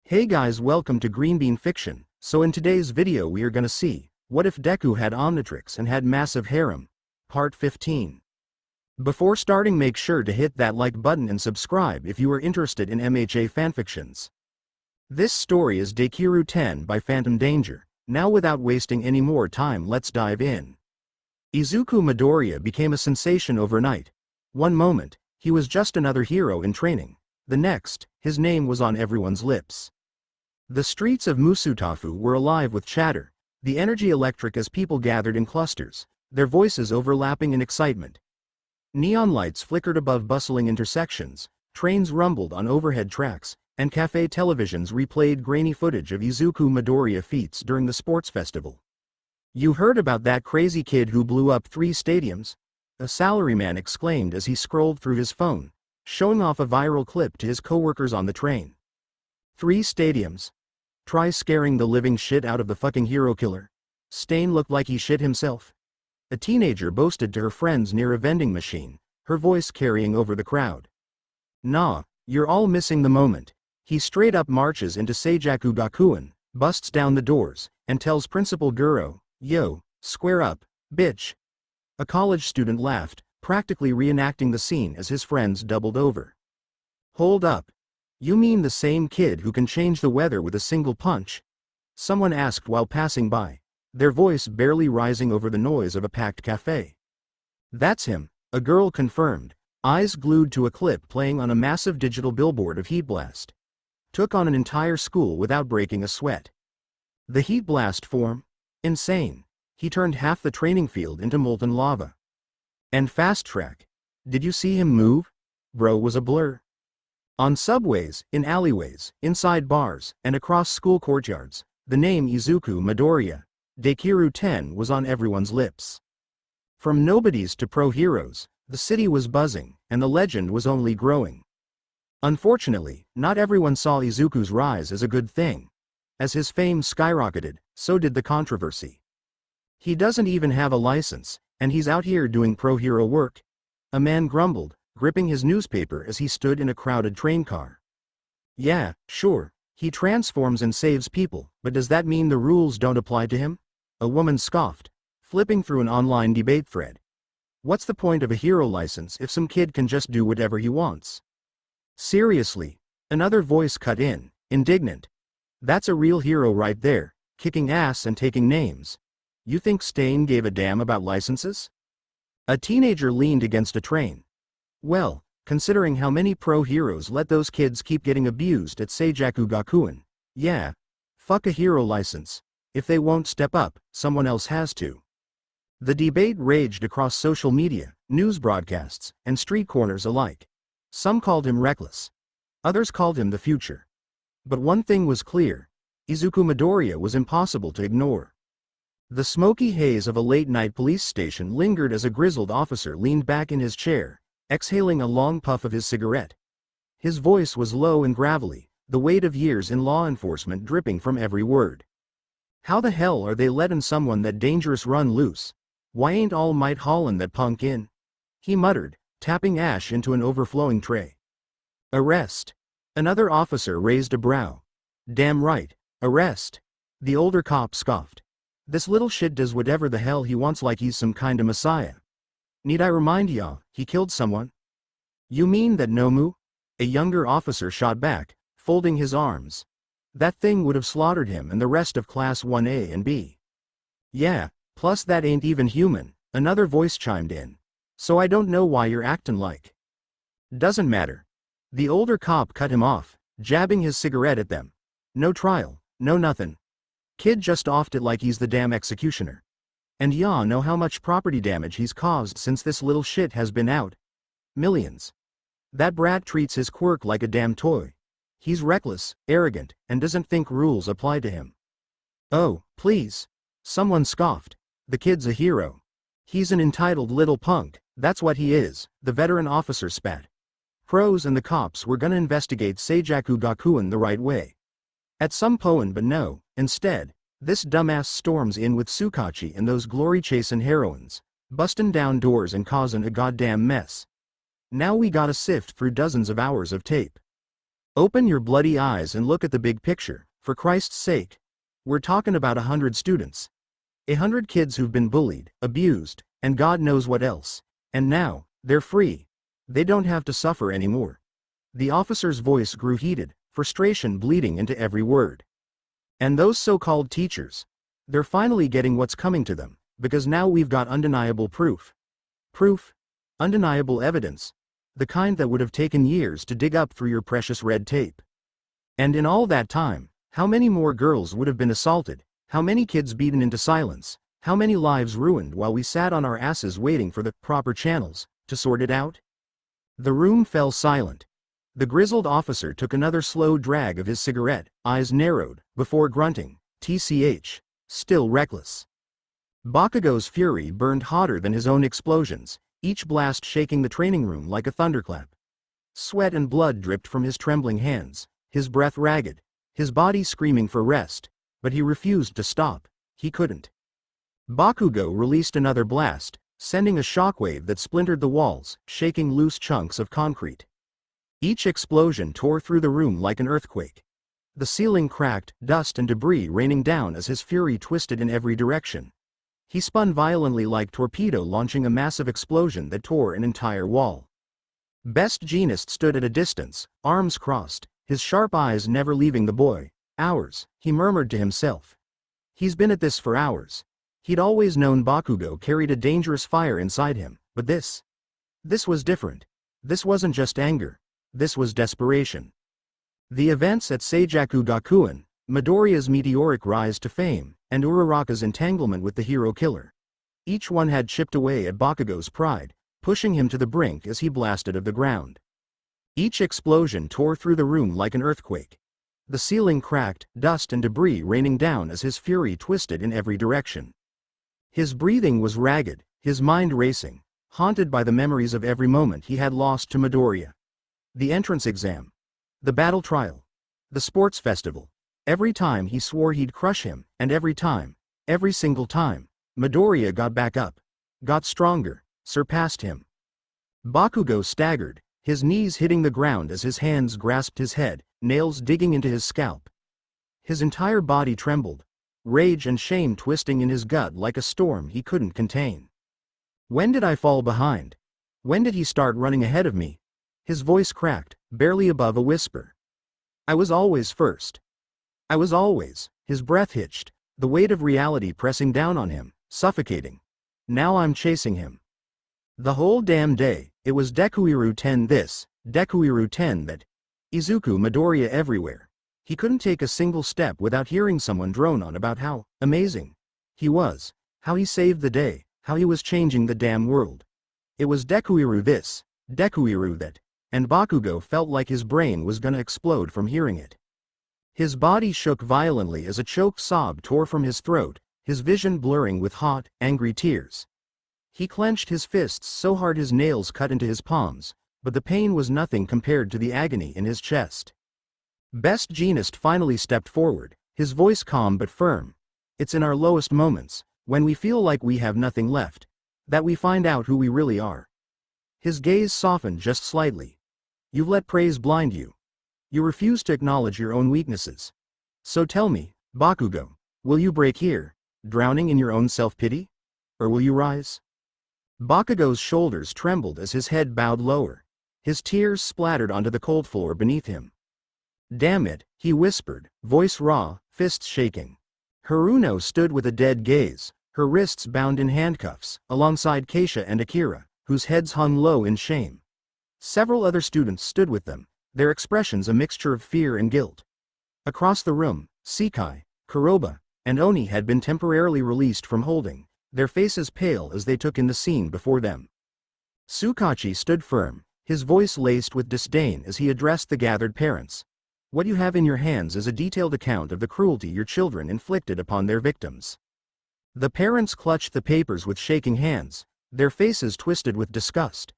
Hey guys, welcome to Green Bean Fiction. So in today's video we are gonna see, what if Deku had Omnitrix and had massive harem? Part 15. Before starting, make sure to hit that like button and subscribe if you are interested in MHA fanfictions. This story is Dekiru 10 by phantomdanger. Now without wasting any more time, let's dive in. Izuku Midoriya became a sensation overnight. One moment, he was just another hero in training. The next, his name was on everyone's lips. The streets of Musutafu were alive with chatter, the energy electric as people gathered in clusters, their voices overlapping in excitement. Neon lights flickered above bustling intersections, trains rumbled on overhead tracks, and cafe televisions replayed grainy footage of Izuku Midoriya feats during the sports festival. "You heard about that crazy kid who blew up 3 stadiums?" a salaryman exclaimed as he scrolled through his phone, showing off a viral clip to his coworkers on the train. 3 stadiums? Try scaring the living shit out of the fucking hero killer. Stain looked like he shit himself. A teenager boasted to her friends near a vending machine, her voice carrying over the crowd. Nah, you're all missing the moment. He straight up marches into Seijaku Gakuen, busts down the doors, and tells Principal Guro, "Yo, square up, bitch." A college student laughed, practically reenacting the scene as his friends doubled over. "Hold up. You mean the same kid who can change the weather with a single punch?" someone asked while passing by, their voice barely rising over the noise of a packed cafe. "That's him," a girl confirmed, eyes glued to a clip playing on a massive digital billboard of Heat Blast. Took on an entire school without breaking a sweat. The Heat Blast form? Insane. He turned half the training field into molten lava. And fast track. Did you see him move? Bro was a blur. On subways, in alleyways, inside bars, and across school courtyards, the name Izuku Midoriya, Dekiru 10 was on everyone's lips. From nobodies to pro-heroes, the city was buzzing, and the legend was only growing. Unfortunately, not everyone saw Izuku's rise as a good thing. As his fame skyrocketed, so did the controversy. He doesn't even have a license, and he's out here doing pro-hero work? A man grumbled, gripping his newspaper as he stood in a crowded train car. Yeah, sure, he transforms and saves people, but does that mean the rules don't apply to him? A woman scoffed, flipping through an online debate thread. What's the point of a hero license if some kid can just do whatever he wants? Seriously, another voice cut in, indignant. That's a real hero right there, kicking ass and taking names. You think Stain gave a damn about licenses? A teenager leaned against a train. Well, considering how many pro-heroes let those kids keep getting abused at Seijaku Gakuen, yeah. Fuck a hero license. If they won't step up, someone else has to. The debate raged across social media, news broadcasts, and street corners alike. Some called him reckless. Others called him the future. But one thing was clear. Izuku Midoriya was impossible to ignore. The smoky haze of a late-night police station lingered as a grizzled officer leaned back in his chair, exhaling a long puff of his cigarette. His voice was low and gravelly, the weight of years in law enforcement dripping from every word. "How the hell are they letting someone that dangerous run loose? Why ain't all might haulin' that punk in?" he muttered, tapping ash into an overflowing tray. "Arrest." Another officer raised a brow. "Damn right, arrest." The older cop scoffed. "This little shit does whatever the hell he wants like he's some kinda messiah. Need I remind ya, he killed someone?" "You mean that Nomu?" a younger officer shot back, folding his arms. "That thing would have slaughtered him and the rest of Class 1A and B. Yeah, plus that ain't even human," another voice chimed in. "So I don't know why you're actin' like." "Doesn't matter." The older cop cut him off, jabbing his cigarette at them. "No trial, no nothin'. Kid just offed it like he's the damn executioner. And y'all know how much property damage he's caused since this little shit has been out? Millions. That brat treats his quirk like a damn toy. He's reckless, arrogant, and doesn't think rules apply to him." "Oh, please." Someone scoffed. "The kid's a hero. He's an entitled little punk, that's what he is," the veteran officer spat. Pros and the cops were gonna investigate Seijaku Gakuen the right way. At some point, but no, instead, this dumbass storms in with Tsukachi and those glory-chasin' heroines, bustin' down doors and causing a goddamn mess. Now we gotta sift through dozens of hours of tape. Open your bloody eyes and look at the big picture, for Christ's sake. We're talking about 100 students. 100 kids who've been bullied, abused, and God knows what else. And now, they're free. They don't have to suffer anymore. The officer's voice grew heated, frustration bleeding into every word. And those so-called teachers. They're finally getting what's coming to them, because now we've got undeniable proof. Proof? Undeniable evidence. The kind that would have taken years to dig up through your precious red tape. And in all that time, how many more girls would have been assaulted, how many kids beaten into silence, how many lives ruined while we sat on our asses waiting for the proper channels to sort it out? The room fell silent. The grizzled officer took another slow drag of his cigarette, eyes narrowed, before grunting, "TCH, still reckless." Bakugo's fury burned hotter than his own explosions, each blast shaking the training room like a thunderclap. Sweat and blood dripped from his trembling hands, his breath ragged, his body screaming for rest, but he refused to stop. He couldn't. Bakugo released another blast, sending a shockwave that splintered the walls, shaking loose chunks of concrete. Each explosion tore through the room like an earthquake. The ceiling cracked, dust and debris raining down as his fury twisted in every direction. He spun violently like torpedo launching a massive explosion that tore an entire wall. Best Jeanist stood at a distance, arms crossed, his sharp eyes never leaving the boy. "Hours," he murmured to himself. "He's been at this for hours." He'd always known Bakugo carried a dangerous fire inside him, but this was different. This wasn't just anger. This was desperation. The events at Seijaku Gakuen, Midoriya's meteoric rise to fame, and Uraraka's entanglement with the hero killer. Each one had chipped away at Bakugo's pride, pushing him to the brink as he blasted of the ground. Each explosion tore through the room like an earthquake. The ceiling cracked, dust and debris raining down as his fury twisted in every direction. His breathing was ragged, his mind racing, haunted by the memories of every moment he had lost to Midoriya. The entrance exam. The battle trial. The sports festival. Every time he swore he'd crush him, and every time, every single time, Midoriya got back up, got stronger, surpassed him. Bakugo staggered, his knees hitting the ground as his hands grasped his head, nails digging into his scalp. His entire body trembled, rage and shame twisting in his gut like a storm he couldn't contain. When did I fall behind? When did he start running ahead of me? His voice cracked, barely above a whisper. I was always first. I was always. His breath hitched, the weight of reality pressing down on him, suffocating. Now I'm chasing him. The whole damn day, it was Dekiru 10 this, Dekiru 10 that. Izuku Midoriya everywhere. He couldn't take a single step without hearing someone drone on about how amazing he was, how he saved the day, how he was changing the damn world. It was Dekiru this, Dekiru that. And Bakugo felt like his brain was gonna explode from hearing it. His body shook violently as a choked sob tore from his throat, his vision blurring with hot, angry tears. He clenched his fists so hard his nails cut into his palms, but the pain was nothing compared to the agony in his chest. Best Jeanist finally stepped forward, his voice calm but firm. It's in our lowest moments, when we feel like we have nothing left, that we find out who we really are. His gaze softened just slightly. You've let praise blind you. You refuse to acknowledge your own weaknesses. So tell me, Bakugo, will you break here, drowning in your own self-pity? Or will you rise? Bakugo's shoulders trembled as his head bowed lower. His tears splattered onto the cold floor beneath him. Damn it, he whispered, voice raw, fists shaking. Haruno stood with a dead gaze, her wrists bound in handcuffs, alongside Keisha and Akira, whose heads hung low in shame. Several other students stood with them, their expressions a mixture of fear and guilt. Across the room, Sekai, Kuroba, and Oni had been temporarily released from holding, their faces pale as they took in the scene before them. Tsukachi stood firm, his voice laced with disdain as he addressed the gathered parents. What you have in your hands is a detailed account of the cruelty your children inflicted upon their victims. The parents clutched the papers with shaking hands, their faces twisted with disgust.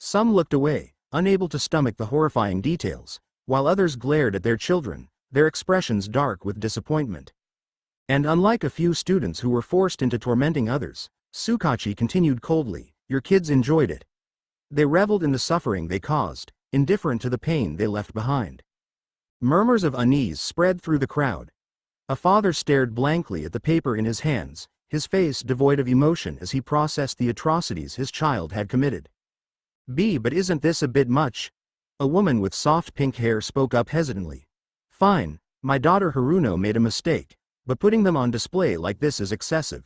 Some looked away, unable to stomach the horrifying details, while others glared at their children, their expressions dark with disappointment. And unlike a few students who were forced into tormenting others, Tsukachi continued coldly, your kids enjoyed it. They reveled in the suffering they caused, indifferent to the pain they left behind. Murmurs of unease spread through the crowd. A father stared blankly at the paper in his hands, his face devoid of emotion as he processed the atrocities his child had committed. But isn't this a bit much? A woman with soft pink hair spoke up hesitantly. Fine, my daughter Haruno made a mistake, but putting them on display like this is excessive.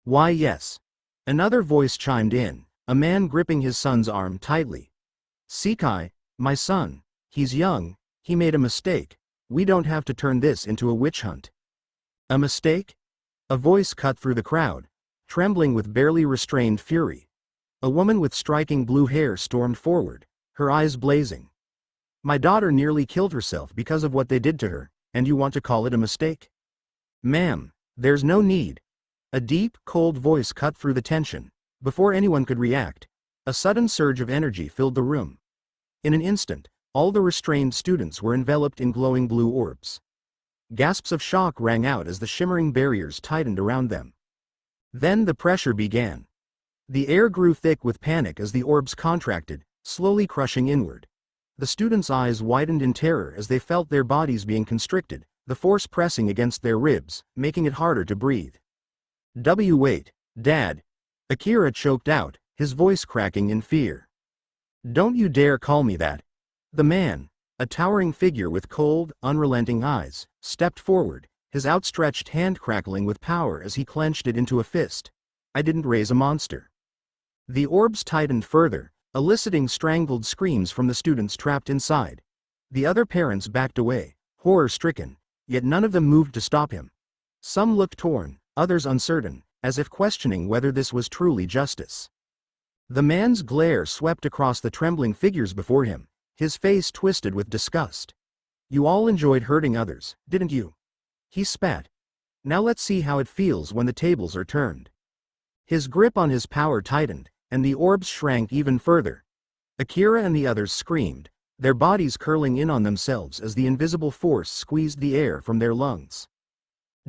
Why yes. Another voice chimed in, a man gripping his son's arm tightly. Sekai, my son, he's young, he made a mistake, we don't have to turn this into a witch hunt. A mistake? A voice cut through the crowd, trembling with barely restrained fury. A woman with striking blue hair stormed forward, her eyes blazing. My daughter nearly killed herself because of what they did to her, and you want to call it a mistake? Ma'am, there's no need. A deep, cold voice cut through the tension. Before anyone could react, a sudden surge of energy filled the room. In an instant, all the restrained students were enveloped in glowing blue orbs. Gasps of shock rang out as the shimmering barriers tightened around them. Then the pressure began. The air grew thick with panic as the orbs contracted, slowly crushing inward. The students' eyes widened in terror as they felt their bodies being constricted, the force pressing against their ribs, making it harder to breathe. Wait, Dad. Akira choked out, his voice cracking in fear. Don't you dare call me that. The man, a towering figure with cold, unrelenting eyes, stepped forward, his outstretched hand crackling with power as he clenched it into a fist. I didn't raise a monster. The orbs tightened further, eliciting strangled screams from the students trapped inside. The other parents backed away, horror-stricken, yet none of them moved to stop him. Some looked torn, others uncertain, as if questioning whether this was truly justice. The man's glare swept across the trembling figures before him, his face twisted with disgust. You all enjoyed hurting others, didn't you? He spat. Now let's see how it feels when the tables are turned. His grip on his power tightened, and the orbs shrank even further. Akira and the others screamed, their bodies curling in on themselves as the invisible force squeezed the air from their lungs.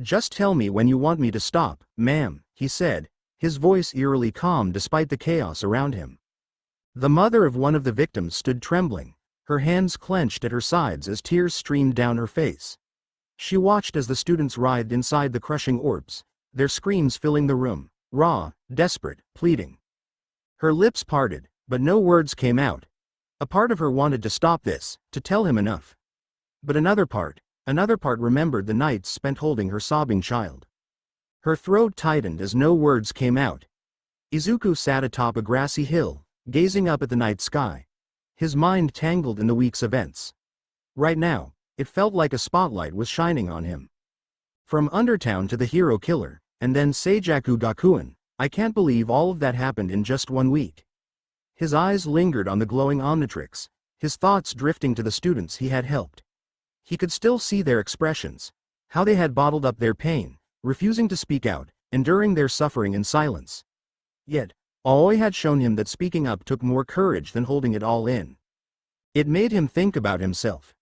Just tell me when you want me to stop, ma'am, he said, his voice eerily calm despite the chaos around him. The mother of one of the victims stood trembling, her hands clenched at her sides as tears streamed down her face. She watched as the students writhed inside the crushing orbs, their screams filling the room, raw, desperate, pleading. Her lips parted, but no words came out. A part of her wanted to stop this, to tell him enough. But another part remembered the nights spent holding her sobbing child. Her throat tightened as no words came out. Izuku sat atop a grassy hill, gazing up at the night sky. His mind tangled in the week's events. Right now, it felt like a spotlight was shining on him. From Undertown to the hero killer, and then Seijaku Gakuen, I can't believe all of that happened in just 1 week. His eyes lingered on the glowing Omnitrix, his thoughts drifting to the students he had helped. He could still see their expressions, how they had bottled up their pain, refusing to speak out, enduring their suffering in silence. Yet, Aoi had shown him that speaking up took more courage than holding it all in. It made him think about himself.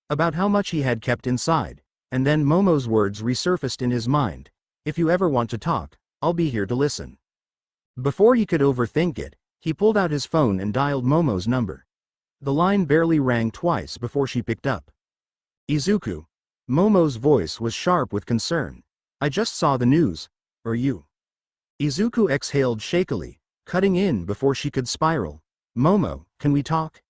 About how much he had kept inside, and then Momo's words resurfaced in his mind. If you ever want to talk, I'll be here to listen. Before he could overthink it, he pulled out his phone and dialed Momo's number. The line barely rang twice before she picked up. Izuku. Momo's voice was sharp with concern. I just saw the news. Or you? Izuku exhaled shakily, cutting in before she could spiral. Momo, can we talk?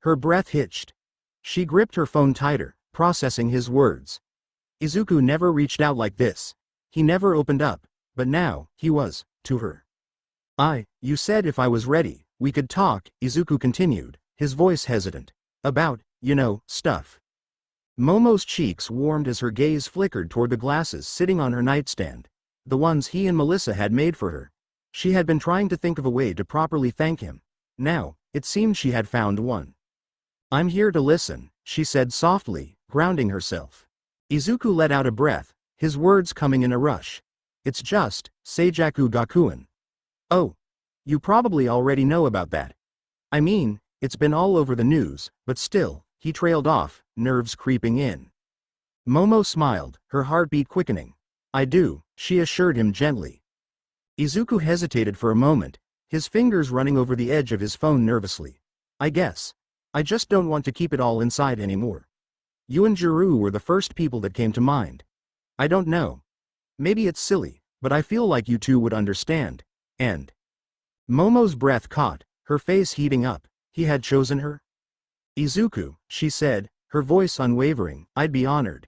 Her breath hitched. She gripped her phone tighter, processing his words. Izuku never reached out like this. He never opened up, but now, he was, to her. You said if I was ready, we could talk, Izuku continued, his voice hesitant. About, stuff. Momo's cheeks warmed as her gaze flickered toward the glasses sitting on her nightstand, the ones he and Melissa had made for her. She had been trying to think of a way to properly thank him. Now, it seemed she had found one. I'm here to listen, she said softly, grounding herself. Izuku let out a breath, his words coming in a rush. It's just, Seijaku Gakuen. Oh. You probably already know about that. I mean, it's been all over the news, but still, he trailed off, nerves creeping in. Momo smiled, her heartbeat quickening. I do, she assured him gently. Izuku hesitated for a moment, his fingers running over the edge of his phone nervously. I guess. I just don't want to keep it all inside anymore. You and Jiru were the first people that came to mind. I don't know. Maybe it's silly, but I feel like you two would understand. And Momo's breath caught, her face heating up. He had chosen her? Izuku, she said, her voice unwavering. I'd be honored.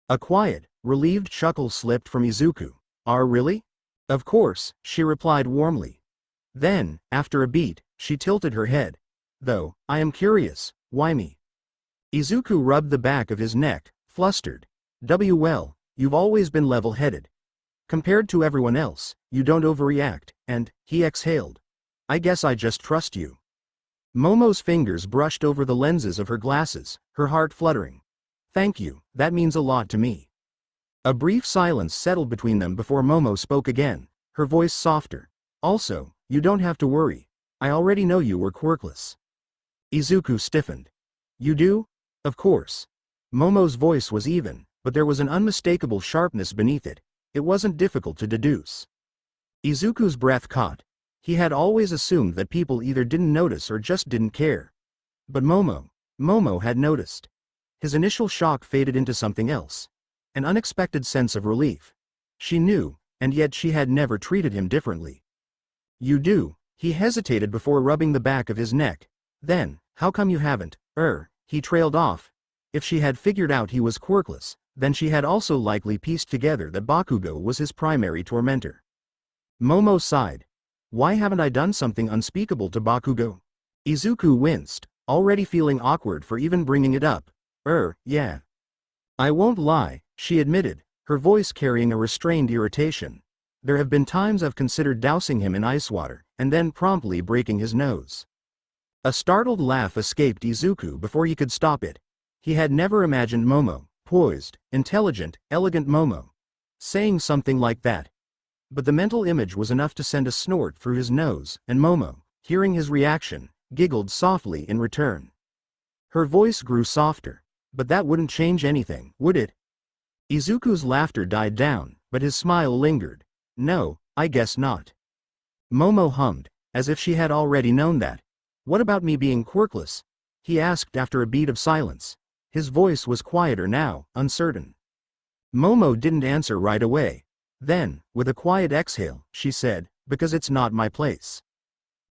A quiet, relieved chuckle slipped from Izuku. Really? Of course, she replied warmly. Then, after a beat, she tilted her head. Though, I am curious, why me? Izuku rubbed the back of his neck, flustered. Well, you've always been level-headed. Compared to everyone else, you don't overreact, and, he exhaled. I guess I just trust you. Momo's fingers brushed over the lenses of her glasses, her heart fluttering. Thank you, that means a lot to me. A brief silence settled between them before Momo spoke again, her voice softer. Also, you don't have to worry. I already know you were quirkless. Izuku stiffened. You do? Of course. Momo's voice was even, but there was an unmistakable sharpness beneath it. It wasn't difficult to deduce. Izuku's breath caught. He had always assumed that people either didn't notice or just didn't care. But Momo had noticed. His initial shock faded into something else. An unexpected sense of relief. She knew, and yet she had never treated him differently. You do, he hesitated before rubbing the back of his neck. Then, how come you haven't? He trailed off. If she had figured out he was quirkless, then she had also likely pieced together that Bakugo was his primary tormentor. Momo sighed. Why haven't I done something unspeakable to Bakugo? Izuku winced, already feeling awkward for even bringing it up. Yeah. I won't lie, she admitted, her voice carrying a restrained irritation. There have been times I've considered dousing him in ice water, and then promptly breaking his nose. A startled laugh escaped Izuku before he could stop it. He had never imagined Momo, poised, intelligent, elegant Momo, saying something like that. But the mental image was enough to send a snort through his nose, and Momo, hearing his reaction, giggled softly in return. Her voice grew softer. But that wouldn't change anything, would it? Izuku's laughter died down, but his smile lingered. No, I guess not. Momo hummed, as if she had already known that. What about me being quirkless? He asked after a beat of silence. His voice was quieter now, uncertain. Momo didn't answer right away. Then, with a quiet exhale, she said, because it's not my place.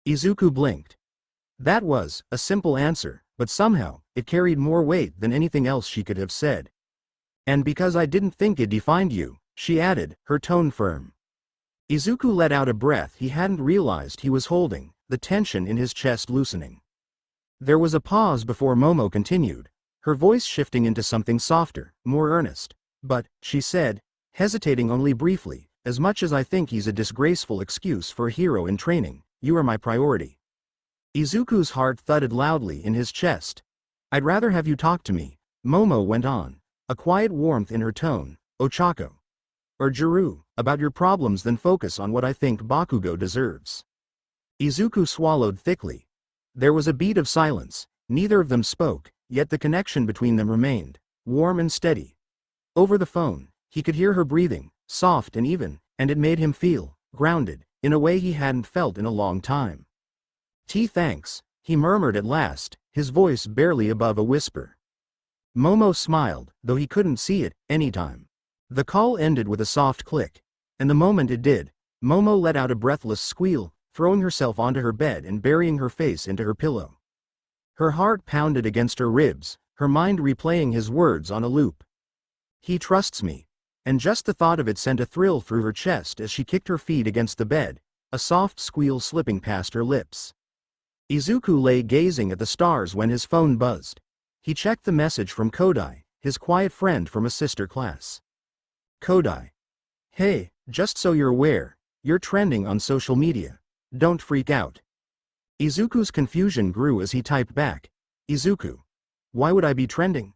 Izuku blinked. That was a simple answer, but somehow, it carried more weight than anything else she could have said. And because I didn't think it defined you, she added, her tone firm. Izuku let out a breath he hadn't realized he was holding, the tension in his chest loosening. There was a pause before Momo continued, her voice shifting into something softer, more earnest. But, she said, hesitating only briefly, as much as I think he's a disgraceful excuse for a hero in training, you are my priority. Izuku's heart thudded loudly in his chest. I'd rather have you talk to me, Momo went on, a quiet warmth in her tone, Ochako. Or Jiru, about your problems than focus on what I think Bakugo deserves. Izuku swallowed thickly. There was a beat of silence, neither of them spoke, yet the connection between them remained, warm and steady. Over the phone, he could hear her breathing, soft and even, and it made him feel grounded, in a way he hadn't felt in a long time. Thanks, he murmured at last, his voice barely above a whisper. Momo smiled, though he couldn't see it, anytime. The call ended with a soft click, and the moment it did, Momo let out a breathless squeal, throwing herself onto her bed and burying her face into her pillow. Her heart pounded against her ribs, her mind replaying his words on a loop. He trusts me. And just the thought of it sent a thrill through her chest as she kicked her feet against the bed, a soft squeal slipping past her lips. Izuku lay gazing at the stars when his phone buzzed. He checked the message from Kodai, his quiet friend from a sister class. Kodai. Hey, just so you're aware, you're trending on social media. Don't freak out. Izuku's confusion grew as he typed back. Izuku. Why would I be trending?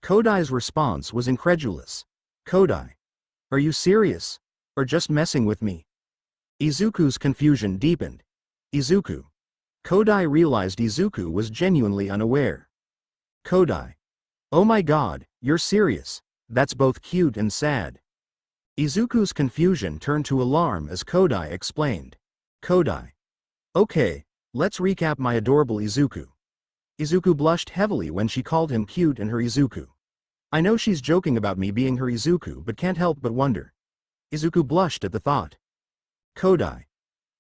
Kodai's response was incredulous. Kodai. Are you serious? Or just messing with me? Izuku's confusion deepened. Izuku. Kodai realized Izuku was genuinely unaware. Kodai. Oh my god, you're serious. That's both cute and sad. Izuku's confusion turned to alarm as Kodai explained. Kodai. Okay, let's recap my adorable Izuku. Izuku blushed heavily when she called him cute and her Izuku. I know she's joking about me being her Izuku but can't help but wonder. Izuku blushed at the thought. Kodai.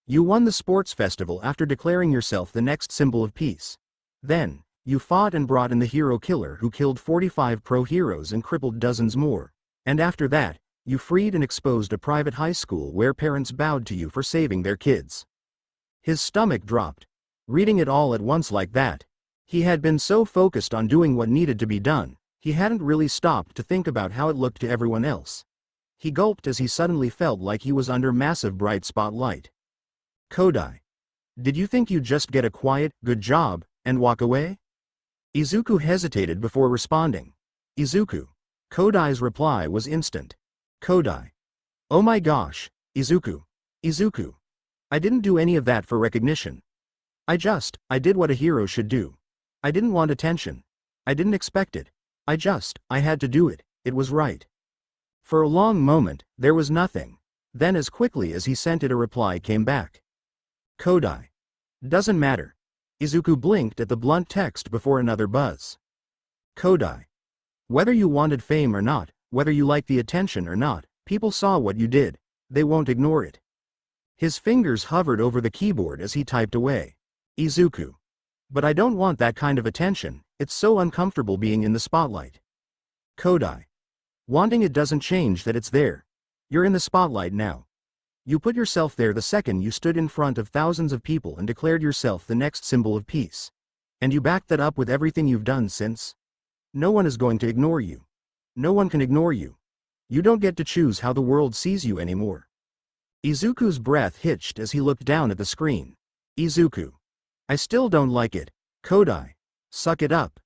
You won the sports festival after declaring yourself the next symbol of peace. Then, you fought and brought in the hero killer who killed 45 pro-heroes and crippled dozens more. And after that, you freed and exposed a private high school where parents bowed to you for saving their kids. His stomach dropped. Reading it all at once like that. He had been so focused on doing what needed to be done, he hadn't really stopped to think about how it looked to everyone else. He gulped as he suddenly felt like he was under massive bright spotlight. Kodai. Did you think you'd just get a quiet, good job, and walk away? Izuku hesitated before responding. Izuku. Kodai's reply was instant. Kodai. Oh my gosh, Izuku. Izuku. I didn't do any of that for recognition. I did what a hero should do. I didn't want attention. I didn't expect it. I had to do it, it was right. For a long moment, there was nothing. Then as quickly as he sent it a reply came back. Kodai. Doesn't matter. Izuku blinked at the blunt text before another buzz. Kodai. Whether you wanted fame or not, whether you liked the attention or not, people saw what you did. They won't ignore it. His fingers hovered over the keyboard as he typed away. Izuku. But I don't want that kind of attention, it's so uncomfortable being in the spotlight. Kodai. Wanting it doesn't change that it's there. You're in the spotlight now. You put yourself there the second you stood in front of thousands of people and declared yourself the next symbol of peace. And you backed that up with everything you've done since. No one is going to ignore you. No one can ignore you. You don't get to choose how the world sees you anymore. Izuku's breath hitched as he looked down at the screen. Izuku. I still don't like it. Kodai. Suck it up.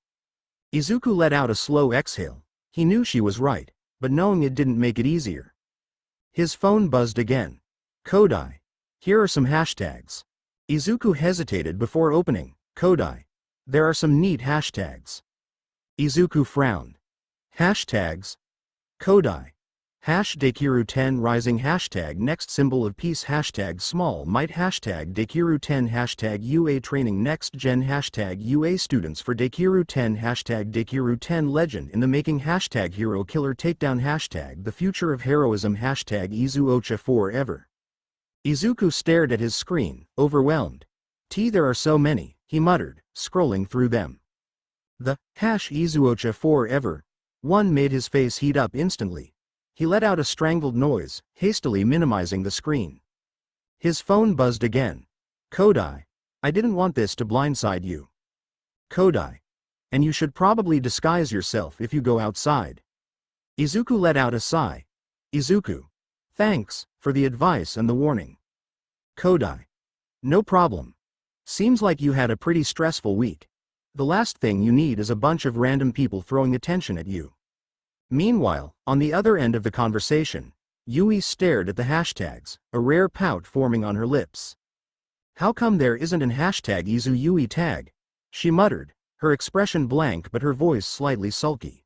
Izuku let out a slow exhale. He knew she was right, but knowing it didn't make it easier. His phone buzzed again. Kodai. Here are some hashtags. Izuku hesitated before opening. Kodai. There are some neat hashtags. Izuku frowned. Hashtags. Kodai. Dekiru 10 rising next symbol of peace small might Dekiru 10 UA training next gen UA students for Dekiru 10 Dekiru 10 legend in the making hero killer takedown the future of heroism Izuocha forever. Izuku stared at his screen, overwhelmed. There are so many, he muttered, scrolling through them. The Izuocha forever one made his face heat up instantly. He let out a strangled noise, hastily minimizing the screen. His phone buzzed again. Kodai. I didn't want this to blindside you. Kodai. And you should probably disguise yourself if you go outside. Izuku let out a sigh. Izuku. Thanks, for the advice and the warning. Kodai. No problem. Seems like you had a pretty stressful week. The last thing you need is a bunch of random people throwing attention at you. Meanwhile, on the other end of the conversation, Yui stared at the hashtags, a rare pout forming on her lips. How come there isn't an Izu Yui tag? She muttered, her expression blank but her voice slightly sulky.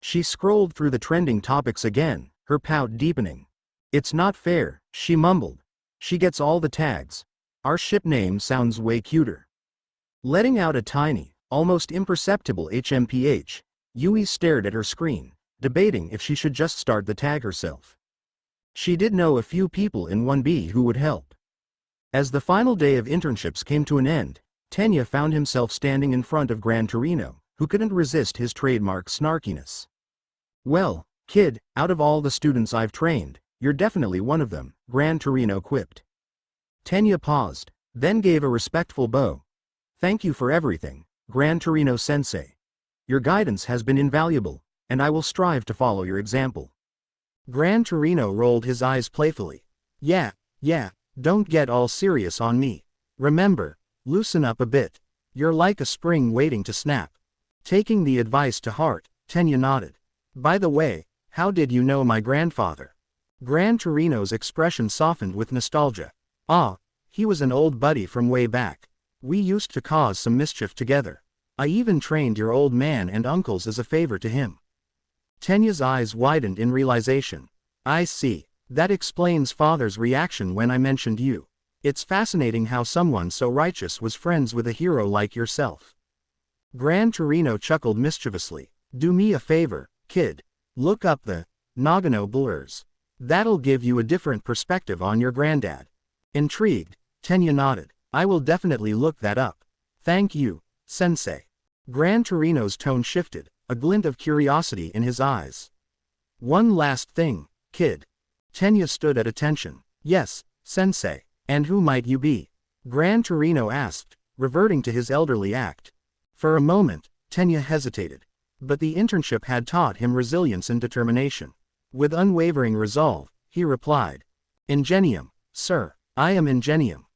She scrolled through the trending topics again, her pout deepening. It's not fair, she mumbled. She gets all the tags. Our ship name sounds way cuter. Letting out a tiny, almost imperceptible HMPH, Yui stared at her screen, debating if she should just start the tag herself. She did know a few people in 1B who would help. As the final day of internships came to an end, Tenya found himself standing in front of Gran Torino, who couldn't resist his trademark snarkiness. Well, kid, out of all the students I've trained, you're definitely one of them, Gran Torino quipped. Tenya paused, then gave a respectful bow. Thank you for everything, Gran Torino sensei. Your guidance has been invaluable, and I will strive to follow your example. Gran Torino rolled his eyes playfully. Yeah, don't get all serious on me. Remember, loosen up a bit. You're like a spring waiting to snap. Taking the advice to heart, Tenya nodded. By the way, how did you know my grandfather? Gran Torino's expression softened with nostalgia. Ah, he was an old buddy from way back. We used to cause some mischief together. I even trained your old man and uncles as a favor to him. Tenya's eyes widened in realization. I see. That explains father's reaction when I mentioned you. It's fascinating how someone so righteous was friends with a hero like yourself. Gran Torino chuckled mischievously. Do me a favor, kid. Look up the Nagano blurs. That'll give you a different perspective on your granddad. Intrigued, Tenya nodded. I will definitely look that up. Thank you, sensei. Gran Torino's tone shifted, a glint of curiosity in his eyes. One last thing, kid. Tenya stood at attention. Yes, sensei. And who might you be? Gran Torino asked, reverting to his elderly act. For a moment, Tenya hesitated. But the internship had taught him resilience and determination. With unwavering resolve, he replied. Ingenium, sir. I am Ingenium. ...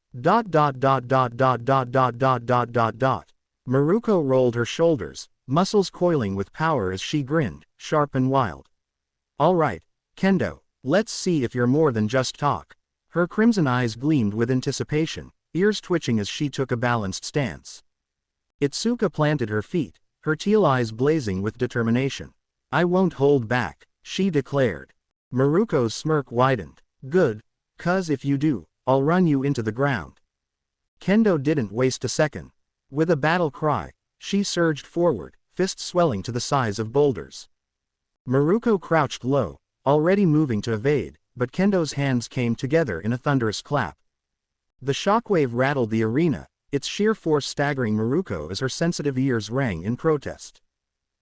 Maruko rolled her shoulders, muscles coiling with power as she grinned, sharp and wild. All right, Kendo, let's see if you're more than just talk. Her crimson eyes gleamed with anticipation, ears twitching as she took a balanced stance. Itsuka planted her feet, her teal eyes blazing with determination. I won't hold back, she declared. Maruko's smirk widened. Good, 'cause if you do, I'll run you into the ground. Kendo didn't waste a second. With a battle cry, she surged forward, fists swelling to the size of boulders. Maruko crouched low, already moving to evade, but Kendo's hands came together in a thunderous clap. The shockwave rattled the arena, its sheer force staggering Maruko as her sensitive ears rang in protest.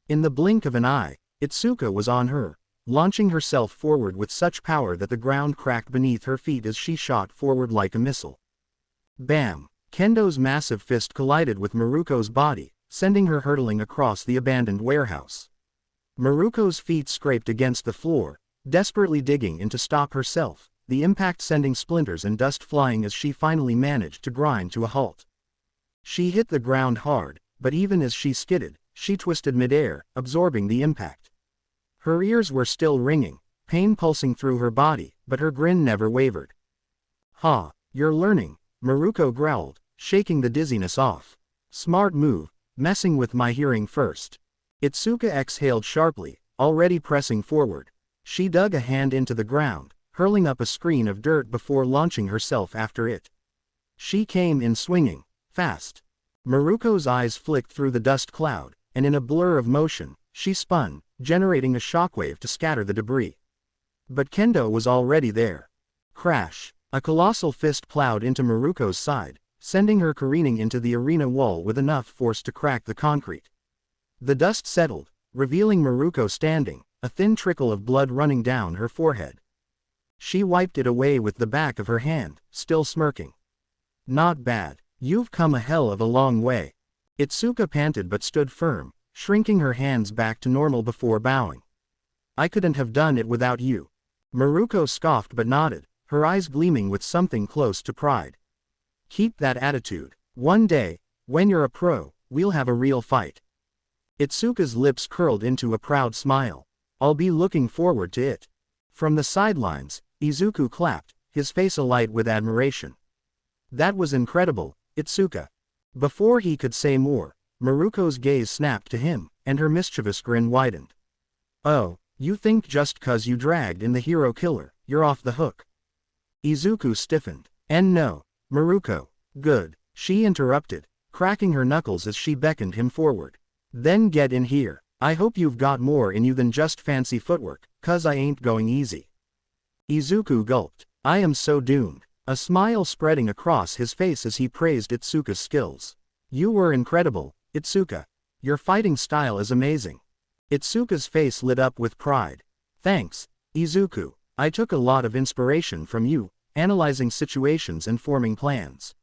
In the blink of an eye, Itsuka was on her, launching herself forward with such power that the ground cracked beneath her feet as she shot forward like a missile. Bam! Kendo's massive fist collided with Maruko's body, sending her hurtling across the abandoned warehouse. Maruko's feet scraped against the floor, desperately digging in to stop herself, the impact sending splinters and dust flying as she finally managed to grind to a halt. She hit the ground hard, but even as she skidded, she twisted midair, absorbing the impact. Her ears were still ringing, pain pulsing through her body, but her grin never wavered. Ha, you're learning, Maruko growled, shaking the dizziness off. Smart move, messing with my hearing first. Itsuka exhaled sharply, already pressing forward. She dug a hand into the ground, hurling up a screen of dirt before launching herself after it. She came in swinging, fast. Maruko's eyes flicked through the dust cloud, and in a blur of motion, she spun, generating a shockwave to scatter the debris. But Kendo was already there. Crash! A colossal fist plowed into Maruko's side, sending her careening into the arena wall with enough force to crack the concrete. The dust settled, revealing Maruko standing, a thin trickle of blood running down her forehead. She wiped it away with the back of her hand, still smirking. Not bad. You've come a hell of a long way. Itsuka panted but stood firm, shrinking her hands back to normal before bowing. I couldn't have done it without you. Maruko scoffed but nodded, her eyes gleaming with something close to pride. Keep that attitude. One day, when you're a pro, we'll have a real fight. Itsuka's lips curled into a proud smile. I'll be looking forward to it. From the sidelines, Izuku clapped, his face alight with admiration. That was incredible, Itsuka. Before he could say more, Maruko's gaze snapped to him, and her mischievous grin widened. Oh, you think just 'cause you dragged in the hero killer, you're off the hook? Izuku stiffened. And no, Maruko. Good, she interrupted, cracking her knuckles as she beckoned him forward. Then get in here. I hope you've got more in you than just fancy footwork, 'cause I ain't going easy. Izuku gulped. I am so doomed. A smile spreading across his face as he praised Itsuka's skills. You were incredible, Itsuka. Your fighting style is amazing. Itsuka's face lit up with pride. Thanks, Izuku. I took a lot of inspiration from you, analyzing situations and forming plans.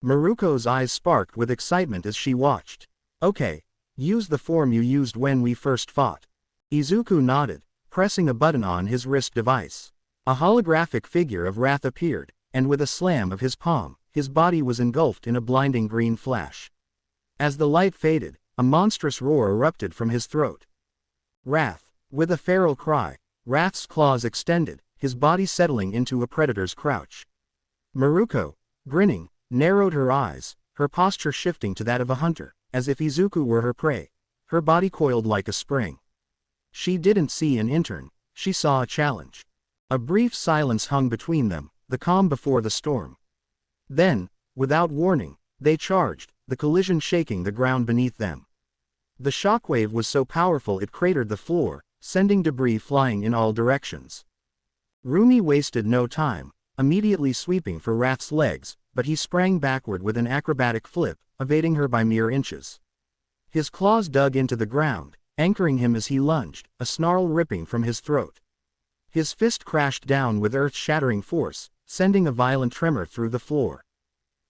Maruko's eyes sparked with excitement as she watched. Okay, use the form you used when we first fought. Izuku nodded, pressing a button on his wrist device. A holographic figure of wrath appeared, and with a slam of his palm, his body was engulfed in a blinding green flash. As the light faded, a monstrous roar erupted from his throat. Wrath! With a feral cry, Wrath's claws extended, his body settling into a predator's crouch. Maruko, grinning, narrowed her eyes, her posture shifting to that of a hunter, as if Izuku were her prey. Her body coiled like a spring. She didn't see an intern, she saw a challenge. A brief silence hung between them, the calm before the storm. Then, without warning, they charged, the collision shaking the ground beneath them. The shockwave was so powerful it cratered the floor, sending debris flying in all directions. Rumi wasted no time, immediately sweeping for Wrath's legs, but he sprang backward with an acrobatic flip, evading her by mere inches. His claws dug into the ground, anchoring him as he lunged, a snarl ripping from his throat. His fist crashed down with earth-shattering force, sending a violent tremor through the floor.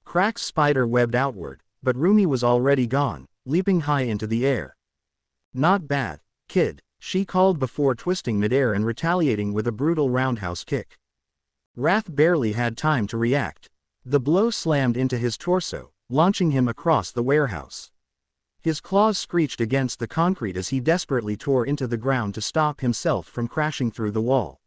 Cracks spider-webbed outward, but Rumi was already gone, leaping high into the air. "Not bad, kid," she called before twisting midair and retaliating with a brutal roundhouse kick. Wrath barely had time to react. The blow slammed into his torso, launching him across the warehouse. His claws screeched against the concrete as he desperately tore into the ground to stop himself from crashing through the wall.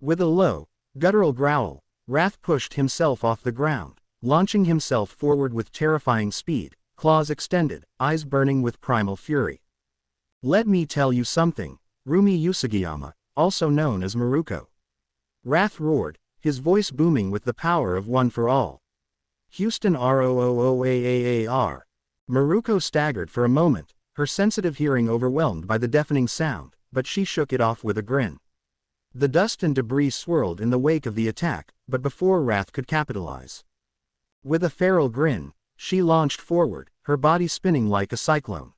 With a low, guttural growl, Wrath pushed himself off the ground, launching himself forward with terrifying speed, claws extended, eyes burning with primal fury. "Let me tell you something, Rumi Usugiyama, also known as Maruko." Wrath roared, his voice booming with the power of One for All. "Houston ROOOAAAR." Maruko staggered for a moment, her sensitive hearing overwhelmed by the deafening sound, but she shook it off with a grin. The dust and debris swirled in the wake of the attack, but before Wrath could capitalize. With a feral grin, she launched forward, her body spinning like a cyclone.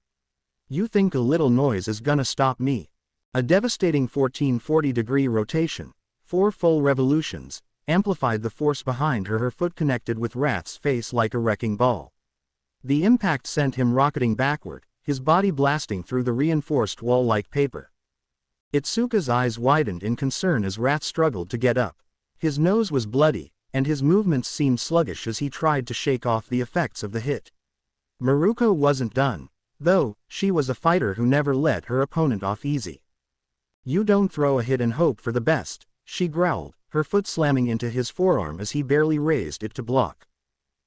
"You think a little noise is gonna stop me?" A devastating 1440-degree rotation, 4 full revolutions, amplified the force behind her. Her foot connected with Wrath's face like a wrecking ball. The impact sent him rocketing backward, his body blasting through the reinforced wall like paper. Itsuka's eyes widened in concern as Wrath struggled to get up. His nose was bloody, and his movements seemed sluggish as he tried to shake off the effects of the hit. Maruko wasn't done, though. She was a fighter who never let her opponent off easy. "You don't throw a hit and hope for the best," she growled, her foot slamming into his forearm as he barely raised it to block.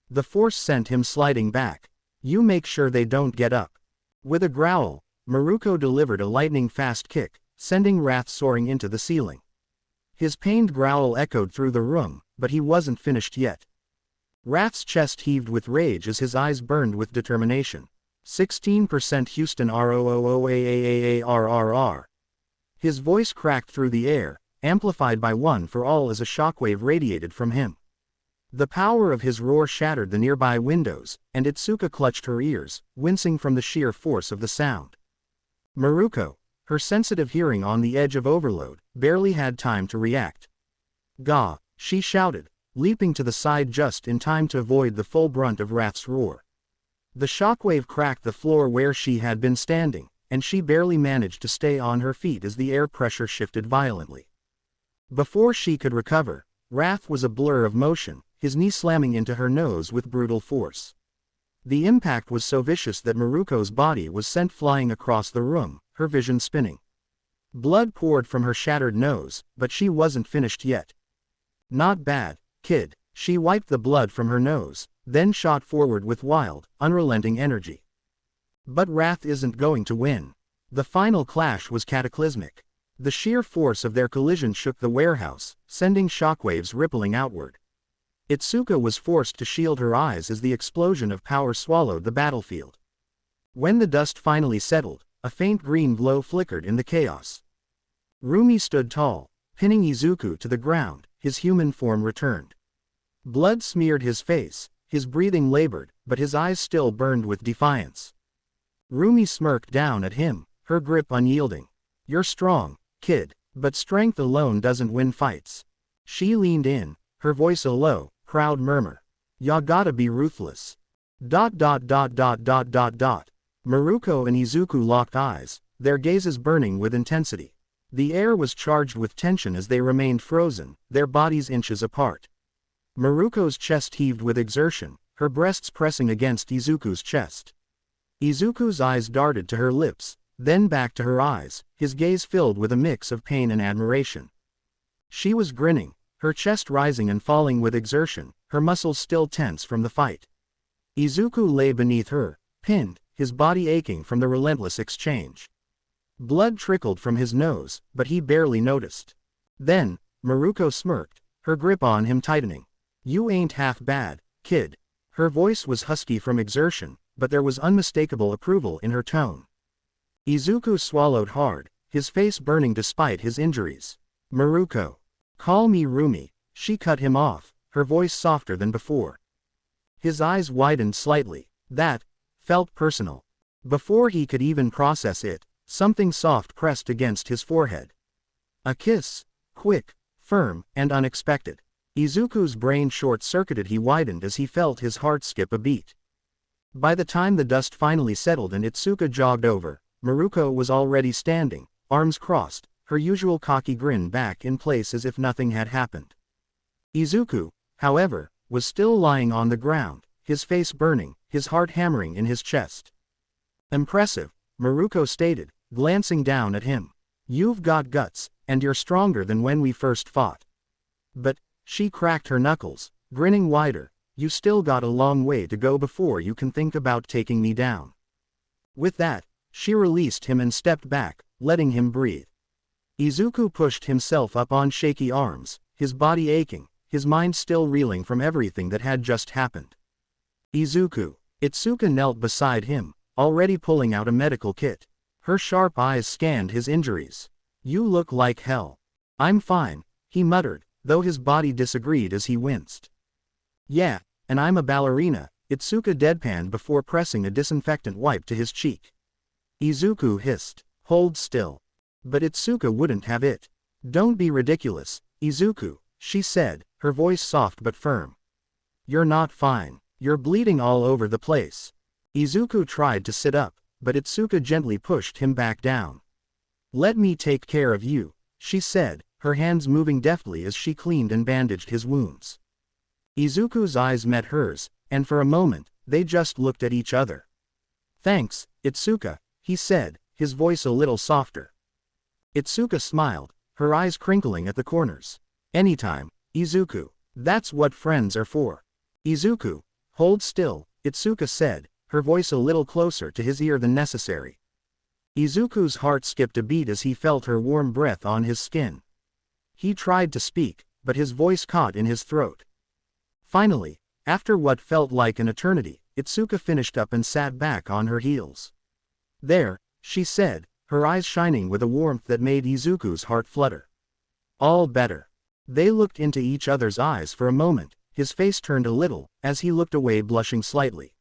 The force sent him sliding back. "You make sure they don't get up." With a growl, Maruko delivered a lightning-fast kick, sending Wrath soaring into the ceiling. His pained growl echoed through the room, but he wasn't finished yet. Wrath's chest heaved with rage as his eyes burned with determination. 16% Houston ROOOAAARRR. His voice cracked through the air, amplified by One for All as a shockwave radiated from him. The power of his roar shattered the nearby windows, and Itsuka clutched her ears, wincing from the sheer force of the sound. Maruko, her sensitive hearing on the edge of overload, barely had time to react. "Gah!" she shouted, leaping to the side just in time to avoid the full brunt of Wrath's roar. The shockwave cracked the floor where she had been standing, and she barely managed to stay on her feet as the air pressure shifted violently. Before she could recover, Wrath was a blur of motion, his knee slamming into her nose with brutal force. The impact was so vicious that Maruko's body was sent flying across the room, her vision spinning. Blood poured from her shattered nose, but she wasn't finished yet. "Not bad, kid." She wiped the blood from her nose, then shot forward with wild, unrelenting energy. But Wrath isn't going to win. The final clash was cataclysmic. The sheer force of their collision shook the warehouse, sending shockwaves rippling outward. Itsuka was forced to shield her eyes as the explosion of power swallowed the battlefield. When the dust finally settled, a faint green glow flickered in the chaos. Rumi stood tall, pinning Izuku to the ground, his human form returned. Blood smeared his face, his breathing labored, but his eyes still burned with defiance. Rumi smirked down at him, her grip unyielding. "You're strong, kid, but strength alone doesn't win fights." She leaned in, her voice a low, proud murmur. "Ya gotta be ruthless." Maruko and Izuku locked eyes, their gazes burning with intensity. The air was charged with tension as they remained frozen, their bodies inches apart. Maruko's chest heaved with exertion, her breasts pressing against Izuku's chest. Izuku's eyes darted to her lips, then back to her eyes, his gaze filled with a mix of pain and admiration. She was grinning, her chest rising and falling with exertion, her muscles still tense from the fight. Izuku lay beneath her, pinned, his body aching from the relentless exchange. Blood trickled from his nose, but he barely noticed. Then, Maruko smirked, her grip on him tightening. "You ain't half bad, kid." Her voice was husky from exertion, but there was unmistakable approval in her tone. Izuku swallowed hard, his face burning despite his injuries. Maruko. Call me Rumi, she cut him off, her voice softer than before. His eyes widened slightly. That felt personal. Before he could even process it, something soft pressed against his forehead. A kiss, quick, firm, and unexpected. Izuku's brain short-circuited. He widened as he felt his heart skip a beat. By the time the dust finally settled and Itsuka jogged over, Maruko was already standing, arms crossed, her usual cocky grin back in place as if nothing had happened. Izuku, however, was still lying on the ground, his face burning, his heart hammering in his chest. Impressive, Maruko stated, glancing down at him. You've got guts, and you're stronger than when we first fought. But, she cracked her knuckles, grinning wider, you still got a long way to go before you can think about taking me down. With that, she released him and stepped back, letting him breathe. Izuku pushed himself up on shaky arms, his body aching, his mind still reeling from everything that had just happened. Izuku. Itsuka knelt beside him, already pulling out a medical kit. Her sharp eyes scanned his injuries. You look like hell. I'm fine, he muttered, though his body disagreed as he winced. Yeah, and I'm a ballerina, Itsuka deadpanned before pressing a disinfectant wipe to his cheek. Izuku hissed, hold still. But Itsuka wouldn't have it. Don't be ridiculous, Izuku, she said, her voice soft but firm. You're not fine. You're bleeding all over the place. Izuku tried to sit up, but Itsuka gently pushed him back down. Let me take care of you, she said, her hands moving deftly as she cleaned and bandaged his wounds. Izuku's eyes met hers, and for a moment, they just looked at each other. Thanks, Itsuka, he said, his voice a little softer. Itsuka smiled, her eyes crinkling at the corners. Anytime, Izuku. That's what friends are for. Izuku. Hold still, Itsuka said, her voice a little closer to his ear than necessary. Izuku's heart skipped a beat as he felt her warm breath on his skin. He tried to speak, but his voice caught in his throat. Finally, after what felt like an eternity, Itsuka finished up and sat back on her heels. There, she said, her eyes shining with a warmth that made Izuku's heart flutter. All better. They looked into each other's eyes for a moment, his face turned a little, as he looked away blushing slightly.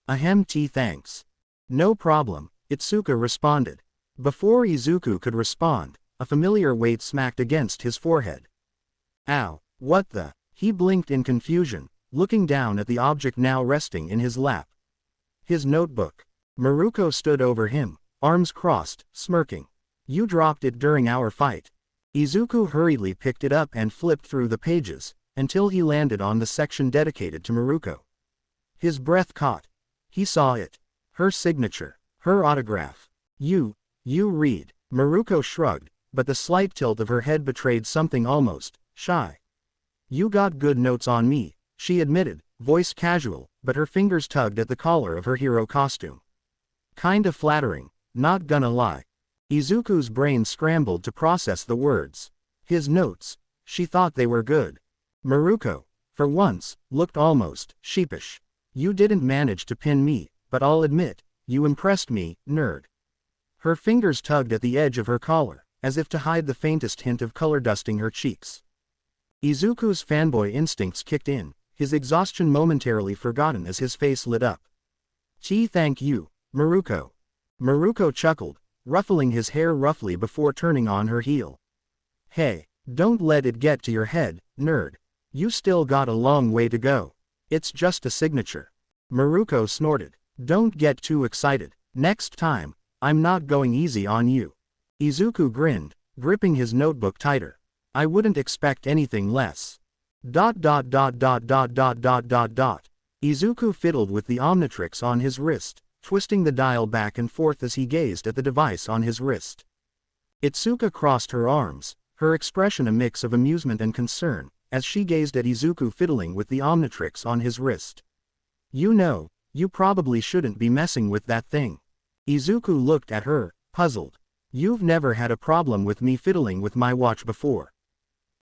Ahem, thanks. No problem, Itsuka responded. Before Izuku could respond, a familiar weight smacked against his forehead. Ow, what the? He blinked in confusion, looking down at the object now resting in his lap. His notebook. Maruko stood over him, arms crossed, smirking. You dropped it during our fight. Izuku hurriedly picked it up and flipped through the pages, until he landed on the section dedicated to Maruko. His breath caught. He saw it. Her signature. Her autograph. You read. Maruko shrugged, but the slight tilt of her head betrayed something almost shy. You got good notes on me, she admitted, voice casual, but her fingers tugged at the collar of her hero costume. Kinda flattering, not gonna lie. Izuku's brain scrambled to process the words. His notes. She thought they were good. Maruko, for once, looked almost sheepish. You didn't manage to pin me, but I'll admit, you impressed me, nerd. Her fingers tugged at the edge of her collar, as if to hide the faintest hint of color dusting her cheeks. Izuku's fanboy instincts kicked in, his exhaustion momentarily forgotten as his face lit up. Thank you, Maruko. Maruko chuckled, ruffling his hair roughly before turning on her heel. Hey, don't let it get to your head, nerd. You still got a long way to go. It's just a signature. Maruko snorted. Don't get too excited. Next time, I'm not going easy on you. Izuku grinned, gripping his notebook tighter. I wouldn't expect anything less. Izuku fiddled with the Omnitrix on his wrist, twisting the dial back and forth as he gazed at the device on his wrist. Itsuka crossed her arms, her expression a mix of amusement and concern, as she gazed at Izuku fiddling with the Omnitrix on his wrist. You know, you probably shouldn't be messing with that thing. Izuku looked at her, puzzled. You've never had a problem with me fiddling with my watch before.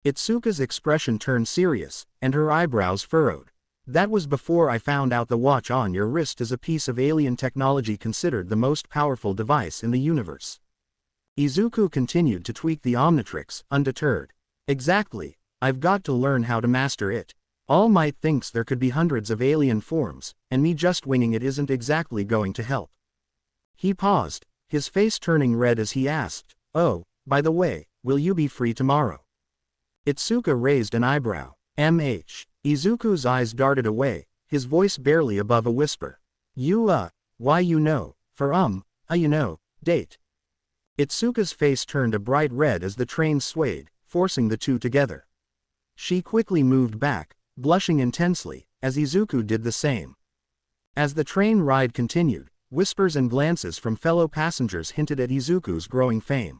Itsuka's expression turned serious, and her eyebrows furrowed. That was before I found out the watch on your wrist is a piece of alien technology considered the most powerful device in the universe. Izuku continued to tweak the Omnitrix, undeterred. Exactly. I've got to learn how to master it. All Might thinks there could be hundreds of alien forms, and me just winging it isn't exactly going to help. He paused, his face turning red as he asked, "Oh, by the way, will you be free tomorrow?" Itsuka raised an eyebrow. Izuku's eyes darted away, his voice barely above a whisper. Why date. Itsuka's face turned a bright red as the train swayed, forcing the two together. She quickly moved back, blushing intensely, as Izuku did the same. As the train ride continued, whispers and glances from fellow passengers hinted at Izuku's growing fame.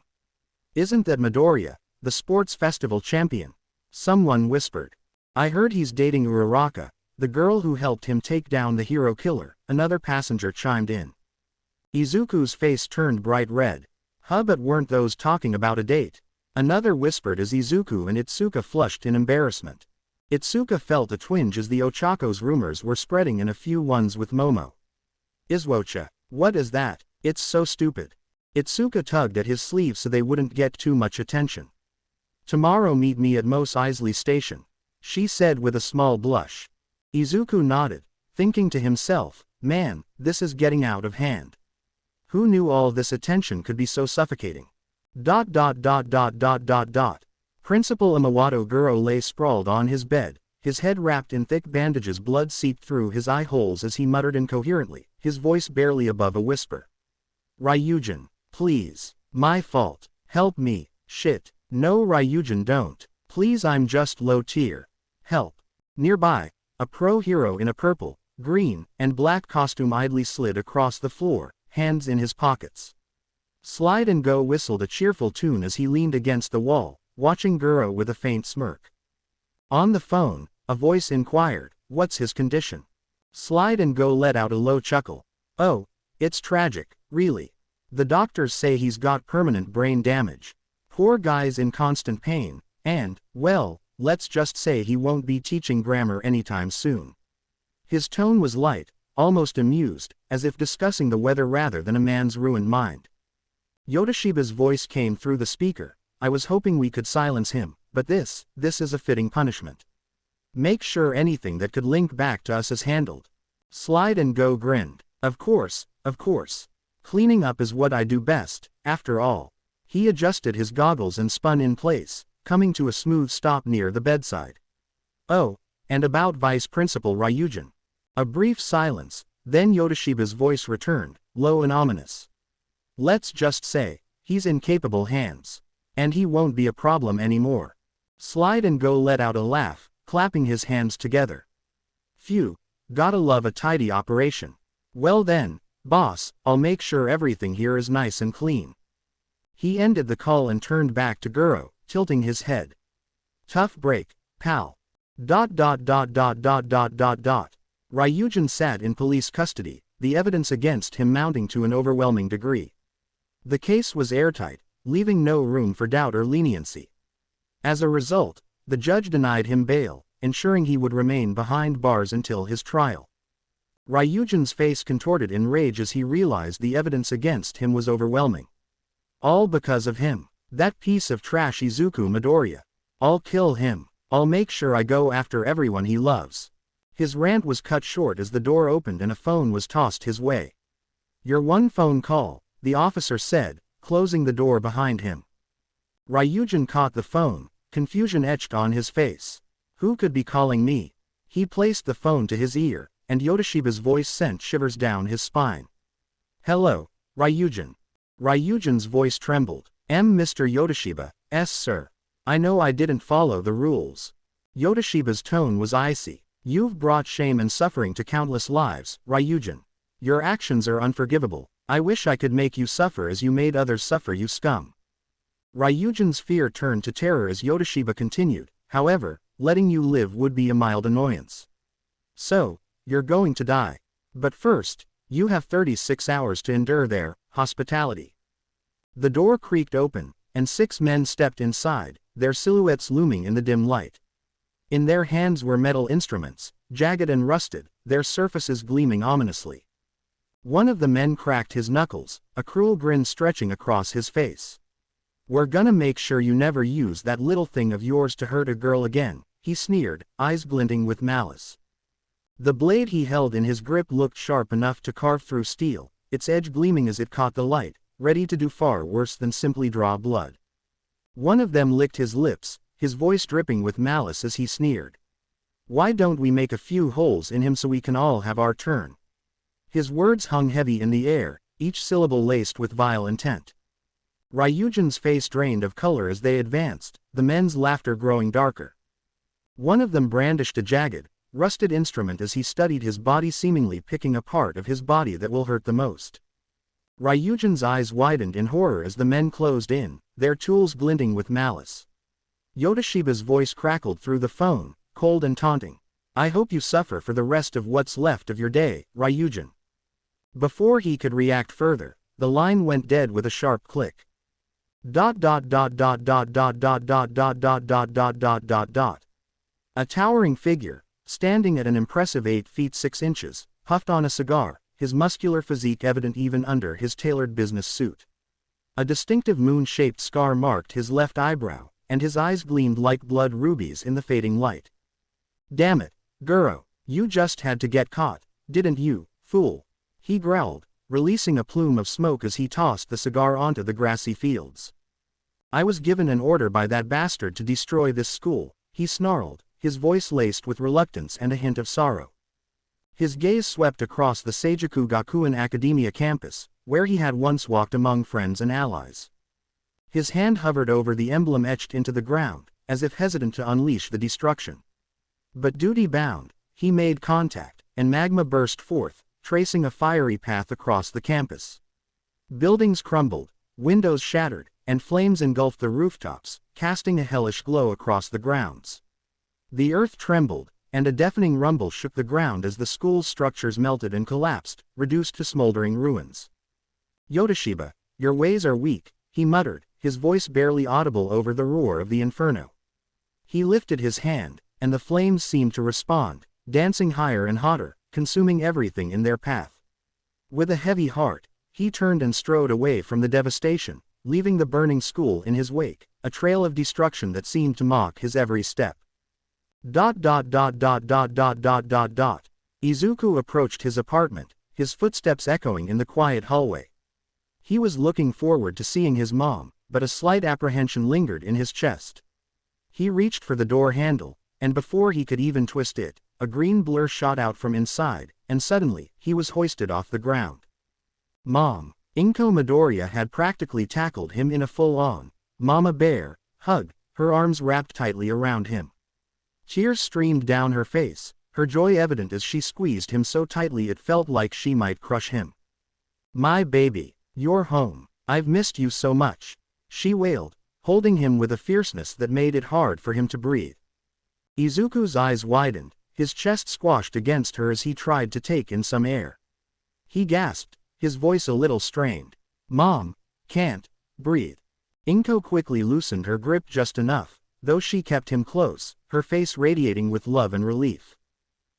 "Isn't that Midoriya, the sports festival champion?" Someone whispered. "I heard he's dating Uraraka, the girl who helped him take down the hero killer," another passenger chimed in. Izuku's face turned bright red. But weren't those talking about a date?" Another whispered as Izuku and Itsuka flushed in embarrassment. Itsuka felt a twinge as the Ochako's rumors were spreading in a few ones with Momo. "Izwocha, what is that? It's so stupid." Itsuka tugged at his sleeve so they wouldn't get too much attention. "Tomorrow meet me at Mos Eisley Station," she said with a small blush. Izuku nodded, thinking to himself, "Man, this is getting out of hand. Who knew all this attention could be so suffocating?" Principal Imawato Guro lay sprawled on his bed, his head wrapped in thick bandages. Blood seeped through his eye holes as he muttered incoherently, his voice barely above a whisper. "Ryujin, please. My fault. Help me. Shit. No Ryujin, don't. Please, I'm just low tier. Help." Nearby, a pro hero in a purple, green, and black costume idly slid across the floor, hands in his pockets. Slide and Go whistled a cheerful tune as he leaned against the wall, watching Guro with a faint smirk. On the phone, a voice inquired, "What's his condition?" Slide and Go let out a low chuckle. "Oh, it's tragic, really. The doctors say he's got permanent brain damage. Poor guy's in constant pain, and, well, let's just say he won't be teaching grammar anytime soon." His tone was light, almost amused, as if discussing the weather rather than a man's ruined mind. Yodashiba's voice came through the speaker. "I was hoping we could silence him, but this is a fitting punishment. Make sure anything that could link back to us is handled." Slide and Go grinned. Of course. Cleaning up is what I do best, after all." He adjusted his goggles and spun in place, coming to a smooth stop near the bedside. "Oh, and about Vice Principal Ryujin." A brief silence, then Yodashiba's voice returned, low and ominous. "Let's just say, he's in capable hands. And he won't be a problem anymore." Slide and Go let out a laugh, clapping his hands together. "Phew, gotta love a tidy operation. Well then, boss, I'll make sure everything here is nice and clean." He ended the call and turned back to Guro, tilting his head. "Tough break, pal." Ryujin sat in police custody, the evidence against him mounting to an overwhelming degree. The case was airtight, leaving no room for doubt or leniency. As a result, the judge denied him bail, ensuring he would remain behind bars until his trial. Ryujin's face contorted in rage as he realized the evidence against him was overwhelming. All because of him. That piece of trash Izuku Midoriya. I'll kill him. I'll make sure I go after everyone he loves. His rant was cut short as the door opened and a phone was tossed his way. "Your one phone call," the officer said, closing the door behind him. Ryujin caught the phone, confusion etched on his face. "Who could be calling me?" He placed the phone to his ear, and Yodashiba's voice sent shivers down his spine. "Hello, Ryujin." Ryujin's voice trembled. Mr. Yodashiba, yes sir. I know I didn't follow the rules." Yodashiba's tone was icy. "You've brought shame and suffering to countless lives, Ryujin. Your actions are unforgivable. I wish I could make you suffer as you made others suffer, you scum." Ryujin's fear turned to terror as Yodashiba continued, "However, letting you live would be a mild annoyance. So, you're going to die. But first, you have 36 hours to endure their hospitality." The door creaked open, and 6 men stepped inside, their silhouettes looming in the dim light. In their hands were metal instruments, jagged and rusted, their surfaces gleaming ominously. One of the men cracked his knuckles, a cruel grin stretching across his face. "We're gonna make sure you never use that little thing of yours to hurt a girl again," he sneered, eyes glinting with malice. The blade he held in his grip looked sharp enough to carve through steel, its edge gleaming as it caught the light, ready to do far worse than simply draw blood. One of them licked his lips, his voice dripping with malice as he sneered. "Why don't we make a few holes in him so we can all have our turn?" His words hung heavy in the air, each syllable laced with vile intent. Ryujin's face drained of color as they advanced, the men's laughter growing darker. One of them brandished a jagged, rusted instrument as he studied his body, seemingly picking a part of his body that will hurt the most. Ryujin's eyes widened in horror as the men closed in, their tools glinting with malice. Yodashiba's voice crackled through the phone, cold and taunting. "I hope you suffer for the rest of what's left of your day, Ryujin." Before he could react further, the line went dead with a sharp click. A towering figure, standing at an impressive 8 feet 6 inches, puffed on a cigar, his muscular physique evident even under his tailored business suit. A distinctive moon-shaped scar marked his left eyebrow, and his eyes gleamed like blood rubies in the fading light. "Damn it, Guro, you just had to get caught, didn't you, fool?" he growled, releasing a plume of smoke as he tossed the cigar onto the grassy fields. "I was given an order by that bastard to destroy this school," he snarled, his voice laced with reluctance and a hint of sorrow. His gaze swept across the Seijuku Gakuen Academia campus, where he had once walked among friends and allies. His hand hovered over the emblem etched into the ground, as if hesitant to unleash the destruction. But duty-bound, he made contact, and magma burst forth, tracing a fiery path across the campus. Buildings crumbled, windows shattered, and flames engulfed the rooftops, casting a hellish glow across the grounds. The earth trembled, and a deafening rumble shook the ground as the school's structures melted and collapsed, reduced to smoldering ruins. "Yodashiba, your ways are weak," he muttered, his voice barely audible over the roar of the inferno. He lifted his hand, and the flames seemed to respond, dancing higher and hotter, consuming everything in their path. With a heavy heart, he turned and strode away from the devastation, leaving the burning school in his wake, a trail of destruction that seemed to mock his every step. Izuku approached his apartment, his footsteps echoing in the quiet hallway. He was looking forward to seeing his mom, but a slight apprehension lingered in his chest. He reached for the door handle, and before he could even twist it, a green blur shot out from inside, and suddenly, he was hoisted off the ground. Mom. Inko Midoriya had practically tackled him in a full-on, Mama Bear, hug, her arms wrapped tightly around him. Tears streamed down her face, her joy evident as she squeezed him so tightly it felt like she might crush him. "My baby, you're home. I've missed you so much," she wailed, holding him with a fierceness that made it hard for him to breathe. Izuku's eyes widened, his chest squashed against her as he tried to take in some air. He gasped, his voice a little strained. "Mom, can't breathe." Inko quickly loosened her grip just enough, though she kept him close, her face radiating with love and relief.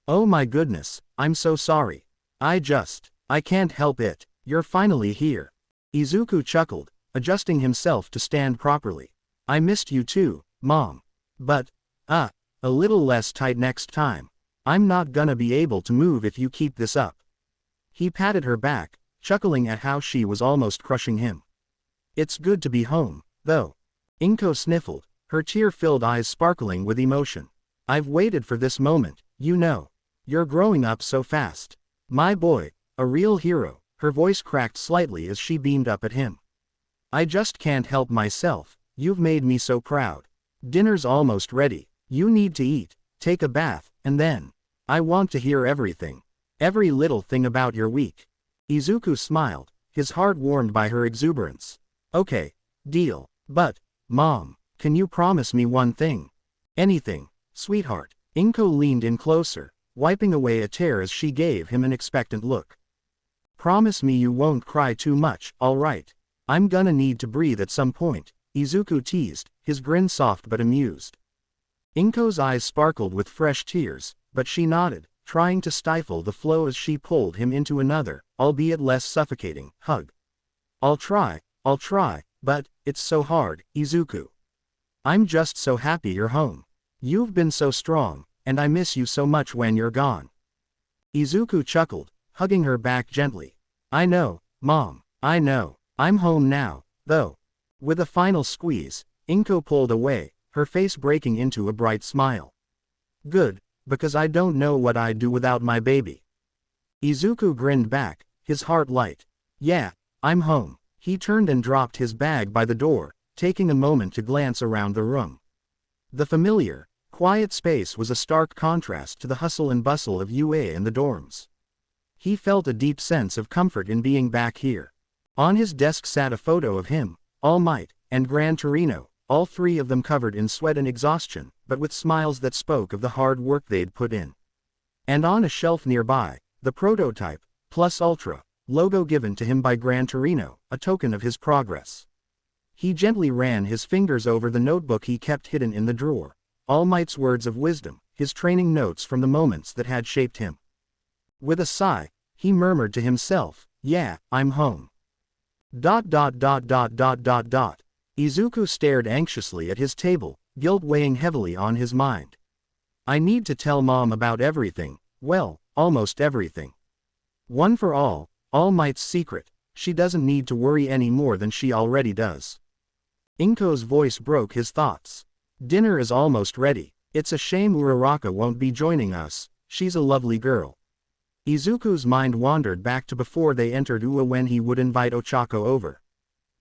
"Oh my goodness, I'm so sorry. I can't help it. You're finally here." Izuku chuckled, adjusting himself to stand properly. "I missed you too, Mom. But, a little less tight next time. I'm not gonna be able to move if you keep this up." He patted her back, chuckling at how she was almost crushing him. "It's good to be home, though." Inko sniffled, her tear-filled eyes sparkling with emotion. "I've waited for this moment, you know. You're growing up so fast. My boy, a real hero." Her voice cracked slightly as she beamed up at him. "I just can't help myself, you've made me so proud. Dinner's almost ready. You need to eat, take a bath, and then. I want to hear everything. Every little thing about your week." Izuku smiled, his heart warmed by her exuberance. "Okay, deal. But, Mom, can you promise me one thing?" "Anything, sweetheart." Inko leaned in closer, wiping away a tear as she gave him an expectant look. "Promise me you won't cry too much, alright? I'm gonna need to breathe at some point," Izuku teased, his grin soft but amused. Inko's eyes sparkled with fresh tears, but she nodded, trying to stifle the flow as she pulled him into another, albeit less suffocating, hug. I'll try, but it's so hard, Izuku. I'm just so happy you're home. You've been so strong, and I miss you so much when you're gone. Izuku chuckled, hugging her back gently. I know, Mom, I know. I'm home now, though. With a final squeeze, Inko pulled away, her face breaking into a bright smile. Good, because I don't know what I'd do without my baby. Izuku grinned back, his heart light. Yeah, I'm home. He turned and dropped his bag by the door, taking a moment to glance around the room. The familiar, quiet space was a stark contrast to the hustle and bustle of UA and the dorms. He felt a deep sense of comfort in being back here. On his desk sat a photo of him, All Might, and Gran Torino, all three of them covered in sweat and exhaustion, but with smiles that spoke of the hard work they'd put in. And on a shelf nearby, the prototype, Plus Ultra, logo given to him by Gran Torino, a token of his progress. He gently ran his fingers over the notebook he kept hidden in the drawer, All Might's words of wisdom, his training notes from the moments that had shaped him. With a sigh, he murmured to himself, yeah, I'm home. Izuku stared anxiously at his table, guilt weighing heavily on his mind. I need to tell Mom about everything, well, almost everything. One for All Might's secret, she doesn't need to worry any more than she already does. Inko's voice broke his thoughts. Dinner is almost ready. It's a shame Uraraka won't be joining us, she's a lovely girl. Izuku's mind wandered back to before they entered Ua when he would invite Ochako over.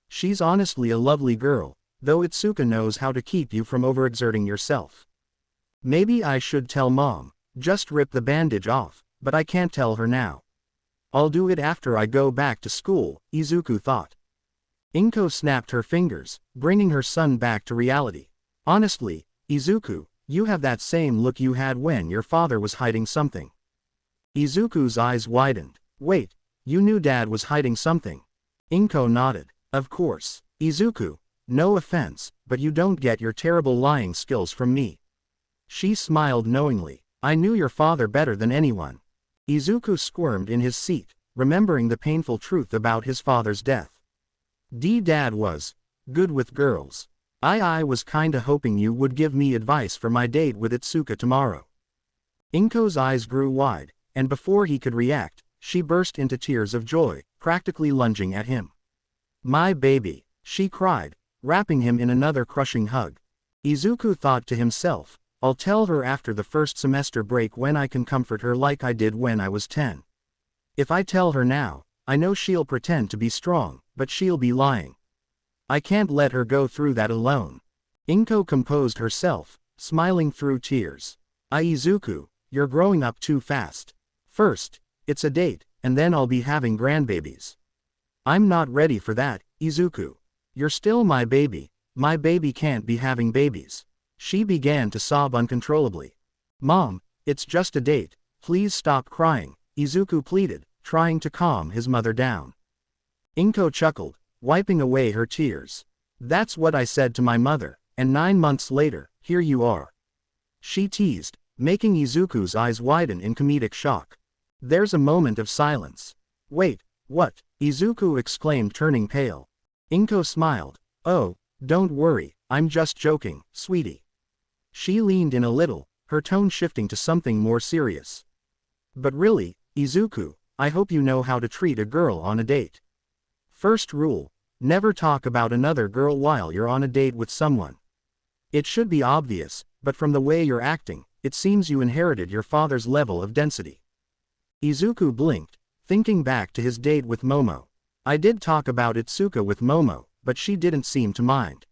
She's honestly a lovely girl, though Itsuka knows how to keep you from overexerting yourself. Maybe I should tell Mom, just rip the bandage off, but I can't tell her now. I'll do it after I go back to school, Izuku thought. Inko snapped her fingers, bringing her son back to reality. Honestly, Izuku, you have that same look you had when your father was hiding something. Izuku's eyes widened. Wait, you knew Dad was hiding something? Inko nodded. Of course, Izuku, no offense, but you don't get your terrible lying skills from me. She smiled knowingly. I knew your father better than anyone. Izuku squirmed in his seat, remembering the painful truth about his father's death. Dad was good with girls. I was kinda hoping you would give me advice for my date with Itsuka tomorrow. Inko's eyes grew wide, and before he could react, she burst into tears of joy, practically lunging at him. My baby, she cried, wrapping him in another crushing hug. Izuku thought to himself, I'll tell her after the first semester break when I can comfort her like I did when I was 10. If I tell her now, I know she'll pretend to be strong, but she'll be lying. I can't let her go through that alone. Inko composed herself, smiling through tears. Izuku, you're growing up too fast. First, it's a date, and then I'll be having grandbabies. I'm not ready for that, Izuku. You're still my baby can't be having babies. She began to sob uncontrollably. Mom, it's just a date, please stop crying, Izuku pleaded, trying to calm his mother down. Inko chuckled, wiping away her tears. That's what I said to my mother, and 9 months later, here you are. She teased, making Izuku's eyes widen in comedic shock. There's a moment of silence. Wait, what? Izuku exclaimed, turning pale. Inko smiled. Oh, don't worry, I'm just joking, sweetie. She leaned in a little, her tone shifting to something more serious. But really, Izuku, I hope you know how to treat a girl on a date. First rule, never talk about another girl while you're on a date with someone. It should be obvious, but from the way you're acting, it seems you inherited your father's level of density. Izuku blinked, thinking back to his date with Momo. I did talk about Itsuka with Momo, but she didn't seem to mind.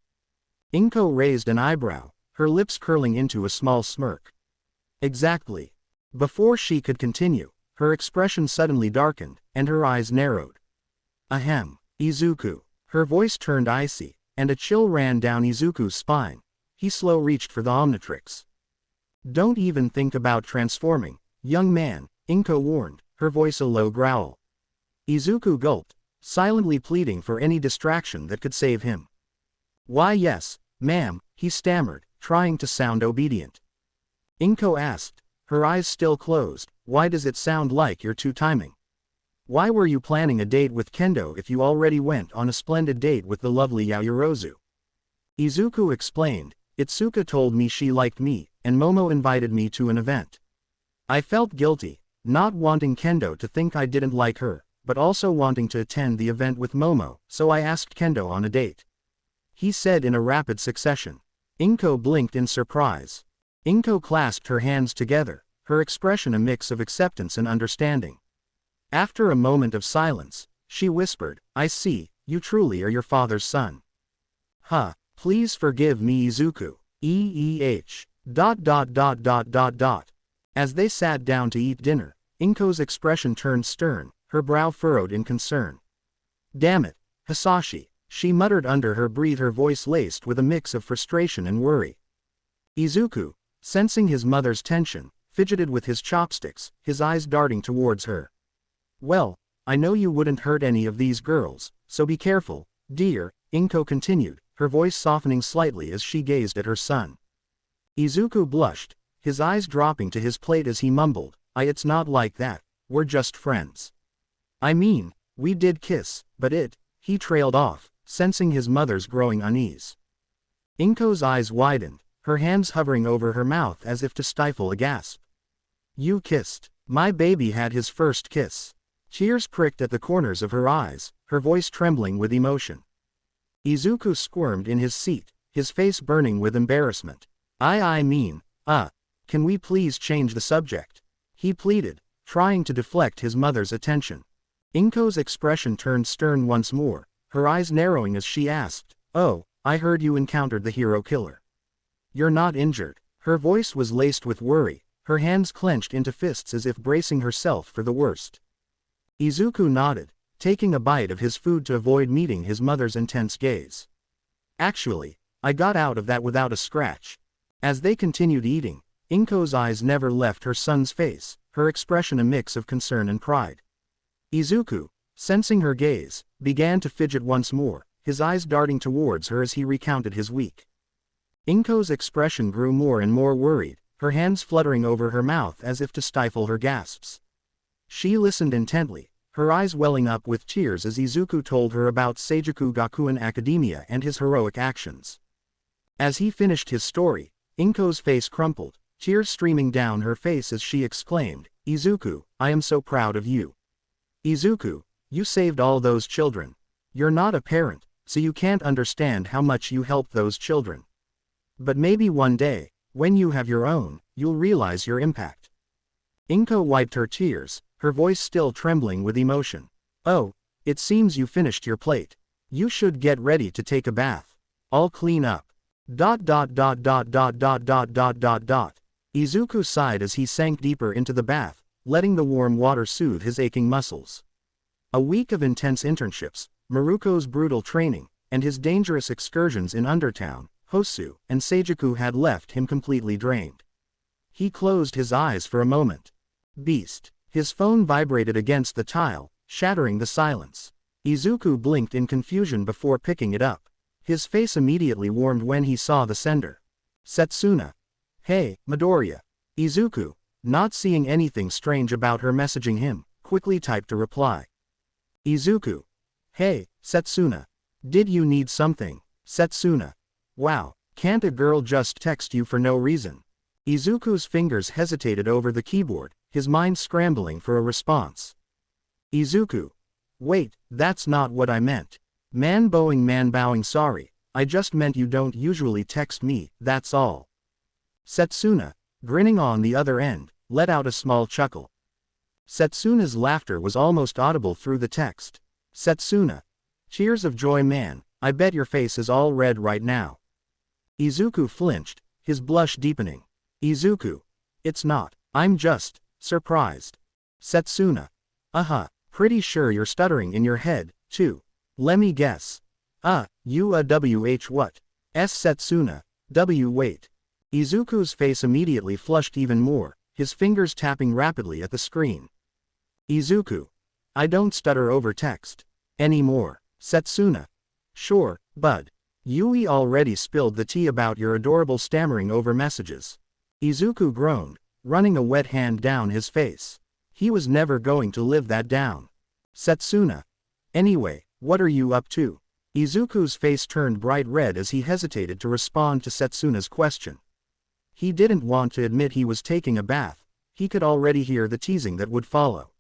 Inko raised an eyebrow, her lips curling into a small smirk. Exactly. Before she could continue, her expression suddenly darkened, and her eyes narrowed. Ahem, Izuku. Her voice turned icy, and a chill ran down Izuku's spine. He slow reached for the Omnitrix. Don't even think about transforming, young man, Inko warned, her voice a low growl. Izuku gulped, silently pleading for any distraction that could save him. Why yes, ma'am, he stammered, trying to sound obedient. Inko asked, her eyes still closed, why does it sound like you're two-timing? Why were you planning a date with Kendo if you already went on a splendid date with the lovely Yaoyorozu? Izuku explained, Itsuka told me she liked me, and Momo invited me to an event. I felt guilty, not wanting Kendo to think I didn't like her, but also wanting to attend the event with Momo, so I asked Kendo on a date. He said in a rapid succession. Inko blinked in surprise. Inko clasped her hands together, her expression a mix of acceptance and understanding. After a moment of silence, she whispered, I see, you truly are your father's son. Huh, please forgive me Izuku. As they sat down to eat dinner, Inko's expression turned stern, her brow furrowed in concern. Damn it, Hisashi, she muttered under her breath, her voice laced with a mix of frustration and worry. Izuku, sensing his mother's tension, fidgeted with his chopsticks, his eyes darting towards her. Well, I know you wouldn't hurt any of these girls, so be careful, dear, Inko continued, her voice softening slightly as she gazed at her son. Izuku blushed, his eyes dropping to his plate as he mumbled, it's not like that, we're just friends. I mean, we did kiss, but he trailed off, sensing his mother's growing unease. Inko's eyes widened, her hands hovering over her mouth as if to stifle a gasp. You kissed. My baby had his first kiss. Tears pricked at the corners of her eyes, her voice trembling with emotion. Izuku squirmed in his seat, his face burning with embarrassment. I mean, can we please change the subject? He pleaded, trying to deflect his mother's attention. Inko's expression turned stern once more, her eyes narrowing as she asked, Oh, I heard you encountered the hero killer. You're not injured. Her voice was laced with worry, her hands clenched into fists as if bracing herself for the worst. Izuku nodded, taking a bite of his food to avoid meeting his mother's intense gaze. Actually, I got out of that without a scratch. As they continued eating, Inko's eyes never left her son's face, her expression a mix of concern and pride. Izuku, sensing her gaze, began to fidget once more, his eyes darting towards her as he recounted his week. Inko's expression grew more and more worried, her hands fluttering over her mouth as if to stifle her gasps. She listened intently, her eyes welling up with tears as Izuku told her about Seijuku Gakuen Academia and his heroic actions. As he finished his story, Inko's face crumpled, tears streaming down her face as she exclaimed, Izuku, I am so proud of you. Izuku, you saved all those children. You're not a parent, so you can't understand how much you helped those children. But maybe one day, when you have your own, you'll realize your impact. Inko wiped her tears, her voice still trembling with emotion. Oh, it seems you finished your plate. You should get ready to take a bath. I'll clean up. Izuku sighed as he sank deeper into the bath, letting the warm water soothe his aching muscles. A week of intense internships, Maruko's brutal training, and his dangerous excursions in Undertown, Hosu, and Seijuku had left him completely drained. He closed his eyes for a moment. Beast. His phone vibrated against the tile, shattering the silence. Izuku blinked in confusion before picking it up. His face immediately warmed when he saw the sender. Setsuna. Hey, Midoriya. Izuku, not seeing anything strange about her messaging him, quickly typed a reply. Izuku. Hey, Setsuna. Did you need something? Setsuna. Wow, can't a girl just text you for no reason? Izuku's fingers hesitated over the keyboard, his mind scrambling for a response. Izuku. Wait, that's not what I meant. Man bowing sorry, I just meant you don't usually text me, that's all. Setsuna, grinning on the other end, let out a small chuckle. Setsuna's laughter was almost audible through the text. Setsuna. Tears of joy man, I bet your face is all red right now. Izuku flinched, his blush deepening. Izuku. It's not, I'm just surprised. Setsuna. Pretty sure you're stuttering in your head, too. Lemme guess. what? Setsuna. Wait. Izuku's face immediately flushed even more, his fingers tapping rapidly at the screen. Izuku. I don't stutter over text. Anymore. Setsuna. Sure, bud. Yui already spilled the tea about your adorable stammering over messages. Izuku groaned, running a wet hand down his face. He was never going to live that down. Setsuna. Anyway, what are you up to? Izuku's face turned bright red as he hesitated to respond to Setsuna's question. He didn't want to admit he was taking a bath. He could already hear the teasing that would follow.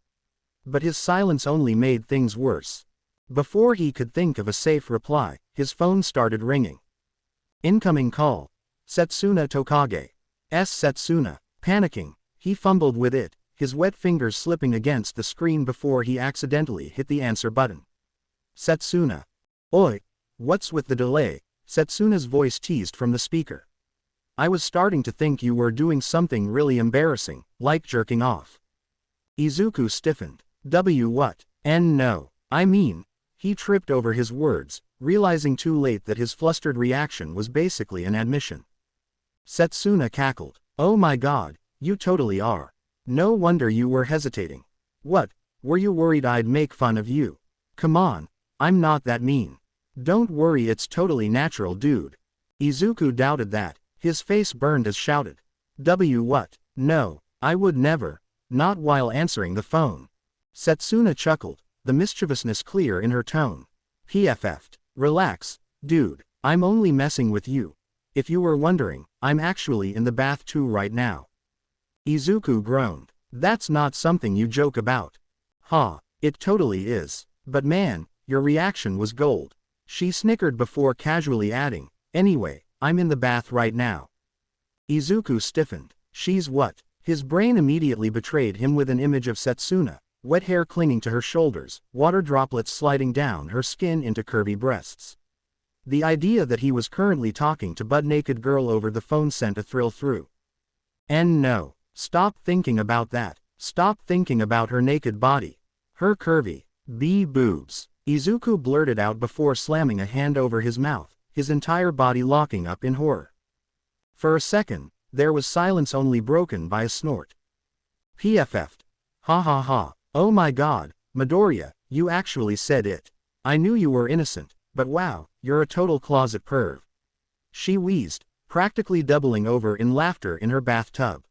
But his silence only made things worse. Before he could think of a safe reply, his phone started ringing. Incoming call. Setsuna Tokage. Setsuna. Panicking, he fumbled with it, his wet fingers slipping against the screen before he accidentally hit the answer button. Setsuna. Oi. What's with the delay? Setsuna's voice teased from the speaker. I was starting to think you were doing something really embarrassing, like jerking off. Izuku stiffened. What? No. I mean. He tripped over his words, realizing too late that his flustered reaction was basically an admission. Setsuna cackled. Oh my god, you totally are. No wonder you were hesitating. What, were you worried I'd make fun of you? Come on, I'm not that mean. Don't worry, it's totally natural, dude. Izuku doubted that, his face burned as shouted. What? No, I would never. Not while answering the phone. Setsuna chuckled, the mischievousness clear in her tone. PFF'd. Relax, dude, I'm only messing with you. If you were wondering, I'm actually in the bath too right now. Izuku groaned. That's not something you joke about. Ha, it totally is. But man, your reaction was gold. She snickered before casually adding, anyway, I'm in the bath right now. Izuku stiffened. She's what? His brain immediately betrayed him with an image of Setsuna, wet hair clinging to her shoulders, water droplets sliding down her skin into curvy breasts. The idea that he was currently talking to butt-naked girl over the phone sent a thrill through. And no, stop thinking about that. Stop thinking about her naked body. Her curvy, boobs. Izuku blurted out before slamming a hand over his mouth, his entire body locking up in horror. For a second, there was silence only broken by a snort. PFF'd. Ha ha ha. Oh my god, Midoriya, you actually said it. I knew you were innocent, but wow, you're a total closet perv. She wheezed, practically doubling over in laughter in her bathtub.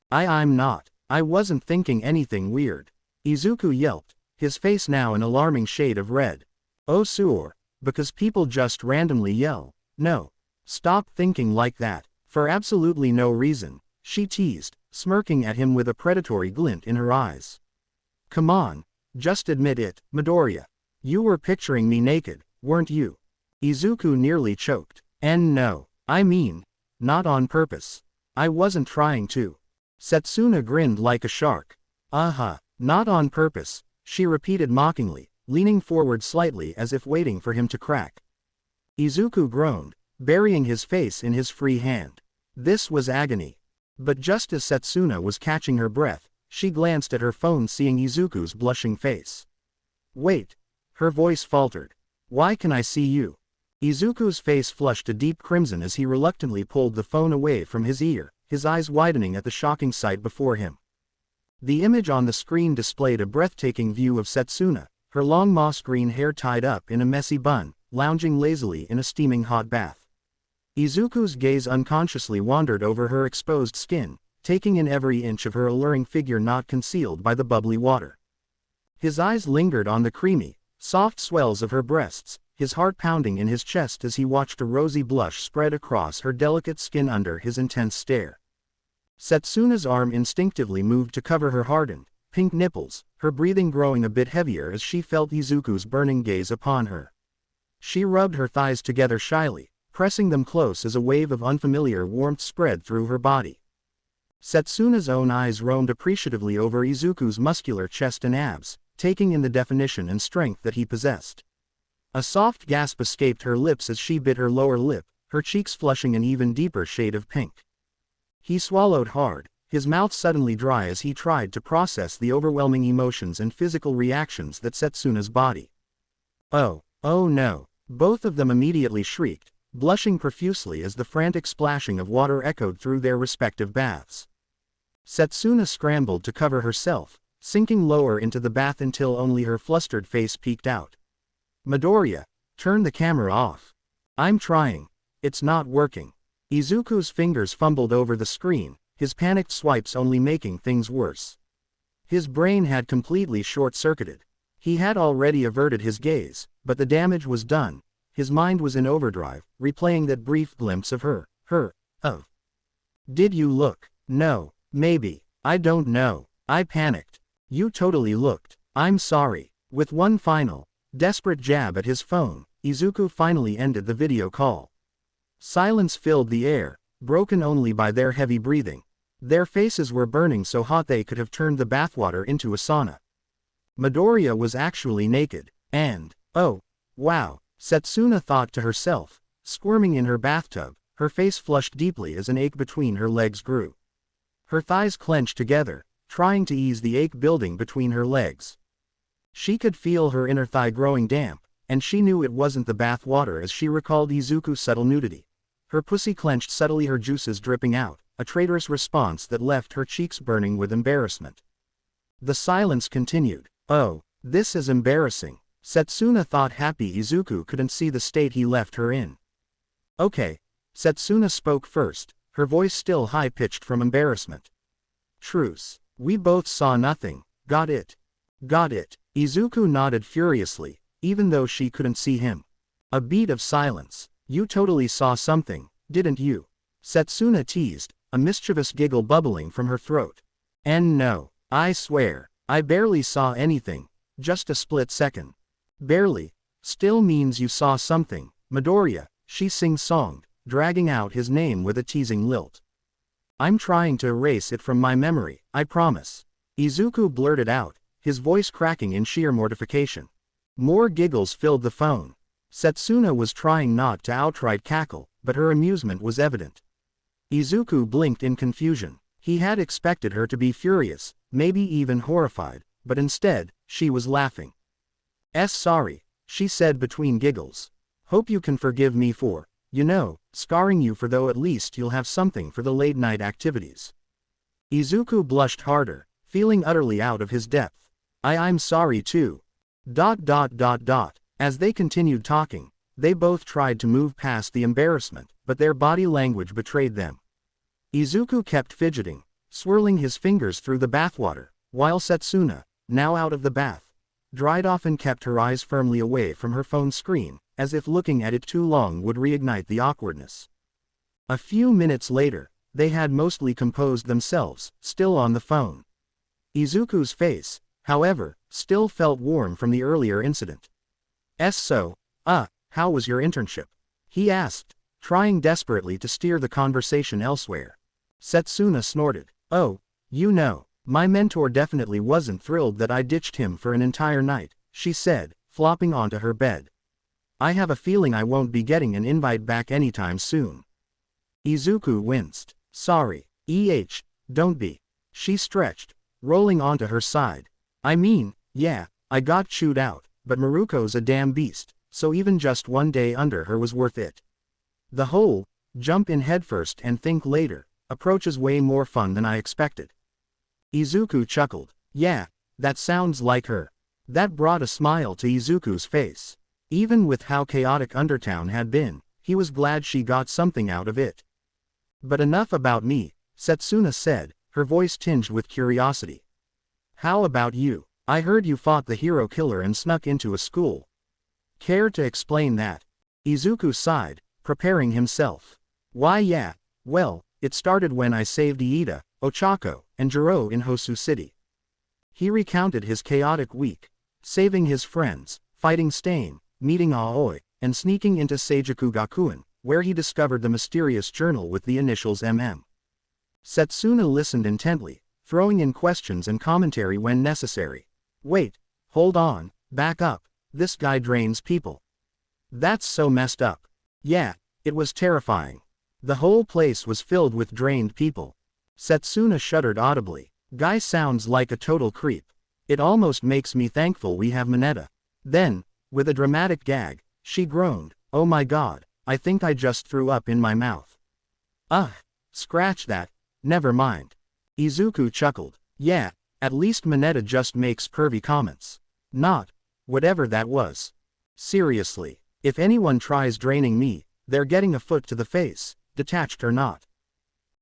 I'm not. I wasn't thinking anything weird. Izuku yelped, his face now an alarming shade of red. Oh sure, because people just randomly yell. No. Stop thinking like that, for absolutely no reason, she teased, smirking at him with a predatory glint in her eyes. Come on, just admit it, Midoriya. You were picturing me naked, weren't you? Izuku nearly choked. And no, I mean, not on purpose. I wasn't trying to. Setsuna grinned like a shark. Not on purpose, she repeated mockingly, leaning forward slightly as if waiting for him to crack. Izuku groaned, burying his face in his free hand. This was agony. But just as Setsuna was catching her breath, she glanced at her phone, seeing Izuku's blushing face. Wait. Her voice faltered. Why can I see you? Izuku's face flushed a deep crimson as he reluctantly pulled the phone away from his ear, his eyes widening at the shocking sight before him. The image on the screen displayed a breathtaking view of Setsuna, her long moss-green hair tied up in a messy bun, lounging lazily in a steaming hot bath. Izuku's gaze unconsciously wandered over her exposed skin, taking in every inch of her alluring figure not concealed by the bubbly water. His eyes lingered on the creamy, soft swells of her breasts, his heart pounding in his chest as he watched a rosy blush spread across her delicate skin under his intense stare. Setsuna's arm instinctively moved to cover her hardened, pink nipples, her breathing growing a bit heavier as she felt Izuku's burning gaze upon her. She rubbed her thighs together shyly, pressing them close as a wave of unfamiliar warmth spread through her body. Setsuna's own eyes roamed appreciatively over Izuku's muscular chest and abs, taking in the definition and strength that he possessed. A soft gasp escaped her lips as she bit her lower lip, her cheeks flushing an even deeper shade of pink. He swallowed hard, his mouth suddenly dry as he tried to process the overwhelming emotions and physical reactions that Setsuna's body. Oh no, both of them immediately shrieked, blushing profusely as the frantic splashing of water echoed through their respective baths. Setsuna scrambled to cover herself, sinking lower into the bath until only her flustered face peeked out. Midoriya, turn the camera off. I'm trying. It's not working. Izuku's fingers fumbled over the screen, his panicked swipes only making things worse. His brain had completely short-circuited. He had already averted his gaze, but the damage was done. His mind was in overdrive, replaying that brief glimpse of her. Did you look? No. Maybe. I don't know. I panicked. You totally looked. I'm sorry. With one final, desperate jab at his phone, Izuku finally ended the video call. Silence filled the air, broken only by their heavy breathing. Their faces were burning so hot they could have turned the bathwater into a sauna. Midoriya was actually naked, and, oh, wow, Setsuna thought to herself, squirming in her bathtub, her face flushed deeply as an ache between her legs grew. Her thighs clenched together, trying to ease the ache building between her legs. She could feel her inner thigh growing damp, and she knew it wasn't the bath water as she recalled Izuku's subtle nudity. Her pussy clenched subtly, her juices dripping out, a traitorous response that left her cheeks burning with embarrassment. The silence continued. Oh, this is embarrassing. Setsuna thought, happy Izuku couldn't see the state he left her in. Okay. Setsuna spoke first, her voice still high-pitched from embarrassment. Truce. We both saw nothing. Got it? Got it. Izuku nodded furiously, even though she couldn't see him. A beat of silence. You totally saw something, didn't you? Setsuna teased, a mischievous giggle bubbling from her throat. And no, I swear, I barely saw anything, just a split second. Barely, still means you saw something, Midoriya, she sing-songed, dragging out his name with a teasing lilt. I'm trying to erase it from my memory, I promise. Izuku blurted out, his voice cracking in sheer mortification. More giggles filled the phone. Setsuna was trying not to outright cackle, but her amusement was evident. Izuku blinked in confusion. He had expected her to be furious, maybe even horrified, but instead, she was laughing. Sorry, she said between giggles. Hope you can forgive me for, scarring you for, though at least you'll have something for the late-night activities. Izuku blushed harder, feeling utterly out of his depth. I'm sorry too. As they continued talking, they both tried to move past the embarrassment, but their body language betrayed them. Izuku kept fidgeting, swirling his fingers through the bathwater, while Setsuna, now out of the bath, dried off and kept her eyes firmly away from her phone screen, as if looking at it too long would reignite the awkwardness. A few minutes later, they had mostly composed themselves, still on the phone. Izuku's face, however, still felt warm from the earlier incident. How was your internship? He asked, trying desperately to steer the conversation elsewhere. Setsuna snorted. Oh, my mentor definitely wasn't thrilled that I ditched him for an entire night, she said, flopping onto her bed. I have a feeling I won't be getting an invite back anytime soon. Izuku winced. Sorry. Don't be. She stretched, rolling onto her side. I mean, yeah, I got chewed out, but Maruko's a damn beast, so even just one day under her was worth it. The whole, jump in headfirst and think later, approach is way more fun than I expected. Izuku chuckled. Yeah, that sounds like her. That brought a smile to Izuku's face. Even with how chaotic Undertown had been, he was glad she got something out of it. But enough about me, Setsuna said, her voice tinged with curiosity. How about you? I heard you fought the hero killer and snuck into a school. Care to explain that? Izuku sighed, preparing himself. Why yeah, well, it started when I saved Iida, Ochako, and Jiro in Hosu City. He recounted his chaotic week, saving his friends, fighting Stain, meeting Aoi, and sneaking into Seijuku Gakuen, where he discovered the mysterious journal with the initials MM. Setsuna listened intently, throwing in questions and commentary when necessary. Wait, hold on, back up, this guy drains people. That's so messed up. Yeah, it was terrifying. The whole place was filled with drained people. Setsuna shuddered audibly. Guy sounds like a total creep. It almost makes me thankful we have Manetta. Then, with a dramatic gag, she groaned, oh my god, I think I just threw up in my mouth. Scratch that, never mind. Izuku chuckled. Yeah, at least Manetta just makes pervy comments. Not, whatever that was. Seriously, If anyone tries draining me, they're getting a foot to the face, detached or not.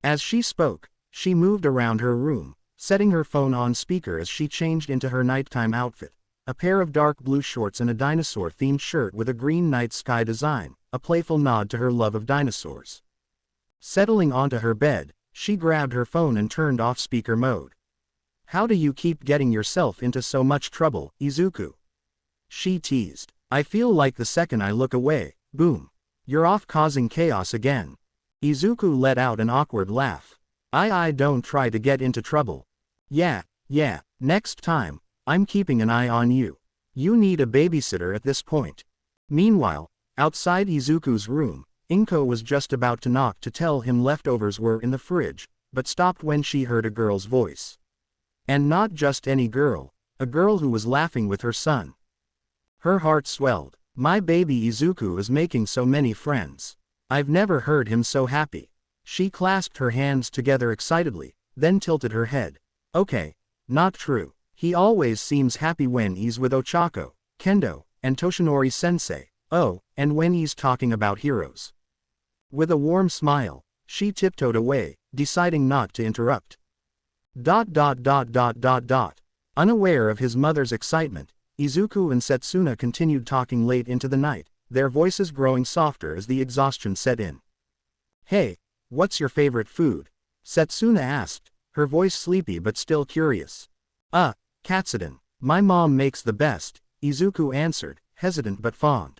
As she spoke, she moved around her room, setting her phone on speaker as she changed into her nighttime outfit. A pair of dark blue shorts and a dinosaur-themed shirt with a green night sky design, a playful nod to her love of dinosaurs. Settling onto her bed, she grabbed her phone and turned off speaker mode. "How do you keep getting yourself into so much trouble, Izuku?" she teased. "I feel like the second I look away, boom, you're off causing chaos again." Izuku let out an awkward laugh. I don't try to get into trouble. Yeah, next time, I'm keeping an eye on you. You need a babysitter at this point." Meanwhile, outside Izuku's room, Inko was just about to knock to tell him leftovers were in the fridge, but stopped when she heard a girl's voice. And not just any girl, a girl who was laughing with her son. Her heart swelled. "My baby Izuku is making so many friends. I've never heard him so happy." She clasped her hands together excitedly, then tilted her head. "Okay, not true. He always seems happy when he's with Ochako, Kendo, and Toshinori-sensei. Oh, and when he's talking about heroes." With a warm smile, she tiptoed away, deciding not to interrupt. Unaware of his mother's excitement, Izuku and Setsuna continued talking late into the night, their voices growing softer as the exhaustion set in. "Hey, what's your favorite food?" Setsuna asked, her voice sleepy but still curious. Katsudon. My mom makes the best," Izuku answered, hesitant but fond.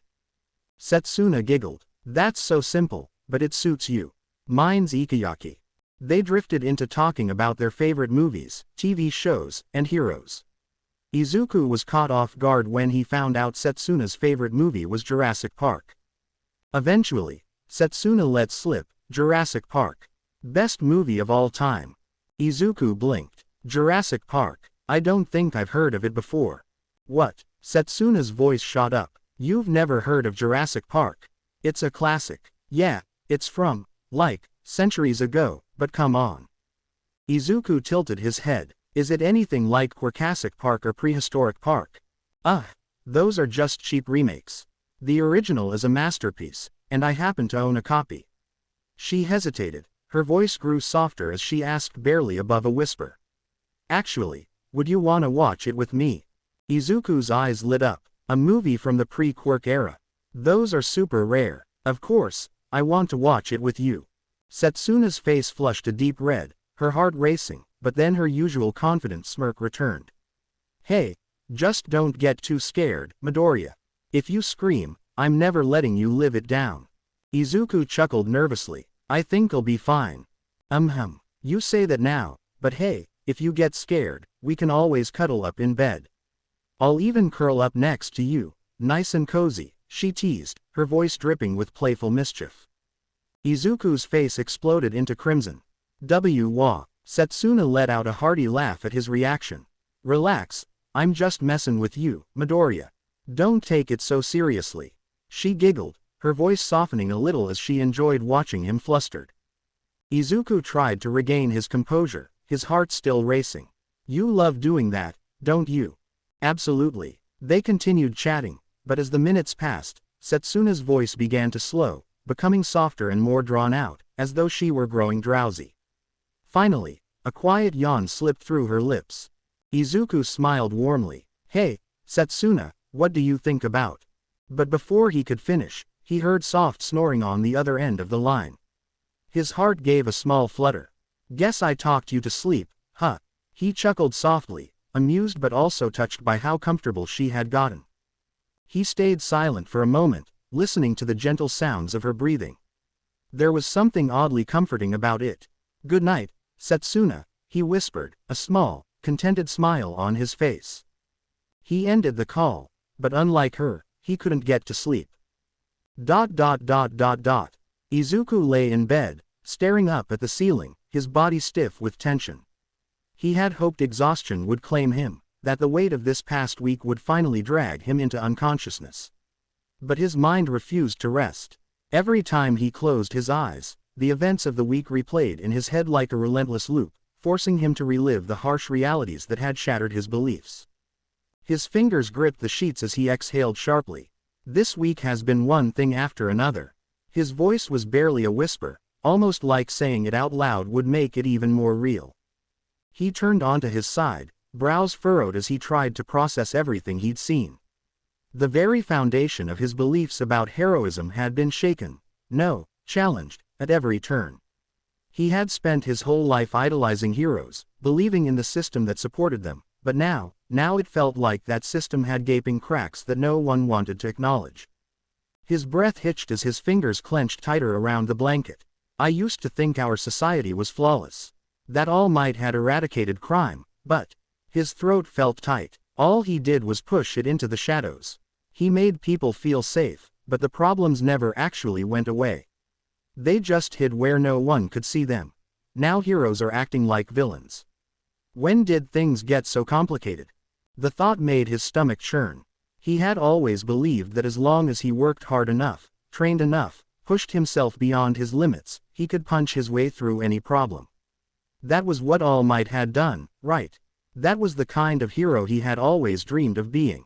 Setsuna giggled. "That's so simple, but it suits you. Mine's ikiyaki." They drifted into talking about their favorite movies, TV shows, and heroes. Izuku was caught off guard when he found out Setsuna's favorite movie was Jurassic Park. Eventually, Setsuna let slip, "Jurassic Park. Best movie of all time." Izuku blinked. "Jurassic Park? I don't think I've heard of it before." "What?" Setsuna's voice shot up. "You've never heard of Jurassic Park? It's a classic. Yeah, it's from, like, centuries ago, but come on." Izuku tilted his head. "Is it anything like Quirkassic Park or Prehistoric Park?" Those are just cheap remakes. The original is a masterpiece, and I happen to own a copy." She hesitated. Her voice grew softer as she asked barely above a whisper. "Actually, would you wanna watch it with me?" Izuku's eyes lit up. "A movie from the pre-Quirk era? Those are super rare. Of course, I want to watch it with you." Setsuna's face flushed a deep red, her heart racing, but then her usual confident smirk returned. "Hey, just don't get too scared, Midoriya. If you scream, I'm never letting you live it down." Izuku chuckled nervously. "I think I'll be fine." You say that now, but hey, if you get scared, we can always cuddle up in bed. I'll even curl up next to you, nice and cozy," she teased, her voice dripping with playful mischief. Izuku's face exploded into crimson. "Wah." Setsuna let out a hearty laugh at his reaction. "Relax, I'm just messing with you, Midoriya. Don't take it so seriously." She giggled, her voice softening a little as she enjoyed watching him flustered. Izuku tried to regain his composure, his heart still racing. "You love doing that, don't you?" "Absolutely." They continued chatting, but as the minutes passed, Setsuna's voice began to slow, becoming softer and more drawn out, as though she were growing drowsy. Finally, a quiet yawn slipped through her lips. Izuku smiled warmly. "Hey, Setsuna, what do you think about?" But before he could finish, he heard soft snoring on the other end of the line. His heart gave a small flutter. "Guess I talked you to sleep, huh?" He chuckled softly, amused but also touched by how comfortable she had gotten. He stayed silent for a moment, listening to the gentle sounds of her breathing. There was something oddly comforting about it. "Good night, Setsuna," he whispered, a small, contented smile on his face. He ended the call, but unlike her, he couldn't get to sleep. Izuku lay in bed, staring up at the ceiling, his body stiff with tension. He had hoped exhaustion would claim him, that the weight of this past week would finally drag him into unconsciousness. But his mind refused to rest. Every time he closed his eyes, the events of the week replayed in his head like a relentless loop, forcing him to relive the harsh realities that had shattered his beliefs. His fingers gripped the sheets as he exhaled sharply. This week has been one thing after another. His voice was barely a whisper, almost like saying it out loud would make it even more real. He turned onto his side, brows furrowed as he tried to process everything he'd seen. The very foundation of his beliefs about heroism had been shaken, no, challenged, at every turn. He had spent his whole life idolizing heroes, believing in the system that supported them, but now it felt like that system had gaping cracks that no one wanted to acknowledge. His breath hitched as his fingers clenched tighter around the blanket. I used to think our society was flawless. That All Might had eradicated crime, but his throat felt tight. All he did was push it into the shadows. He made people feel safe, but the problems never actually went away. They just hid where no one could see them. Now heroes are acting like villains. When did things get so complicated? The thought made his stomach churn. He had always believed that as long as he worked hard enough, trained enough, pushed himself beyond his limits, he could punch his way through any problem. That was what All Might had done, right? That was the kind of hero he had always dreamed of being.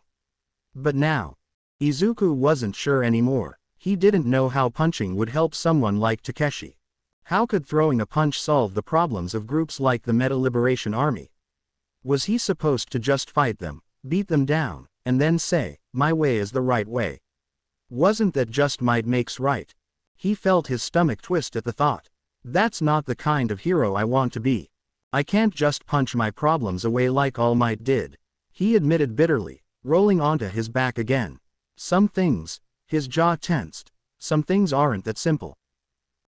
But now, Izuku wasn't sure anymore. He didn't know how punching would help someone like Takeshi. How could throwing a punch solve the problems of groups like the Meta Liberation Army? Was he supposed to just fight them, beat them down, and then say, "My way is the right way"? Wasn't that just might makes right? He felt his stomach twist at the thought. That's not the kind of hero I want to be. I can't just punch my problems away like All Might did, he admitted bitterly, rolling onto his back again. Some things, his jaw tensed, some things aren't that simple.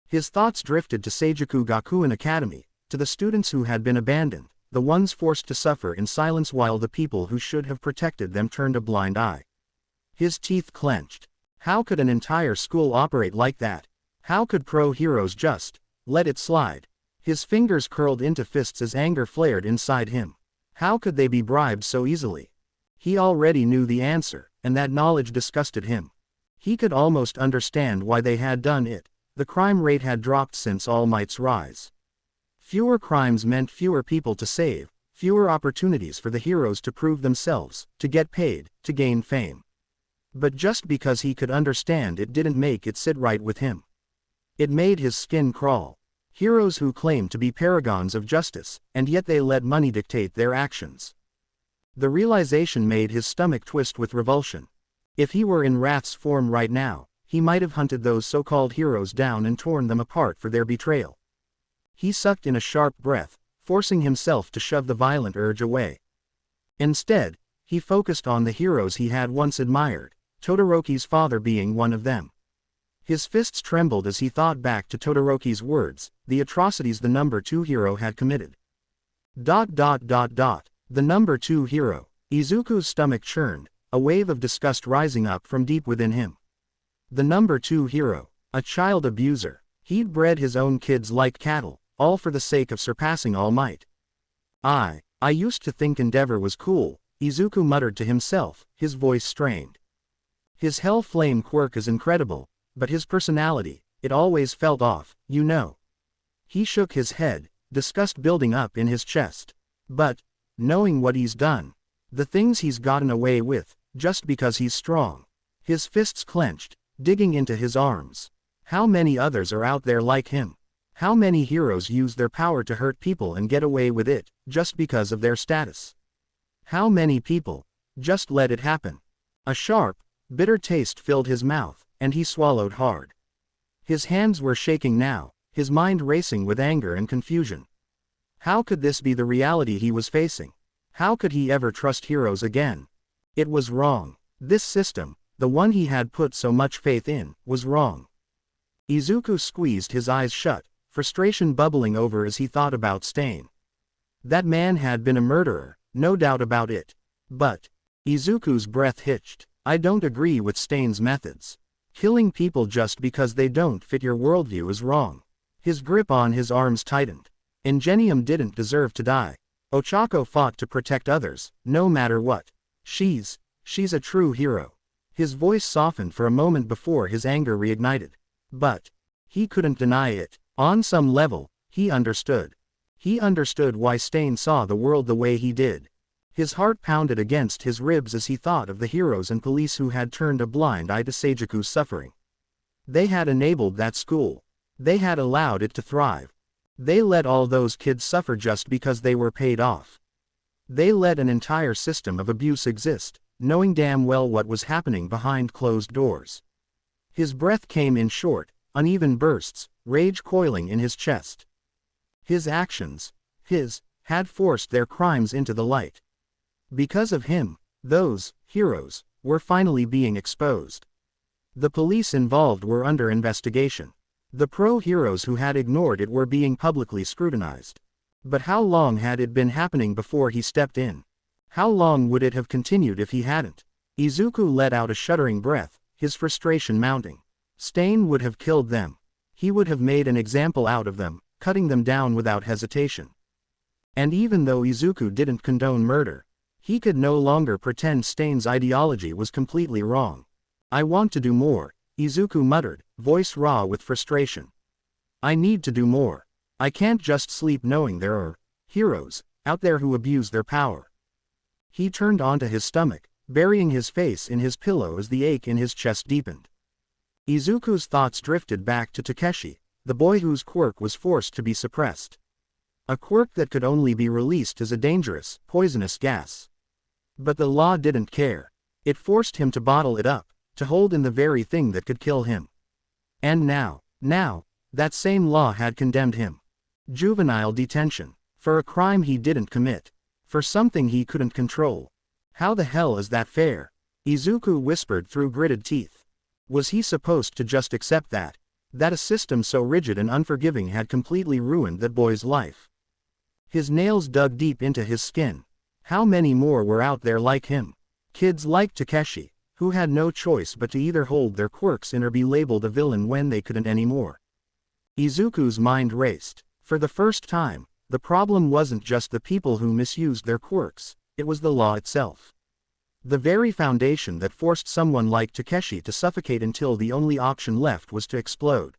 His thoughts drifted to Seijuku Gakuen Academy, to the students who had been abandoned, the ones forced to suffer in silence while the people who should have protected them turned a blind eye. His teeth clenched. How could an entire school operate like that? How could pro-heroes just let it slide? His fingers curled into fists as anger flared inside him. How could they be bribed so easily? He already knew the answer, and that knowledge disgusted him. He could almost understand why they had done it. The crime rate had dropped since All Might's rise. Fewer crimes meant fewer people to save, fewer opportunities for the heroes to prove themselves, to get paid, to gain fame. But just because he could understand it didn't make it sit right with him. It made his skin crawl. Heroes who claimed to be paragons of justice, and yet they let money dictate their actions. The realization made his stomach twist with revulsion. If he were in Wrath's form right now, he might have hunted those so-called heroes down and torn them apart for their betrayal. He sucked in a sharp breath, forcing himself to shove the violent urge away. Instead, he focused on the heroes he had once admired, Todoroki's father being one of them. His fists trembled as he thought back to Todoroki's words, the atrocities the number 2 hero had committed. The number 2 hero. Izuku's stomach churned, a wave of disgust rising up from deep within him. The number 2 hero, a child abuser. He'd bred his own kids like cattle, all for the sake of surpassing All Might. I used to think Endeavor was cool, Izuku muttered to himself, his voice strained. His hell flame quirk is incredible, but his personality, it always felt off, you know. He shook his head, disgust building up in his chest. But, knowing what he's done, the things he's gotten away with, just because he's strong. His fists clenched, digging into his arms. How many others are out there like him? How many heroes use their power to hurt people and get away with it, just because of their status? How many people just let it happen? A sharp, bitter taste filled his mouth, and he swallowed hard. His hands were shaking now, his mind racing with anger and confusion. How could this be the reality he was facing? How could he ever trust heroes again? It was wrong. This system, the one he had put so much faith in, was wrong. Izuku squeezed his eyes shut, frustration bubbling over as he thought about Stain. That man had been a murderer, no doubt about it. But Izuku's breath hitched. I don't agree with Stain's methods. Killing people just because they don't fit your worldview is wrong. His grip on his arms tightened. Ingenium didn't deserve to die. Ochako fought to protect others, no matter what. She's a true hero. His voice softened for a moment before his anger reignited. But he couldn't deny it. On some level, he understood. He understood why Stain saw the world the way he did. His heart pounded against his ribs as he thought of the heroes and police who had turned a blind eye to Seijuku's suffering. They had enabled that school. They had allowed it to thrive. They let all those kids suffer just because they were paid off. They let an entire system of abuse exist, knowing damn well what was happening behind closed doors. His breath came in short, uneven bursts, rage coiling in his chest. His actions, had forced their crimes into the light. Because of him, those heroes were finally being exposed. The police involved were under investigation. The pro-heroes who had ignored it were being publicly scrutinized. But how long had it been happening before he stepped in? How long would it have continued if he hadn't? Izuku let out a shuddering breath, his frustration mounting. Stain would have killed them. He would have made an example out of them, cutting them down without hesitation. And even though Izuku didn't condone murder, he could no longer pretend Stain's ideology was completely wrong. I want to do more, Izuku muttered, voice raw with frustration. I need to do more. I can't just sleep knowing there are heroes out there who abuse their power. He turned onto his stomach, burying his face in his pillow as the ache in his chest deepened. Izuku's thoughts drifted back to Takeshi, the boy whose quirk was forced to be suppressed. A quirk that could only be released as a dangerous, poisonous gas. But the law didn't care. It forced him to bottle it up, to hold in the very thing that could kill him. And now, that same law had condemned him. Juvenile detention. For a crime he didn't commit. For something he couldn't control. How the hell is that fair? Izuku whispered through gritted teeth. Was he supposed to just accept that? That a system so rigid and unforgiving had completely ruined that boy's life? His nails dug deep into his skin. How many more were out there like him? Kids like Takeshi, who had no choice but to either hold their quirks in or be labeled a villain when they couldn't anymore. Izuku's mind raced. For the first time, the problem wasn't just the people who misused their quirks, it was the law itself. The very foundation that forced someone like Takeshi to suffocate until the only option left was to explode.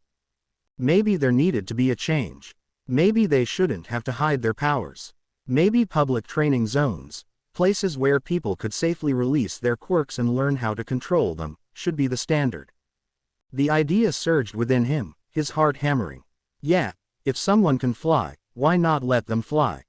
Maybe there needed to be a change. Maybe they shouldn't have to hide their powers. Maybe public training zones, places where people could safely release their quirks and learn how to control them, should be the standard. The idea surged within him, his heart hammering. Yeah, if someone can fly, why not let them fly?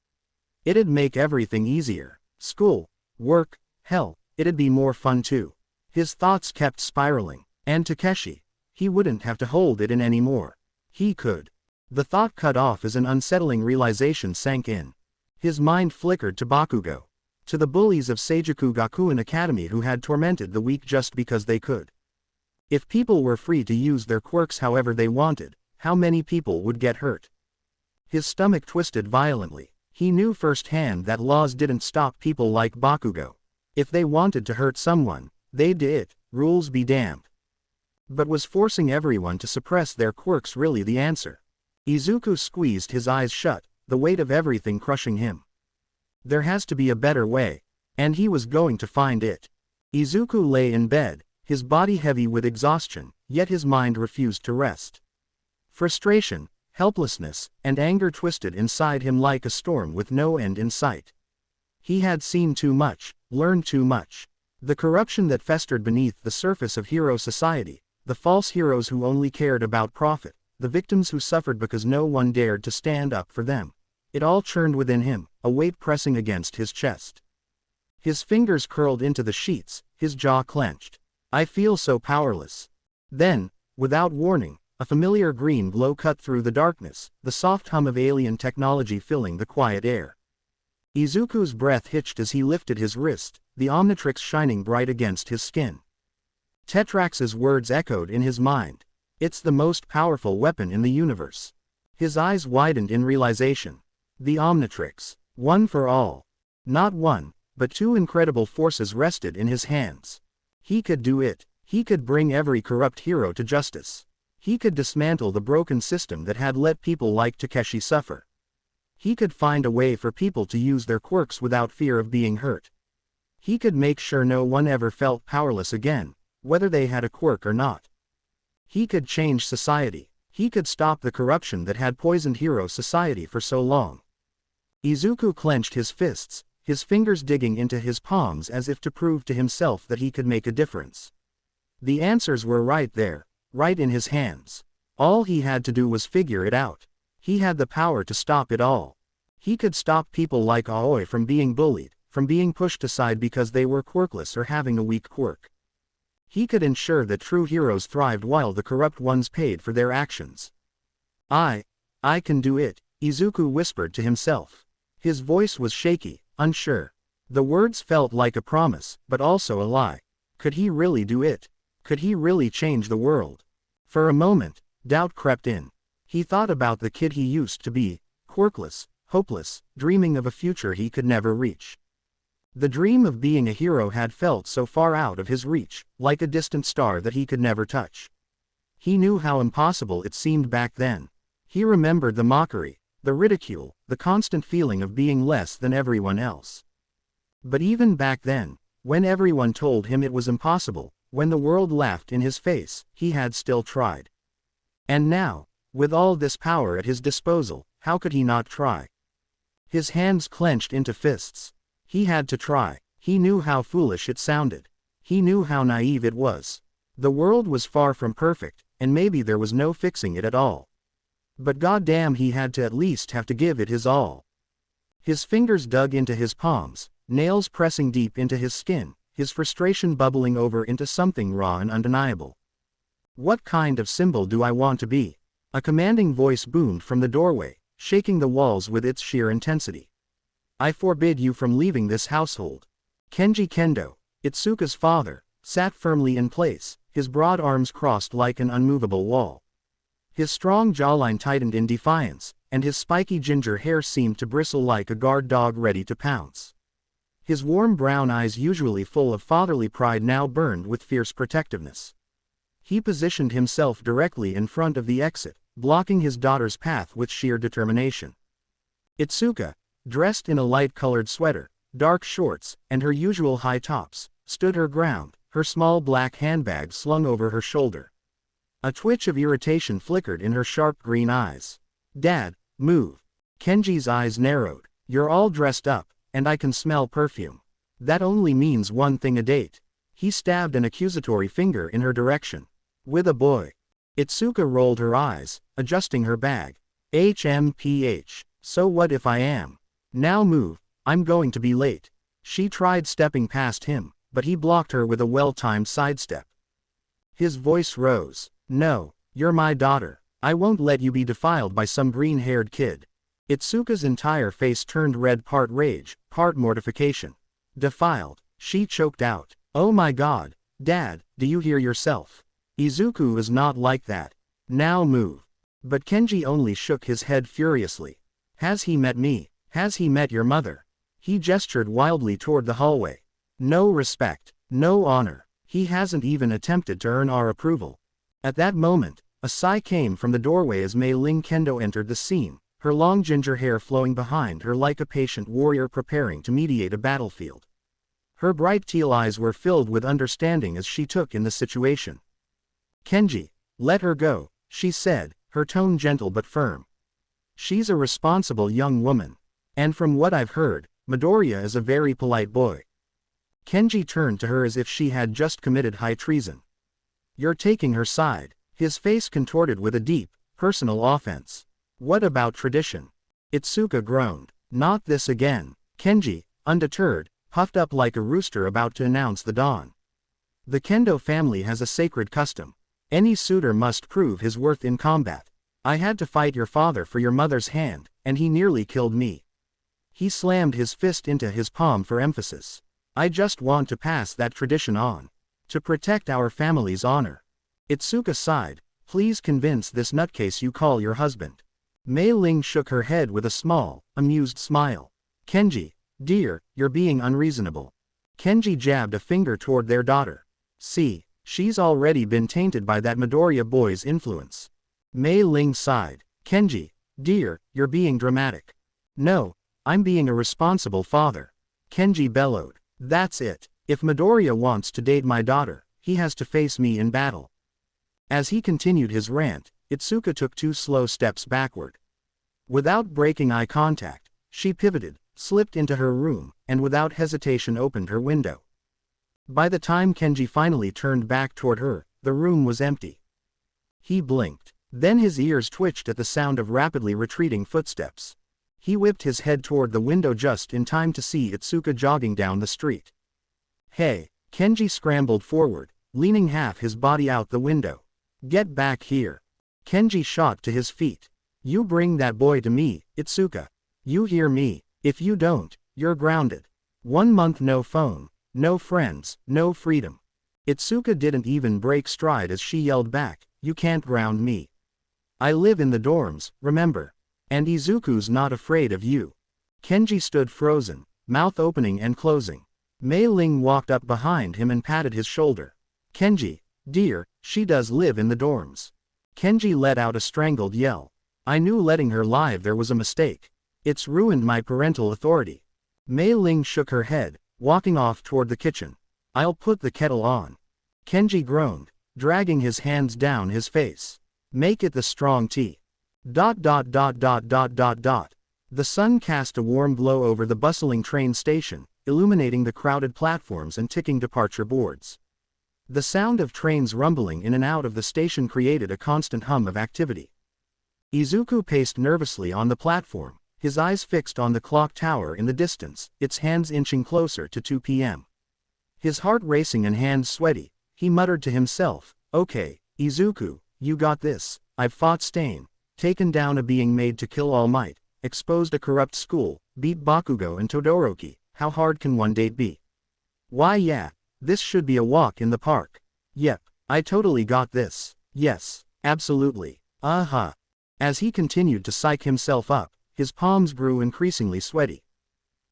It'd make everything easier. School, work, hell, it'd be more fun too. His thoughts kept spiraling. And Takeshi, he wouldn't have to hold it in anymore. He could. The thought cut off as an unsettling realization sank in. His mind flickered to Bakugo. To the bullies of Seijuku Gakuen Academy who had tormented the weak just because they could. If people were free to use their quirks however they wanted, how many people would get hurt? His stomach twisted violently. He knew firsthand that laws didn't stop people like Bakugo. If they wanted to hurt someone, they'd do it, rules be damned. But was forcing everyone to suppress their quirks really the answer? Izuku squeezed his eyes shut, the weight of everything crushing him. There has to be a better way, and he was going to find it. Izuku lay in bed, his body heavy with exhaustion, yet his mind refused to rest. Frustration, helplessness, and anger twisted inside him like a storm with no end in sight. He had seen too much, learned too much. The corruption that festered beneath the surface of hero society, the false heroes who only cared about profit, the victims who suffered because no one dared to stand up for them. It all churned within him, a weight pressing against his chest. His fingers curled into the sheets, his jaw clenched. I feel so powerless. Then, without warning, a familiar green glow cut through the darkness, the soft hum of alien technology filling the quiet air. Izuku's breath hitched as he lifted his wrist, the Omnitrix shining bright against his skin. Tetrax's words echoed in his mind. It's the most powerful weapon in the universe. His eyes widened in realization. The Omnitrix. One for all. Not one, but two incredible forces rested in his hands. He could do it. He could bring every corrupt hero to justice. He could dismantle the broken system that had let people like Takeshi suffer. He could find a way for people to use their quirks without fear of being hurt. He could make sure no one ever felt powerless again, whether they had a quirk or not. He could change society. He could stop the corruption that had poisoned hero society for so long. Izuku clenched his fists, his fingers digging into his palms as if to prove to himself that he could make a difference. The answers were right there, right in his hands. All he had to do was figure it out. He had the power to stop it all. He could stop people like Aoi from being bullied, from being pushed aside because they were quirkless or having a weak quirk. He could ensure that true heroes thrived while the corrupt ones paid for their actions. I can do it, Izuku whispered to himself. His voice was shaky, unsure. The words felt like a promise, but also a lie. Could he really do it? Could he really change the world? For a moment, doubt crept in. He thought about the kid he used to be, quirkless, hopeless, dreaming of a future he could never reach. The dream of being a hero had felt so far out of his reach, like a distant star that he could never touch. He knew how impossible it seemed back then. He remembered the mockery, the ridicule, the constant feeling of being less than everyone else. But even back then, when everyone told him it was impossible, when the world laughed in his face, he had still tried. And now, with all this power at his disposal, how could he not try? His hands clenched into fists. He had to try. He knew how foolish it sounded. He knew how naive it was. The world was far from perfect, and maybe there was no fixing it at all. But goddamn, he had to at least have to give it his all. His fingers dug into his palms, nails pressing deep into his skin, his frustration bubbling over into something raw and undeniable. What kind of symbol do I want to be? A commanding voice boomed from the doorway, shaking the walls with its sheer intensity. I forbid you from leaving this household. Kenji Kendo, Itsuka's father, sat firmly in place, his broad arms crossed like an unmovable wall. His strong jawline tightened in defiance, and his spiky ginger hair seemed to bristle like a guard dog ready to pounce. His warm brown eyes, usually full of fatherly pride, now burned with fierce protectiveness. He positioned himself directly in front of the exit, blocking his daughter's path with sheer determination. Itsuka, dressed in a light-colored sweater, dark shorts, and her usual high tops, stood her ground, her small black handbag slung over her shoulder. A twitch of irritation flickered in her sharp green eyes. Dad, move. Kenji's eyes narrowed. You're all dressed up, and I can smell perfume. That only means one thing: a date. He stabbed an accusatory finger in her direction. With a boy. Itsuka rolled her eyes, adjusting her bag. HMPH. So what if I am? Now move, I'm going to be late. She tried stepping past him, but he blocked her with a well-timed sidestep. His voice rose. No, you're my daughter. I won't let you be defiled by some green-haired kid. Itsuka's entire face turned red, part rage, part mortification. Defiled, she choked out. Oh my god, Dad, do you hear yourself? Izuku is not like that. Now move. But Kenji only shook his head furiously. Has he met me? Has he met your mother? He gestured wildly toward the hallway. No respect, no honor. He hasn't even attempted to earn our approval. At that moment, a sigh came from the doorway as Mei Ling Kendo entered the scene, her long ginger hair flowing behind her like a patient warrior preparing to mediate a battlefield. Her bright teal eyes were filled with understanding as she took in the situation. Kenji, let her go, she said, her tone gentle but firm. She's a responsible young woman. And from what I've heard, Midoriya is a very polite boy. Kenji turned to her as if she had just committed high treason. You're taking her side. His face contorted with a deep, personal offense. What about tradition? Itsuka groaned. Not this again. Kenji, undeterred, puffed up like a rooster about to announce the dawn. The Kendo family has a sacred custom. Any suitor must prove his worth in combat. I had to fight your father for your mother's hand, and he nearly killed me. He slammed his fist into his palm for emphasis. I just want to pass that tradition on. To protect our family's honor. Itsuka sighed. Please convince this nutcase you call your husband. Mei Ling shook her head with a small, amused smile. Kenji, dear, you're being unreasonable. Kenji jabbed a finger toward their daughter. See, she's already been tainted by that Midoriya boy's influence. Mei Ling sighed. Kenji, dear, you're being dramatic. No, I'm being a responsible father. Kenji bellowed. That's it. If Midoriya wants to date my daughter, he has to face me in battle. As he continued his rant, Itsuka took 2 slow steps backward. Without breaking eye contact, she pivoted, slipped into her room, and without hesitation opened her window. By the time Kenji finally turned back toward her, the room was empty. He blinked. Then his ears twitched at the sound of rapidly retreating footsteps. He whipped his head toward the window just in time to see Izuku jogging down the street. "Hey!" Kenji scrambled forward, leaning half his body out the window. "Get back here!" Kenji shot to his feet. "You bring that boy to me, Izuku. You hear me? If you don't, you're grounded. 1 month no phone, no friends, no freedom." Izuku didn't even break stride as she yelled back, "You can't ground me. I live in the dorms, remember? And Izuku's not afraid of you." Kenji stood frozen, mouth opening and closing. Mei Ling walked up behind him and patted his shoulder. "Kenji, dear, she does live in the dorms." Kenji let out a strangled yell. "I knew letting her live there was a mistake. It's ruined my parental authority." Mei Ling shook her head, walking off toward the kitchen. "I'll put the kettle on." Kenji groaned, dragging his hands down his face. "Make it the strong tea." ... The sun cast a warm glow over the bustling train station, illuminating the crowded platforms and ticking departure boards. The sound of trains rumbling in and out of the station created a constant hum of activity. Izuku paced nervously on the platform, his eyes fixed on the clock tower in the distance, its hands inching closer to 2 p.m. His heart racing and hands sweaty, he muttered to himself, "Okay, Izuku, you got this. I've fought Stain, taken down a being made to kill All Might, exposed a corrupt school, beat Bakugo and Todoroki. How hard can one date be? Why yeah, this should be a walk in the park. Yep, I totally got this. Yes, absolutely. As he continued to psych himself up, his palms grew increasingly sweaty.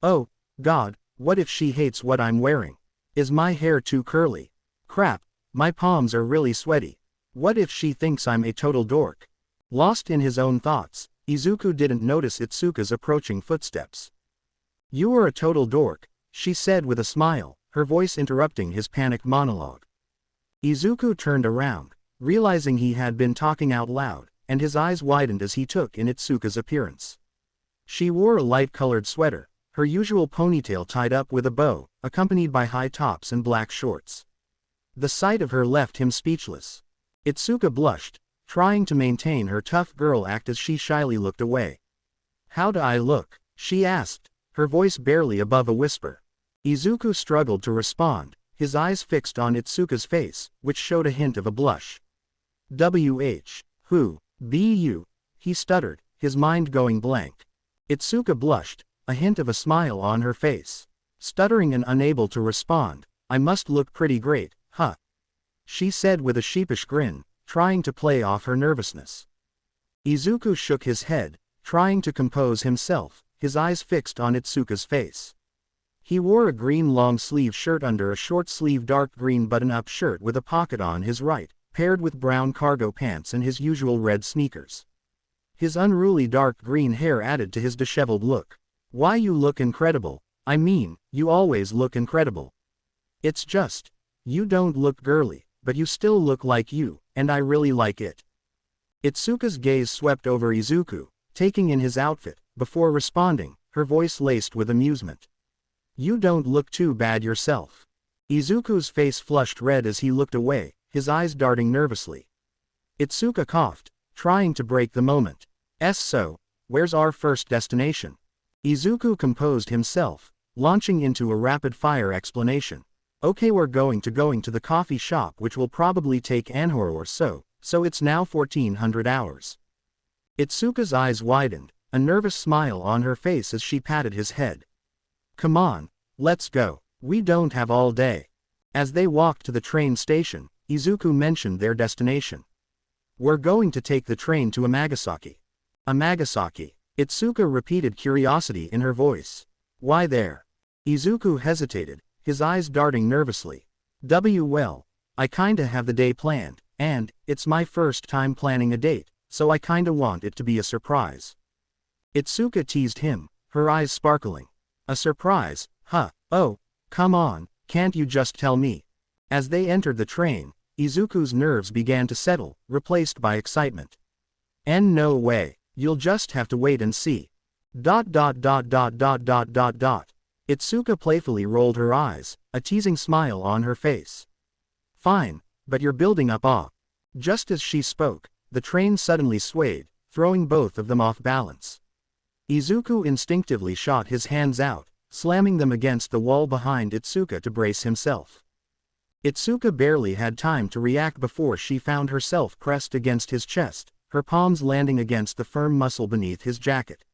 "Oh, God, what if she hates what I'm wearing? Is my hair too curly? Crap, my palms are really sweaty. What if she thinks I'm a total dork?" Lost in his own thoughts, Izuku didn't notice Itsuka's approaching footsteps. "You are a total dork," she said with a smile, her voice interrupting his panicked monologue. Izuku turned around, realizing he had been talking out loud, and his eyes widened as he took in Itsuka's appearance. She wore a light-colored sweater, her usual ponytail tied up with a bow, accompanied by high tops and black shorts. The sight of her left him speechless. Itsuka blushed, trying to maintain her tough girl act as she shyly looked away. "How do I look?" she asked, her voice barely above a whisper. Izuku struggled to respond, his eyes fixed on Itsuka's face, which showed a hint of a blush. Who be you?" he stuttered, his mind going blank. Itsuka blushed, a hint of a smile on her face. Stuttering and unable to respond, "I must look pretty great, huh?" she said with a sheepish grin, trying to play off her nervousness. Izuku shook his head, trying to compose himself, his eyes fixed on Itsuka's face. He wore a green long-sleeve shirt under a short-sleeve dark green button-up shirt with a pocket on his right, paired with brown cargo pants and his usual red sneakers. His unruly dark green hair added to his disheveled look. "Why you look incredible. I mean, you always look incredible. It's just, you don't look girly, but you still look like you, and I really like it." Itsuka's gaze swept over Izuku, taking in his outfit, before responding, her voice laced with amusement. "You don't look too bad yourself." Izuku's face flushed red as he looked away, his eyes darting nervously. Itsuka coughed, trying to break the moment. "So, where's our first destination?" Izuku composed himself, launching into a rapid-fire explanation. "Okay, we're going to the coffee shop, which will probably take an hour or so it's now 1400 hours. Itsuka's eyes widened, a nervous smile on her face as she patted his head. "Come on, let's go. We don't have all day." As they walked to the train station, Izuku mentioned their destination. "We're going to take the train to Amagasaki." "Amagasaki?" Itsuka repeated, curiosity in her voice. "Why there?" Izuku hesitated, his eyes darting nervously. Well, I kinda have the day planned, and it's my first time planning a date, so I kinda want it to be a surprise." Itsuka teased him, her eyes sparkling. "A surprise, huh? Oh, come on, can't you just tell me?" As they entered the train, Izuku's nerves began to settle, replaced by excitement. "No way, you'll just have to wait and see." Dot dot dot dot dot dot dot dot. Itsuka playfully rolled her eyes, a teasing smile on her face. Fine, but you're building up awe. Just as she spoke, the train suddenly swayed, throwing both of them off balance. Izuku instinctively shot his hands out, slamming them against the wall behind Itsuka to brace himself. Itsuka barely had time to react before she found herself pressed against his chest, her palms landing against the firm muscle beneath his jacket.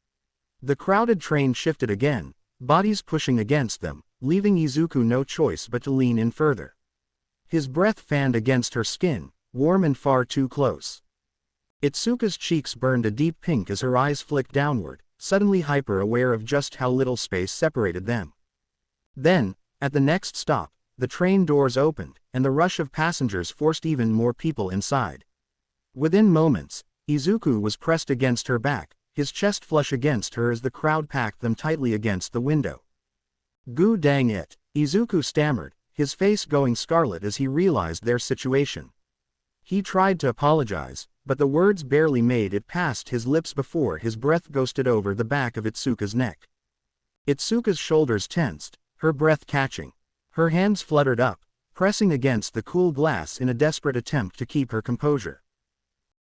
The crowded train shifted again, bodies pushing against them, leaving Izuku no choice but to lean in further. His breath fanned against her skin, warm and far too close. Itsuka's cheeks burned a deep pink as her eyes flicked downward, suddenly hyper-aware of just how little space separated them. Then, at the next stop, the train doors opened, and the rush of passengers forced even more people inside. Within moments, Izuku was pressed against her back, his chest flush against her as the crowd packed them tightly against the window. "Goo dang it," Izuku stammered, his face going scarlet as he realized their situation. He tried to apologize, but the words barely made it past his lips before his breath ghosted over the back of Itsuka's neck. Itsuka's shoulders tensed, her breath catching. Her hands fluttered up, pressing against the cool glass in a desperate attempt to keep her composure.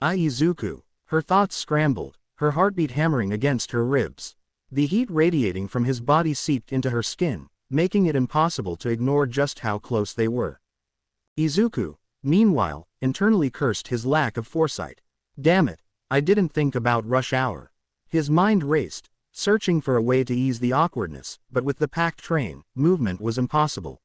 Izuku. Her thoughts scrambled, her heartbeat hammering against her ribs. The heat radiating from his body seeped into her skin, making it impossible to ignore just how close they were. Izuku, meanwhile, internally cursed his lack of foresight. Damn it, I didn't think about rush hour. His mind raced, searching for a way to ease the awkwardness, but with the packed train, movement was impossible.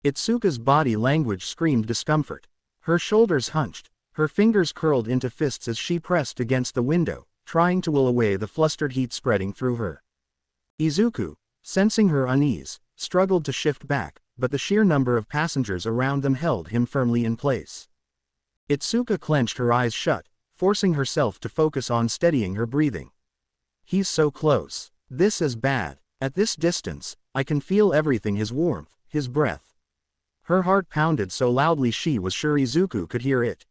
Itsuka's body language screamed discomfort. Her shoulders hunched, her fingers curled into fists as she pressed against the window, trying to will away the flustered heat spreading through her. Izuku, sensing her unease, struggled to shift back, but the sheer number of passengers around them held him firmly in place. Itsuka clenched her eyes shut, forcing herself to focus on steadying her breathing. He's so close. This is bad. At this distance, I can feel everything, his warmth, his breath. Her heart pounded so loudly she was sure Izuku could hear it.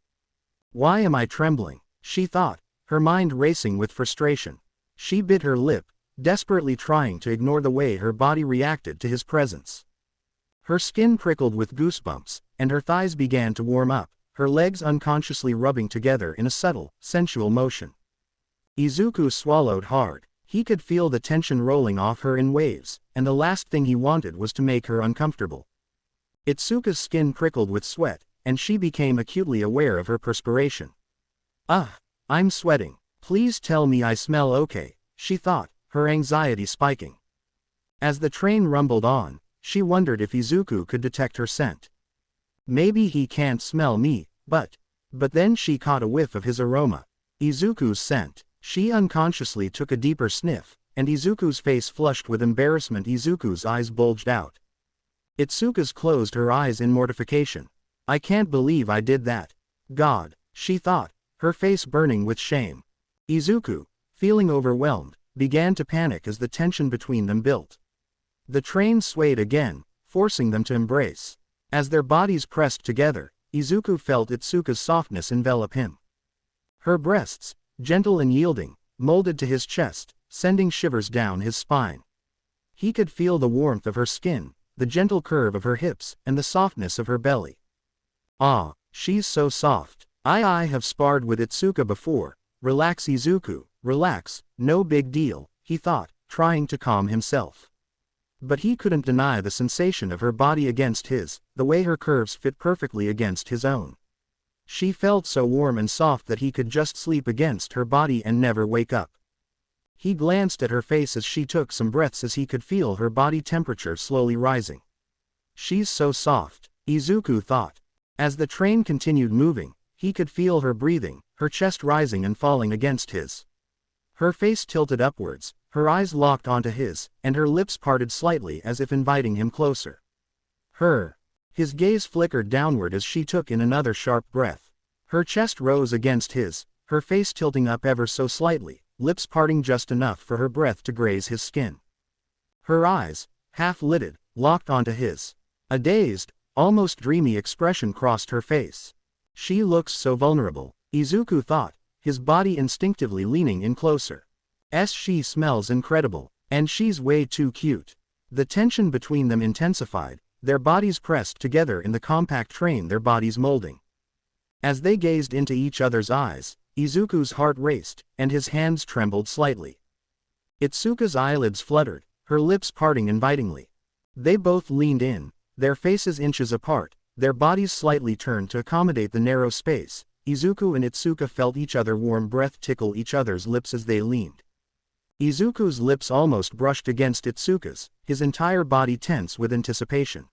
Why am I trembling? She thought, her mind racing with frustration. She bit her lip, desperately trying to ignore the way her body reacted to his presence. Her skin prickled with goosebumps, and her thighs began to warm up, her legs unconsciously rubbing together in a subtle, sensual motion. Izuku swallowed hard. He could feel the tension rolling off her in waves, and the last thing he wanted was to make her uncomfortable. Itsuka's skin prickled with sweat, and she became acutely aware of her perspiration. I'm sweating. Please tell me I smell okay, she thought, her anxiety spiking. As the train rumbled on, she wondered if Izuku could detect her scent. Maybe he can't smell me, but then she caught a whiff of his aroma. Izuku's scent. She unconsciously took a deeper sniff, and Izuku's face flushed with embarrassment. Izuku's eyes bulged out. Itsuka's closed her eyes in mortification. I can't believe I did that. God, she thought, her face burning with shame. Izuku, feeling overwhelmed, began to panic as the tension between them built. The train swayed again, forcing them to embrace. As their bodies pressed together, Izuku felt Itsuka's softness envelop him. Her breasts, gentle and yielding, molded to his chest, sending shivers down his spine. He could feel the warmth of her skin, the gentle curve of her hips, and the softness of her belly. Ah, she's so soft. I have sparred with Itsuka before. Relax, Izuku, relax, no big deal, he thought, trying to calm himself. But he couldn't deny the sensation of her body against his, the way her curves fit perfectly against his own. She felt so warm and soft that he could just sleep against her body and never wake up. He glanced at her face as she took some breaths as he could feel her body temperature slowly rising. She's so soft, Izuku thought. As the train continued moving, he could feel her breathing, her chest rising and falling against his. Her face tilted upwards, her eyes locked onto his, and her lips parted slightly as if inviting him closer. His gaze flickered downward as she took in another sharp breath. Her chest rose against his, her face tilting up ever so slightly, lips parting just enough for her breath to graze his skin. Her eyes, half-lidded, locked onto his. A dazed, almost dreamy expression crossed her face. She looks so vulnerable, Izuku thought, his body instinctively leaning in closer. She smells incredible, and she's way too cute. The tension between them intensified, their bodies pressed together in the compact train, their bodies molding. As they gazed into each other's eyes, Izuku's heart raced, and his hands trembled slightly. Itsuka's eyelids fluttered, her lips parting invitingly. They both leaned in, their faces inches apart, their bodies slightly turned to accommodate the narrow space. Izuku and Itsuka felt each other's warm breath tickle each other's lips as they leaned. Izuku's lips almost brushed against Itsuka's, his entire body tense with anticipation.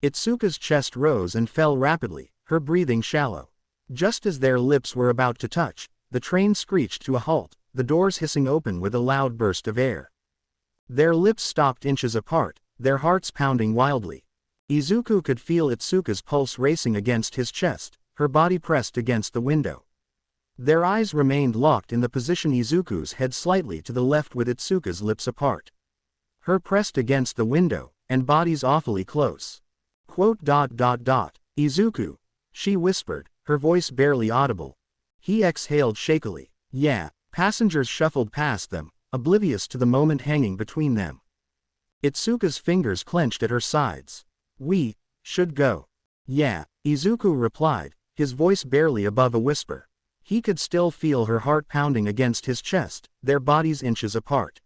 Itsuka's chest rose and fell rapidly, her breathing shallow. Just as their lips were about to touch, the train screeched to a halt, the doors hissing open with a loud burst of air. Their lips stopped inches apart, their hearts pounding wildly. Izuku could feel Itsuka's pulse racing against his chest, her body pressed against the window. Their eyes remained locked in the position, Izuku's head slightly to the left with Itsuka's lips apart. Her pressed against the window, and bodies awfully close. Izuku, she whispered, her voice barely audible. He exhaled shakily. Yeah. Passengers shuffled past them, oblivious to the moment hanging between them. Itsuka's fingers clenched at her sides. We should go. Yeah, Izuku replied, his voice barely above a whisper. He could still feel her heart pounding against his chest, their bodies inches apart.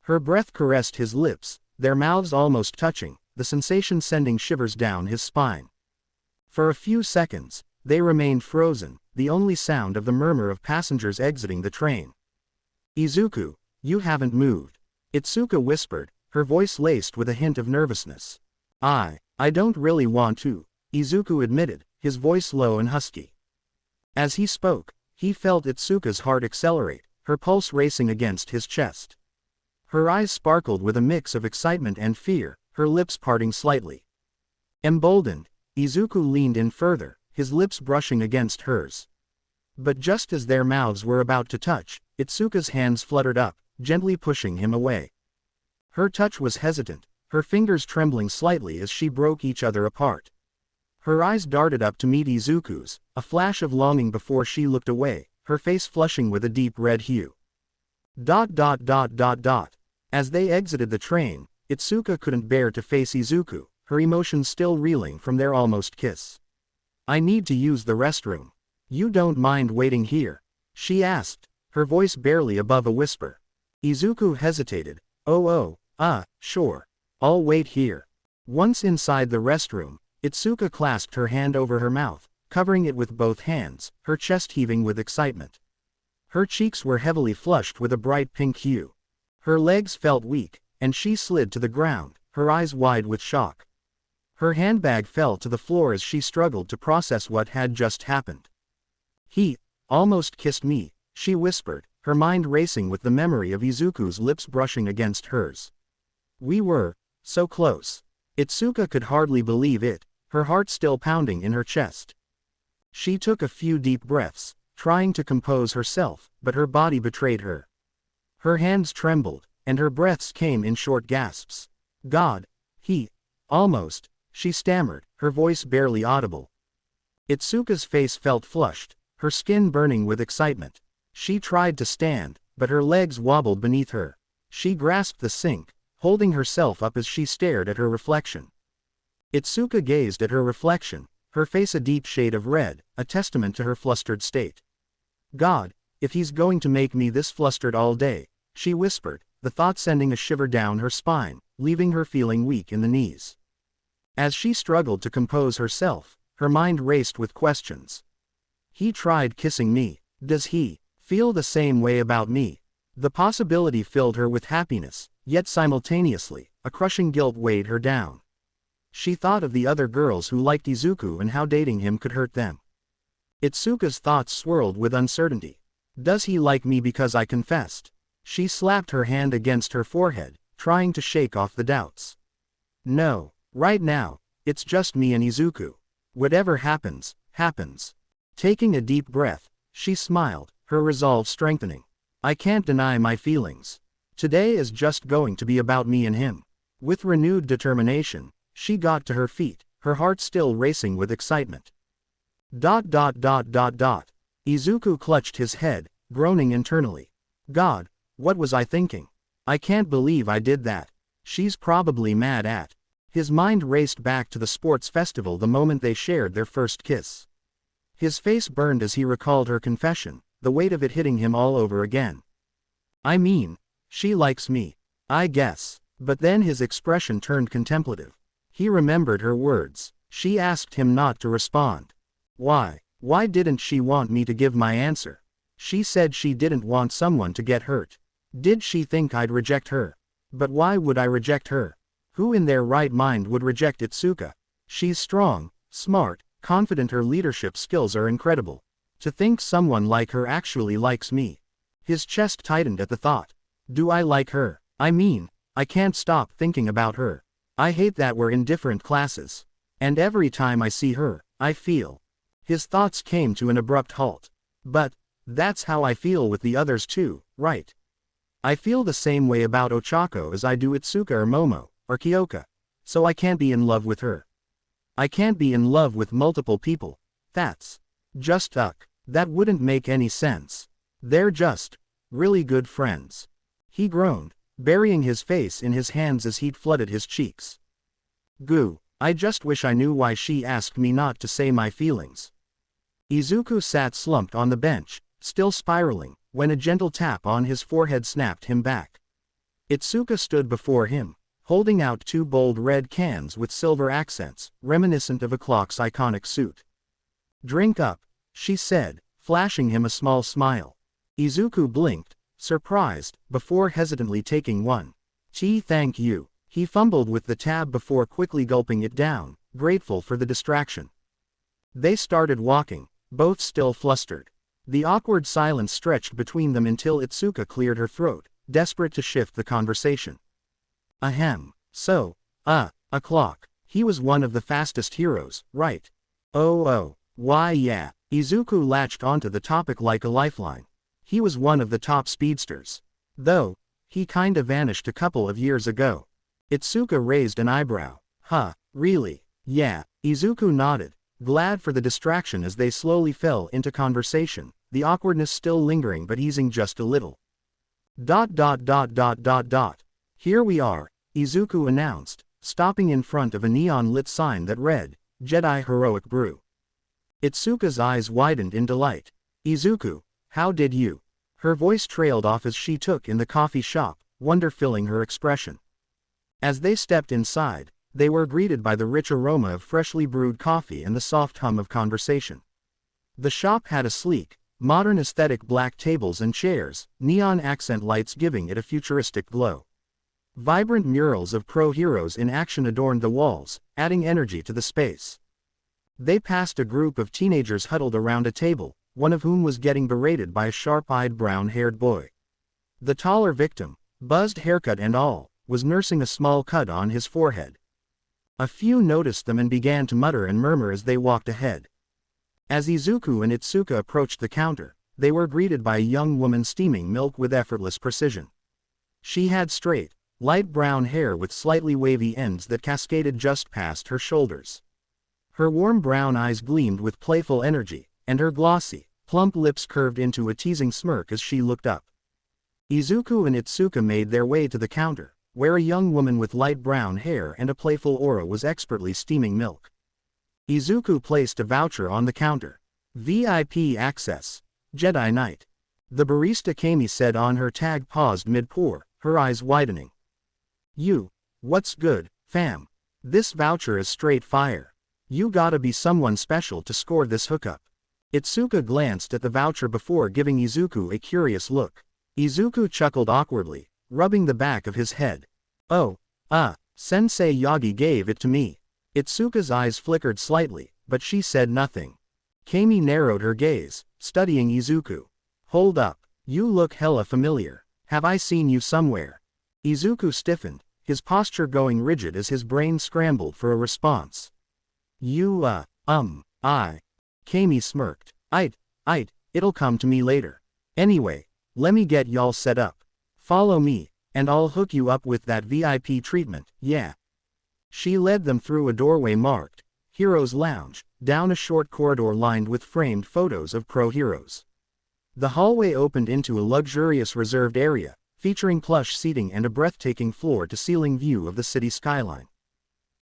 Her breath caressed his lips, their mouths almost touching, the sensation sending shivers down his spine. For a few seconds, they remained frozen, the only sound of the murmur of passengers exiting the train. Izuku, you haven't moved. Itsuka whispered, her voice laced with a hint of nervousness. I don't really want to, Izuku admitted, his voice low and husky. As he spoke, he felt Itsuka's heart accelerate, her pulse racing against his chest. Her eyes sparkled with a mix of excitement and fear, her lips parting slightly. Emboldened, Izuku leaned in further, his lips brushing against hers. But just as their mouths were about to touch, Itsuka's hands fluttered up, gently pushing him away. Her touch was hesitant, her fingers trembling slightly as she broke each other apart. Her eyes darted up to meet Izuku's, a flash of longing before she looked away, her face flushing with a deep red hue. As they exited the train, Itsuka couldn't bear to face Izuku, her emotions still reeling from their almost kiss. I need to use the restroom. You don't mind waiting here? She asked, her voice barely above a whisper. Izuku hesitated. Sure. I'll wait here. Once inside the restroom, Itsuka clasped her hand over her mouth, covering it with both hands, her chest heaving with excitement. Her cheeks were heavily flushed with a bright pink hue. Her legs felt weak, and she slid to the ground, her eyes wide with shock. Her handbag fell to the floor as she struggled to process what had just happened. He almost kissed me, she whispered, her mind racing with the memory of Izuku's lips brushing against hers. We were so close. Itsuka could hardly believe it, her heart still pounding in her chest. She took a few deep breaths, trying to compose herself, but her body betrayed her. Her hands trembled, and her breaths came in short gasps. God, he almost, she stammered, her voice barely audible. Itsuka's face felt flushed, her skin burning with excitement. She tried to stand, but her legs wobbled beneath her. She grasped the sink, holding herself up as she stared at her reflection. Itsuka gazed at her reflection, her face a deep shade of red, a testament to her flustered state. God, if he's going to make me this flustered all day, she whispered, the thought sending a shiver down her spine, leaving her feeling weak in the knees. As she struggled to compose herself, her mind raced with questions. He tried kissing me. Does he feel the same way about me? The possibility filled her with happiness, yet simultaneously, a crushing guilt weighed her down. She thought of the other girls who liked Izuku and how dating him could hurt them. Itsuka's thoughts swirled with uncertainty. Does he like me because I confessed? She slapped her hand against her forehead, trying to shake off the doubts. No, right now, it's just me and Izuku. Whatever happens, happens. Taking a deep breath, she smiled, her resolve strengthening. I can't deny my feelings. Today is just going to be about me and him. With renewed determination, she got to her feet, her heart still racing with excitement. Izuku clutched his head, groaning internally. God, What was I thinking? I can't believe I did that. She's probably mad at. His mind raced back to the sports festival the moment they shared their first kiss. His face burned as he recalled her confession, the weight of it hitting him all over again. I mean, she likes me. I guess. But then his expression turned contemplative. He remembered her words. She asked him not to respond. Why? Why didn't she want me to give my answer? She said she didn't want someone to get hurt. Did she think I'd reject her? But why would I reject her? Who in their right mind would reject Izuku? She's strong, smart, confident, her leadership skills are incredible. To think someone like her actually likes me. His chest tightened at the thought. Do I like her? I mean, I can't stop thinking about her. I hate that we're in different classes. And every time I see her, I feel. His thoughts came to an abrupt halt. But, that's how I feel with the others too, right? I feel the same way about Ochako as I do Izuku or Momo, or Kiyoka. So I can't be in love with her. I can't be in love with multiple people. That's just that wouldn't make any sense. They're just really good friends. He groaned, burying his face in his hands as heat flooded his cheeks. Goo, I just wish I knew why she asked me not to say my feelings. Izuku sat slumped on the bench, still spiraling, when a gentle tap on his forehead snapped him back. Izuku stood before him, holding out two bold red cans with silver accents, reminiscent of a clock's iconic suit. Drink up, she said, flashing him a small smile. Izuku blinked, surprised, before hesitantly taking one. Gee, thank you. He fumbled with the tab before quickly gulping it down, grateful for the distraction. They started walking, both still flustered. The awkward silence stretched between them until Izuku cleared her throat, desperate to shift the conversation. Ahem. So, a clock. He was one of the fastest heroes, right? Oh, why yeah. Izuku latched onto the topic like a lifeline. He was one of the top speedsters. Though, he kinda vanished a couple of years ago. Izuku raised an eyebrow. Huh, really? Yeah. Izuku nodded, glad for the distraction as they slowly fell into conversation, the awkwardness still lingering but easing just a little. Here we are, Izuku announced, stopping in front of a neon-lit sign that read, Jedi Heroic Brew. Itsuka's eyes widened in delight. Izuku, how did you? Her voice trailed off as she took in the coffee shop, wonder filling her expression. As they stepped inside, they were greeted by the rich aroma of freshly brewed coffee and the soft hum of conversation. The shop had a sleek, modern aesthetic, black tables and chairs, neon accent lights giving it a futuristic glow. Vibrant murals of pro heroes in action adorned the walls, adding energy to the space. They passed a group of teenagers huddled around a table, one of whom was getting berated by a sharp-eyed brown-haired boy. The taller victim, buzzed haircut and all, was nursing a small cut on his forehead. A few noticed them and began to mutter and murmur as they walked ahead. As Izuku and Itsuka approached the counter, they were greeted by a young woman steaming milk with effortless precision. She had straight, light brown hair with slightly wavy ends that cascaded just past her shoulders. Her warm brown eyes gleamed with playful energy, and her glossy, plump lips curved into a teasing smirk as she looked up. Izuku and Itsuka made their way to the counter, where a young woman with light brown hair and a playful aura was expertly steaming milk. Izuku placed a voucher on the counter. VIP access. Jedi Knight. The barista Kami said on her tag, paused mid-pour, her eyes widening. What's good, fam? This voucher is straight fire. You gotta be someone special to score this hookup. Itsuka glanced at the voucher before giving Izuku a curious look. Izuku chuckled awkwardly, rubbing the back of his head. Oh, Sensei Yagi gave it to me. Itsuka's eyes flickered slightly, but she said nothing. Kami narrowed her gaze, studying Izuku. Hold up, you look hella familiar. Have I seen you somewhere? Izuku stiffened, his posture going rigid as his brain scrambled for a response. I. Kami smirked. It'll come to me later. Anyway, let me get y'all set up. Follow me, and I'll hook you up with that VIP treatment, yeah. She led them through a doorway marked, Heroes Lounge, down a short corridor lined with framed photos of pro heroes. The hallway opened into a luxurious reserved area, featuring plush seating and a breathtaking floor-to-ceiling view of the city skyline.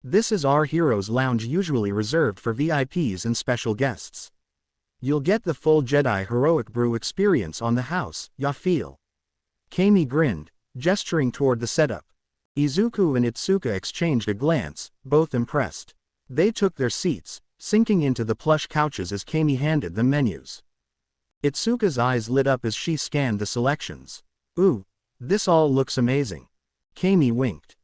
This is our hero's lounge, usually reserved for VIPs and special guests. You'll get the full Jedi heroic brew experience on the house, ya feel. Kami grinned, gesturing toward the setup. Izuku and Itsuka exchanged a glance, both impressed. They took their seats, sinking into the plush couches as Kami handed them menus. Itsuka's eyes lit up as she scanned the selections. Ooh, this all looks amazing. Kami winked.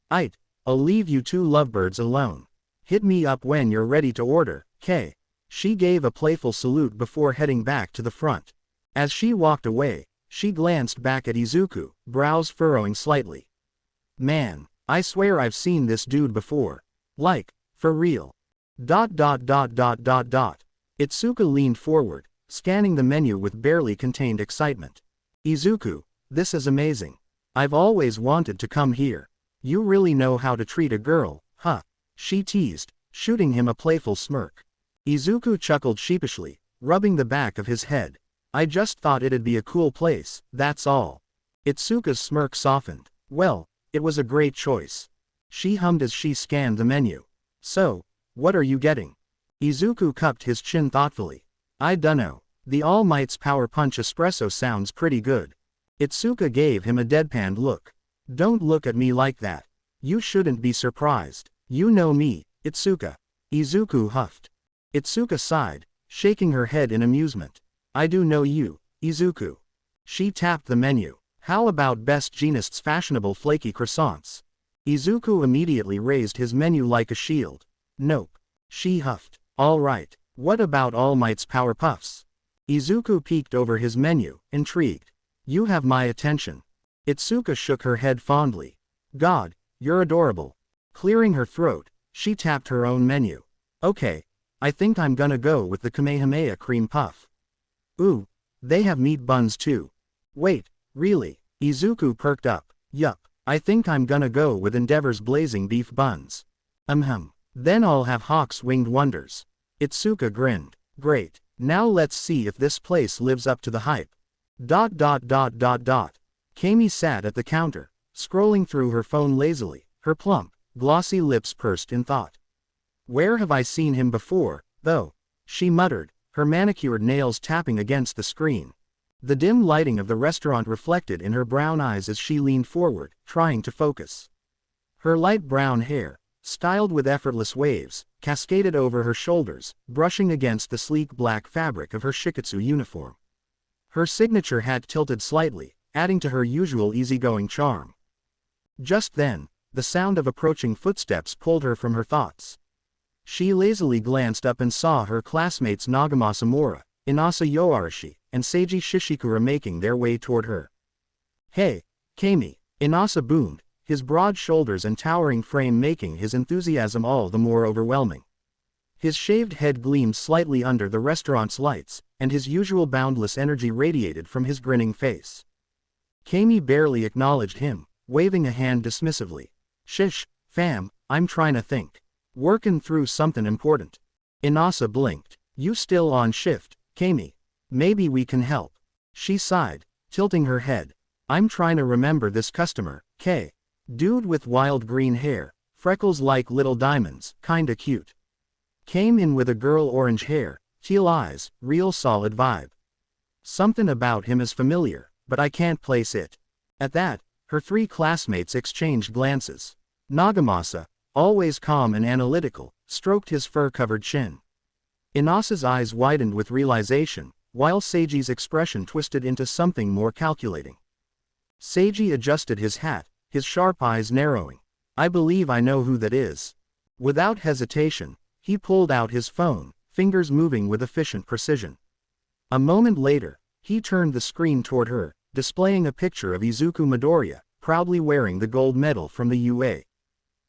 I'll leave you two lovebirds alone. Hit me up when you're ready to order, K. She gave a playful salute before heading back to the front. As she walked away, she glanced back at Izuku, brows furrowing slightly. Man, I swear I've seen this dude before. Like, for real. ... Itsuka leaned forward, scanning the menu with barely contained excitement. Izuku, this is amazing. I've always wanted to come here. You really know how to treat a girl, huh? She teased, shooting him a playful smirk. Izuku chuckled sheepishly, rubbing the back of his head. I just thought it'd be a cool place, that's all. Itsuka's smirk softened. Well, it was a great choice. She hummed as she scanned the menu. So, what are you getting? Izuku cupped his chin thoughtfully. I dunno. The All Might's Power Punch Espresso sounds pretty good. Itsuka gave him a deadpan look. Don't look at me like that. You shouldn't be surprised. You know me, Itsuka. Izuku huffed. Itsuka sighed, shaking her head in amusement. I do know you, Izuku. She tapped the menu. How about Best Jeanist's fashionable flaky croissants? Izuku immediately raised his menu like a shield. Nope. She huffed. All right. What about All Might's Power Puffs? Izuku peeked over his menu, intrigued. You have my attention. Itsuka shook her head fondly. God, you're adorable. Clearing her throat, she tapped her own menu. Okay, I think I'm gonna go with the Kamehameha cream puff. Ooh, they have meat buns too. Wait, really? Izuku perked up. Yup, I think I'm gonna go with Endeavor's blazing beef buns. Then I'll have Hawk's winged wonders. Itsuka grinned. Great, now let's see if this place lives up to the hype. Kami sat at the counter, scrolling through her phone lazily, her plump, glossy lips pursed in thought. Where have I seen him before, though? She muttered, her manicured nails tapping against the screen. The dim lighting of the restaurant reflected in her brown eyes as she leaned forward, trying to focus. Her light brown hair, styled with effortless waves, cascaded over her shoulders, brushing against the sleek black fabric of her shiketsu uniform. Her signature hat tilted slightly, adding to her usual easygoing charm. Just then, the sound of approaching footsteps pulled her from her thoughts. She lazily glanced up and saw her classmates Nagamasa Mora, Inasa Yoarashi, and Seiji Shishikura making their way toward her. Hey, Kami, Inasa boomed, his broad shoulders and towering frame making his enthusiasm all the more overwhelming. His shaved head gleamed slightly under the restaurant's lights, and his usual boundless energy radiated from his grinning face. Kami barely acknowledged him, waving a hand dismissively. Shish, fam, I'm trying to think. Workin' through something important. Inasa blinked. You still on shift, Kami? Maybe we can help. She sighed, tilting her head. I'm trying to remember this customer, K. Dude with wild green hair, freckles like little diamonds, kinda cute. Came in with a girl orange hair, teal eyes, real solid vibe. Something about him is familiar, but I can't place it. At that, her three classmates exchanged glances. Nagamasa, always calm and analytical, stroked his fur-covered chin. Inasa's eyes widened with realization, while Seiji's expression twisted into something more calculating. Seiji adjusted his hat, his sharp eyes narrowing. I believe I know who that is. Without hesitation, he pulled out his phone, fingers moving with efficient precision. A moment later, he turned the screen toward her, displaying a picture of Izuku Midoriya, proudly wearing the gold medal from the UA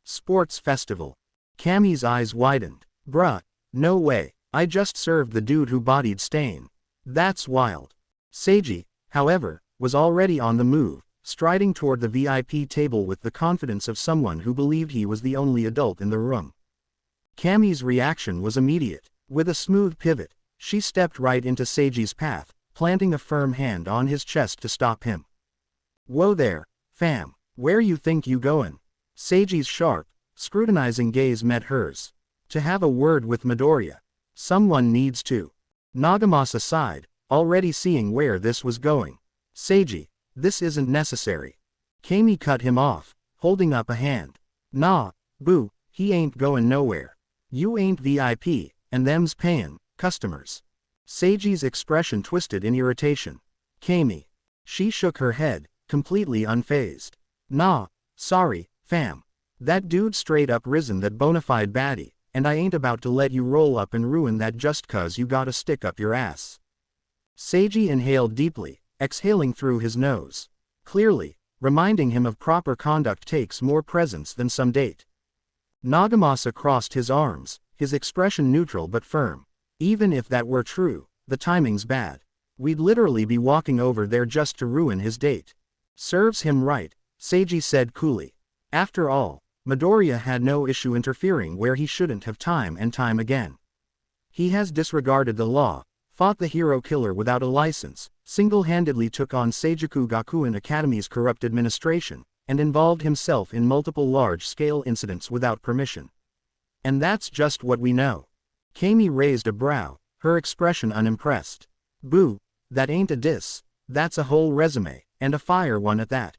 Sports Festival. Kami's eyes widened. Bruh, no way, I just served the dude who bodied Stain. That's wild. Seiji, however, was already on the move, striding toward the VIP table with the confidence of someone who believed he was the only adult in the room. Kami's reaction was immediate. With a smooth pivot, she stepped right into Seiji's path, planting a firm hand on his chest to stop him. Whoa there, fam, where you think you goin'? Seiji's sharp, scrutinizing gaze met hers. To have a word with Midoriya. Someone needs to. Nagamasa sighed, already seeing where this was going. Seiji, this isn't necessary. Kami cut him off, holding up a hand. Nah, boo, he ain't goin' nowhere. You ain't VIP, and them's payin' customers. Seiji's expression twisted in irritation. Kami. She shook her head, completely unfazed. Nah, sorry, fam. That dude straight up risen that bonafide baddie, and I ain't about to let you roll up and ruin that just cause you got a stick up your ass. Seiji inhaled deeply, exhaling through his nose. Clearly, reminding him of proper conduct takes more presence than some date. Nagamasa crossed his arms, his expression neutral but firm. Even if that were true, the timing's bad. We'd literally be walking over there just to ruin his date. Serves him right, Seiji said coolly. After all, Midoriya had no issue interfering where he shouldn't have time and time again. He has disregarded the law, fought the hero killer without a license, single-handedly took on Seijuku Gakuen Academy's corrupt administration, and involved himself in multiple large-scale incidents without permission. And that's just what we know. Kami raised a brow, her expression unimpressed. Boo, that ain't a diss, that's a whole resume, and a fire one at that.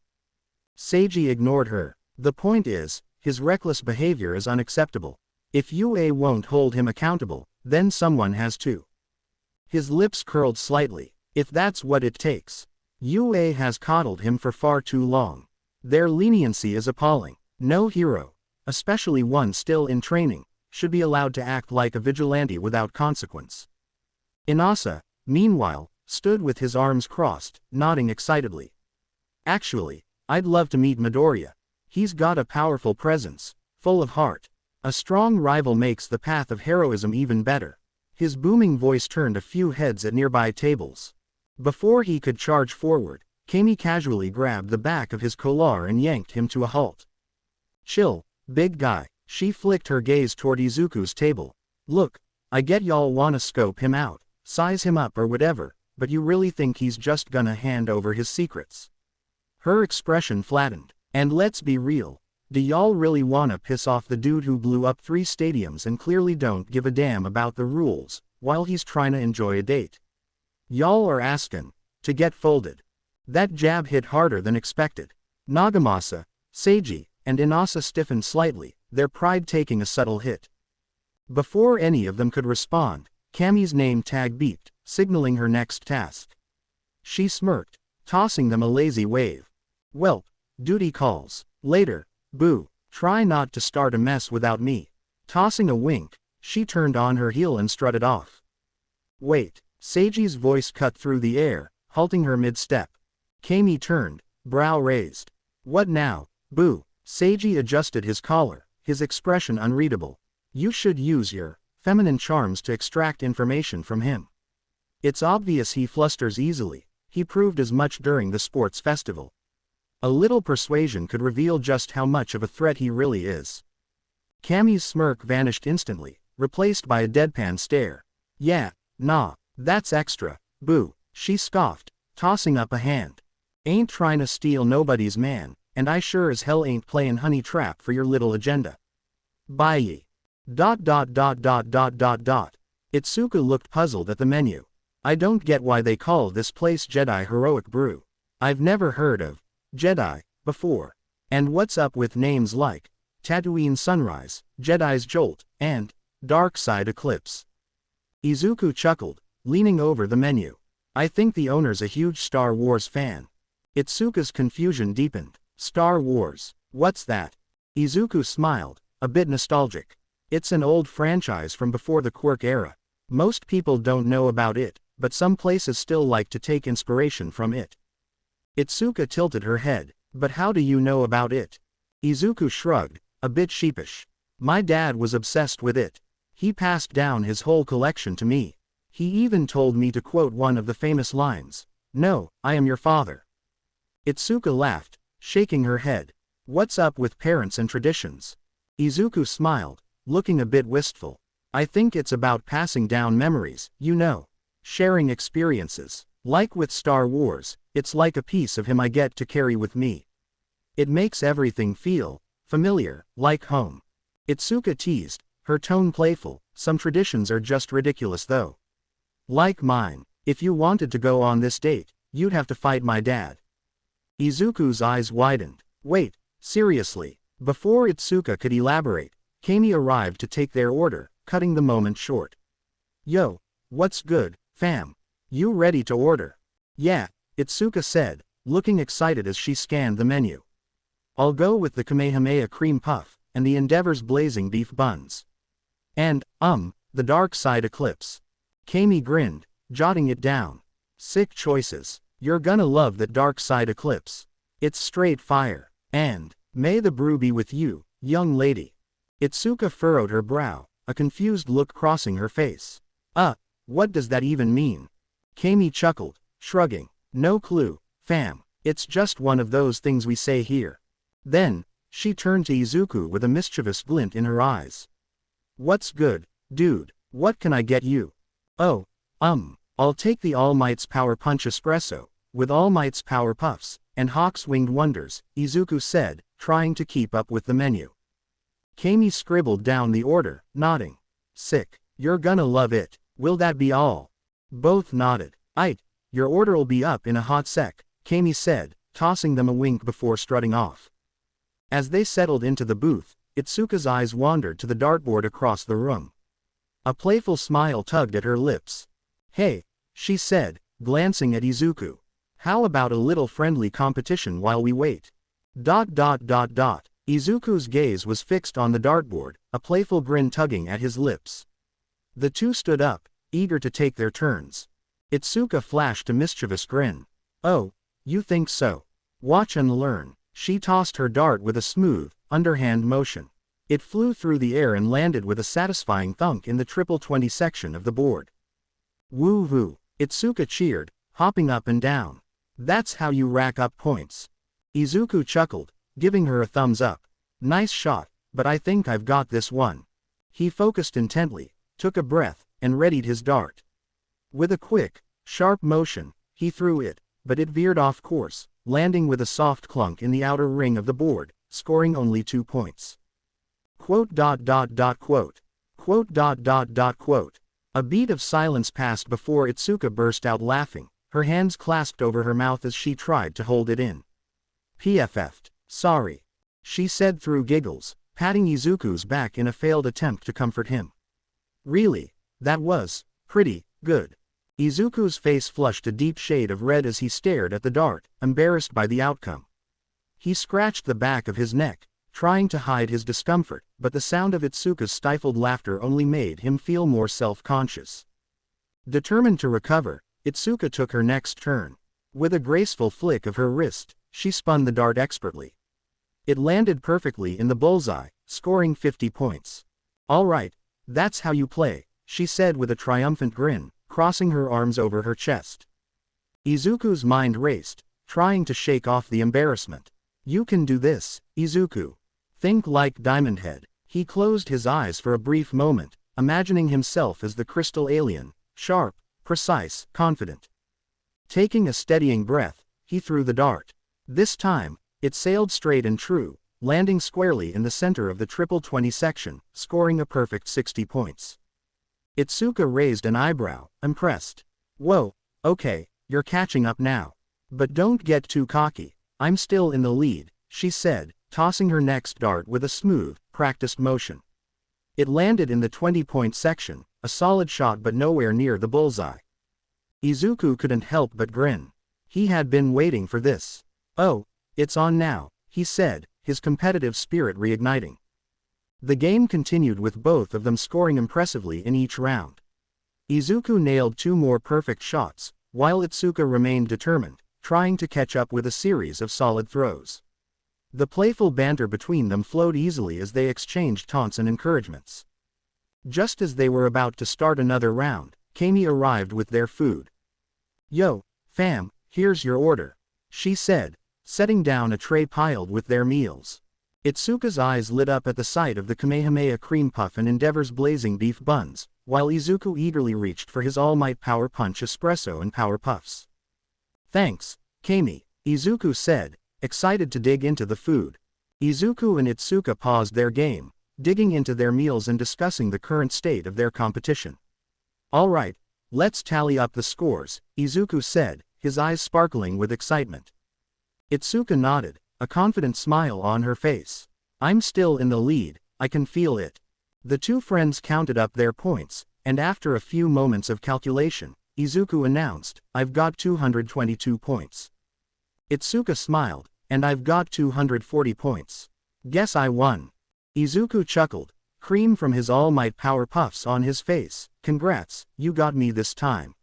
Seiji ignored her. The point is, his reckless behavior is unacceptable. If UA won't hold him accountable, then someone has to. His lips curled slightly. If that's what it takes. UA has coddled him for far too long. Their leniency is appalling. No hero, especially one still in training, should be allowed to act like a vigilante without consequence. Inasa, meanwhile, stood with his arms crossed, nodding excitedly. Actually, I'd love to meet Midoriya. He's got a powerful presence, full of heart. A strong rival makes the path of heroism even better. His booming voice turned a few heads at nearby tables. Before he could charge forward, Kami casually grabbed the back of his collar and yanked him to a halt. Chill, big guy. She flicked her gaze toward Izuku's table. Look, I get y'all wanna scope him out, size him up or whatever, but you really think he's just gonna hand over his secrets? Her expression flattened. And let's be real. Do y'all really wanna piss off the dude who blew up 3 stadiums and clearly don't give a damn about the rules, while he's trying to enjoy a date? Y'all are asking to get folded. That jab hit harder than expected. Nagamasa, Seiji, and Inasa stiffened slightly, their pride taking a subtle hit. Before any of them could respond, Kami's name tag beeped, signaling her next task. She smirked, tossing them a lazy wave. Welp, duty calls. Later, boo, try not to start a mess without me. Tossing a wink, she turned on her heel and strutted off. Wait, Seiji's voice cut through the air, halting her mid-step. Kami turned, brow raised. What now, boo? Seiji adjusted his collar, his expression unreadable. You should use your feminine charms to extract information from him. It's obvious he flusters easily. He proved as much during the sports festival. A little persuasion could reveal just how much of a threat he really is. Kami's smirk vanished instantly, replaced by a deadpan stare. Yeah, nah, that's extra, boo, she scoffed, tossing up a hand. Ain't trying to steal nobody's man, and I sure as hell ain't playin' honey trap for your little agenda. Bye ye. Itsuka looked puzzled at the menu. I don't get why they call this place Jedi Heroic Brew. I've never heard of Jedi before. And what's up with names like Tatooine Sunrise, Jedi's Jolt, and Dark Side Eclipse? Izuku chuckled, leaning over the menu. I think the owner's a huge Star Wars fan. Itsuka's confusion deepened. Star Wars, what's that? Izuku smiled, a bit nostalgic. It's an old franchise from before the Quirk era. Most people don't know about it, but some places still like to take inspiration from it. Itsuka tilted her head. But how do you know about it? Izuku shrugged, a bit sheepish. My dad was obsessed with it. He passed down his whole collection to me. He even told me to quote one of the famous lines. No, I am your father. Itsuka laughed, shaking her head. What's up with parents and traditions? Izuku smiled, looking a bit wistful. I think it's about passing down memories, you know. Sharing experiences. Like with Star Wars, it's like a piece of him I get to carry with me. It makes everything feel familiar, like home. Itsuka teased, her tone playful. Some traditions are just ridiculous though. Like mine. If you wanted to go on this date, you'd have to fight my dad. Izuku's eyes widened. Wait, seriously? Before Itsuka could elaborate, Kami arrived to take their order, cutting the moment short. Yo, what's good, fam? You ready to order? Yeah, Itsuka said, looking excited as she scanned the menu. I'll go with the Kamehameha cream puff, and the Endeavor's blazing beef buns. And, the dark side eclipse. Kami grinned, jotting it down. Sick choices. You're gonna love that dark side eclipse. It's straight fire. And, may the brew be with you, young lady. Itsuka furrowed her brow, a confused look crossing her face. What does that even mean? Kami chuckled, shrugging. No clue, fam. It's just one of those things we say here. Then, she turned to Izuku with a mischievous glint in her eyes. What's good, dude? What can I get you? Oh, I'll take the All Might's Power Punch Espresso, with All Might's Power Puffs, and Hawk's Winged Wonders, Izuku said, trying to keep up with the menu. Kami scribbled down the order, nodding. Sick. You're gonna love it. Will that be all? Both nodded. Aight, your order'll be up in a hot sec, Kami said, tossing them a wink before strutting off. As they settled into the booth, Itsuka's eyes wandered to the dartboard across the room. A playful smile tugged at her lips. Hey, she said, glancing at Izuku. How about a little friendly competition while we wait? Izuku's gaze was fixed on the dartboard, a playful grin tugging at his lips. The two stood up, eager to take their turns. Itsuka flashed a mischievous grin. Oh, you think so? Watch and learn. She tossed her dart with a smooth, underhand motion. It flew through the air and landed with a satisfying thunk in the triple 20 section of the board. Woo-woo, Itsuka cheered, hopping up and down. That's how you rack up points. Izuku chuckled, giving her a thumbs up. Nice shot, but I think I've got this one. He focused intently, took a breath, and readied his dart. With a quick, sharp motion, he threw it, but it veered off course, landing with a soft clunk in the outer ring of the board, scoring only 2 points. Quote. A beat of silence passed before Itsuka burst out laughing, her hands clasped over her mouth as she tried to hold it in. PFF'd. Sorry. She said through giggles, patting Izuku's back in a failed attempt to comfort him. Really, that was pretty good. Izuku's face flushed a deep shade of red as he stared at the dart, embarrassed by the outcome. He scratched the back of his neck, trying to hide his discomfort, but the sound of Itsuka's stifled laughter only made him feel more self-conscious. Determined to recover, Itsuka took her next turn. With a graceful flick of her wrist, she spun the dart expertly. It landed perfectly in the bullseye, scoring 50 points. All right, that's how you play, she said with a triumphant grin, crossing her arms over her chest. Izuku's mind raced, trying to shake off the embarrassment. You can do this, Izuku. Think like Diamond Head. He closed his eyes for a brief moment, imagining himself as the crystal alien, sharp, precise, confident. Taking a steadying breath, he threw the dart. This time, it sailed straight and true, landing squarely in the center of the triple 20 section, scoring a perfect 60 points. Itsuka raised an eyebrow, impressed. Whoa, okay, you're catching up now. But don't get too cocky. I'm still in the lead, she said, tossing her next dart with a smooth, practiced motion. It landed in the 20-point section, a solid shot but nowhere near the bullseye. Izuku couldn't help but grin. He had been waiting for this. Oh, it's on now, he said, his competitive spirit reigniting. The game continued with both of them scoring impressively in each round. Izuku nailed 2 more perfect shots, while Itsuka remained determined, trying to catch up with a series of solid throws. The playful banter between them flowed easily as they exchanged taunts and encouragements. Just as they were about to start another round, Kami arrived with their food. Yo, fam, here's your order, she said, setting down a tray piled with their meals. Itsuka's eyes lit up at the sight of the Kamehameha cream puff and Endeavor's blazing beef buns, while Izuku eagerly reached for his All Might Power Punch Espresso and Power Puffs. Thanks, Kami, Izuku said, excited to dig into the food. Izuku and Itsuka paused their game, digging into their meals and discussing the current state of their competition. Alright, let's tally up the scores, Izuku said, his eyes sparkling with excitement. Itsuka nodded, a confident smile on her face. I'm still in the lead, I can feel it. The two friends counted up their points, and after a few moments of calculation, Izuku announced, I've got 222 points. Itsuka smiled, and I've got 240 points. Guess I won. Izuku chuckled, cream from his All Might power puffs on his face. Congrats, you got me this time.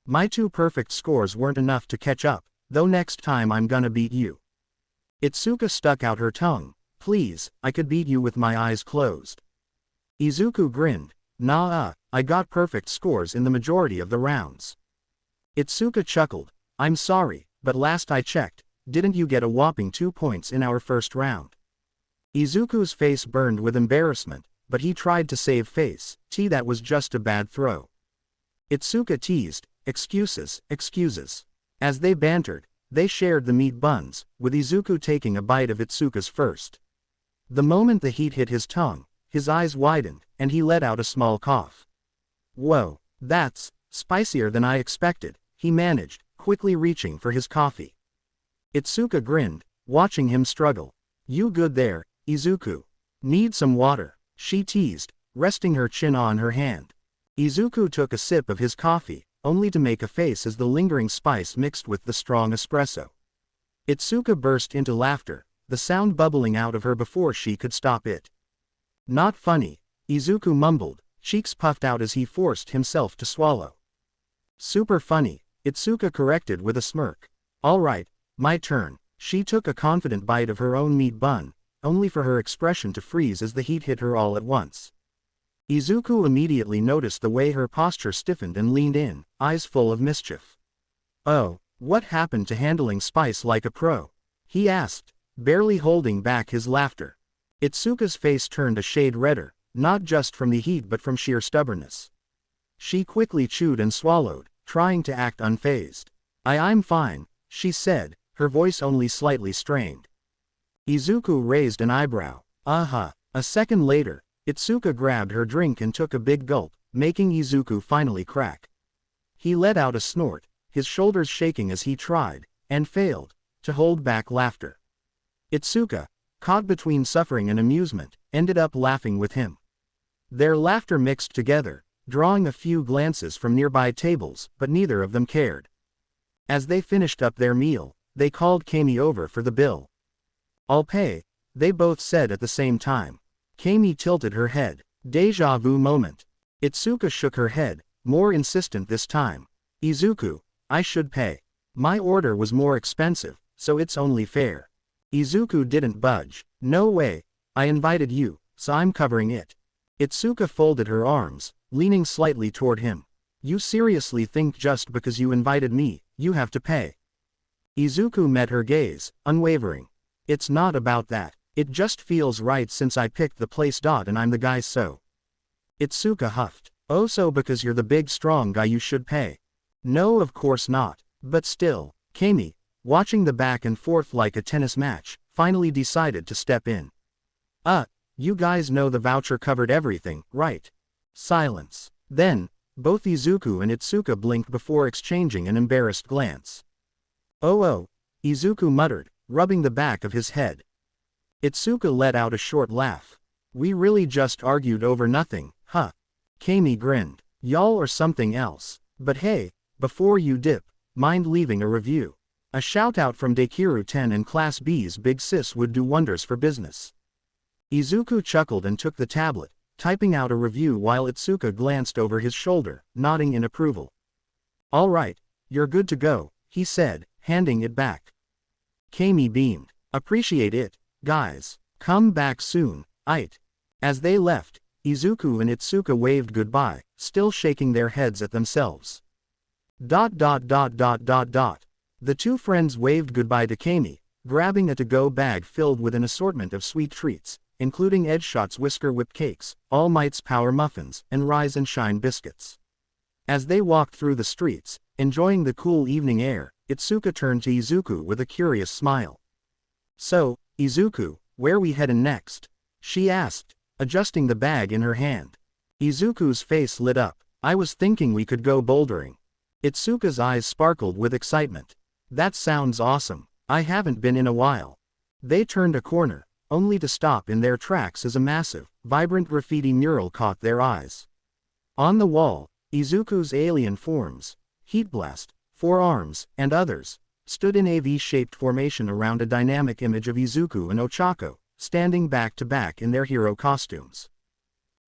My 2 perfect scores weren't enough to catch up, though next time I'm gonna beat you. Itsuka stuck out her tongue. Please, I could beat you with my eyes closed. Izuku grinned. Nah, I got perfect scores in the majority of the rounds. Itsuka chuckled. I'm sorry, but last I checked, didn't you get a whopping 2 points in our first round? Izuku's face burned with embarrassment, but he tried to save face. That was just a bad throw. Itsuka teased, excuses, excuses. As they bantered, they shared the meat buns, with Izuku taking a bite of Itsuka's first. The moment the heat hit his tongue, his eyes widened, and he let out a small cough. Whoa, that's spicier than I expected, he managed, quickly reaching for his coffee. Itsuka grinned, watching him struggle. You good there, Izuku? Need some water, she teased, resting her chin on her hand. Izuku took a sip of his coffee, only to make a face as the lingering spice mixed with the strong espresso. Itsuka burst into laughter, the sound bubbling out of her before she could stop it. Not funny, Izuku mumbled, cheeks puffed out as he forced himself to swallow. Super funny, Itsuka corrected with a smirk. Alright, my turn. She took a confident bite of her own meat bun, only for her expression to freeze as the heat hit her all at once. Izuku immediately noticed the way her posture stiffened and leaned in, eyes full of mischief. Oh, what happened to handling spice like a pro? He asked, barely holding back his laughter. Itsuka's face turned a shade redder, not just from the heat but from sheer stubbornness. She quickly chewed and swallowed, trying to act unfazed. I'm fine, she said, her voice only slightly strained. Izuku raised an eyebrow. A second later, Itsuka grabbed her drink and took a big gulp, making Izuku finally crack. He let out a snort, his shoulders shaking as he tried, and failed, to hold back laughter. Itsuka, caught between suffering and amusement, ended up laughing with him. Their laughter mixed together, drawing a few glances from nearby tables, but neither of them cared. As they finished up their meal, they called Kami over for the bill. I'll pay, they both said at the same time. Kami tilted her head. Deja vu moment. Itsuka shook her head, more insistent this time. Izuku, I should pay. My order was more expensive, so it's only fair. Izuku didn't budge. No way, I invited you, so I'm covering it. Itsuka folded her arms, leaning slightly toward him. You seriously think just because you invited me, you have to pay? Izuku met her gaze, unwavering. It's not about that, it just feels right since I picked the place. And I'm the guy, so. Itsuka huffed. Oh, so because you're the big strong guy you should pay? No, of course not, but still. Kami, watching the back and forth like a tennis match, finally decided to step in. You guys know the voucher covered everything, right? Silence. Then, both Izuku and Itsuka blinked before exchanging an embarrassed glance. Oh, Izuku muttered, rubbing the back of his head. Itsuka let out a short laugh. We really just argued over nothing, huh? Kami grinned. Y'all or something else. But hey, before you dip, mind leaving a review? A shout out from Dekiru 10 and Class B's Big Sis would do wonders for business. Izuku chuckled and took the tablet, typing out a review while Itsuka glanced over his shoulder, nodding in approval. Alright, you're good to go, he said, handing it back. Kami beamed. Appreciate it, guys. Come back soon, aight. As they left, Izuku and Itsuka waved goodbye, still shaking their heads at themselves. The two friends waved goodbye to Kami, grabbing a to-go bag filled with an assortment of sweet treats, including Edgeshot's Whisker Whip Cakes, All Might's Power Muffins, and Rise and Shine Biscuits. As they walked through the streets, enjoying the cool evening air, Itsuka turned to Izuku with a curious smile. "So, Izuku, where we headin' next?" she asked, adjusting the bag in her hand. Izuku's face lit up. "I was thinking we could go bouldering." Itsuka's eyes sparkled with excitement. "That sounds awesome. I haven't been in a while." They turned a corner, only to stop in their tracks as a massive, vibrant graffiti mural caught their eyes. On the wall, Izuku's alien forms, Heatblast, Four Arms, and others, stood in a V-shaped formation around a dynamic image of Izuku and Ochako, standing back to back in their hero costumes.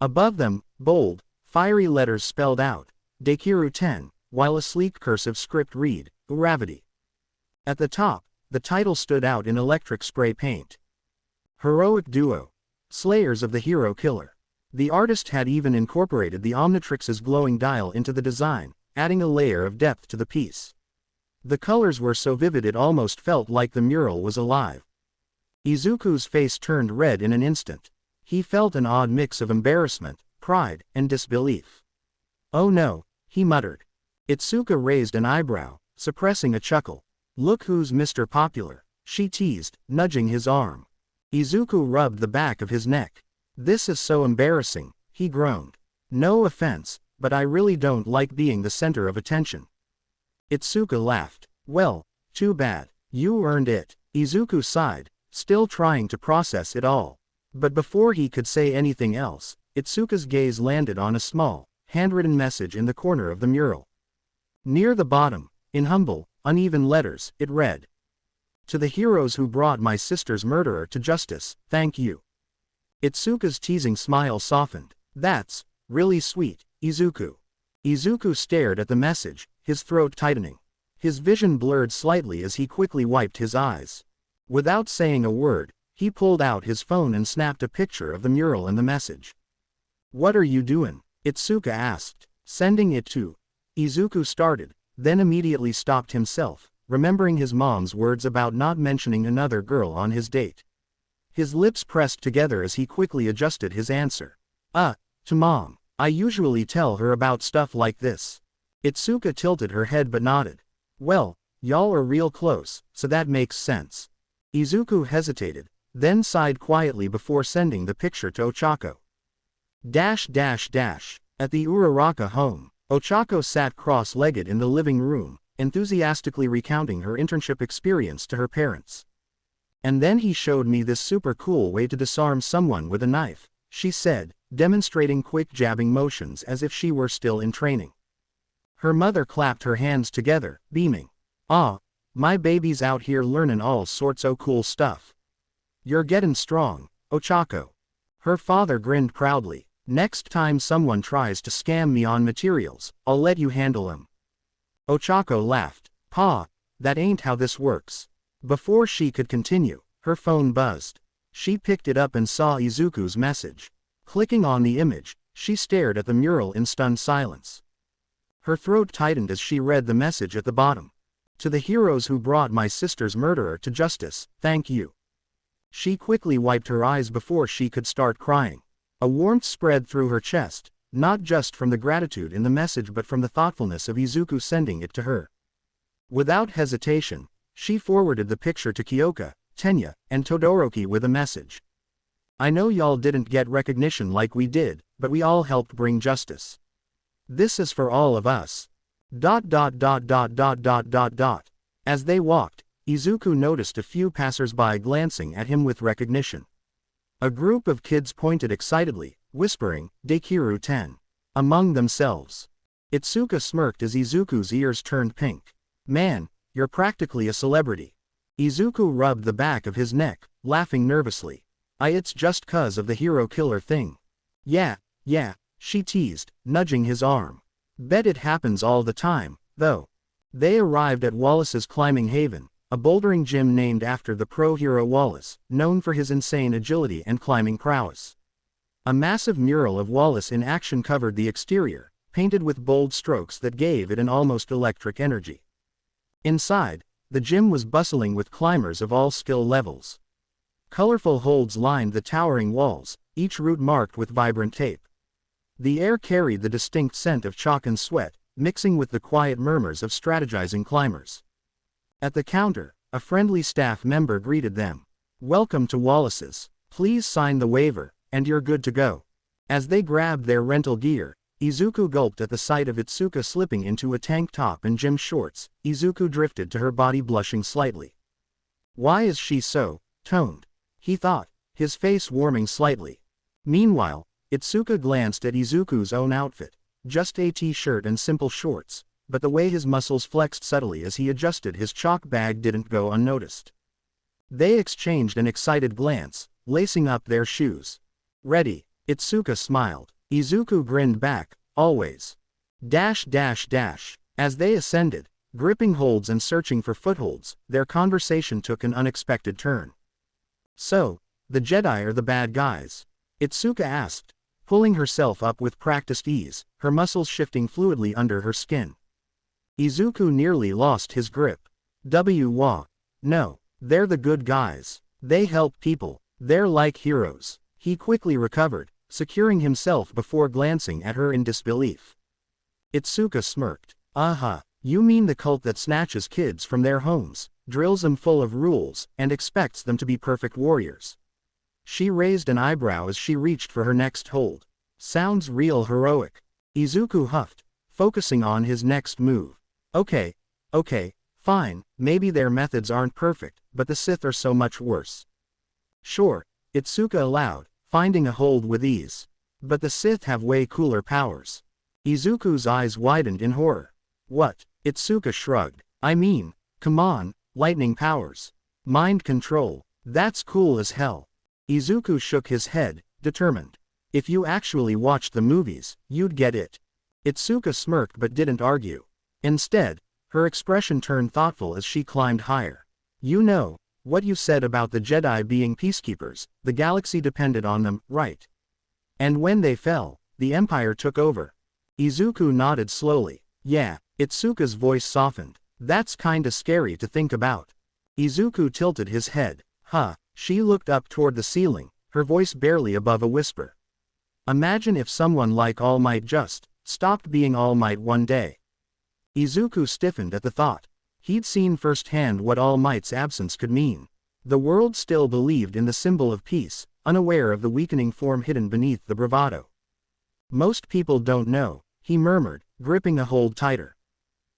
Above them, bold, fiery letters spelled out, Dekiru 10, while a sleek cursive script read, Gravity. At the top, the title stood out in electric spray paint. Heroic Duo. Slayers of the Hero Killer. The artist had even incorporated the Omnitrix's glowing dial into the design, adding a layer of depth to the piece. The colors were so vivid it almost felt like the mural was alive. Izuku's face turned red in an instant. He felt an odd mix of embarrassment, pride, and disbelief. "Oh no," he muttered. Itsuka raised an eyebrow, suppressing a chuckle. "Look who's Mr. Popular," she teased, nudging his arm. Izuku rubbed the back of his neck. "This is so embarrassing," he groaned. "No offense, but I really don't like being the center of attention." Itsuka laughed. "Well, too bad. You earned it." Izuku sighed, still trying to process it all. But before he could say anything else, Itsuka's gaze landed on a small, handwritten message in the corner of the mural. Near the bottom, in humble, uneven letters, it read, "To the heroes who brought my sister's murderer to justice, thank you." Itsuka's teasing smile softened. "That's really sweet, Izuku." Izuku stared at the message, his throat tightening. His vision blurred slightly as he quickly wiped his eyes. Without saying a word, he pulled out his phone and snapped a picture of the mural and the message. "What are you doing?" Itsuka asked. "Sending it to." Izuku started, then immediately stopped himself, remembering his mom's words about not mentioning another girl on his date. His lips pressed together as he quickly adjusted his answer. To Mom. I usually tell her about stuff like this." Itsuka tilted her head but nodded. "Well, y'all are real close, so that makes sense." Izuku hesitated, then sighed quietly before sending the picture to Ochako. At the Uraraka home, Ochako sat cross-legged in the living room, enthusiastically recounting her internship experience to her parents. "And then he showed me this super cool way to disarm someone with a knife," she said, demonstrating quick jabbing motions as if she were still in training. Her mother clapped her hands together, beaming. "Ah, my baby's out here learnin' all sorts o' cool stuff. You're gettin' strong, Ochako." Her father grinned proudly. "Next time someone tries to scam me on materials, I'll let you handle him." Ochako laughed. "Pa, that ain't how this works." Before she could continue, her phone buzzed. She picked it up and saw Izuku's message. Clicking on the image, she stared at the mural in stunned silence. Her throat tightened as she read the message at the bottom. "To the heroes who brought my sister's murderer to justice, thank you." She quickly wiped her eyes before she could start crying. A warmth spread through her chest, not just from the gratitude in the message but from the thoughtfulness of Izuku sending it to her. Without hesitation, she forwarded the picture to Kiyoka, Tenya, and Todoroki with a message. "I know y'all didn't get recognition like we did, but we all helped bring justice. This is for all of us. ... As they walked, Izuku noticed a few passers-by glancing at him with recognition. A group of kids pointed excitedly, whispering, "Dekiru 10." among themselves. Itsuka smirked as Izuku's ears turned pink. "Man, you're practically a celebrity." Izuku rubbed the back of his neck, laughing nervously. It's just 'cause of the hero killer thing." Yeah, she teased, nudging his arm. "Bet it happens all the time, though." They arrived at Wallace's Climbing Haven, a bouldering gym named after the pro hero Wallace, known for his insane agility and climbing prowess. A massive mural of Wallace in action covered the exterior, painted with bold strokes that gave it an almost electric energy. Inside, the gym was bustling with climbers of all skill levels. Colorful holds lined the towering walls, each route marked with vibrant tape. The air carried the distinct scent of chalk and sweat, mixing with the quiet murmurs of strategizing climbers. At the counter, a friendly staff member greeted them. "Welcome to Wallace's. Please sign the waiver, and you're good to go." As they grabbed their rental gear, Izuku gulped at the sight of Itsuka slipping into a tank top and gym shorts. Izuku drifted to her body, blushing slightly. Why is she so toned? He thought, his face warming slightly. Meanwhile, Itsuka glanced at Izuku's own outfit, just a t-shirt and simple shorts, but the way his muscles flexed subtly as he adjusted his chalk bag didn't go unnoticed. They exchanged an excited glance, lacing up their shoes. "Ready," Itsuka smiled. Izuku grinned back, "Always." As they ascended, gripping holds and searching for footholds, their conversation took an unexpected turn. "So, the Jedi are the bad guys?" Itsuka asked, pulling herself up with practiced ease, her muscles shifting fluidly under her skin. Izuku nearly lost his grip. No, they're the good guys. They help people. They're like heroes." He quickly recovered, securing himself before glancing at her in disbelief. Itsuka smirked. You mean the cult that snatches kids from their homes, drills them full of rules, and expects them to be perfect warriors?" She raised an eyebrow as she reached for her next hold. "Sounds real heroic." Izuku huffed, focusing on his next move. Okay, fine, maybe their methods aren't perfect, but the Sith are so much worse." "Sure," Itsuka allowed, finding a hold with ease. "But the Sith have way cooler powers." Izuku's eyes widened in horror. "What?" Itsuka shrugged. "I mean, come on, lightning powers. Mind control. That's cool as hell." Izuku shook his head, determined. "If you actually watched the movies, you'd get it." Itsuka smirked but didn't argue. Instead, her expression turned thoughtful as she climbed higher. "You know, what you said about the Jedi being peacekeepers, the galaxy depended on them, right? And when they fell, the Empire took over." Izuku nodded slowly. "Yeah." Itsuka's voice softened. "That's kinda scary to think about." Izuku tilted his head. She looked up toward the ceiling, her voice barely above a whisper. "Imagine if someone like All Might just stopped being All Might one day." Izuku stiffened at the thought. He'd seen firsthand what All Might's absence could mean. The world still believed in the symbol of peace, unaware of the weakening form hidden beneath the bravado. "Most people don't know," he murmured, gripping a hold tighter.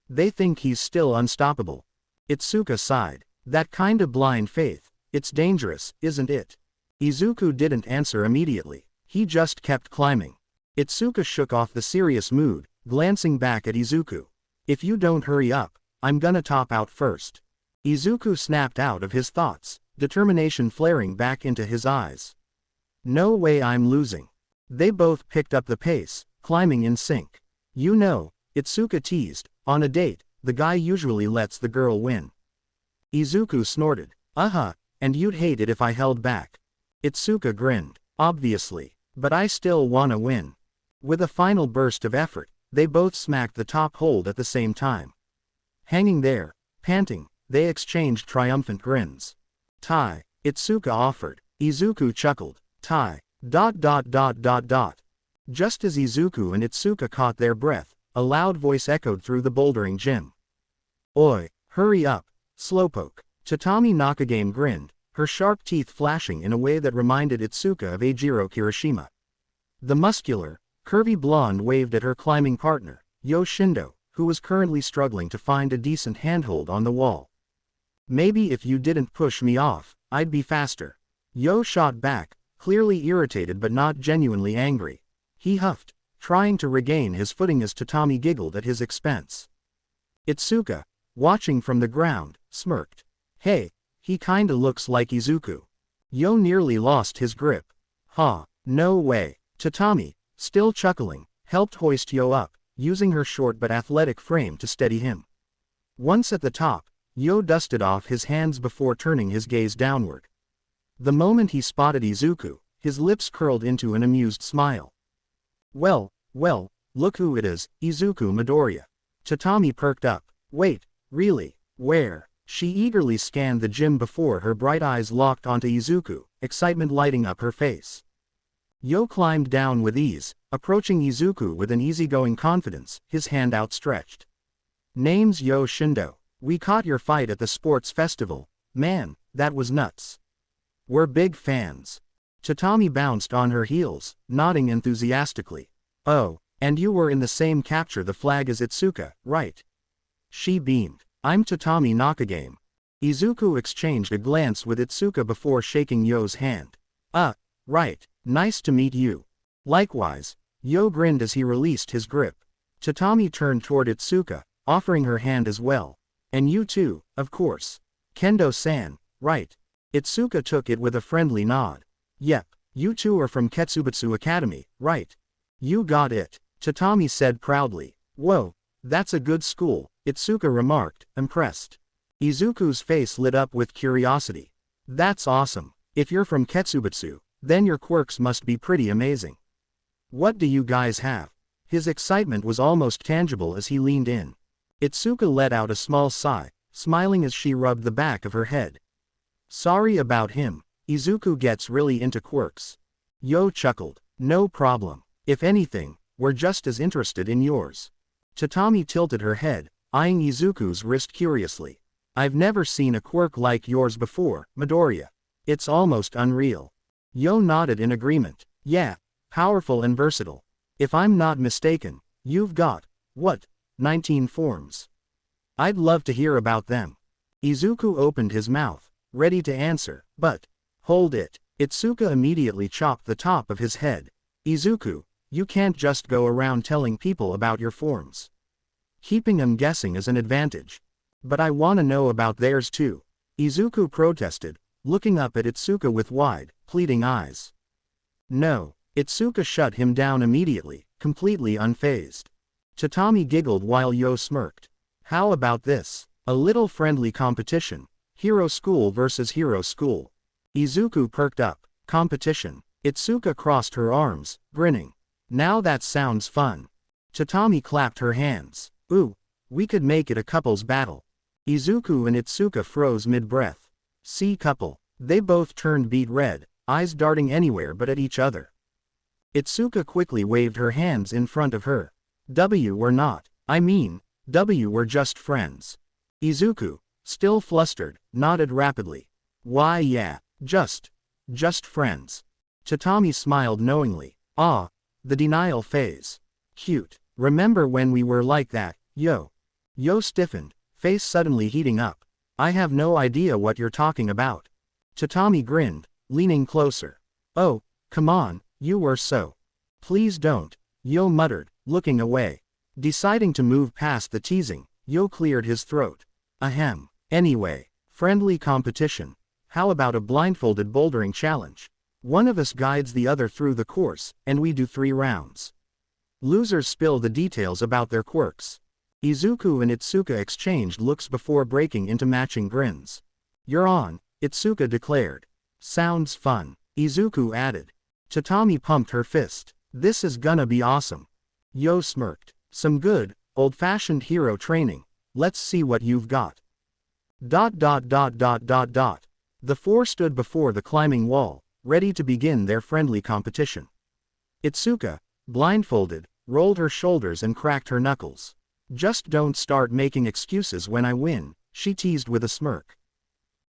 "They think he's still unstoppable." Itsuka sighed. "That kind of blind faith, it's dangerous, isn't it?" Izuku didn't answer immediately. He just kept climbing. Itsuka shook off the serious mood, glancing back at Izuku. "If you don't hurry up, I'm gonna top out first." Izuku snapped out of his thoughts, determination flaring back into his eyes. "No way I'm losing." They both picked up the pace, climbing in sync. "You know," Itsuka teased, "on a date, the guy usually lets the girl win." Izuku snorted. And you'd hate it if I held back." Itsuka grinned. "Obviously. But I still wanna win." With a final burst of effort, they both smacked the top hold at the same time. Hanging there, panting, they exchanged triumphant grins. "Tie," Itsuka offered. Izuku chuckled. "Tie. ... Just as Izuku and Itsuka caught their breath, a loud voice echoed through the bouldering gym. "Oi, hurry up, slowpoke." Tatami Nakagame grinned, her sharp teeth flashing in a way that reminded Itsuka of Eijiro Kirishima. The muscular, curvy blonde waved at her climbing partner, Yo Shindo, who was currently struggling to find a decent handhold on the wall. "Maybe if you didn't push me off, I'd be faster." Yo shot back, clearly irritated but not genuinely angry. He huffed, trying to regain his footing as Tatami giggled at his expense. Itsuka, watching from the ground, smirked. "Hey, he kinda looks like Izuku." Yo nearly lost his grip. No way." Tatami, still chuckling, helped hoist Yo up, using her short but athletic frame to steady him. Once at the top, Yo dusted off his hands before turning his gaze downward. The moment he spotted Izuku, his lips curled into an amused smile. Well, look who it is, Izuku Midoriya." Tatami perked up. "Wait, really, where?" She eagerly scanned the gym before her bright eyes locked onto Izuku, excitement lighting up her face. Yo climbed down with ease, approaching Izuku with an easygoing confidence, his hand outstretched. "Name's Yo Shindo." We caught your fight at the sports festival. Man, that was nuts. We're big fans. Tatami bounced on her heels, nodding enthusiastically. Oh, and you were in the same capture the flag as Itsuka, right? She beamed. I'm Tatami Nakagame. Izuku exchanged a glance with Itsuka before shaking Yo's hand. Right, nice to meet you. Likewise, Yo grinned as he released his grip. Tatami turned toward Itsuka, offering her hand as well. And you too, of course. Kendo-san, right. Itsuka took it with a friendly nod. Yep, you two are from Ketsubutsu Academy, right? You got it, Tatami said proudly. Whoa, that's a good school, Itsuka remarked, impressed. Izuku's face lit up with curiosity. That's awesome. If you're from Ketsubutsu, then your quirks must be pretty amazing. What do you guys have? His excitement was almost tangible as he leaned in. Itsuka let out a small sigh, smiling as she rubbed the back of her head. Sorry about him. Izuku gets really into quirks. Yo chuckled. No problem. If anything, we're just as interested in yours. Tatami tilted her head, eyeing Izuku's wrist curiously. I've never seen a quirk like yours before, Midoriya. It's almost unreal. Yo nodded in agreement. Yeah, powerful and versatile. If I'm not mistaken, you've got, what, 19 forms? I'd love to hear about them. Izuku opened his mouth, ready to answer, but, hold it. Itsuka immediately chopped the top of his head. Izuku, you can't just go around telling people about your forms. Keeping them guessing is an advantage. But I wanna know about theirs too. Izuku protested, looking up at Itsuka with wide, pleading eyes. No. Itsuka shut him down immediately, completely unfazed. Tatami giggled while Yo smirked. How about this? A little friendly competition. Hero school versus hero school. Izuku perked up. Competition. Itsuka crossed her arms, grinning. Now that sounds fun. Tatami clapped her hands. Ooh, we could make it a couples battle. Izuku and Itsuka froze mid-breath. See couple. They both turned beet red, eyes darting anywhere but at each other. Itsuka quickly waved her hands in front of her. We're not. We're just friends. Izuku, still flustered, nodded rapidly. Why yeah, just friends. Tatami smiled knowingly. Ah, the denial phase. Cute. Remember when we were like that, Yo? Yo stiffened, face suddenly heating up. I have no idea what you're talking about. Tatami grinned, leaning closer. Oh, come on, you were so. Please don't, Yo muttered, looking away. Deciding to move past the teasing, Yo cleared his throat. Ahem. Anyway, friendly competition. How about a blindfolded bouldering challenge? One of us guides the other through the course, and we do 3 rounds. Losers spill the details about their quirks. Izuku and Itsuka exchanged looks before breaking into matching grins. You're on, Itsuka declared. Sounds fun, Izuku added. Tatami pumped her fist. This is gonna be awesome. Yo smirked. Some good, old-fashioned hero training. Let's see what you've got. The 4 stood before the climbing wall, ready to begin their friendly competition. Itsuka, blindfolded, rolled her shoulders and cracked her knuckles. Just don't start making excuses when I win, she teased with a smirk.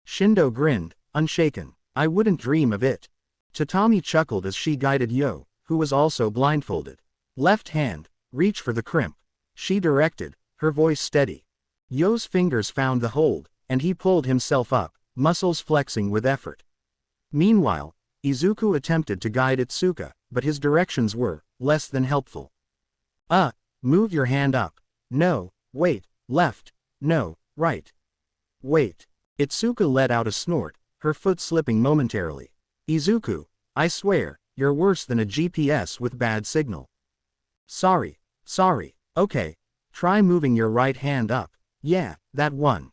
Shindo grinned, unshaken. I wouldn't dream of it. Tatami chuckled as she guided Yo, who was also blindfolded. Left hand, reach for the crimp. She directed, her voice steady. Yo's fingers found the hold, and he pulled himself up, muscles flexing with effort. Meanwhile, Izuku attempted to guide Itsuka, but his directions were less than helpful. Move your hand up. No, wait, left, no, right. Wait. Itsuka let out a snort, her foot slipping momentarily. Izuku, I swear, you're worse than a GPS with bad signal. Sorry, okay. Try moving your right hand up. Yeah, that one.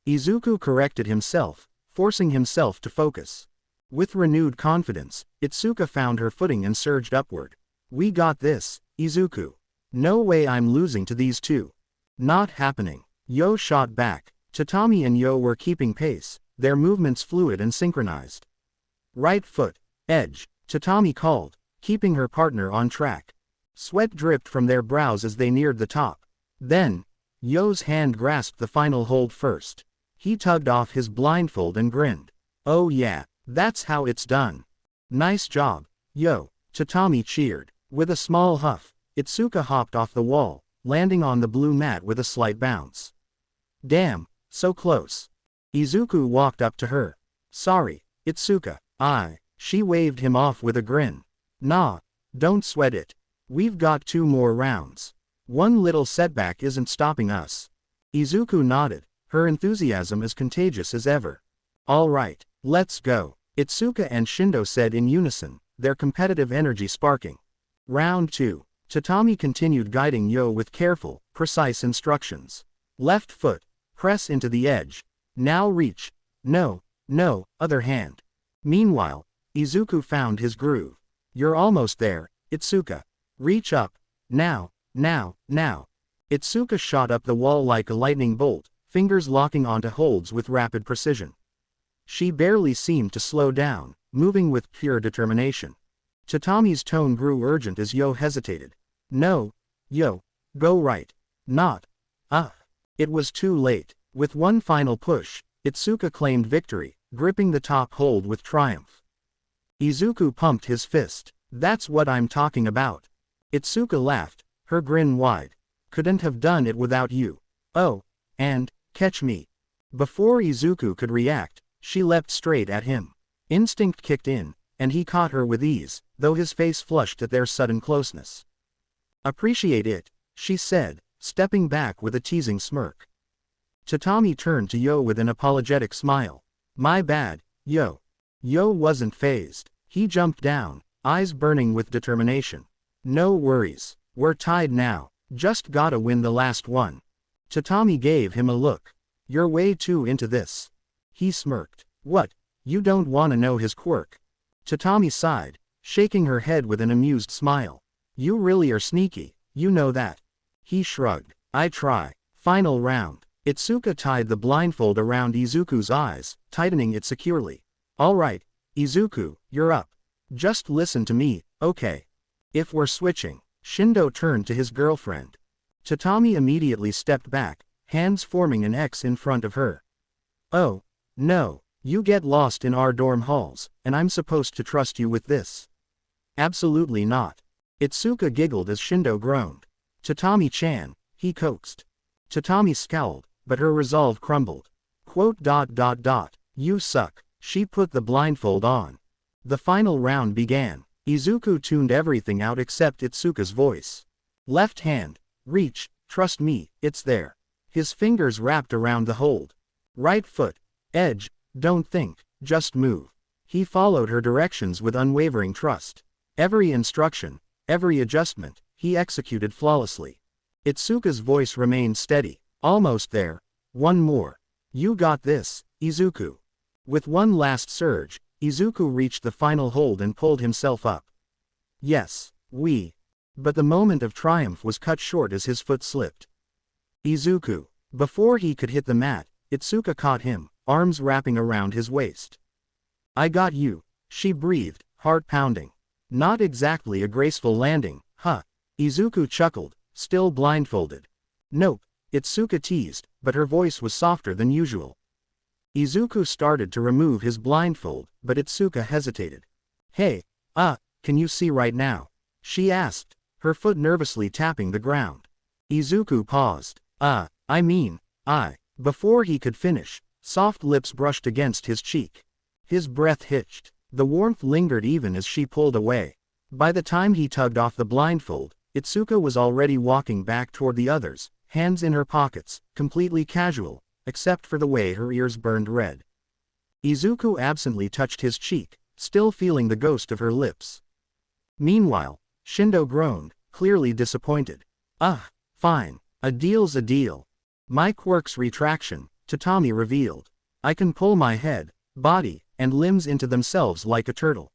Izuku corrected himself, forcing himself to focus. With renewed confidence, Itsuka found her footing and surged upward. We got this, Izuku. No way I'm losing to these two. Not happening. Yo shot back. Tatami and Yo were keeping pace, their movements fluid and synchronized. Right foot, edge, Tatami called, keeping her partner on track. Sweat dripped from their brows as they neared the top. Then, Yo's hand grasped the final hold first. He tugged off his blindfold and grinned. Oh yeah, that's how it's done. Nice job, Yo, Tatami cheered. With a small huff, Itsuka hopped off the wall, landing on the blue mat with a slight bounce. Damn, so close. Izuku walked up to her. Sorry, Itsuka. She waved him off with a grin. Nah, don't sweat it. We've got 2 more rounds. One little setback isn't stopping us. Izuku nodded, her enthusiasm as contagious as ever. Alright, let's go, Itsuka and Shindo said in unison, their competitive energy sparking. Round 2. Tatami continued guiding Yo with careful, precise instructions. Left foot, press into the edge. Now reach. No, other hand. Meanwhile, Izuku found his groove. You're almost there, Itsuka. Reach up. Now. Itsuka shot up the wall like a lightning bolt, fingers locking onto holds with rapid precision. She barely seemed to slow down, moving with pure determination. Tatami's tone grew urgent as Yo hesitated. No, Yo, go right. Not. It was too late. With one final push, Itsuka claimed victory, gripping the top hold with triumph. Izuku pumped his fist. That's what I'm talking about. Itsuka laughed, her grin wide. Couldn't have done it without you. Oh, and, catch me. Before Izuku could react, she leapt straight at him. Instinct kicked in, and he caught her with ease, though his face flushed at their sudden closeness. Appreciate it, she said, stepping back with a teasing smirk. Tatami turned to Yo with an apologetic smile. My bad, Yo. Yo wasn't fazed. He jumped down, eyes burning with determination. No worries, we're tied now, just gotta win the last one. Tatami gave him a look. You're way too into this. He smirked. What, you don't wanna know his quirk? Tatami sighed, shaking her head with an amused smile. You really are sneaky, you know that. He shrugged. I try. Final round. Itsuka tied the blindfold around Izuku's eyes, tightening it securely. Alright, Izuku, you're up. Just listen to me, okay? If we're switching. Shindo turned to his girlfriend. Tatami immediately stepped back, hands forming an X in front of her. Oh, no, you get lost in our dorm halls, and I'm supposed to trust you with this? Absolutely not. Itsuka giggled as Shindo groaned. Tatami-chan, he coaxed. Tatami scowled, but her resolve crumbled. Quote. You suck. She put the blindfold on. The final round began. Izuku tuned everything out except Itsuka's voice. Left hand, reach, trust me, it's there. His fingers wrapped around the hold. Right foot, edge, don't think, just move. He followed her directions with unwavering trust. Every instruction, every adjustment, he executed flawlessly. Itsuka's voice remained steady. Almost there. One more. You got this, Izuku. With one last surge, Izuku reached the final hold and pulled himself up. Yes, we. But the moment of triumph was cut short as his foot slipped. Izuku. Before he could hit the mat, Itsuka caught him, arms wrapping around his waist. I got you, she breathed, heart pounding. Not exactly a graceful landing, huh? Izuku chuckled, still blindfolded. Nope, Itsuka teased, but her voice was softer than usual. Izuku started to remove his blindfold, but Itsuka hesitated. Hey, can you see right now? She asked, her foot nervously tapping the ground. Izuku paused. Before he could finish, soft lips brushed against his cheek. His breath hitched. The warmth lingered even as she pulled away. By the time he tugged off the blindfold, Itsuka was already walking back toward the others, hands in her pockets, completely casual, except for the way her ears burned red. Izuku absently touched his cheek, still feeling the ghost of her lips. Meanwhile, Shindo groaned, clearly disappointed. Fine. A deal's a deal. My quirk's retraction, Tatami revealed. I can pull my head, body, and limbs into themselves like a turtle.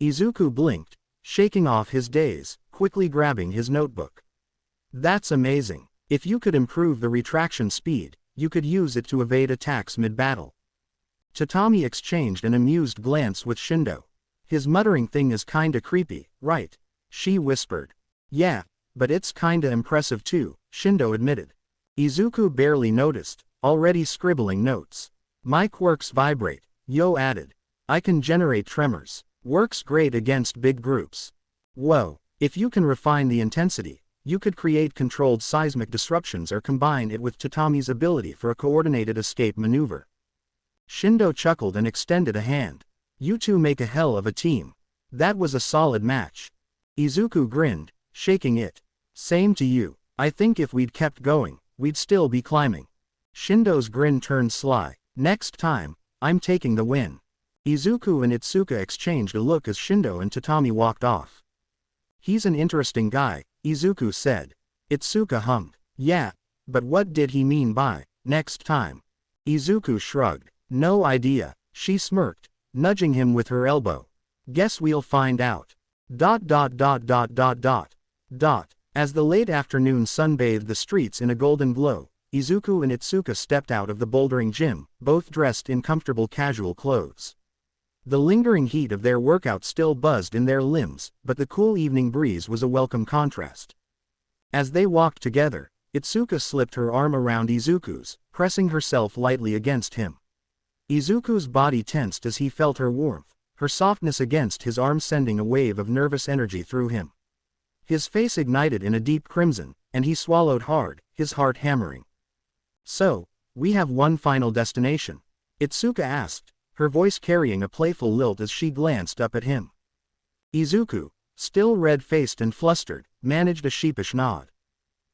Izuku blinked, shaking off his daze, quickly grabbing his notebook. That's amazing. If you could improve the retraction speed, you could use it to evade attacks mid-battle. Tatami exchanged an amused glance with Shindo. His muttering thing is kinda creepy, right? She whispered. Yeah, but it's kinda impressive too, Shindo admitted. Izuku barely noticed, already scribbling notes. My quirks vibrate, Yo added. I can generate tremors. Works great against big groups. Whoa, if you can refine the intensity, you could create controlled seismic disruptions or combine it with Tatami's ability for a coordinated escape maneuver. Shindo chuckled and extended a hand. You two make a hell of a team. That was a solid match. Izuku grinned, shaking it. Same to you. I think if we'd kept going, we'd still be climbing. Shindo's grin turned sly. Next time, I'm taking the win. Izuku and Itsuka exchanged a look as Shindo and Tatami walked off. He's an interesting guy, Izuku said. Itsuka hummed. Yeah, but what did he mean by, next time? Izuku shrugged. No idea, she smirked, nudging him with her elbow. Guess we'll find out. ... As the late afternoon sun bathed the streets in a golden glow, Izuku and Itsuka stepped out of the bouldering gym, both dressed in comfortable casual clothes. The lingering heat of their workout still buzzed in their limbs, but the cool evening breeze was a welcome contrast. As they walked together, Itsuka slipped her arm around Izuku's, pressing herself lightly against him. Izuku's body tensed as he felt her warmth, her softness against his arm sending a wave of nervous energy through him. His face ignited in a deep crimson, and he swallowed hard, his heart hammering. So, we have one final destination? Itsuka asked, her voice carrying a playful lilt as she glanced up at him. Izuku, still red-faced and flustered, managed a sheepish nod.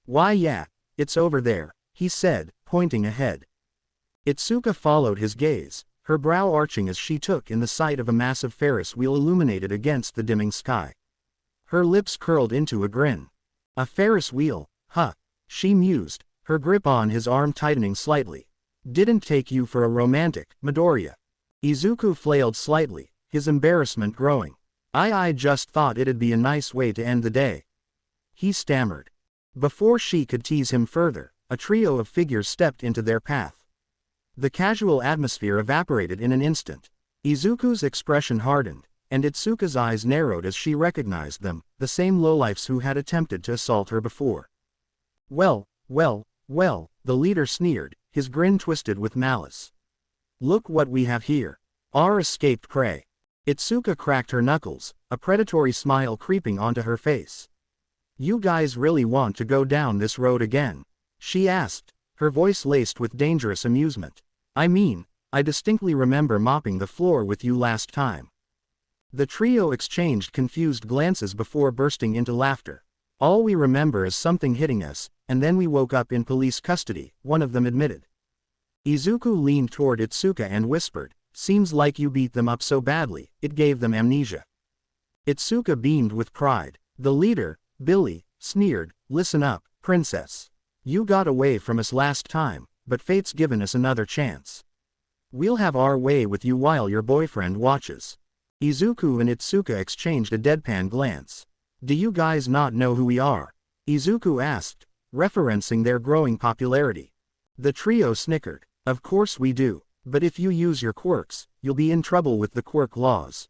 Why yeah, it's over there, he said, pointing ahead. Itsuka followed his gaze, her brow arching as she took in the sight of a massive Ferris wheel illuminated against the dimming sky. Her lips curled into a grin. A Ferris wheel, huh? She mused, her grip on his arm tightening slightly. Didn't take you for a romantic, Midoriya. Izuku flailed slightly, his embarrassment growing. I just thought it'd be a nice way to end the day. He stammered. Before she could tease him further, a trio of figures stepped into their path. The casual atmosphere evaporated in an instant. Izuku's expression hardened, and Itsuka's eyes narrowed as she recognized them, the same lowlifes who had attempted to assault her before. Well, the leader sneered, his grin twisted with malice. Look what we have here. Our escaped prey. Itsuka cracked her knuckles, a predatory smile creeping onto her face. You guys really want to go down this road again? She asked, her voice laced with dangerous amusement. I mean, I distinctly remember mopping the floor with you last time. The trio exchanged confused glances before bursting into laughter. All we remember is something hitting us, and then we woke up in police custody, one of them admitted. Izuku leaned toward Itsuka and whispered, seems like you beat them up so badly, it gave them amnesia. Itsuka beamed with pride. The leader, Billy, sneered, listen up, princess. You got away from us last time, but fate's given us another chance. We'll have our way with you while your boyfriend watches. Izuku and Itsuka exchanged a deadpan glance. Do you guys not know who we are? Izuku asked, referencing their growing popularity. The trio snickered. Of course we do, but if you use your quirks, you'll be in trouble with the quirk laws.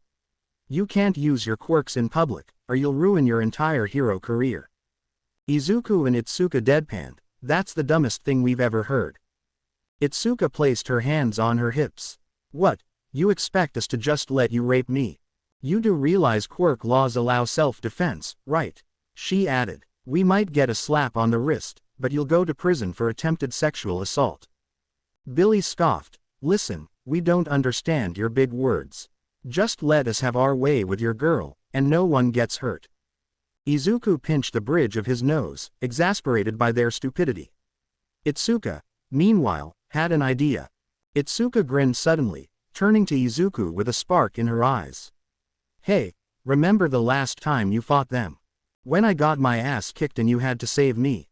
You can't use your quirks in public, or you'll ruin your entire hero career. Izuku and Itsuka deadpanned, that's the dumbest thing we've ever heard. Itsuka placed her hands on her hips. What, you expect us to just let you rape me? You do realize quirk laws allow self-defense, right? She added, we might get a slap on the wrist, but you'll go to prison for attempted sexual assault. Billy scoffed, listen, we don't understand your big words. Just let us have our way with your girl, and no one gets hurt. Izuku pinched the bridge of his nose, exasperated by their stupidity. Itsuka, meanwhile, had an idea. Itsuka grinned suddenly, turning to Izuku with a spark in her eyes. Hey, remember the last time you fought them? When I got my ass kicked and you had to save me?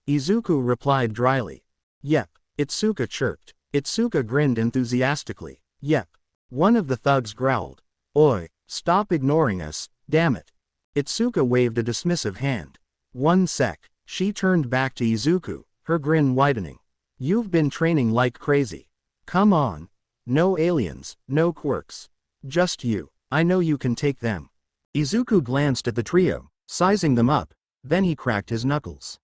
Izuku replied dryly. Yep, Itsuka chirped. Itsuka grinned enthusiastically. Yep. One of the thugs growled. Oi, stop ignoring us, damn it. Itsuka waved a dismissive hand. One sec. She turned back to Izuku, her grin widening. You've been training like crazy. Come on. No aliens, no quirks. Just you. I know you can take them. Izuku glanced at the trio, sizing them up, then he cracked his knuckles.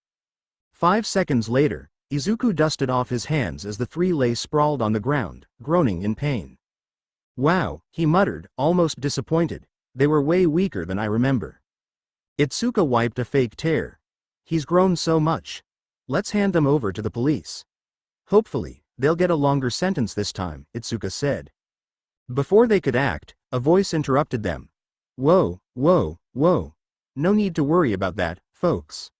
5 seconds later, Izuku dusted off his hands as the three lay sprawled on the ground, groaning in pain. Wow, he muttered, almost disappointed. They were way weaker than I remember. Itsuka wiped a fake tear. He's grown so much. Let's hand them over to the police. Hopefully, they'll get a longer sentence this time, Itsuka said. Before they could act, a voice interrupted them. Whoa, whoa, whoa. No need to worry about that, folks.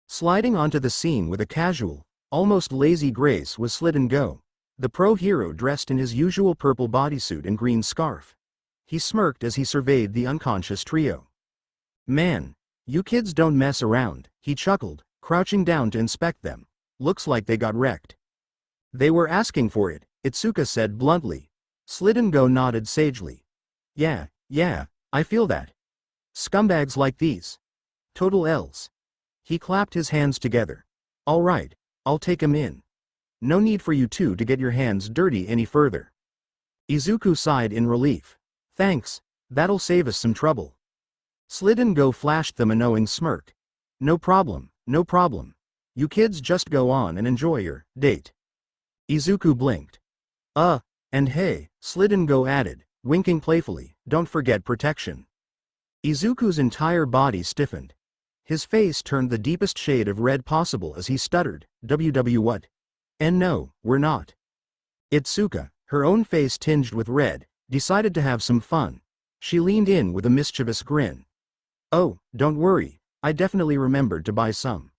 Sliding onto the scene with a casual, almost lazy grace was Slidden Go, the pro hero dressed in his usual purple bodysuit and green scarf. He smirked as he surveyed the unconscious trio. Man, you kids don't mess around, he chuckled, crouching down to inspect them. Looks like they got wrecked. They were asking for it, Itsuka said bluntly. Slidden Go nodded sagely. Yeah, I feel that. Scumbags like these. Total L's. He clapped his hands together. All right, I'll take him in. No need for you two to get your hands dirty any further. Izuku sighed in relief. Thanks, that'll save us some trouble. Slidden Go flashed them a knowing smirk. No problem, no problem. You kids just go on and enjoy your date. Izuku blinked. And hey, Slidden Go added, winking playfully, don't forget protection. Izuku's entire body stiffened. His face turned the deepest shade of red possible as he stuttered, WW what? And no, we're not. Itsuka, her own face tinged with red, decided to have some fun. She leaned in with a mischievous grin. Oh, don't worry, I definitely remembered to buy some.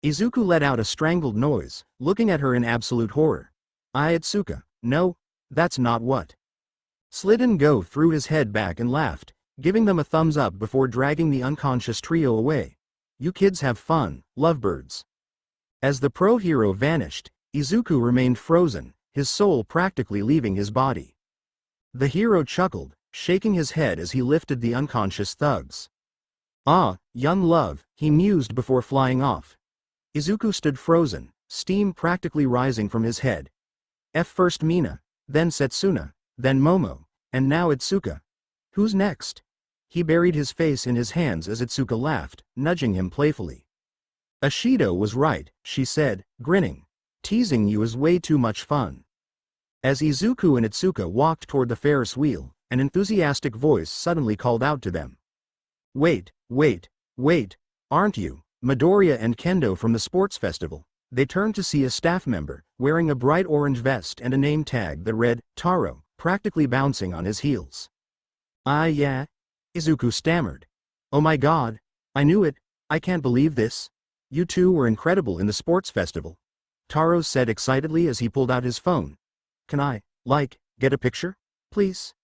Izuku let out a strangled noise, looking at her in absolute horror. Itsuka, no, that's not what. Slidden Go threw his head back and laughed, giving them a thumbs up before dragging the unconscious trio away. You kids have fun, lovebirds. As the pro hero vanished, Izuku remained frozen, his soul practically leaving his body. The hero chuckled, shaking his head as he lifted the unconscious thugs. Ah, young love, he mused before flying off. Izuku stood frozen, steam practically rising from his head. First Mina, then Setsuna, then Momo, and now Itsuka. Who's next? He buried his face in his hands as Itsuka laughed, nudging him playfully. Ashido was right, she said, grinning. Teasing you is way too much fun. As Izuku and Itsuka walked toward the Ferris wheel, an enthusiastic voice suddenly called out to them. Wait, aren't you, Midoriya and Kendo from the sports festival? They turned to see a staff member, wearing a bright orange vest and a name tag that read, Taro, practically bouncing on his heels. Yeah, Izuku stammered. Oh my god, I knew it, I can't believe this. You two were incredible in the sports festival. Taro said excitedly as he pulled out his phone. Can I, get a picture? Please?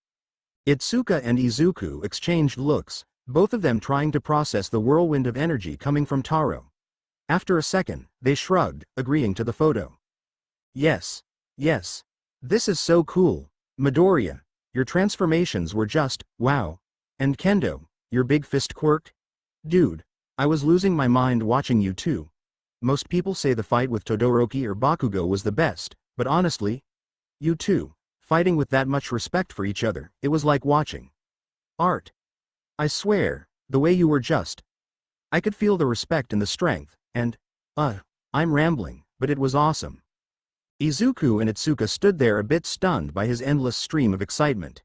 Itsuka and Izuku exchanged looks, both of them trying to process the whirlwind of energy coming from Taro. After a second, they shrugged, agreeing to the photo. Yes. This is so cool. Midoriya, your transformations were just, wow. And Kendo, your big fist quirk? Dude, I was losing my mind watching you two. Most people say the fight with Todoroki or Bakugo was the best, but honestly, you two, fighting with that much respect for each other, it was like watching art. I swear, the way you were just. I could feel the respect and the strength, and, I'm rambling, but it was awesome. Izuku and Itsuka stood there a bit stunned by his endless stream of excitement.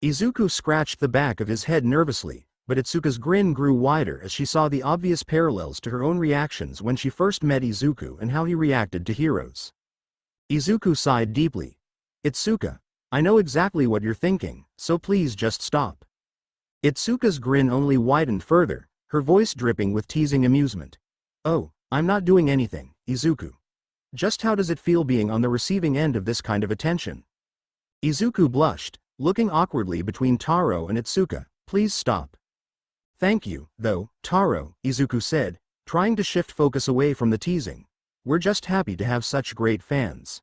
Izuku scratched the back of his head nervously, but Itsuka's grin grew wider as she saw the obvious parallels to her own reactions when she first met Izuku and how he reacted to heroes. Izuku sighed deeply. Itsuka, I know exactly what you're thinking, so please just stop. Itsuka's grin only widened further, her voice dripping with teasing amusement. Oh, I'm not doing anything, Izuku. Just how does it feel being on the receiving end of this kind of attention? Izuku blushed, looking awkwardly between Taro and Itsuka. Please stop. Thank you, though, Taro, Izuku said, trying to shift focus away from the teasing. We're just happy to have such great fans.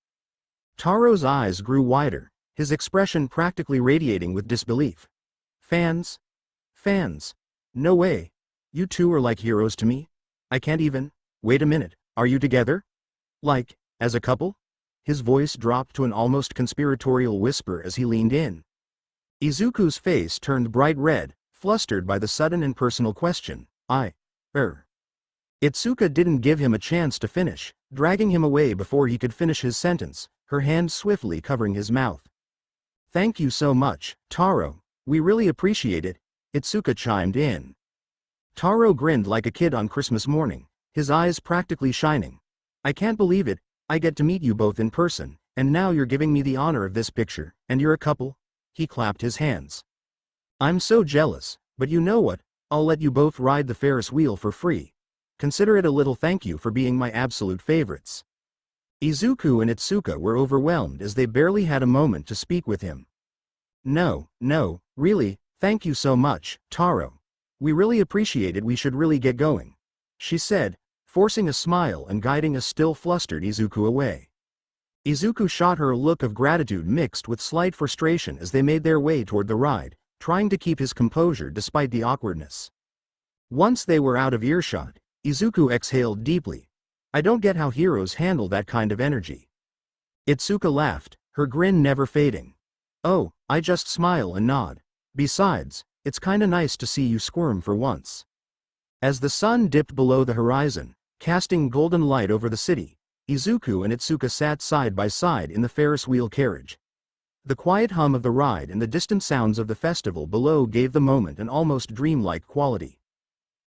Taro's eyes grew wider, his expression practically radiating with disbelief. Fans? Fans? No way. You two are like heroes to me. I can't even. Wait a minute, are you together? Like, as a couple? His voice dropped to an almost conspiratorial whisper as he leaned in. Izuku's face turned bright red, flustered by the sudden and personal question. Itsuka didn't give him a chance to finish, dragging him away before he could finish his sentence, her hand swiftly covering his mouth. "Thank you so much, Taro. We really appreciate it," Itsuka chimed in. Taro grinned like a kid on Christmas morning, his eyes practically shining. "I can't believe it, I get to meet you both in person, and now you're giving me the honor of this picture, and you're a couple?" He clapped his hands. "I'm so jealous, but you know what, I'll let you both ride the Ferris wheel for free. Consider it a little thank you for being my absolute favorites." Izuku and Itsuka were overwhelmed as they barely had a moment to speak with him. No, really, thank you so much, Taro. We really appreciate it, we should really get going," she said, forcing a smile and guiding a still flustered Izuku away. Izuku shot her a look of gratitude mixed with slight frustration as they made their way toward the ride, trying to keep his composure despite the awkwardness. Once they were out of earshot, Izuku exhaled deeply. "I don't get how heroes handle that kind of energy." Itsuka laughed, her grin never fading. "Oh, I just smile and nod. Besides, it's kinda nice to see you squirm for once." As the sun dipped below the horizon, casting golden light over the city, Izuku and Itsuka sat side by side in the Ferris wheel carriage. The quiet hum of the ride and the distant sounds of the festival below gave the moment an almost dreamlike quality.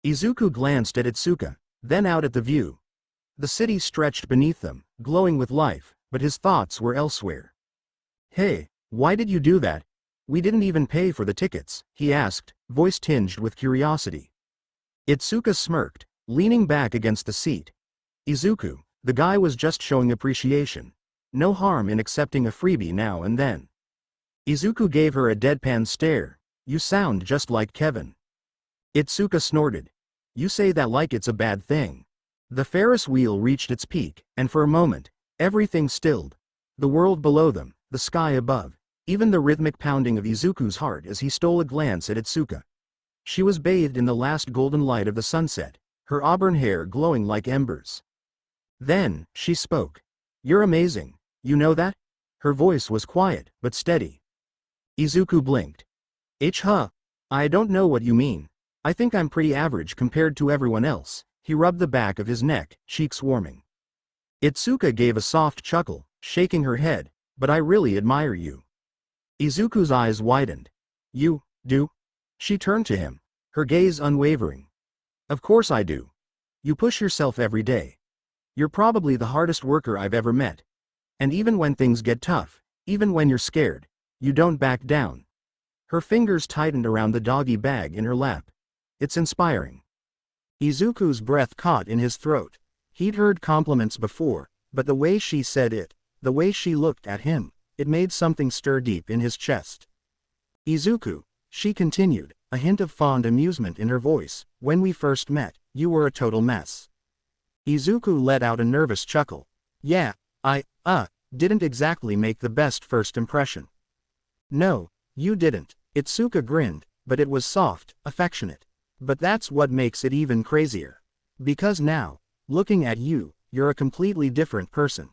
Izuku glanced at Itsuka, then out at the view. The city stretched beneath them, glowing with life, but his thoughts were elsewhere. "Hey, why did you do that? We didn't even pay for the tickets," he asked, voice tinged with curiosity. Itsuka smirked, leaning back against the seat. "Izuku, the guy was just showing appreciation. No harm in accepting a freebie now and then." Izuku gave her a deadpan stare. "You sound just like Kevin." Itsuka snorted. "You say that like it's a bad thing." The Ferris wheel reached its peak, and for a moment, everything stilled. The world below them, the sky above, even the rhythmic pounding of Izuku's heart as he stole a glance at Itsuka. She was bathed in the last golden light of the sunset, her auburn hair glowing like embers. Then, she spoke. "You're amazing, you know that?" Her voice was quiet, but steady. Izuku blinked. I don't know what you mean. I think I'm pretty average compared to everyone else." He rubbed the back of his neck, cheeks warming. Itsuka gave a soft chuckle, shaking her head. "But I really admire you." Izuku's eyes widened. "You do?" She turned to him, her gaze unwavering. "Of course I do. You push yourself every day. You're probably the hardest worker I've ever met. And even when things get tough, even when you're scared, you don't back down." Her fingers tightened around the doggy bag in her lap. "It's inspiring." Izuku's breath caught in his throat. He'd heard compliments before, but the way she said it, the way she looked at him, it made something stir deep in his chest. "Izuku," she continued, a hint of fond amusement in her voice, "when we first met, you were a total mess." Izuku let out a nervous chuckle. "Yeah, I didn't exactly make the best first impression." "No, you didn't," Itsuka grinned, but it was soft, affectionate. "But that's what makes it even crazier. Because now, looking at you, you're a completely different person.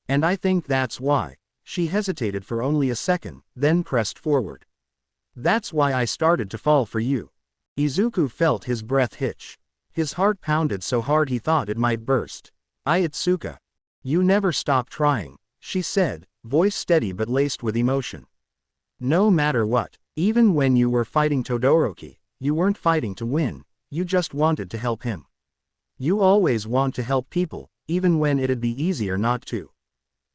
And I think that's why." She hesitated for only a second, then pressed forward. "That's why I started to fall for you." Izuku felt his breath hitch. His heart pounded so hard he thought it might burst. Itsuka. You never stop trying," she said, voice steady but laced with emotion. "No matter what, even when you were fighting Todoroki, you weren't fighting to win, you just wanted to help him. You always want to help people, even when it'd be easier not to.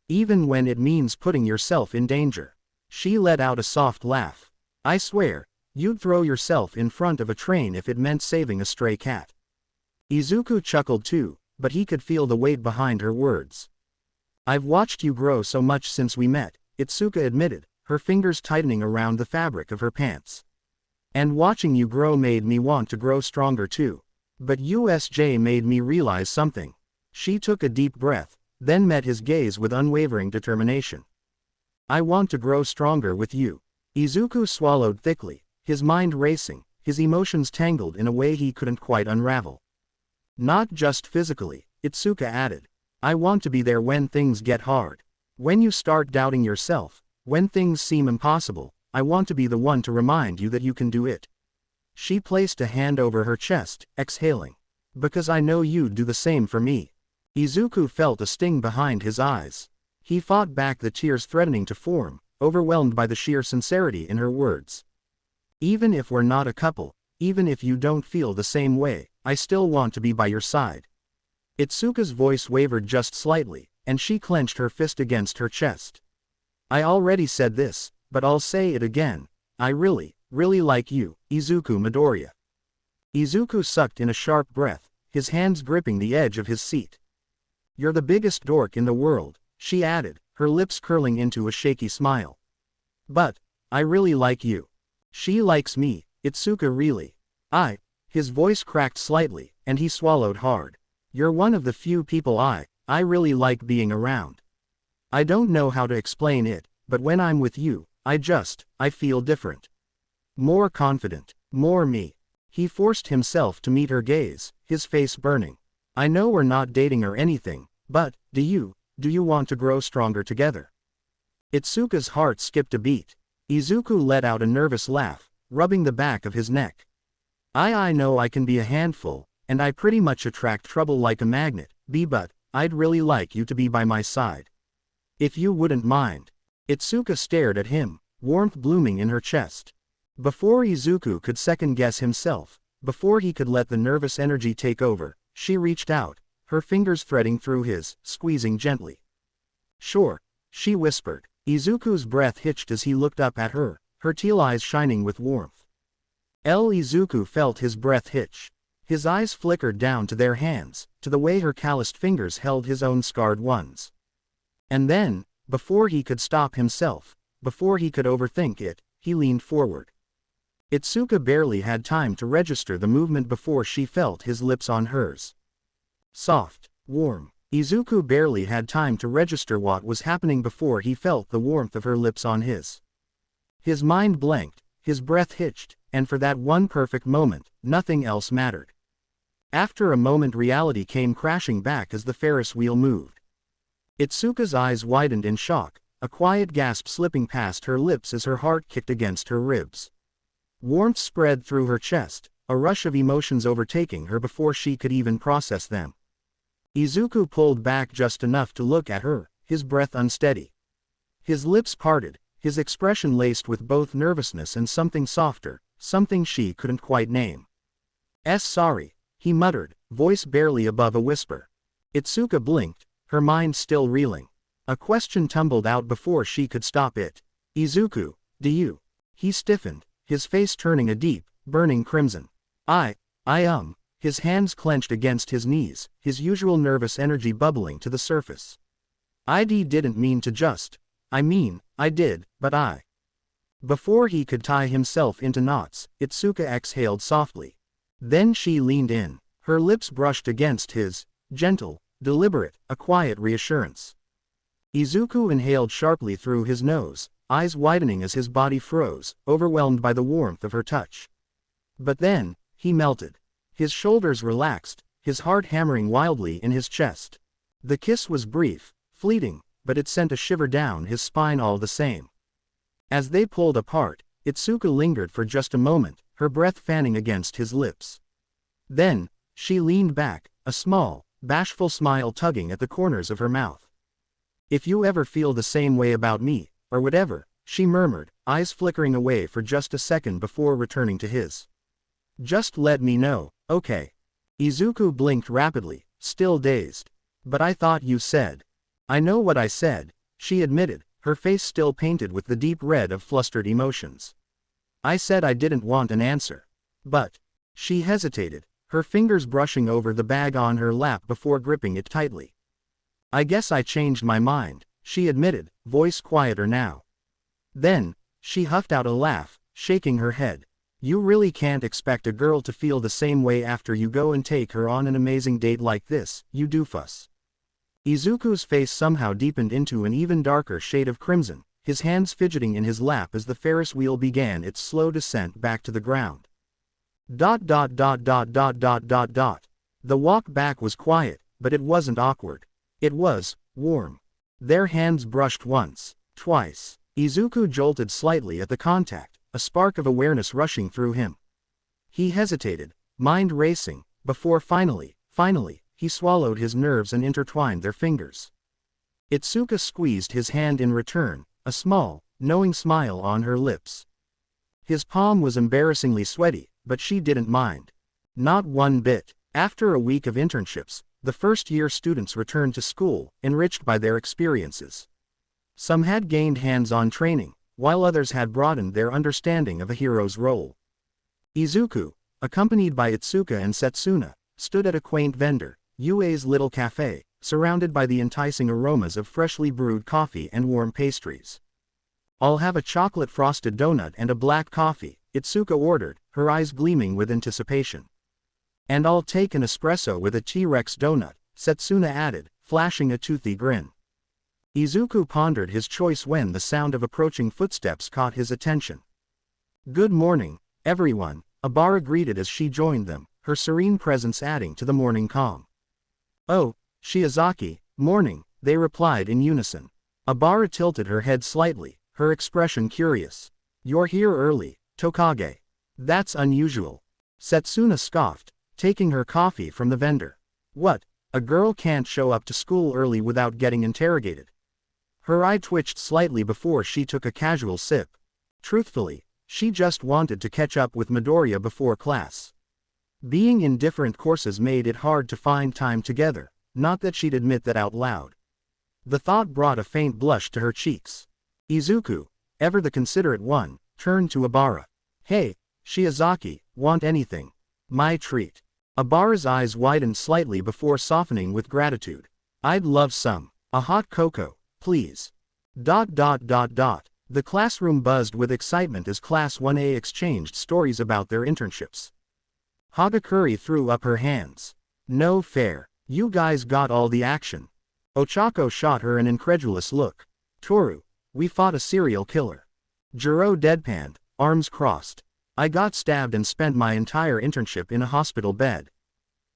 Even when it means putting yourself in danger." She let out a soft laugh. "I swear, you'd throw yourself in front of a train if it meant saving a stray cat." Izuku chuckled too, but he could feel the weight behind her words. "I've watched you grow so much since we met," Itsuka admitted, her fingers tightening around the fabric of her pants. "And watching you grow made me want to grow stronger too. But USJ made me realize something." She took a deep breath, then met his gaze with unwavering determination. "I want to grow stronger with you." Izuku swallowed thickly, his mind racing, his emotions tangled in a way he couldn't quite unravel. "Not just physically," Itsuka added. "I want to be there when things get hard. When you start doubting yourself, when things seem impossible, I want to be the one to remind you that you can do it." She placed a hand over her chest, exhaling. Because I know you'd do the same for me. Izuku felt a sting behind his eyes. He fought back the tears threatening to form, overwhelmed by the sheer sincerity in her words. Even if we're not a couple, even if you don't feel the same way, I still want to be by your side. Itsuka's voice wavered just slightly, and she clenched her fist against her chest. I already said this, but I'll say it again. I really like you, Izuku Midoriya. Izuku sucked in a sharp breath, his hands gripping the edge of his seat. You're the biggest dork in the world, she added, her lips curling into a shaky smile. But I really like you. She likes me, Itsuka really. His voice cracked slightly, and he swallowed hard. You're one of the few people I really like being around. I don't know how to explain it, but when I'm with you, I feel different. More confident, more me. He forced himself to meet her gaze, his face burning. I know we're not dating or anything, but, do you want to grow stronger together? Itsuka's heart skipped a beat. Izuku let out a nervous laugh, rubbing the back of his neck. I know I can be a handful, and I pretty much attract trouble like a magnet, but I'd really like you to be by my side. If you wouldn't mind. Itsuka stared at him, warmth blooming in her chest. Before Izuku could second-guess himself, before he could let the nervous energy take over, she reached out, her fingers threading through his, squeezing gently. Sure, she whispered. Izuku's breath hitched as he looked up at her, her teal eyes shining with warmth. Izuku felt his breath hitch. His eyes flickered down to their hands, to the way her calloused fingers held his own scarred ones. And then, before he could stop himself, before he could overthink it, he leaned forward. Itsuka barely had time to register the movement before she felt his lips on hers. Soft, warm. Izuku barely had time to register what was happening before he felt the warmth of her lips on his. His mind blanked, his breath hitched, and for that one perfect moment, nothing else mattered. After a moment reality came crashing back as the Ferris wheel moved. Itsuka's eyes widened in shock, a quiet gasp slipping past her lips as her heart kicked against her ribs. Warmth spread through her chest, a rush of emotions overtaking her before she could even process them. Izuku pulled back just enough to look at her, his breath unsteady. His lips parted, his expression laced with both nervousness and something softer, something she couldn't quite name. Sorry, he muttered, voice barely above a whisper. Itsuka blinked, her mind still reeling. A question tumbled out before she could stop it. Izuku, do you? He stiffened, his face turning a deep, burning crimson. His hands clenched against his knees, his usual nervous energy bubbling to the surface. I didn't mean to just. I did, but I. Before he could tie himself into knots, Itsuka exhaled softly. Then she leaned in, her lips brushed against his, gentle, deliberate, a quiet reassurance. Izuku inhaled sharply through his nose, eyes widening as his body froze, overwhelmed by the warmth of her touch. But then, he melted. His shoulders relaxed, his heart hammering wildly in his chest. The kiss was brief, fleeting, but it sent a shiver down his spine all the same. As they pulled apart, Itsuka lingered for just a moment, her breath fanning against his lips. Then, she leaned back, a small, bashful smile tugging at the corners of her mouth. If you ever feel the same way about me, or whatever, she murmured, eyes flickering away for just a second before returning to his. Just let me know, okay? Izuku blinked rapidly, still dazed. But I thought you said. I know what I said, she admitted, her face still painted with the deep red of flustered emotions. I said I didn't want an answer. But. She hesitated, her fingers brushing over the bag on her lap before gripping it tightly. I guess I changed my mind, she admitted, voice quieter now. Then, she huffed out a laugh, shaking her head. You really can't expect a girl to feel the same way after you go and take her on an amazing date like this, you doofus. Izuku's face somehow deepened into an even darker shade of crimson, his hands fidgeting in his lap as the Ferris wheel began its slow descent back to the ground. The walk back was quiet, but it wasn't awkward. It was warm. Their hands brushed once, twice. Izuku jolted slightly at the contact, a spark of awareness rushing through him. He hesitated, mind racing, before finally, he swallowed his nerves and intertwined their fingers. Itsuka squeezed his hand in return, a small, knowing smile on her lips. His palm was embarrassingly sweaty, but she didn't mind. Not one bit. After a week of internships, the first-year students returned to school, enriched by their experiences. Some had gained hands-on training, while others had broadened their understanding of a hero's role. Izuku, accompanied by Itsuka and Setsuna, stood at a quaint vendor, Yue's little cafe, surrounded by the enticing aromas of freshly brewed coffee and warm pastries. "I'll have a chocolate frosted donut and a black coffee," Itsuka ordered, her eyes gleaming with anticipation. "And I'll take an espresso with a T-Rex donut," Setsuna added, flashing a toothy grin. Izuku pondered his choice when the sound of approaching footsteps caught his attention. "Good morning, everyone," Abara greeted as she joined them, her serene presence adding to the morning calm. "Oh, Shiozaki, morning," they replied in unison. Abara tilted her head slightly, her expression curious. "You're here early, Tokage. That's unusual." Setsuna scoffed, taking her coffee from the vendor. "What, a girl can't show up to school early without getting interrogated?" Her eye twitched slightly before she took a casual sip. Truthfully, she just wanted to catch up with Midoriya before class. Being in different courses made it hard to find time together, not that she'd admit that out loud. The thought brought a faint blush to her cheeks. Izuku, ever the considerate one, turned to Abara. "Hey, Shiozaki, want anything?" "My treat." Abara's eyes widened slightly before softening with gratitude. "I'd love some. A hot cocoa, please." The classroom buzzed with excitement as Class 1A exchanged stories about their internships. Hagakure threw up her hands. "No fair. You guys got all the action." Ochako shot her an incredulous look. "Toru, we fought a serial killer." Jiro deadpanned, arms crossed. "I got stabbed and spent my entire internship in a hospital bed."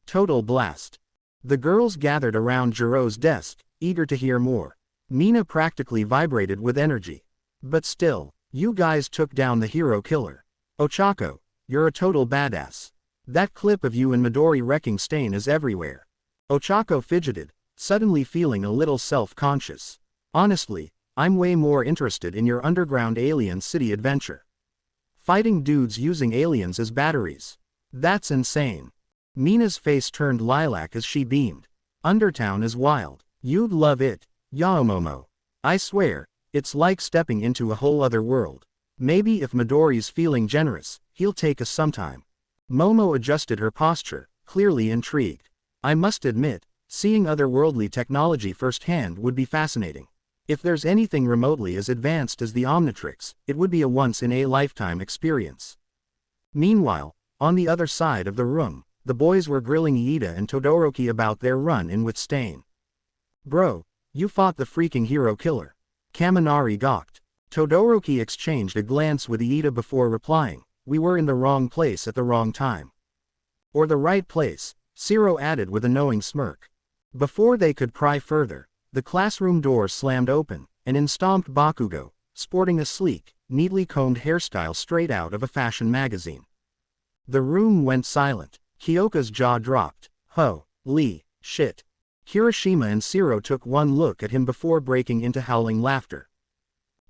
Total blast. The girls gathered around Jiro's desk, eager to hear more. Mina practically vibrated with energy. "But still, you guys took down the hero killer. Ochako, you're a total badass. That clip of you and Midori wrecking Stain is everywhere." Ochako fidgeted, suddenly feeling a little self-conscious. "Honestly, I'm way more interested in your underground alien city adventure. Fighting dudes using aliens as batteries. That's insane." Mina's face turned lilac as she beamed. "Undertown is wild. You'd love it, Yaomomo. I swear, it's like stepping into a whole other world. Maybe if Midori's feeling generous, he'll take us sometime." Momo adjusted her posture, clearly intrigued. "I must admit, seeing otherworldly technology firsthand would be fascinating. If there's anything remotely as advanced as the Omnitrix, it would be a once-in-a-lifetime experience." Meanwhile, on the other side of the room, the boys were grilling Iida and Todoroki about their run-in with Stain. "Bro, you fought the freaking hero killer." Kaminari gawked. Todoroki exchanged a glance with Iida before replying, "We were in the wrong place at the wrong time." "Or the right place," Shiro added with a knowing smirk. Before they could pry further, the classroom door slammed open, and in stomped Bakugo, sporting a sleek, neatly combed hairstyle straight out of a fashion magazine. The room went silent. Kiyoka's jaw dropped. Holy shit. Kirishima and Shiro took one look at him before breaking into howling laughter.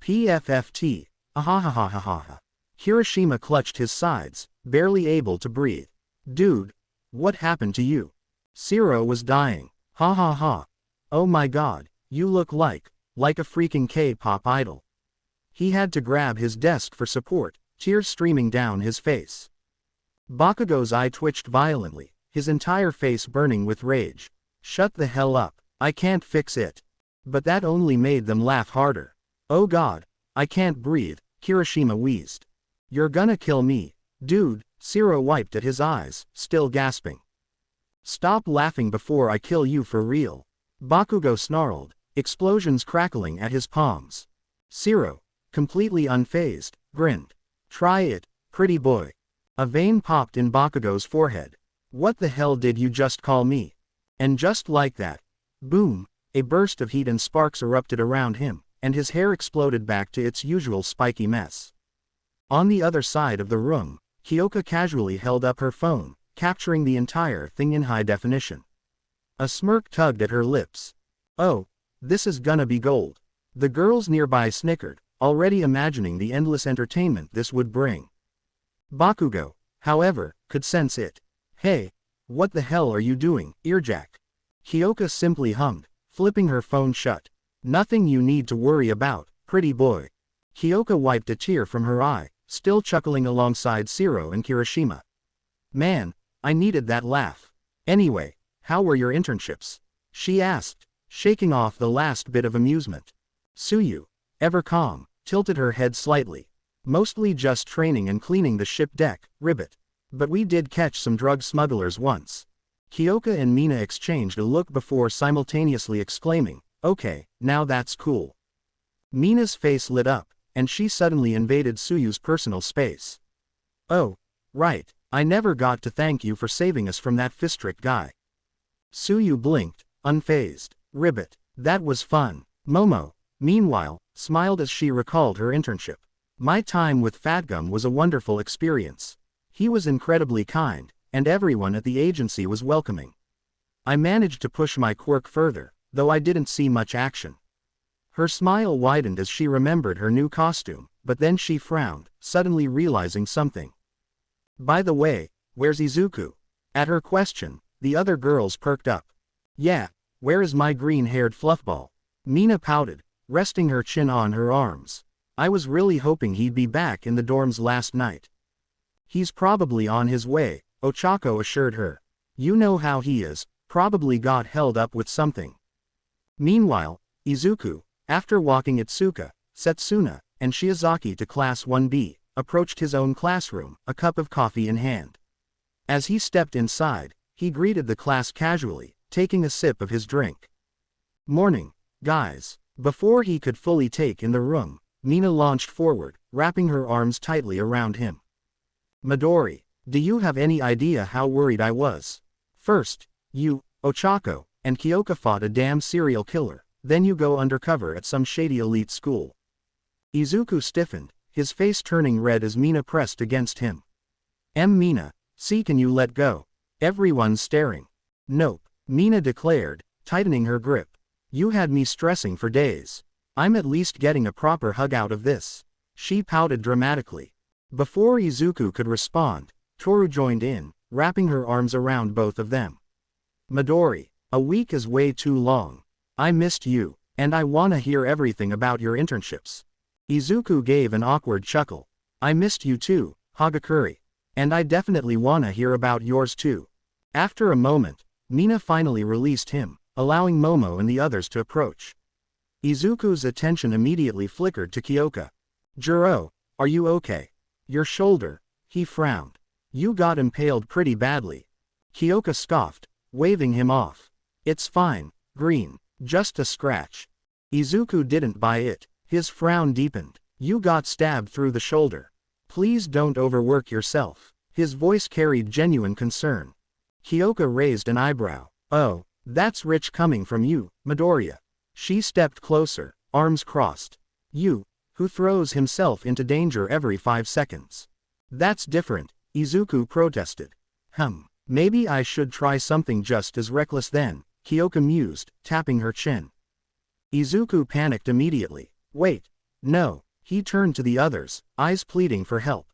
PFFT. Ahahahahaha. Kirishima clutched his sides, barely able to breathe. "Dude, what happened to you?" Shiro was dying. "Ha ha ha. Oh my god, you look like a freaking K-pop idol." He had to grab his desk for support, tears streaming down his face. Bakugo's eye twitched violently, his entire face burning with rage. "Shut the hell up, I can't fix it." But that only made them laugh harder. "Oh god, I can't breathe," Kirishima wheezed. "You're gonna kill me, dude." Shiro wiped at his eyes, still gasping. "Stop laughing before I kill you for real." Bakugo snarled, explosions crackling at his palms. Shiro, completely unfazed, grinned. "Try it, pretty boy." A vein popped in Bakugo's forehead. "What the hell did you just call me?" And just like that, boom, a burst of heat and sparks erupted around him, and his hair exploded back to its usual spiky mess. On the other side of the room, Kiyoka casually held up her phone, capturing the entire thing in high definition. A smirk tugged at her lips. Oh, this is gonna be gold. The girls nearby snickered, already imagining the endless entertainment this would bring. Bakugo, however, could sense it. Hey, what the hell are you doing, Earjack? Kiyoka simply hummed, flipping her phone shut. Nothing you need to worry about, pretty boy. Kiyoka wiped a tear from her eye, still chuckling alongside Shiro and Kirishima. Man, I needed that laugh. Anyway, how were your internships? She asked, shaking off the last bit of amusement. Tsuyu, ever calm, tilted her head slightly. Mostly just training and cleaning the ship deck, ribbit. But we did catch some drug smugglers once. Kiyoka and Mina exchanged a look before simultaneously exclaiming, okay, now that's cool. Mina's face lit up, and she suddenly invaded Tsuyu's personal space. Oh, right, I never got to thank you for saving us from that Fistrick guy. Tsuyu blinked, unfazed. Ribbit, that was fun. Momo, meanwhile, smiled as she recalled her internship. My time with Fatgum was a wonderful experience. He was incredibly kind, and everyone at the agency was welcoming. I managed to push my quirk further, though I didn't see much action. Her smile widened as she remembered her new costume, but then she frowned, suddenly realizing something. By the way, where's Izuku? At her question, the other girls perked up. Yeah, where is my green-haired fluffball? Mina pouted, resting her chin on her arms. I was really hoping he'd be back in the dorms last night. He's probably on his way, Ochako assured her. You know how he is, probably got held up with something. Meanwhile, Izuku, after walking Itsuka, Setsuna, and Shiozaki to Class 1B, approached his own classroom, a cup of coffee in hand. As he stepped inside, he greeted the class casually, taking a sip of his drink. Morning, guys. Before he could fully take in the room, Mina launched forward, wrapping her arms tightly around him. Midori, do you have any idea how worried I was? First, you, Ochako, and Kiyoka fought a damn serial killer, then you go undercover at some shady elite school. Izuku stiffened, his face turning red as Mina pressed against him. Mina, see, can you let go? Everyone's staring. Nope, Mina declared, tightening her grip. You had me stressing for days. I'm at least getting a proper hug out of this. She pouted dramatically. Before Izuku could respond, Toru joined in, wrapping her arms around both of them. Midori, a week is way too long. I missed you, and I wanna hear everything about your internships. Izuku gave an awkward chuckle. I missed you too, Hagakure. And I definitely wanna hear about yours too. After a moment, Mina finally released him, allowing Momo and the others to approach. Izuku's attention immediately flickered to Kiyoka. Juro, are you okay? Your shoulder, he frowned. You got impaled pretty badly. Kiyoka scoffed, waving him off. It's fine, Green, just a scratch. Izuku didn't buy it, his frown deepened. You got stabbed through the shoulder. Please don't overwork yourself. His voice carried genuine concern. Kiyoka raised an eyebrow. Oh, that's rich coming from you, Midoriya. She stepped closer, arms crossed. You, who throws himself into danger every 5 seconds. That's different, Izuku protested. Maybe I should try something just as reckless then, Kiyoka mused, tapping her chin. Izuku panicked immediately. Wait. No. He turned to the others, eyes pleading for help.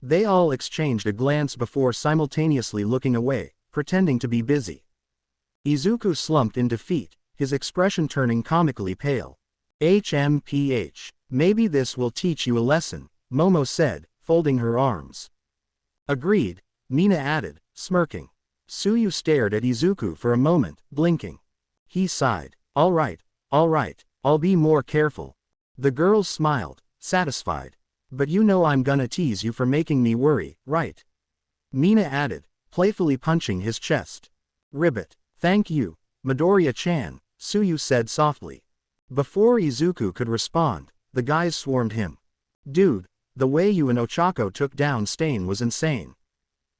They all exchanged a glance before simultaneously looking away, pretending to be busy. Izuku slumped in defeat, his expression turning comically pale. HMPH. Maybe this will teach you a lesson, Momo said, folding her arms. Agreed, Mina added, smirking. Tsuyu stared at Izuku for a moment, blinking. He sighed. All right, I'll be more careful. The girls smiled, satisfied. But you know I'm gonna tease you for making me worry, right? Mina added, playfully punching his chest. Ribbit. Thank you, Midoriya-chan, Tsuyu said softly. Before Izuku could respond, the guys swarmed him. Dude, the way you and Ochako took down Stain was insane.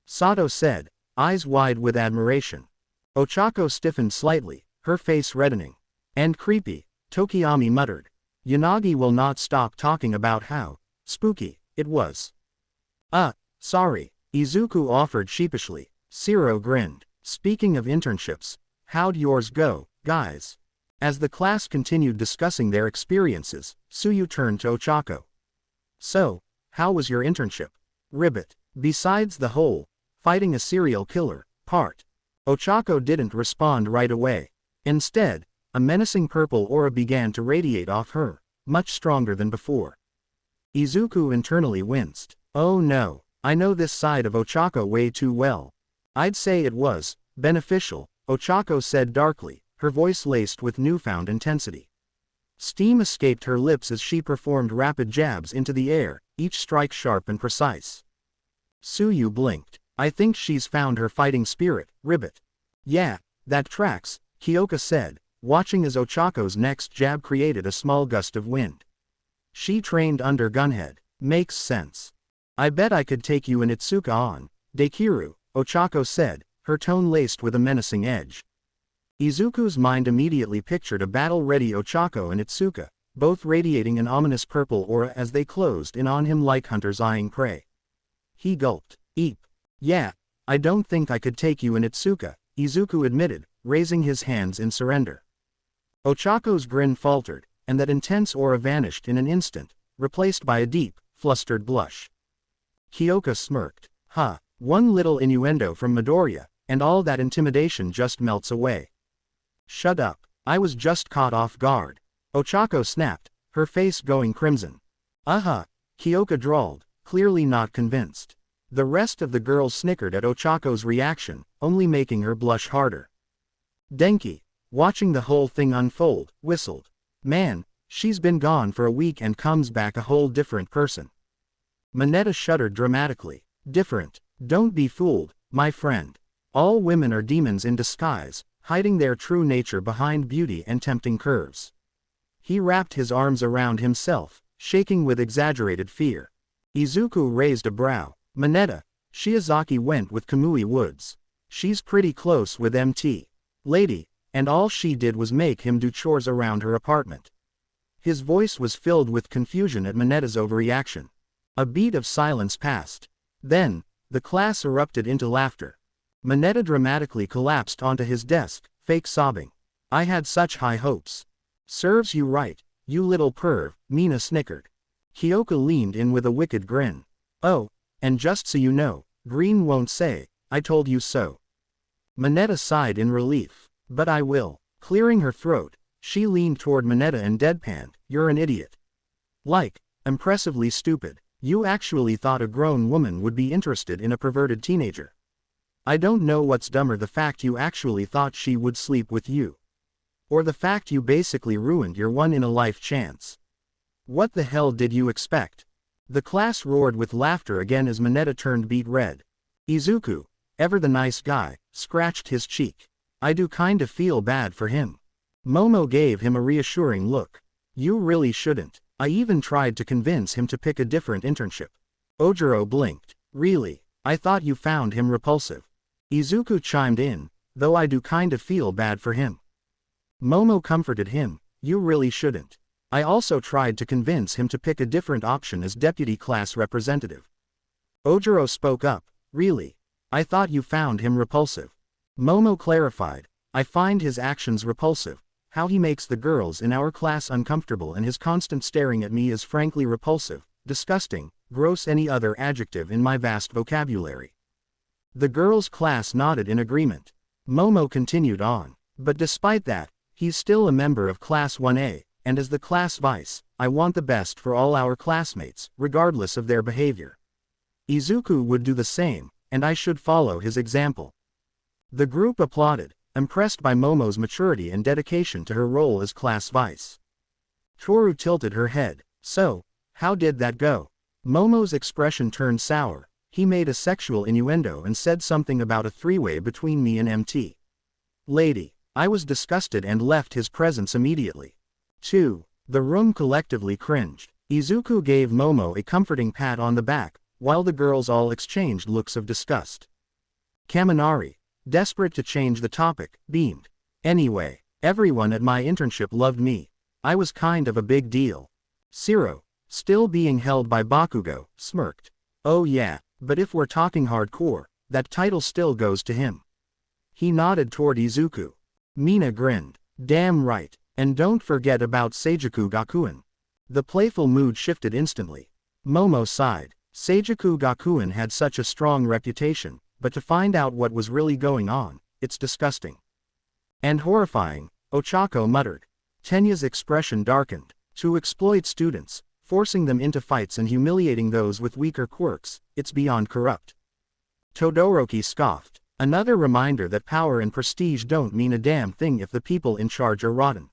Sato said, eyes wide with admiration. Ochako stiffened slightly, her face reddening. And creepy, Tokiyami muttered. Yanagi will not stop talking about how spooky it was. Sorry, Izuku offered sheepishly. Zero grinned. Speaking of internships, how'd yours go, guys? As the class continued discussing their experiences, Tsuyu turned to Ochako. So, how was your internship? Ribbit. Besides the whole, fighting a serial killer, part. Ochako didn't respond right away. Instead, a menacing purple aura began to radiate off her, much stronger than before. Izuku internally winced. Oh no, I know this side of Ochako way too well. I'd say it was beneficial, Ochako said darkly, her voice laced with newfound intensity. Steam escaped her lips as she performed rapid jabs into the air, each strike sharp and precise. Tsuyu blinked. I think she's found her fighting spirit, Ribbit. Yeah, that tracks, Kiyoka said, watching as Ochako's next jab created a small gust of wind. She trained under Gunhead. Makes sense. I bet I could take you and Itsuka on, Dekiru, Ochako said, her tone laced with a menacing edge. Izuku's mind immediately pictured a battle-ready Ochako and Itsuka, both radiating an ominous purple aura as they closed in on him like hunters eyeing prey. He gulped. Eep. Yeah, I don't think I could take you and Itsuka, Izuku admitted, raising his hands in surrender. Ochako's grin faltered, and that intense aura vanished in an instant, replaced by a deep, flustered blush. Kiyoka smirked. Huh, one little innuendo from Midoriya, and all that intimidation just melts away. Shut up, I was just caught off guard. Ochako snapped, her face going crimson. Kiyoka drawled, clearly not convinced. The rest of the girls snickered at Ochako's reaction, only making her blush harder. Denki, watching the whole thing unfold, whistled. Man, she's been gone for a week and comes back a whole different person. Manetta shuddered dramatically. Different. Don't be fooled, my friend. All women are demons in disguise, hiding their true nature behind beauty and tempting curves. He wrapped his arms around himself, shaking with exaggerated fear. Izuku raised a brow. Manetta, Shiozaki went with Kamui Woods. She's pretty close with MT. Lady, and all she did was make him do chores around her apartment. His voice was filled with confusion at Manetta's overreaction. A beat of silence passed. Then, the class erupted into laughter. Manetta dramatically collapsed onto his desk, fake sobbing. I had such high hopes. Serves you right, you little perv, Mina snickered. Kiyoka leaned in with a wicked grin. Oh, and just so you know, Green won't say, I told you so. Manetta sighed in relief. But I will. Clearing her throat, she leaned toward Manetta and deadpanned, you're an idiot. Like, impressively stupid, you actually thought a grown woman would be interested in a perverted teenager. I don't know what's dumber, the fact you actually thought she would sleep with you. Or the fact you basically ruined your one-in-a-life chance. What the hell did you expect? The class roared with laughter again as Manetta turned beet red. Izuku, ever the nice guy, scratched his cheek. I do kinda feel bad for him. Momo gave him a reassuring look. You really shouldn't. I even tried to convince him to pick a different internship. Ojiro blinked. Really? I thought you found him repulsive. Izuku chimed in, though I do kinda feel bad for him. Momo comforted him. You really shouldn't. I also tried to convince him to pick a different option as deputy class representative. Ojiro spoke up. Really? I thought you found him repulsive. Momo clarified. I find his actions repulsive. How he makes the girls in our class uncomfortable and his constant staring at me is frankly repulsive, disgusting, gross, any other adjective in my vast vocabulary. The girls' class nodded in agreement. Momo continued on. But despite that, he's still a member of Class 1A, and as the class vice, I want the best for all our classmates, regardless of their behavior. Izuku would do the same, and I should follow his example. The group applauded, impressed by Momo's maturity and dedication to her role as class vice. Toru tilted her head. So, how did that go? Momo's expression turned sour. He made a sexual innuendo and said something about a three-way between me and MT. Lady. I was disgusted and left his presence immediately. 2. The room collectively cringed. Izuku gave Momo a comforting pat on the back, while the girls all exchanged looks of disgust. Kaminari, desperate to change the topic, beamed. Anyway, everyone at my internship loved me. I was kind of a big deal. Zero, still being held by Bakugo, smirked. Oh yeah, but if we're talking hardcore, that title still goes to him. He nodded toward Izuku. Mina grinned. Damn right. And don't forget about Seijuku Gakuen. The playful mood shifted instantly. Momo sighed. Seijuku Gakuen had such a strong reputation, but to find out what was really going on, it's disgusting. And horrifying, Ochako muttered. Tenya's expression darkened. To exploit students, forcing them into fights and humiliating those with weaker quirks, it's beyond corrupt. Todoroki scoffed. Another reminder that power and prestige don't mean a damn thing if the people in charge are rotten.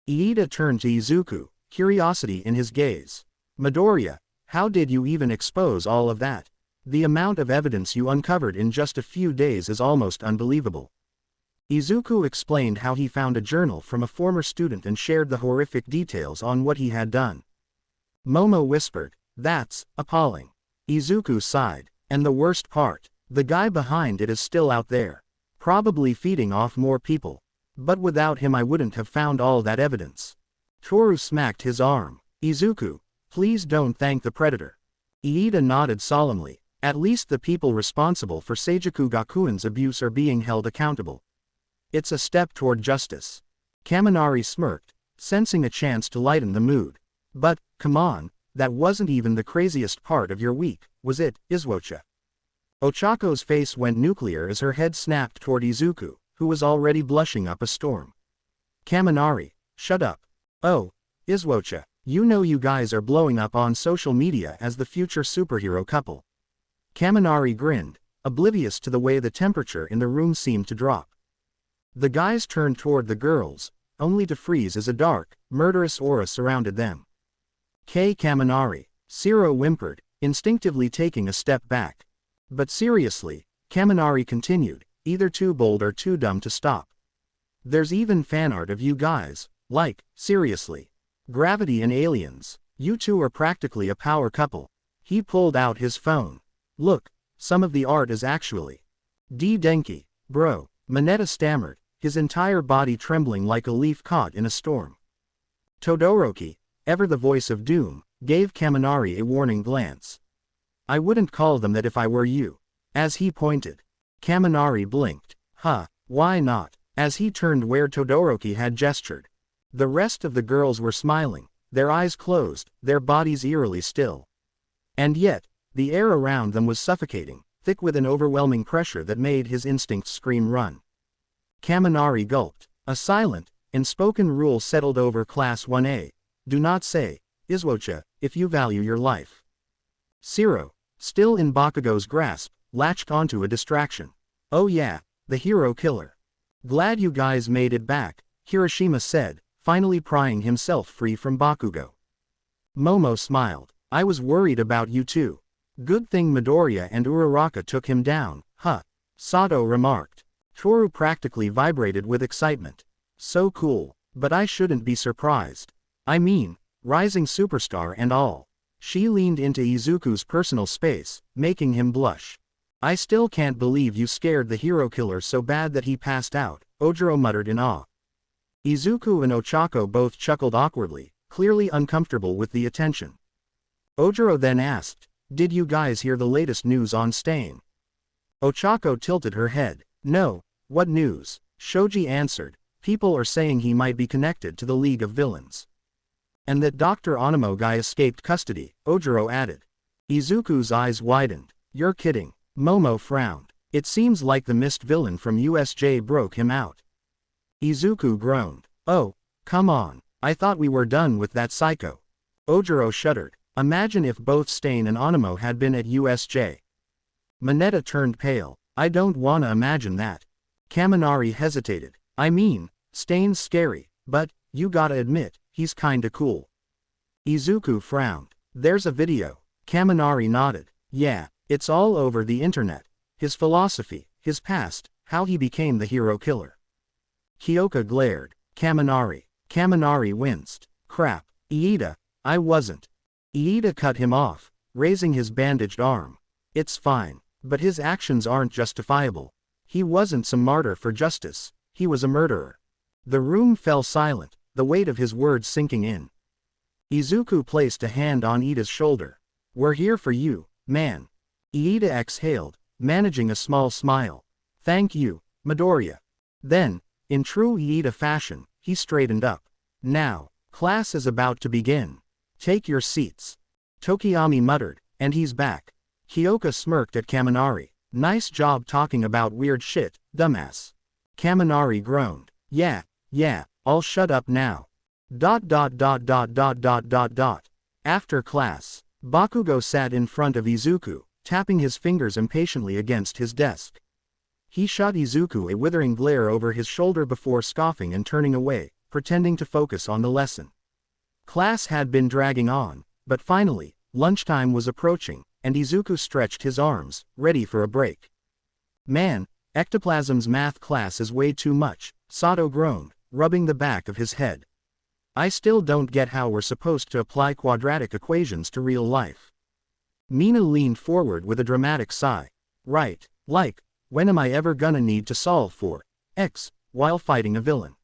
Iida turned to Izuku, curiosity in his gaze. Midoriya, how did you even expose all of that? The amount of evidence you uncovered in just a few days is almost unbelievable. Izuku explained how he found a journal from a former student and shared the horrific details on what he had done. Momo whispered, that's appalling. Izuku sighed, and the worst part, the guy behind it is still out there, probably feeding off more people. But without him I wouldn't have found all that evidence. Toru smacked his arm. Izuku, please don't thank the predator. Iida nodded solemnly. At least the people responsible for Seijuku Gakuen's abuse are being held accountable. It's a step toward justice. Kaminari smirked, sensing a chance to lighten the mood. But, come on, that wasn't even the craziest part of your week, was it, Izuocha? Ochako's face went nuclear as her head snapped toward Izuku, who was already blushing up a storm. Kaminari, shut up. Oh, Izuocha, you know you guys are blowing up on social media as the future superhero couple. Kaminari grinned, oblivious to the way the temperature in the room seemed to drop. The guys turned toward the girls, only to freeze as a dark, murderous aura surrounded them. Kaminari, Shiro whimpered, instinctively taking a step back. But seriously, Kaminari continued, either too bold or too dumb to stop. There's even fan art of you guys, like, seriously. Gravity and aliens, you two are practically a power couple. He pulled out his phone. Look, some of the art is actually. Denki, bro, Manetta stammered, his entire body trembling like a leaf caught in a storm. Todoroki, ever the voice of doom, gave Kaminari a warning glance. I wouldn't call them that if I were you. As he pointed. Kaminari blinked. Huh, why not? As he turned where Todoroki had gestured. The rest of the girls were smiling, their eyes closed, their bodies eerily still. And yet, the air around them was suffocating, thick with an overwhelming pressure that made his instincts scream run. Kaminari gulped. A silent, unspoken rule settled over Class 1A. Do not say, Izuocha, if you value your life. Shiro, still in Bakugo's grasp, latched onto a distraction. Oh yeah, the hero killer. Glad you guys made it back, Hiroshima said, finally prying himself free from Bakugo. Momo smiled. I was worried about you too. Good thing Midoriya and Uraraka took him down, huh? Sato remarked. Toru practically vibrated with excitement. So cool, but I shouldn't be surprised. I mean, rising superstar and all. She leaned into Izuku's personal space, making him blush. I still can't believe you scared the hero killer so bad that he passed out, Ojiro muttered in awe. Izuku and Ochako both chuckled awkwardly, clearly uncomfortable with the attention. Ojiro then asked, did you guys hear the latest news on Stain? Ochako tilted her head. No, what news? Shoji answered, people are saying he might be connected to the League of Villains. And that Dr. Onimo guy escaped custody, Ojiro added. Izuku's eyes widened. You're kidding. Momo frowned. It seems like the mist villain from USJ broke him out. Izuku groaned. Oh, come on. I thought we were done with that psycho. Ojiro shuddered. Imagine if both Stain and Onimo had been at USJ. Manetta turned pale. I don't wanna imagine that. Kaminari hesitated. I mean, Stain's scary, but, you gotta admit, he's kinda cool. Izuku frowned. There's a video. Kaminari nodded. Yeah, it's all over the internet. His philosophy, his past, how he became the hero killer. Kiyoka glared. Kaminari. Kaminari winced. Crap. Iida, I wasn't. Iida cut him off, raising his bandaged arm. It's fine, but his actions aren't justifiable. He wasn't some martyr for justice, he was a murderer. The room fell silent, the weight of his words sinking in. Izuku placed a hand on Iida's shoulder. We're here for you, man. Iida exhaled, managing a small smile. Thank you, Midoriya. Then, in true Iida fashion, he straightened up. Now, class is about to begin. Take your seats. Tokiyami muttered, and he's back. Kiyoka smirked at Kaminari. Nice job talking about weird shit, dumbass. Kaminari groaned. Yeah, I'll shut up now. After class, Bakugo sat in front of Izuku, tapping his fingers impatiently against his desk. He shot Izuku a withering glare over his shoulder before scoffing and turning away, pretending to focus on the lesson. Class had been dragging on, but finally, lunchtime was approaching, and Izuku stretched his arms, ready for a break. Man, ectoplasm's math class is way too much, Sato groaned, rubbing the back of his head. I still don't get how we're supposed to apply quadratic equations to real life. Mina leaned forward with a dramatic sigh. Right, like, when am I ever gonna need to solve for x while fighting a villain?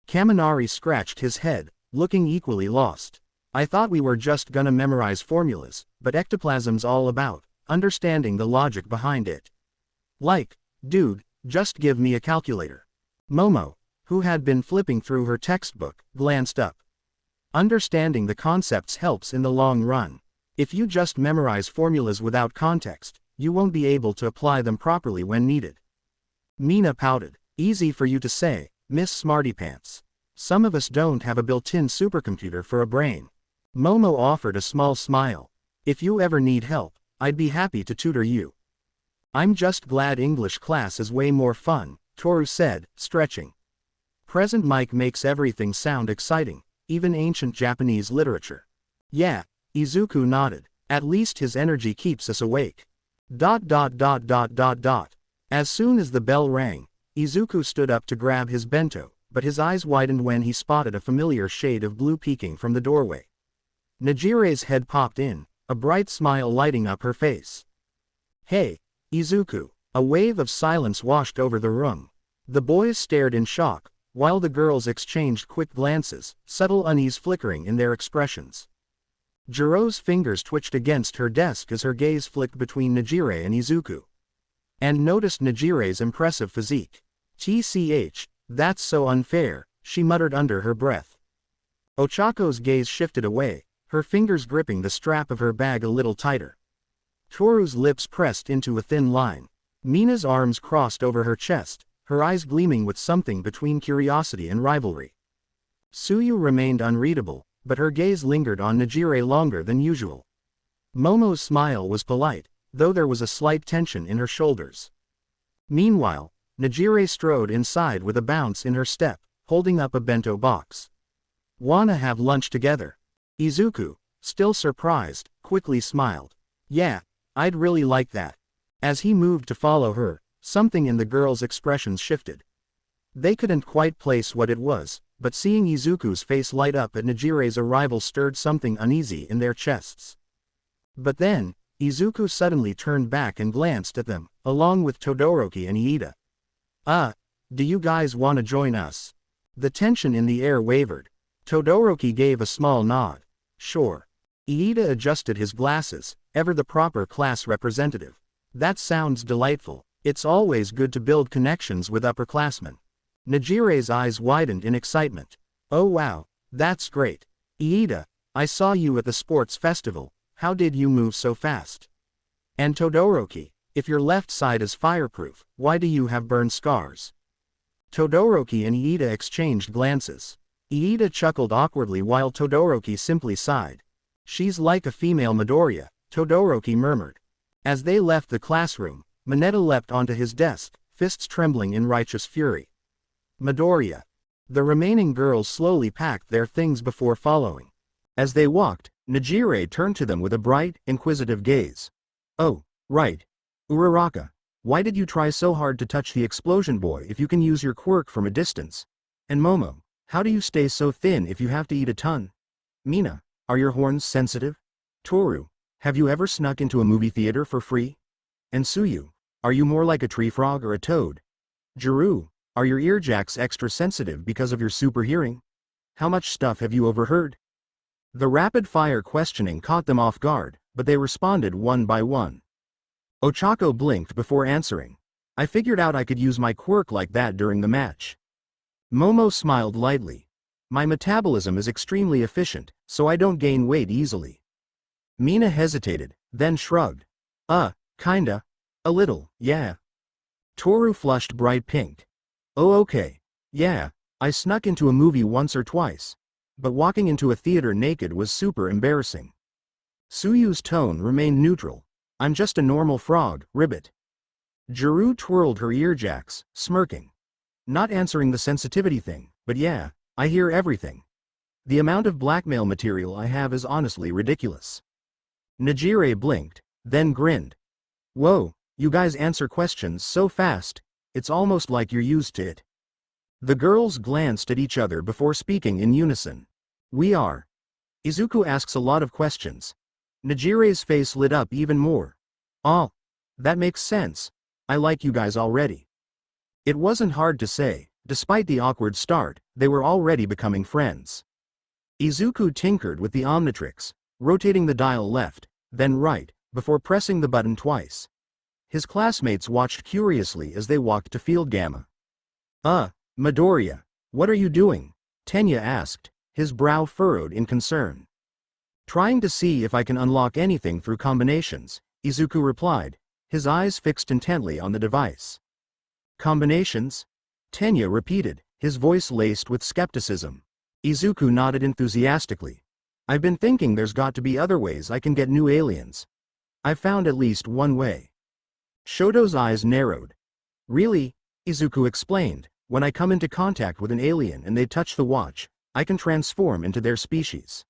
Kaminari scratched his head, looking equally lost. I thought we were just gonna memorize formulas, but ectoplasm's all about understanding the logic behind it. Like, dude, just give me a calculator. Momo, who had been flipping through her textbook, glanced up. Understanding the concepts helps in the long run. If you just memorize formulas without context, you won't be able to apply them properly when needed. Mina pouted. Easy for you to say, Miss Smartypants. Some of us don't have a built-in supercomputer for a brain. Momo offered a small smile. If you ever need help, I'd be happy to tutor you. I'm just glad English class is way more fun, Toru said, stretching. Present Mike makes everything sound exciting, even ancient Japanese literature. Yeah, Izuku nodded. At least his energy keeps us awake. As soon as the bell rang, Izuku stood up to grab his bento, but his eyes widened when he spotted a familiar shade of blue peeking from the doorway. Najire's head popped in, a bright smile lighting up her face. Hey, Izuku. A wave of silence washed over the room. The boys stared in shock, while the girls exchanged quick glances, subtle unease flickering in their expressions. Jiro's fingers twitched against her desk as her gaze flicked between Najire and Izuku. And noticed Najire's impressive physique. TCH, that's so unfair, she muttered under her breath. Ochako's gaze shifted away, her fingers gripping the strap of her bag a little tighter. Toru's lips pressed into a thin line. Mina's arms crossed over her chest, her eyes gleaming with something between curiosity and rivalry. Suyu remained unreadable, but her gaze lingered on Najire longer than usual. Momo's smile was polite, though there was a slight tension in her shoulders. Meanwhile, Najire strode inside with a bounce in her step, holding up a bento box. Wanna have lunch together? Izuku, still surprised, quickly smiled. Yeah, I'd really like that. As he moved to follow her, something in the girl's expressions shifted. They couldn't quite place what it was, but seeing Izuku's face light up at Najire's arrival stirred something uneasy in their chests. But then, Izuku suddenly turned back and glanced at them, along with Todoroki and Iida. Do you guys want to join us? The tension in the air wavered. Todoroki gave a small nod. Sure. Iida adjusted his glasses, ever the proper class representative. That sounds delightful. It's always good to build connections with upperclassmen. Najire's eyes widened in excitement. Oh wow, that's great. Iida, I saw you at the sports festival, how did you move so fast? And Todoroki, if your left side is fireproof, why do you have burn scars? Todoroki and Iida exchanged glances. Iida chuckled awkwardly while Todoroki simply sighed. She's like a female Midoriya, Todoroki murmured. As they left the classroom, Manetta leapt onto his desk, fists trembling in righteous fury. Midoriya. The remaining girls slowly packed their things before following. As they walked, Najire turned to them with a bright, inquisitive gaze. Oh, right. Uraraka, why did you try so hard to touch the explosion boy if you can use your quirk from a distance? And Momo, how do you stay so thin if you have to eat a ton? Mina, are your horns sensitive? Toru, have you ever snuck into a movie theater for free? And Suyu, are you more like a tree frog or a toad? Jiro, are your earjacks extra sensitive because of your super hearing? How much stuff have you overheard? The rapid-fire questioning caught them off guard, but they responded one by one. Ochako blinked before answering. I figured out I could use my quirk like that during the match. Momo smiled lightly. My metabolism is extremely efficient, so I don't gain weight easily. Mina hesitated, then shrugged. Kinda. A little, yeah. Toru flushed bright pink. Oh okay. Yeah, I snuck into a movie once or twice. But walking into a theater naked was super embarrassing. Suyu's tone remained neutral. I'm just a normal frog, ribbit. Juru twirled her earjacks, smirking. Not answering the sensitivity thing, but yeah, I hear everything. The amount of blackmail material I have is honestly ridiculous. Najire blinked, then grinned. Whoa, you guys answer questions so fast, it's almost like you're used to it. The girls glanced at each other before speaking in unison. We are. Izuku asks a lot of questions. Najire's face lit up even more. Oh, that makes sense. I like you guys already. It wasn't hard to say, despite the awkward start, they were already becoming friends. Izuku tinkered with the Omnitrix, rotating the dial left, then right, before pressing the button twice. His classmates watched curiously as they walked to Field Gamma. Midoriya, what are you doing? Tenya asked, his brow furrowed in concern. Trying to see if I can unlock anything through combinations, Izuku replied, his eyes fixed intently on the device. Combinations? Tenya repeated, his voice laced with skepticism. Izuku nodded enthusiastically. I've been thinking there's got to be other ways I can get new aliens. I've found at least one way. Shoto's eyes narrowed. Really? Izuku explained, when I come into contact with an alien and they touch the watch, I can transform into their species.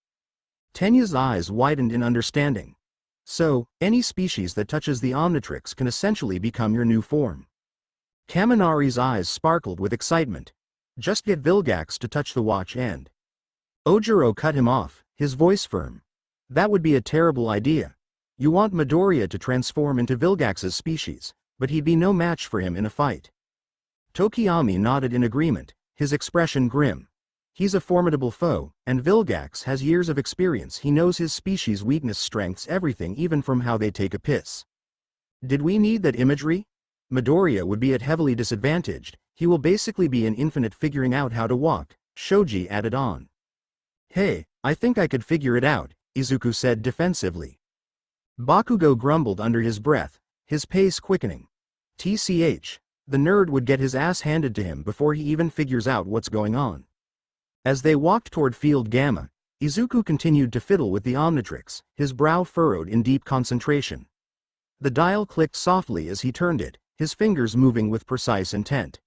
Tenya's eyes widened in understanding. So, any species that touches the Omnitrix can essentially become your new form. Kaminari's eyes sparkled with excitement. Just get Vilgax to touch the watch and... Ojiro cut him off, his voice firm. That would be a terrible idea. You want Midoriya to transform into Vilgax's species, but he'd be no match for him in a fight. Tokiyami nodded in agreement, his expression grim. He's a formidable foe, and Vilgax has years of experience. He knows his species' weakness, strengths, everything, even from how they take a piss. Did we need that imagery? Midoriya would be at heavily disadvantaged. He will basically be an infinite figuring out how to walk, Shoji added on. Hey, I think I could figure it out, Izuku said defensively. Bakugo grumbled under his breath, his pace quickening. TCH, the nerd would get his ass handed to him before he even figures out what's going on. As they walked toward Field Gamma, Izuku continued to fiddle with the Omnitrix, his brow furrowed in deep concentration. The dial clicked softly as he turned it, his fingers moving with precise intent.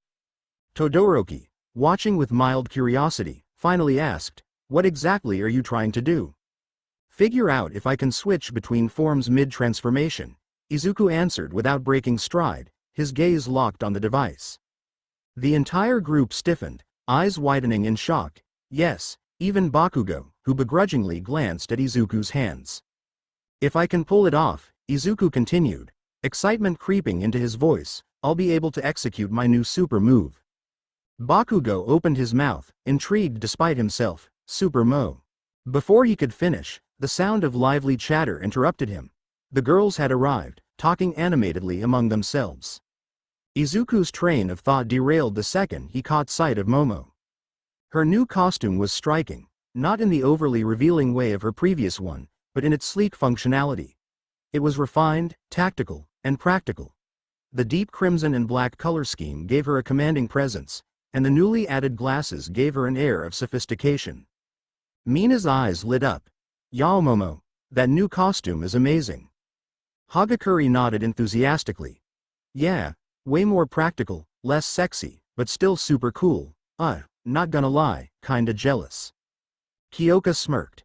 Todoroki, watching with mild curiosity, finally asked, what exactly are you trying to do? Figure out if I can switch between forms mid-transformation, Izuku answered without breaking stride, his gaze locked on the device. The entire group stiffened, eyes widening in shock. Yes, even Bakugo, who begrudgingly glanced at Izuku's hands. If I can pull it off, Izuku continued, excitement creeping into his voice, I'll be able to execute my new super move. Bakugo opened his mouth, intrigued despite himself, Super Mo. Before he could finish, the sound of lively chatter interrupted him. The girls had arrived, talking animatedly among themselves. Izuku's train of thought derailed the second he caught sight of Momo. Her new costume was striking, not in the overly revealing way of her previous one, but in its sleek functionality. It was refined, tactical, and practical. The deep crimson and black color scheme gave her a commanding presence, and the newly added glasses gave her an air of sophistication. Mina's eyes lit up. Yao Momo, that new costume is amazing. Hagakure nodded enthusiastically. Yeah, way more practical, less sexy, but still super cool. Not gonna lie, kinda jealous. Kiyoka smirked.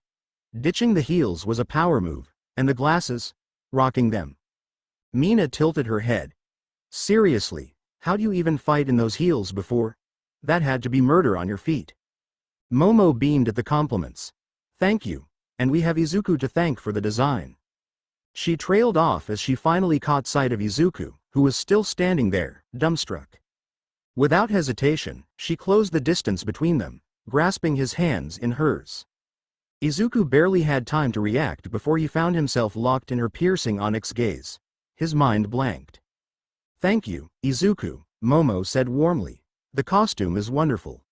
Ditching the heels was a power move, and the glasses? Rocking them. Mina tilted her head. Seriously, how do you even fight in those heels before? That had to be murder on your feet. Momo beamed at the compliments. Thank you, and we have Izuku to thank for the design. She trailed off as she finally caught sight of Izuku, who was still standing there, dumbstruck. Without hesitation, she closed the distance between them, grasping his hands in hers. Izuku barely had time to react before he found himself locked in her piercing onyx gaze. his mind blanked. "Thank you, Izuku," Momo said warmly. "The costume is wonderful."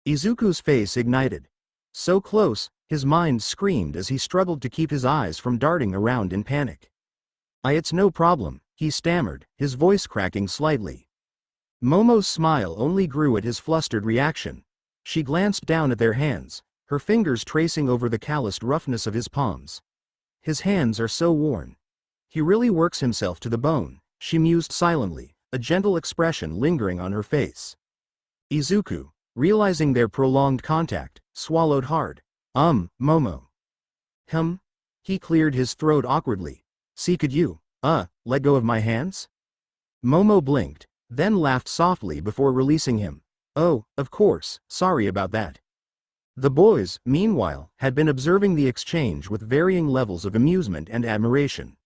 Izuku's face ignited. So close, his mind screamed as he struggled to keep his eyes from darting around in panic. It's no problem," he stammered, his voice cracking slightly. Momo's smile only grew at his flustered reaction. She glanced down at their hands, her fingers tracing over the calloused roughness of his palms. "His hands are so worn. He really works himself to the bone," she mused silently, a gentle expression lingering on her face. Izuku, realizing their prolonged contact, swallowed hard. Momo." He cleared his throat awkwardly. "See, could you, let go of my hands?" Momo blinked, then laughed softly before releasing him. "Oh, of course, sorry about that." The boys, meanwhile, had been observing the exchange with varying levels of amusement and admiration.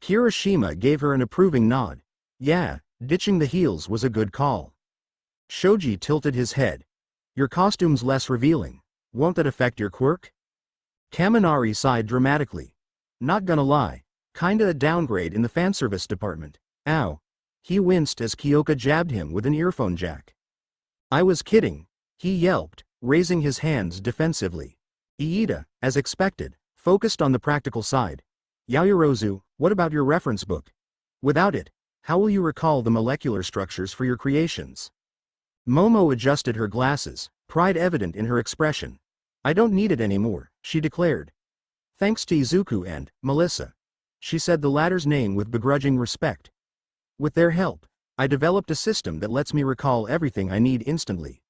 Kirishima gave her an approving nod. "Yeah, ditching the heels was a good call." Shoji tilted his head. "Your costume's less revealing. Won't that affect your quirk?" Kaminari sighed dramatically. "Not gonna lie, kinda a downgrade in the fanservice department." "Ow." He winced as Kiyoka jabbed him with an earphone jack. "I was kidding," he yelped, raising his hands defensively. Iida, as expected, focused on the practical side. "Yaoyorozu, what about your reference book? Without it, how will you recall the molecular structures for your creations?" Momo adjusted her glasses, pride evident in her expression. "I don't need it anymore," she declared. "Thanks to Izuku and Melissa." She said the latter's name with begrudging respect. "With their help, I developed a system that lets me recall everything I need instantly."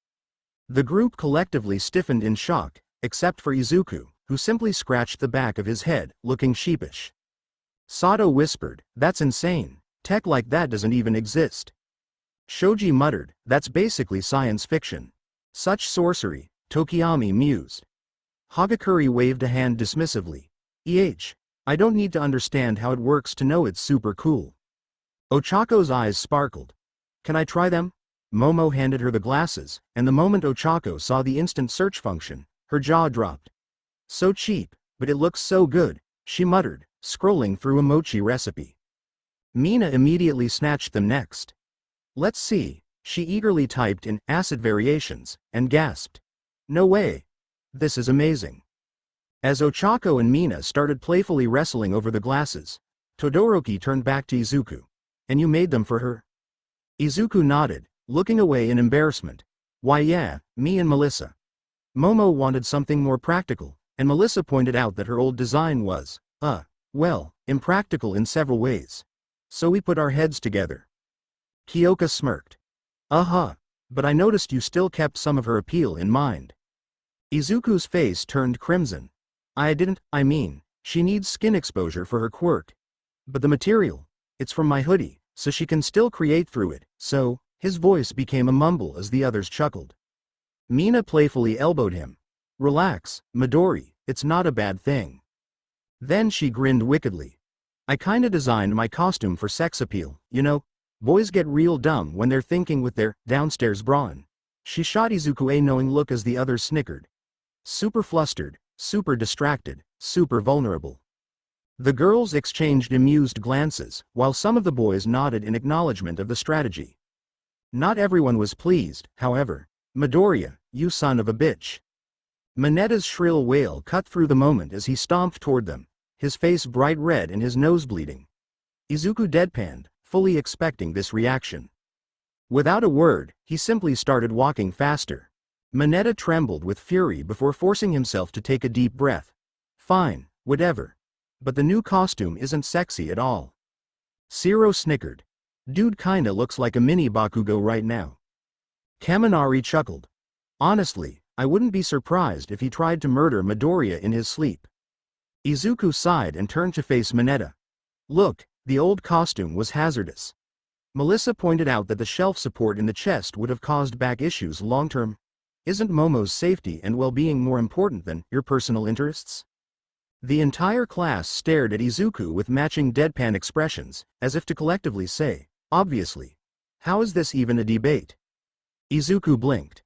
The group collectively stiffened in shock, except for Izuku, who simply scratched the back of his head, looking sheepish. Sato whispered, "That's insane. Tech like that doesn't even exist." Shoji muttered, "That's basically science fiction." "Such sorcery," Tokiyami mused. Hagakure waved a hand dismissively. I don't need to understand how it works to know it's super cool." Ochako's eyes sparkled. "Can I try them?" Momo handed her the glasses, and the moment Ochako saw the instant search function, her jaw dropped. "So cheap, but it looks so good," she muttered, scrolling through a mochi recipe. Mina immediately snatched them next. "Let's see," she eagerly typed in acid variations, and gasped. "No way. This is amazing." As Ochako and Mina started playfully wrestling over the glasses, Todoroki turned back to Izuku. "And you made them for her?" Izuku nodded, looking away in embarrassment. "Why yeah, me and Melissa." Momo wanted something more practical, and Melissa pointed out that her old design was, well, impractical in several ways. "So we put our heads together." Kiyoka smirked. But I noticed you still kept some of her appeal in mind." Izuku's face turned crimson. I mean, she needs skin exposure for her quirk. But the material, it's from my hoodie, so she can still create through it, so," his voice became a mumble as the others chuckled. Mina playfully elbowed him. "Relax, Midori, it's not a bad thing." Then she grinned wickedly. "I kinda designed my costume for sex appeal, you know? Boys get real dumb when they're thinking with their downstairs brawn." She shot Izuku a knowing look as the others snickered. Super flustered, super distracted, super vulnerable. The girls exchanged amused glances, while some of the boys nodded in acknowledgement of the strategy. Not everyone was pleased, however. "Midoriya, you son of a bitch." Manetta's shrill wail cut through the moment as he stomped toward them, his face bright red and his nose bleeding. Izuku deadpanned, fully expecting this reaction. Without a word, he simply started walking faster. Manetta trembled with fury before forcing himself to take a deep breath. "Fine, whatever. But the new costume isn't sexy at all." Zero snickered. "Dude kinda looks like a mini Bakugo right now." Kaminari chuckled. "Honestly, I wouldn't be surprised if he tried to murder Midoriya in his sleep." Izuku sighed and turned to face Manetta. "Look, the old costume was hazardous." Melissa pointed out that the shelf support in the chest would have caused back issues long-term. "Isn't Momo's safety and well-being more important than your personal interests?" The entire class stared at Izuku with matching deadpan expressions, as if to collectively say, "Obviously. How is this even a debate?" Izuku blinked.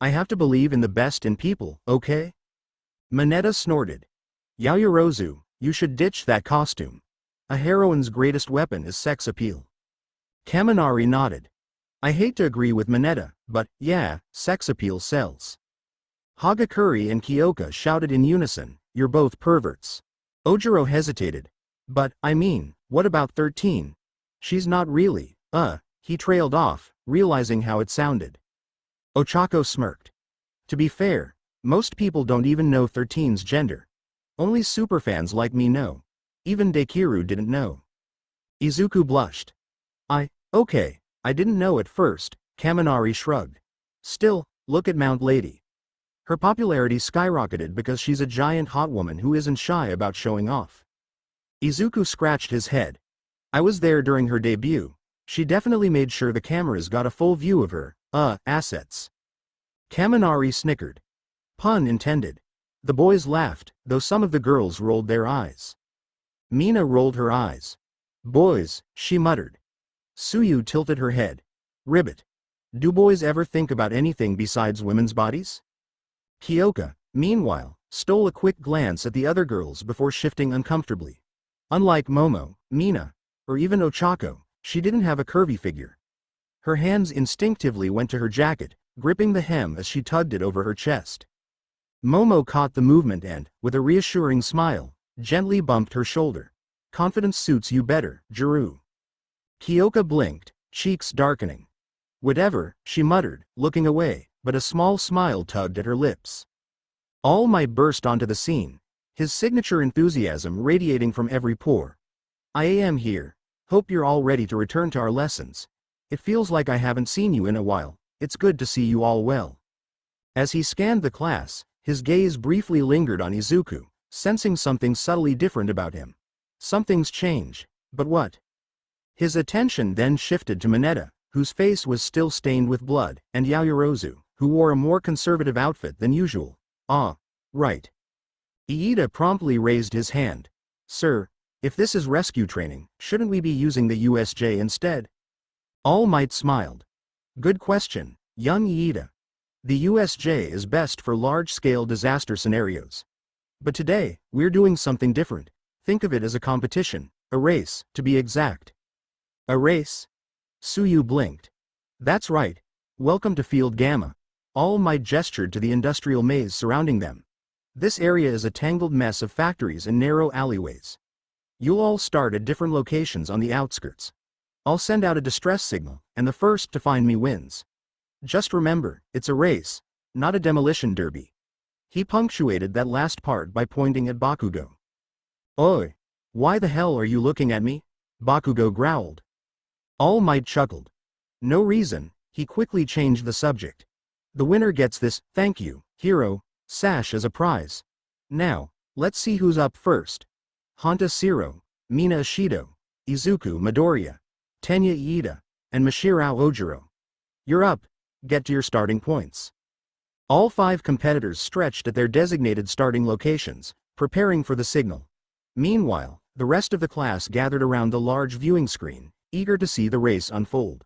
"I have to believe in the best in people, okay?" Manetta snorted. "Yaoyorozu, you should ditch that costume." A heroine's greatest weapon is sex appeal. Kaminari nodded. I hate to agree with Manetta, but, yeah, sex appeal sells. Hagakure and Kiyoka shouted in unison, you're both perverts. Ojiro hesitated. But, I mean, what about 13? She's not really, he trailed off, realizing how it sounded. Ochako smirked. To be fair, most people don't even know 13's gender. Only superfans like me know. Even Dekiru didn't know. Izuku blushed. Okay, I didn't know at first, Kaminari shrugged. Still, look at Mount Lady. Her popularity skyrocketed because she's a giant hot woman who isn't shy about showing off. Izuku scratched his head. I was there during her debut. She definitely made sure the cameras got a full view of her, assets. Kaminari snickered. Pun intended. The boys laughed, though some of the girls rolled their eyes. Mina rolled her eyes. Boys, she muttered. Suyu tilted her head. Ribbit. Do boys ever think about anything besides women's bodies? Kiyoka, meanwhile, stole a quick glance at the other girls before shifting uncomfortably. Unlike Momo, Mina, or even Ochako, she didn't have a curvy figure. Her hands instinctively went to her jacket, gripping the hem as she tugged it over her chest. Momo caught the movement and, with a reassuring smile, gently bumped her shoulder. Confidence suits you better, Jiru. Kiyoka blinked, cheeks darkening. Whatever, she muttered, looking away, but a small smile tugged at her lips. All Might burst onto the scene, his signature enthusiasm radiating from every pore. I am here. Hope you're all ready to return to our lessons. It feels like I haven't seen you in a while. It's good to see you all well. As he scanned the class, his gaze briefly lingered on Izuku, sensing something subtly different about him. Something's changed, but what? His attention then shifted to Manetta, whose face was still stained with blood, and Yaoyorozu, who wore a more conservative outfit than usual. Ah, right. Iida promptly raised his hand. Sir, if this is rescue training, shouldn't we be using the USJ instead? All Might smiled. Good question, young Iida. The USJ is best for large-scale disaster scenarios. But today, we're doing something different. Think of it as a competition, a race, to be exact. A race? Suyu blinked. That's right. Welcome to Field Gamma. All Might gestured to the industrial maze surrounding them. This area is a tangled mess of factories and narrow alleyways. You'll all start at different locations on the outskirts. I'll send out a distress signal, and the first to find me wins. Just remember, it's a race, not a demolition derby. He punctuated that last part by pointing at Bakugo. Oi! Why the hell are you looking at me? Bakugo growled. All Might chuckled. No reason, he quickly changed the subject. The winner gets this, thank you, hero, sash as a prize. Now, let's see who's up first. Honta Siro, Mina Ishido, Izuku Midoriya, Tenya Iida, and Mashirao Ojiro. You're up, get to your starting points. All 5 competitors stretched at their designated starting locations, preparing for the signal. Meanwhile, the rest of the class gathered around the large viewing screen, eager to see the race unfold.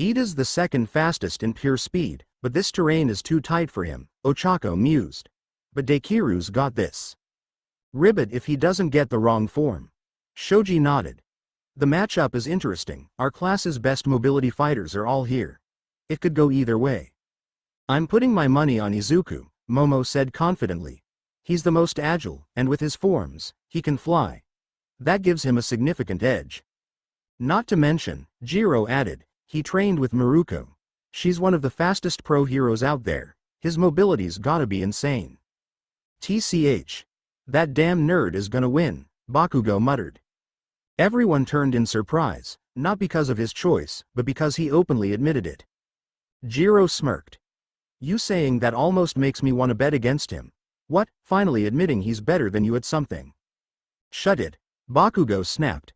Iida's the second fastest in pure speed, but this terrain is too tight for him, Ochako mused. But Dekiru's got this. Ribbit if he doesn't get the wrong form. Shoji nodded. The matchup is interesting, our class's best mobility fighters are all here. It could go either way. I'm putting my money on Izuku, Momo said confidently. He's the most agile, and with his forms, he can fly. That gives him a significant edge. Not to mention, Jiro added, he trained with Maruko. She's one of the fastest pro heroes out there. His mobility's gotta be insane. TCH. That damn nerd is gonna win, Bakugo muttered. Everyone turned in surprise, not because of his choice, but because he openly admitted it. Jiro smirked. You saying that almost makes me want to bet against him. What, finally admitting he's better than you at something? Shut it, Bakugo snapped.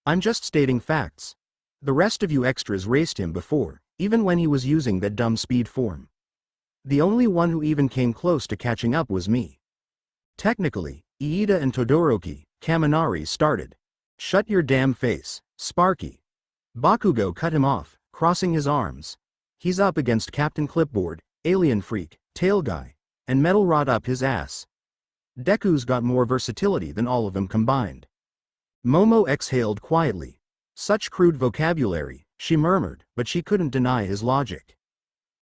I'm just stating facts. The rest of you extras raced him before, even when he was using that dumb speed form. The only one who even came close to catching up was me. Technically, Iida and Todoroki, Kaminari started. Shut your damn face, Sparky. Bakugo cut him off, crossing his arms. He's up against Captain Clipboard, Alien Freak, Tail Guy, and Metal Rod up his ass. Deku's got more versatility than all of them combined. Momo exhaled quietly. Such crude vocabulary, she murmured, but she couldn't deny his logic.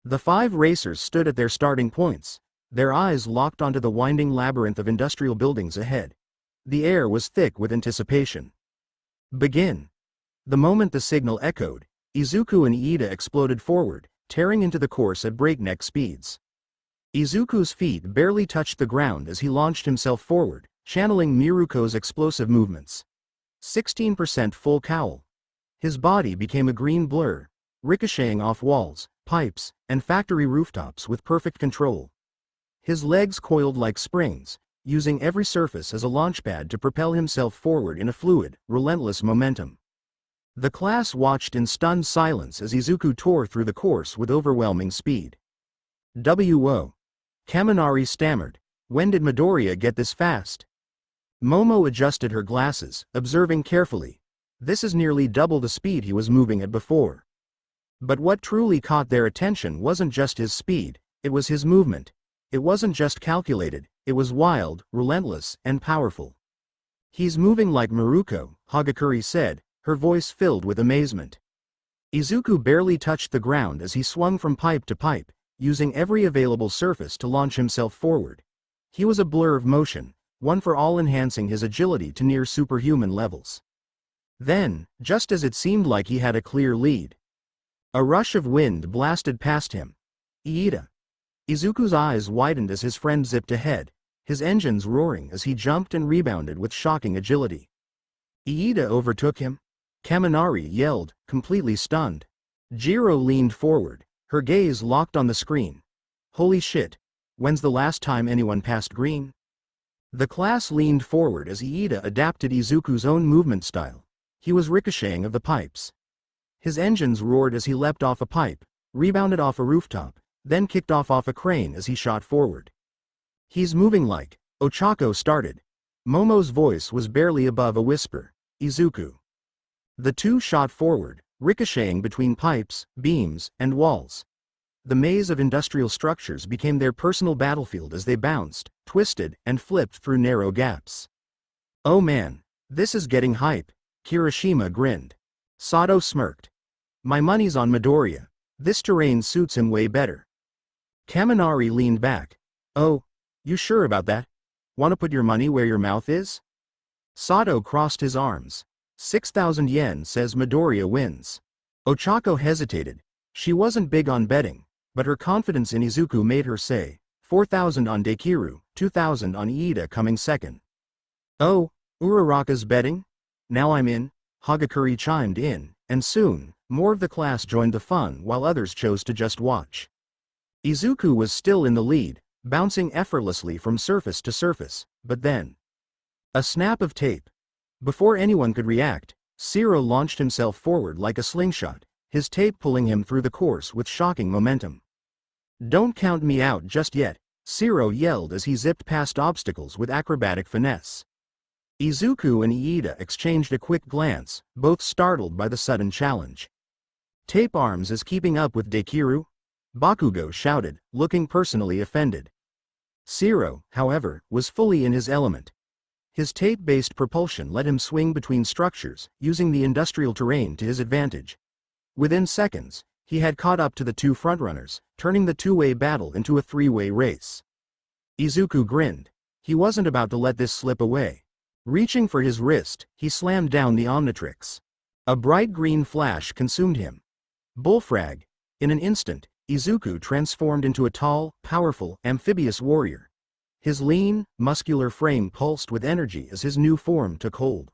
The 5 racers stood at their starting points, their eyes locked onto the winding labyrinth of industrial buildings ahead. The air was thick with anticipation. Begin. The moment the signal echoed, Izuku and Iida exploded forward, tearing into the course at breakneck speeds. Izuku's feet barely touched the ground as he launched himself forward, channeling Miruko's explosive movements. 16% full cowl. His body became a green blur, ricocheting off walls, pipes, and factory rooftops with perfect control. His legs coiled like springs, using every surface as a launchpad to propel himself forward in a fluid, relentless momentum. The class watched in stunned silence as Izuku tore through the course with overwhelming speed. "W.O." Kaminari stammered. "When did Midoriya get this fast?" Momo adjusted her glasses, observing carefully. This is nearly double the speed he was moving at before. But what truly caught their attention wasn't just his speed, it was his movement. It wasn't just calculated, it was wild, relentless, and powerful. "He's moving like Miruko," Hagakure said, her voice filled with amazement. Izuku barely touched the ground as he swung from pipe to pipe, using every available surface to launch himself forward. He was a blur of motion, one for all enhancing his agility to near superhuman levels. Then, just as it seemed like he had a clear lead, a rush of wind blasted past him. "Iida." Izuku's eyes widened as his friend zipped ahead, his engines roaring as he jumped and rebounded with shocking agility. "Iida overtook him?" Kaminari yelled, completely stunned. Jiro leaned forward, her gaze locked on the screen. "Holy shit, when's the last time anyone passed green?" The class leaned forward as Iida adapted Izuku's own movement style. He was ricocheting of the pipes. His engines roared as he leapt off a pipe, rebounded off a rooftop, then kicked off a crane as he shot forward. "He's moving like," Ochako started. Momo's voice was barely above a whisper. "Izuku." The two shot forward, ricocheting between pipes, beams, and walls. The maze of industrial structures became their personal battlefield as they bounced, twisted, and flipped through narrow gaps. "Oh man, this is getting hype," Kirishima grinned. Sato smirked. "My money's on Midoriya. This terrain suits him way better." Kaminari leaned back. "Oh, you sure about that? Want to put your money where your mouth is?" Sato crossed his arms. 6,000 yen says Midoriya wins. Ochako hesitated. She wasn't big on betting, but her confidence in Izuku made her say, 4,000 on Dekiru, 2,000 on Iida coming second. "Oh, Uraraka's betting? Now I'm in," Hagakure chimed in, and soon, more of the class joined the fun while others chose to just watch. Izuku was still in the lead, bouncing effortlessly from surface to surface, but then, a snap of tape. Before anyone could react, Zero launched himself forward like a slingshot, his tape pulling him through the course with shocking momentum. "Don't count me out just yet," Zero yelled as he zipped past obstacles with acrobatic finesse. Izuku and Iida exchanged a quick glance, both startled by the sudden challenge. "Tape arms is keeping up with Dekiru?" Bakugo shouted, looking personally offended. Zero, however, was fully in his element. His tape-based propulsion let him swing between structures, using the industrial terrain to his advantage. Within seconds, he had caught up to the two frontrunners, turning the two-way battle into a three-way race. Izuku grinned. He wasn't about to let this slip away. Reaching for his wrist, he slammed down the Omnitrix. A bright green flash consumed him. Bullfrag. In an instant, Izuku transformed into a tall, powerful, amphibious warrior. His lean, muscular frame pulsed with energy as his new form took hold.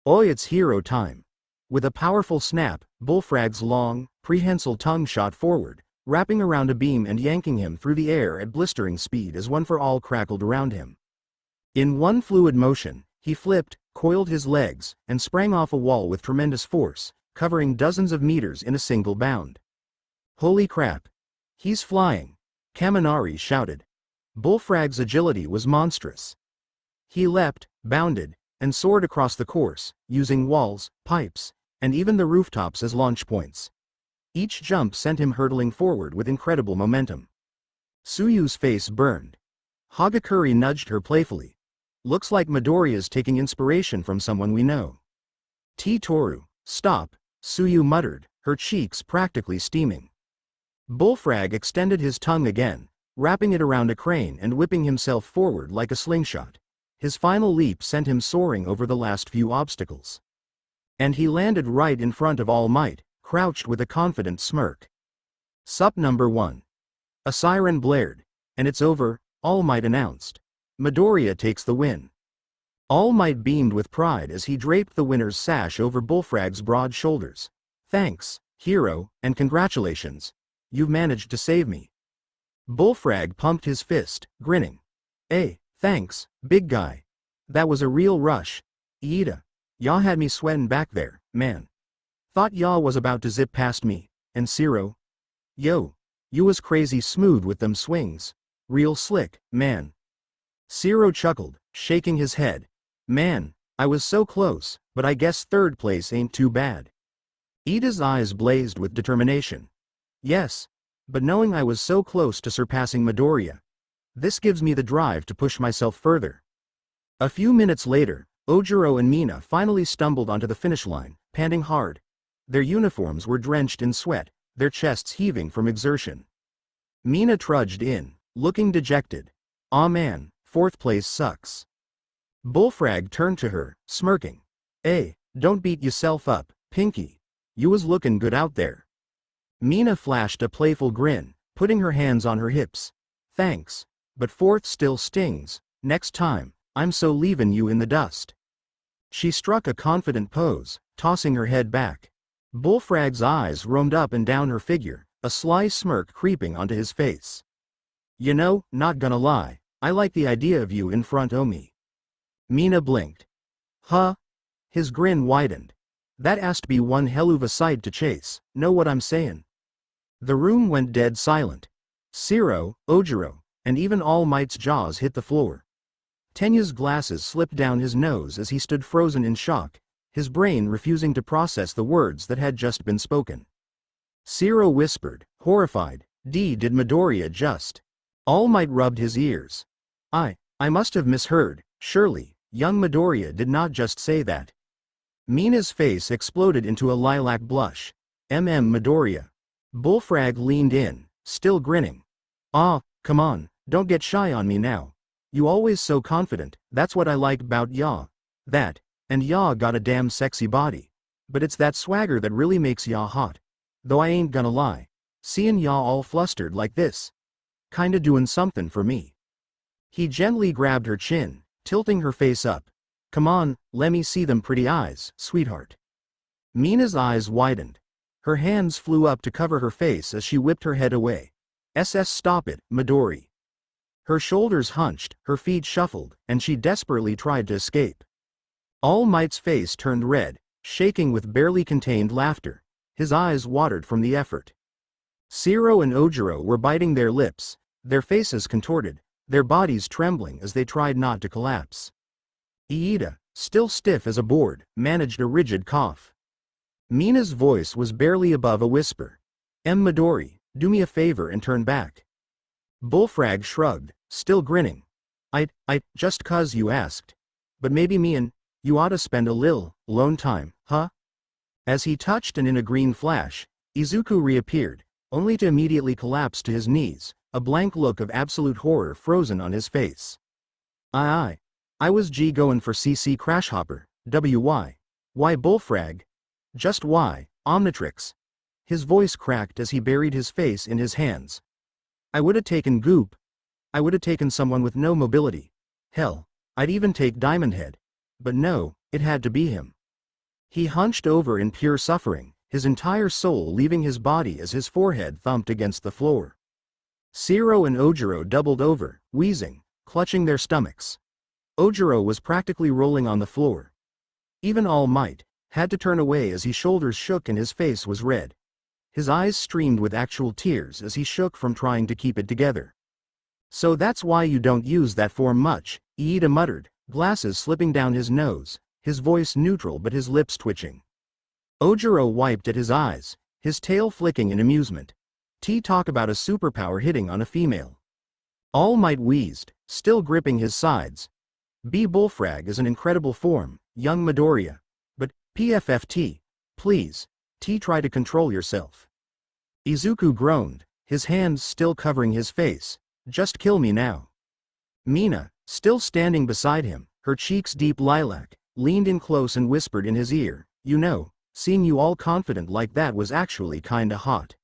"Oi, it's hero time." With a powerful snap, Bullfrag's long, prehensile tongue shot forward, wrapping around a beam and yanking him through the air at blistering speed as One for All crackled around him. In one fluid motion, he flipped, coiled his legs, and sprang off a wall with tremendous force, covering dozens of meters in a single bound. "Holy crap! He's flying!" Kaminari shouted. Bullfrag's agility was monstrous. He leapt, bounded, and soared across the course, using walls, pipes, and even the rooftops as launch points. Each jump sent him hurtling forward with incredible momentum. Tsuyu's face burned. Hagakure nudged her playfully. Looks like Midoriya's taking inspiration from someone we know. Toru, stop, Suyu muttered, her cheeks practically steaming. Bullfrag extended his tongue again, wrapping it around a crane and whipping himself forward like a slingshot. His final leap sent him soaring over the last few obstacles. And he landed right in front of All Might, crouched with a confident smirk. Sup number 1. A siren blared. And it's over, All Might announced. Midoriya takes the win. All Might beamed with pride as he draped the winner's sash over Bullfrag's broad shoulders. Thanks, hero, and congratulations. You've managed to save me. Bullfrag pumped his fist, grinning. Hey, thanks, big guy. That was a real rush. Iida. Ya had me sweating back there, man. Thought ya was about to zip past me. And Zero? Yo. You was crazy smooth with them swings. Real slick, man. Zero chuckled, shaking his head. Man, I was so close, but I guess third place ain't too bad. Iida's eyes blazed with determination. Yes. But knowing I was so close to surpassing Midoriya, this gives me the drive to push myself further. A few minutes later, Ojiro and Mina finally stumbled onto the finish line, panting hard. Their uniforms were drenched in sweat, their chests heaving from exertion. Mina trudged in, looking dejected. Aw man, fourth place sucks. Bullfrag turned to her, smirking. Hey, don't beat yourself up, Pinky. You was looking good out there. Mina flashed a playful grin, putting her hands on her hips. Thanks, but fourth still stings. Next time, I'm so leaving you in the dust. She struck a confident pose, tossing her head back. Bullfrag's eyes roamed up and down her figure, a sly smirk creeping onto his face. You know, not gonna lie, I like the idea of you in front o' me. Mina blinked. Huh? His grin widened. That ast be one hell of a sight to chase, know what I'm sayin'? The room went dead silent. Zero, Ojiro, and even All Might's jaws hit the floor. Tenya's glasses slipped down his nose as he stood frozen in shock, his brain refusing to process the words that had just been spoken. Zero whispered, horrified, did Midoriya just? All Might rubbed his ears. I must have misheard, surely, young Midoriya did not just say that. Mina's face exploded into a lilac blush. Midoriya. Bullfrag leaned in, still grinning. Ah, come on, don't get shy on me now. You always so confident, that's what I like about ya. That, and ya got a damn sexy body. But it's that swagger that really makes ya hot. Though I ain't gonna lie. Seeing ya all flustered like this. Kinda doing something for me. He gently grabbed her chin, tilting her face up. Come on, lemme see them pretty eyes, sweetheart. Mina's eyes widened. Her hands flew up to cover her face as she whipped her head away. Stop it, Midori. Her shoulders hunched, her feet shuffled, and she desperately tried to escape. All Might's face turned red, shaking with barely contained laughter. His eyes watered from the effort. Zero and Ojiro were biting their lips, their faces contorted, their bodies trembling as they tried not to collapse. Iida, still stiff as a board, managed a rigid cough. Mina's voice was barely above a whisper. Midori, do me a favor and turn back. Bullfrag shrugged, still grinning. Just 'cause you asked. But maybe me and you oughta spend a lil' alone time, huh? As he touched and in a green flash, Izuku reappeared, only to immediately collapse to his knees, a blank look of absolute horror frozen on his face. I was goin' for CC Crashhopper, WY. Why Bullfrag? Just why, Omnitrix. His voice cracked as he buried his face in his hands. I woulda taken Goop. I woulda taken someone with no mobility. Hell, I'd even take Diamond Head. But no, it had to be him. He hunched over in pure suffering, his entire soul leaving his body as his forehead thumped against the floor. Zero and Ojiro doubled over, wheezing, clutching their stomachs. Ojiro was practically rolling on the floor. Even All Might had to turn away as his shoulders shook and his face was red. His eyes streamed with actual tears as he shook from trying to keep it together. So that's why you don't use that form much, Iida muttered, glasses slipping down his nose, his voice neutral but his lips twitching. Ojiro wiped at his eyes, his tail flicking in amusement. Talk about a superpower hitting on a female. All Might wheezed, still gripping his sides. B bullfrag is an incredible form, young Midoriya. But, PFFT. Please. Try to control yourself. Izuku groaned, his hands still covering his face. Just kill me now. Mina, still standing beside him, her cheeks deep lilac, leaned in close and whispered in his ear, "You know, seeing you all confident like that was actually kinda hot."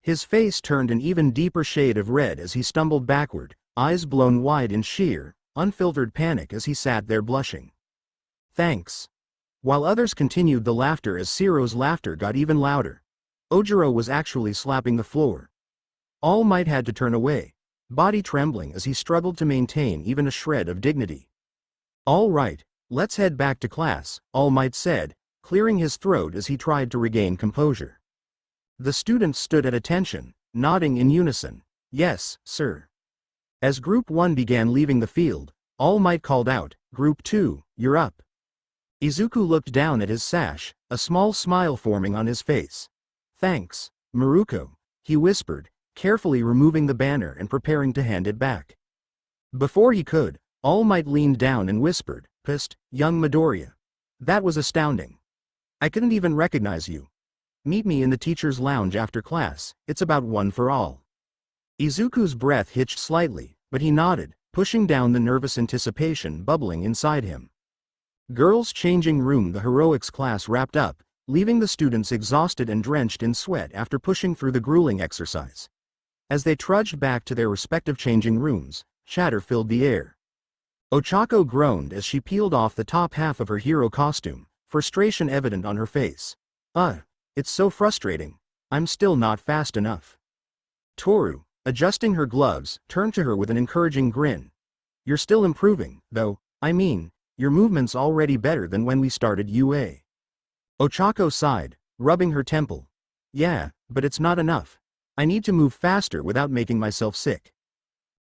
His face turned an even deeper shade of red as he stumbled backward, eyes blown wide in sheer, unfiltered panic as he sat there blushing. "Thanks." While others continued the laughter as Siro's laughter got even louder. Ojiro was actually slapping the floor. All Might had to turn away, body trembling as he struggled to maintain even a shred of dignity. "All right, let's head back to class," All Might said, clearing his throat as he tried to regain composure. The students stood at attention, nodding in unison. "Yes, sir." As Group 1 began leaving the field, All Might called out, "Group 2, you're up." Izuku looked down at his sash, a small smile forming on his face. "Thanks, Maruko," he whispered, carefully removing the banner and preparing to hand it back. Before he could, All Might leaned down and whispered, "Psst, young Midoriya. That was astounding. I couldn't even recognize you. Meet me in the teacher's lounge after class, it's about one for all." Izuku's breath hitched slightly, but he nodded, pushing down the nervous anticipation bubbling inside him. Girls' changing room. The heroics class wrapped up, leaving the students exhausted and drenched in sweat after pushing through the grueling exercise. As they trudged back to their respective changing rooms, chatter filled the air. Ochako groaned as she peeled off the top half of her hero costume, frustration evident on her face. It's so frustrating. I'm still not fast enough." Toru, adjusting her gloves, turned to her with an encouraging grin. "You're still improving, though. I mean, your movement's already better than when we started UA." Ochako sighed, rubbing her temple. "Yeah, but it's not enough. I need to move faster without making myself sick."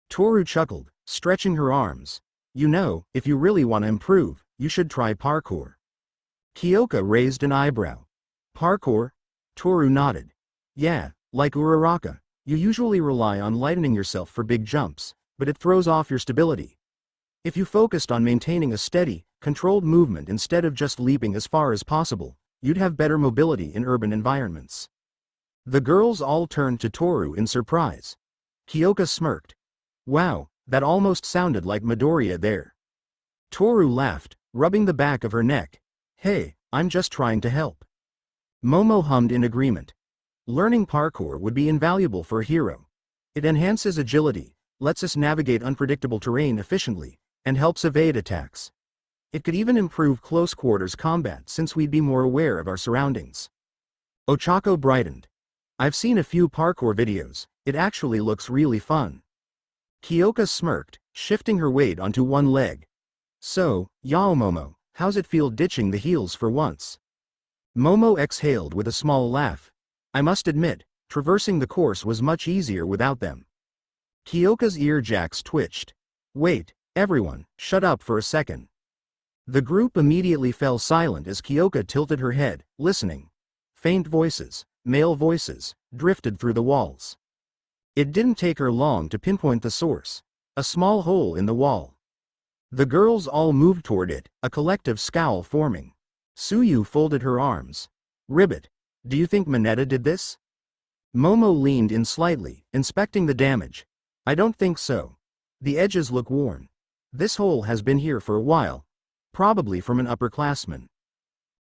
Toru chuckled, stretching her arms. "You know, if you really want to improve, you should try parkour." Kiyoka raised an eyebrow. "Parkour?" Toru nodded. "Yeah, like Uraraka. You usually rely on lightening yourself for big jumps, but it throws off your stability. If you focused on maintaining a steady, controlled movement instead of just leaping as far as possible, you'd have better mobility in urban environments." The girls all turned to Toru in surprise. Kiyoka smirked. "Wow, that almost sounded like Midoriya there." Toru laughed, rubbing the back of her neck. "Hey, I'm just trying to help." Momo hummed in agreement. "Learning parkour would be invaluable for a hero. It enhances agility, lets us navigate unpredictable terrain efficiently, and helps evade attacks. It could even improve close quarters combat since we'd be more aware of our surroundings." Ochako brightened. "I've seen a few parkour videos, it actually looks really fun." Kiyoka smirked, shifting her weight onto one leg. "So, Yaomomo, how's it feel ditching the heels for once?" Momo exhaled with a small laugh. "I must admit, traversing the course was much easier without them." Kiyoka's ear jacks twitched. "Wait, everyone, shut up for a second." The group immediately fell silent as Kiyoka tilted her head, listening. Faint voices, male voices, drifted through the walls. It didn't take her long to pinpoint the source. A small hole in the wall. The girls all moved toward it, a collective scowl forming. Suyu folded her arms. "Ribbit, do you think Manetta did this?" Momo leaned in slightly, inspecting the damage. "I don't think so. The edges look worn. This hole has been here for a while. Probably from an upperclassman."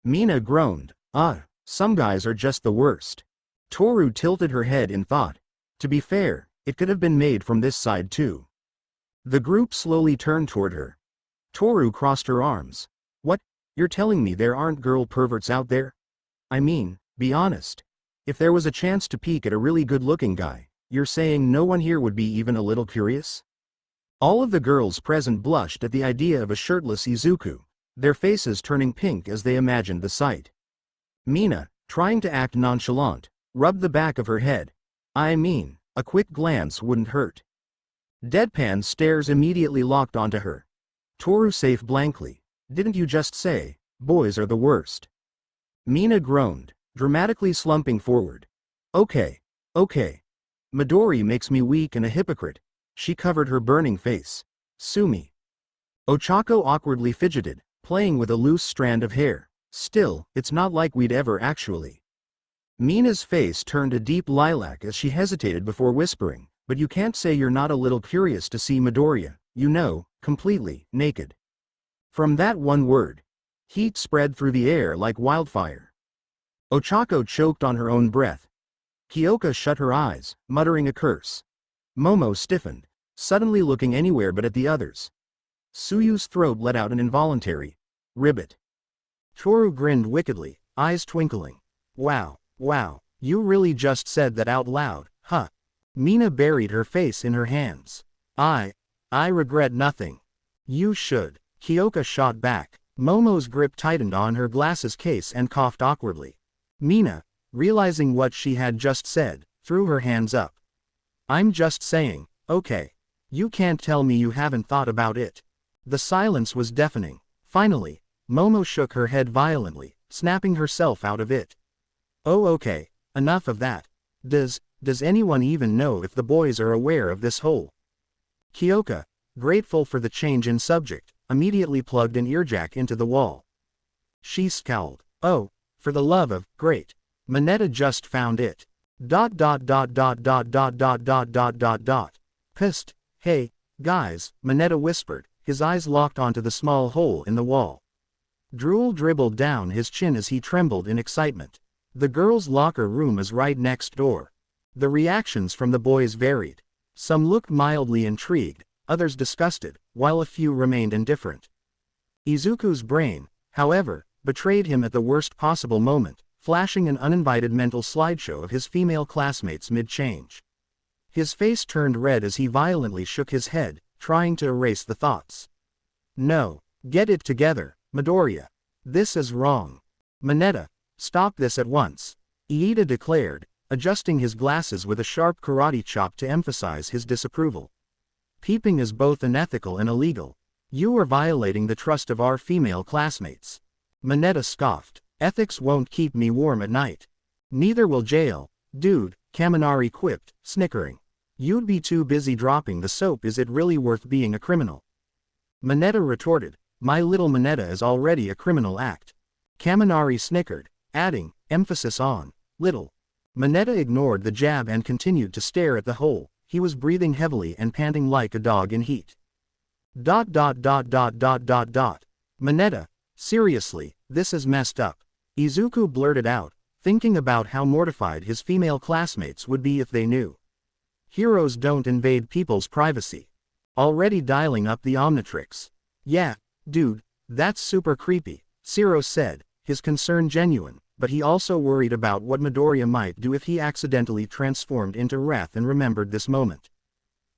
Mina groaned. Some guys are just the worst." Toru tilted her head in thought. "To be fair, it could have been made from this side too." The group slowly turned toward her. Toru crossed her arms. "What? You're telling me there aren't girl perverts out there? I mean, be honest. If there was a chance to peek at a really good-looking guy, you're saying no one here would be even a little curious?" All of the girls present blushed at the idea of a shirtless Izuku, their faces turning pink as they imagined the sight. Mina, trying to act nonchalant, rubbed the back of her head. "I mean, a quick glance wouldn't hurt." Deadpan stares immediately locked onto her. Toru safe blankly. "Didn't you just say, boys are the worst?" Mina groaned, dramatically slumping forward. Okay. Midori makes me weak and a hypocrite." She covered her burning face. "Sue me." Ochako awkwardly fidgeted, playing with a loose strand of hair. Still, it's not like we'd ever actually. Mina's face turned a deep lilac as she hesitated before whispering, but you can't say you're not a little curious to see Midoriya, you know, completely naked. From that one word, heat spread through the air like wildfire. Ochako choked on her own breath. Kiyoka shut her eyes, muttering a curse. Momo stiffened, suddenly looking anywhere but at the others. Suyu's throat let out an involuntary ribbit. Toru grinned wickedly, eyes twinkling. Wow, you really just said that out loud, huh? Mina buried her face in her hands. I regret nothing. You should. Kiyoka shot back. Momo's grip tightened on her glasses case and coughed awkwardly. Mina, realizing what she had just said, threw her hands up. I'm just saying, okay. You can't tell me you haven't thought about it. The silence was deafening. Finally, Momo shook her head violently, snapping herself out of it. Oh okay, enough of that. Does anyone even know if the boys are aware of this whole? Kiyoka, grateful for the change in subject, immediately plugged an earjack into the wall. She scowled. Oh, for the love of, great. Manetta just found it. ... Pissed. Hey, guys, Manetta whispered, his eyes locked onto the small hole in the wall. Drool dribbled down his chin as he trembled in excitement. The girls' locker room is right next door. The reactions from the boys varied. Some looked mildly intrigued, others disgusted, while a few remained indifferent. Izuku's brain, however, betrayed him at the worst possible moment, flashing an uninvited mental slideshow of his female classmates mid-change. His face turned red as he violently shook his head, trying to erase the thoughts. No, get it together, Midoriya. This is wrong. Manetta, stop this at once. Iida declared, adjusting his glasses with a sharp karate chop to emphasize his disapproval. Peeping is both unethical and illegal. You are violating the trust of our female classmates. Manetta scoffed. Ethics won't keep me warm at night. Neither will jail, dude, Kaminari quipped, snickering. You'd be too busy dropping the soap. Is it really worth being a criminal? Manetta retorted, my little Manetta is already a criminal act. Kaminari snickered, adding, emphasis on little. Manetta ignored the jab and continued to stare at the hole. He was breathing heavily and panting like a dog in heat. ... Manetta, seriously, this is messed up. Izuku blurted out, thinking about how mortified his female classmates would be if they knew. Heroes don't invade people's privacy. Already dialing up the Omnitrix. Yeah, dude, that's super creepy, Zero said, his concern genuine, but he also worried about what Midoriya might do if he accidentally transformed into wrath and remembered this moment.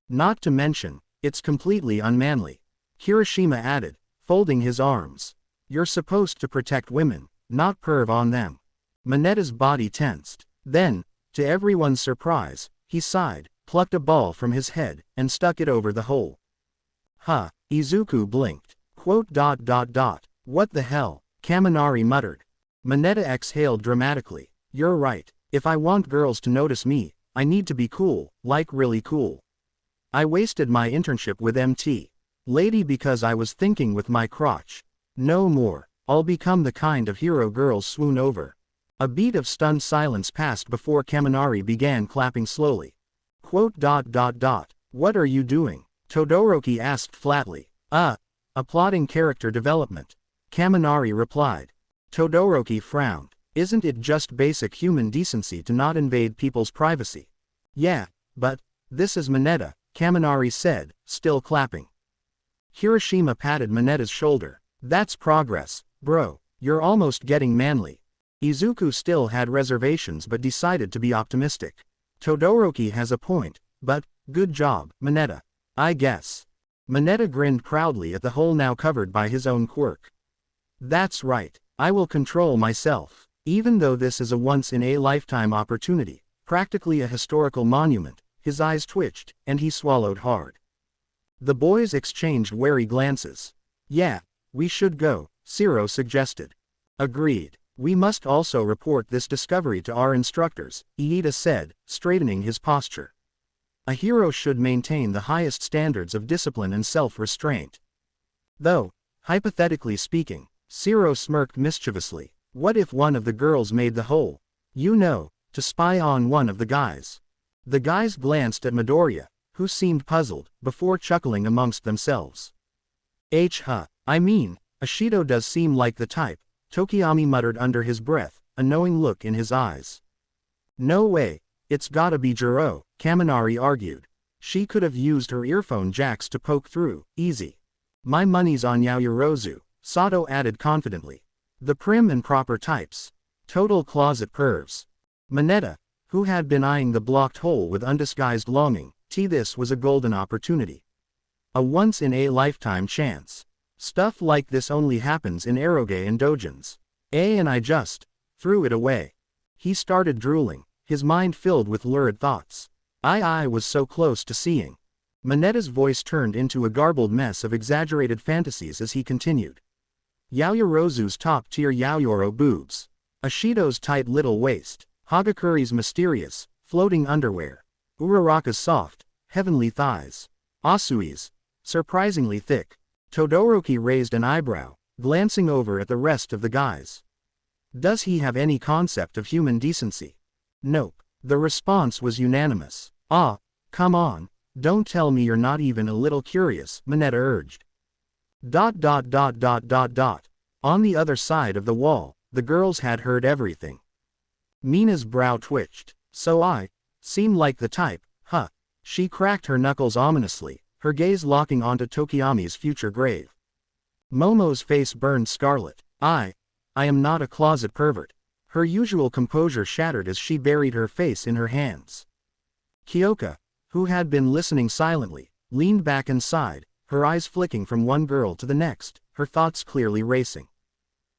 Not to mention, it's completely unmanly. Kirishima added, folding his arms. You're supposed to protect women, not perv on them. Manetta's body tensed. Then, to everyone's surprise, he sighed, plucked a ball from his head, and stuck it over the hole. Huh, Izuku blinked. ... What the hell, Kaminari muttered. Manetta exhaled dramatically. You're right, if I want girls to notice me, I need to be cool, like really cool. I wasted my internship with MT. Lady because I was thinking with my crotch. No more, I'll become the kind of hero girls swoon over. A beat of stunned silence passed before Kaminari began clapping slowly. ... What are you doing? Todoroki asked flatly. Applauding character development. Kaminari replied. Todoroki frowned. Isn't it just basic human decency to not invade people's privacy? Yeah, but, this is Manetta, Kaminari said, still clapping. Kirishima patted Manetta's shoulder. That's progress, bro, you're almost getting manly. Izuku still had reservations but decided to be optimistic. Todoroki has a point, but, good job, Manetta. I guess. Manetta grinned proudly at the hole now covered by his own quirk. That's right, I will control myself. Even though this is a once-in-a-lifetime opportunity, practically a historical monument, his eyes twitched, and he swallowed hard. The boys exchanged wary glances. Yeah, we should go, Zero suggested. Agreed. We must also report this discovery to our instructors, Iida said, straightening his posture. A hero should maintain the highest standards of discipline and self-restraint. Though, hypothetically speaking, Zero smirked mischievously. What if one of the girls made the hole? You know, to spy on one of the guys. The guys glanced at Midoriya, who seemed puzzled, before chuckling amongst themselves. I mean, Ashido does seem like the type, Tokiyami muttered under his breath, a knowing look in his eyes. No way, it's gotta be Jiro, Kaminari argued. She could have used her earphone jacks to poke through, easy. My money's on Yaoyorozu, Sato added confidently. The prim and proper types. Total closet pervs. Manetta, who had been eyeing the blocked hole with undisguised longing, this was a golden opportunity. A once-in-a-lifetime chance. Stuff like this only happens in eroge and dojins. And I just threw it away. He started drooling, his mind filled with lurid thoughts. I was so close to seeing. Manetta's voice turned into a garbled mess of exaggerated fantasies as he continued. Yaoyorozu's top-tier Yaoyoro boobs. Ashido's tight little waist. Hagakuri's mysterious, floating underwear. Uraraka's soft, heavenly thighs. Asui's, surprisingly thick. Todoroki raised an eyebrow, glancing over at the rest of the guys. Does he have any concept of human decency? Nope. The response was unanimous. Come on, don't tell me you're not even a little curious, Manetta urged. On the other side of the wall, the girls had heard everything. Mina's brow twitched. So I seem like the type, huh? She cracked her knuckles ominously, her gaze locking onto Tokiyami's future grave. Momo's face burned scarlet. I am not a closet pervert. Her usual composure shattered as she buried her face in her hands. Kiyoka, who had been listening silently, leaned back and sighed, her eyes flicking from one girl to the next, her thoughts clearly racing.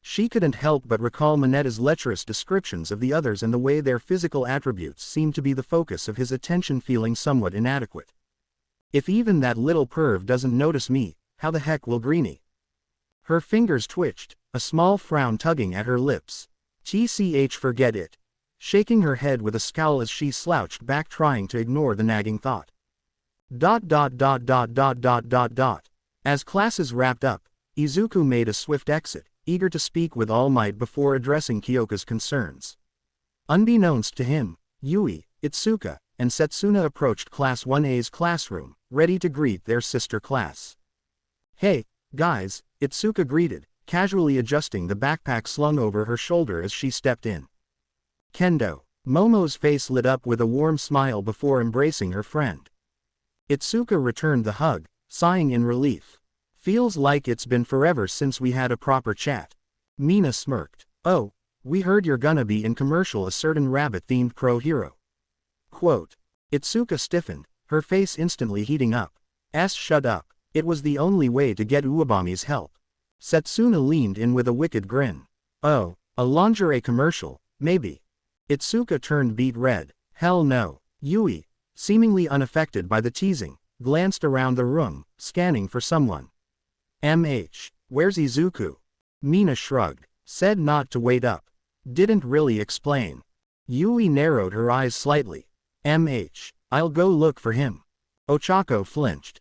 She couldn't help but recall Manetta's lecherous descriptions of the others and the way their physical attributes seemed to be the focus of his attention, feeling somewhat inadequate. If even that little perv doesn't notice me, how the heck will Greenie? Her fingers twitched, a small frown tugging at her lips. Forget it. Shaking her head with a scowl as she slouched back, trying to ignore the nagging thought. As classes wrapped up, Izuku made a swift exit, eager to speak with All Might before addressing Kiyoka's concerns. Unbeknownst to him, Yui, Itsuka, and Setsuna approached Class 1A's classroom, ready to greet their sister class. Hey, guys, Itsuka greeted, casually adjusting the backpack slung over her shoulder as she stepped in. Kendo. Momo's face lit up with a warm smile before embracing her friend. Itsuka returned the hug, sighing in relief. Feels like it's been forever since we had a proper chat. Mina smirked. Oh, we heard you're gonna be in commercial, a certain rabbit-themed pro hero. Quote. Itsuka stiffened, her face instantly heating up. Shut up. It was the only way to get Uebami's help. Setsuna leaned in with a wicked grin. Oh, a lingerie commercial, maybe. Itsuka turned beet red. Hell no. Yui, seemingly unaffected by the teasing, glanced around the room, scanning for someone. Where's Izuku? Mina shrugged, said not to wait up. Didn't really explain. Yui narrowed her eyes slightly. I'll go look for him. Ochako flinched.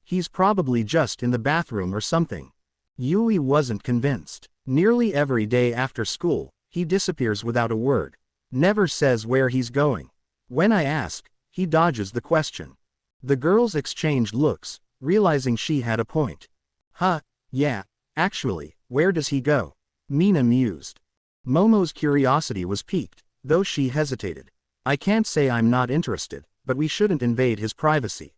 He's probably just in the bathroom or something. Yui wasn't convinced. Nearly every day after school, he disappears without a word. Never says where he's going. When I ask, he dodges the question. The girls exchanged looks, realizing she had a point. Yeah, actually, where does he go? Mina mused. Momo's curiosity was piqued, though she hesitated. I can't say I'm not interested, but we shouldn't invade his privacy.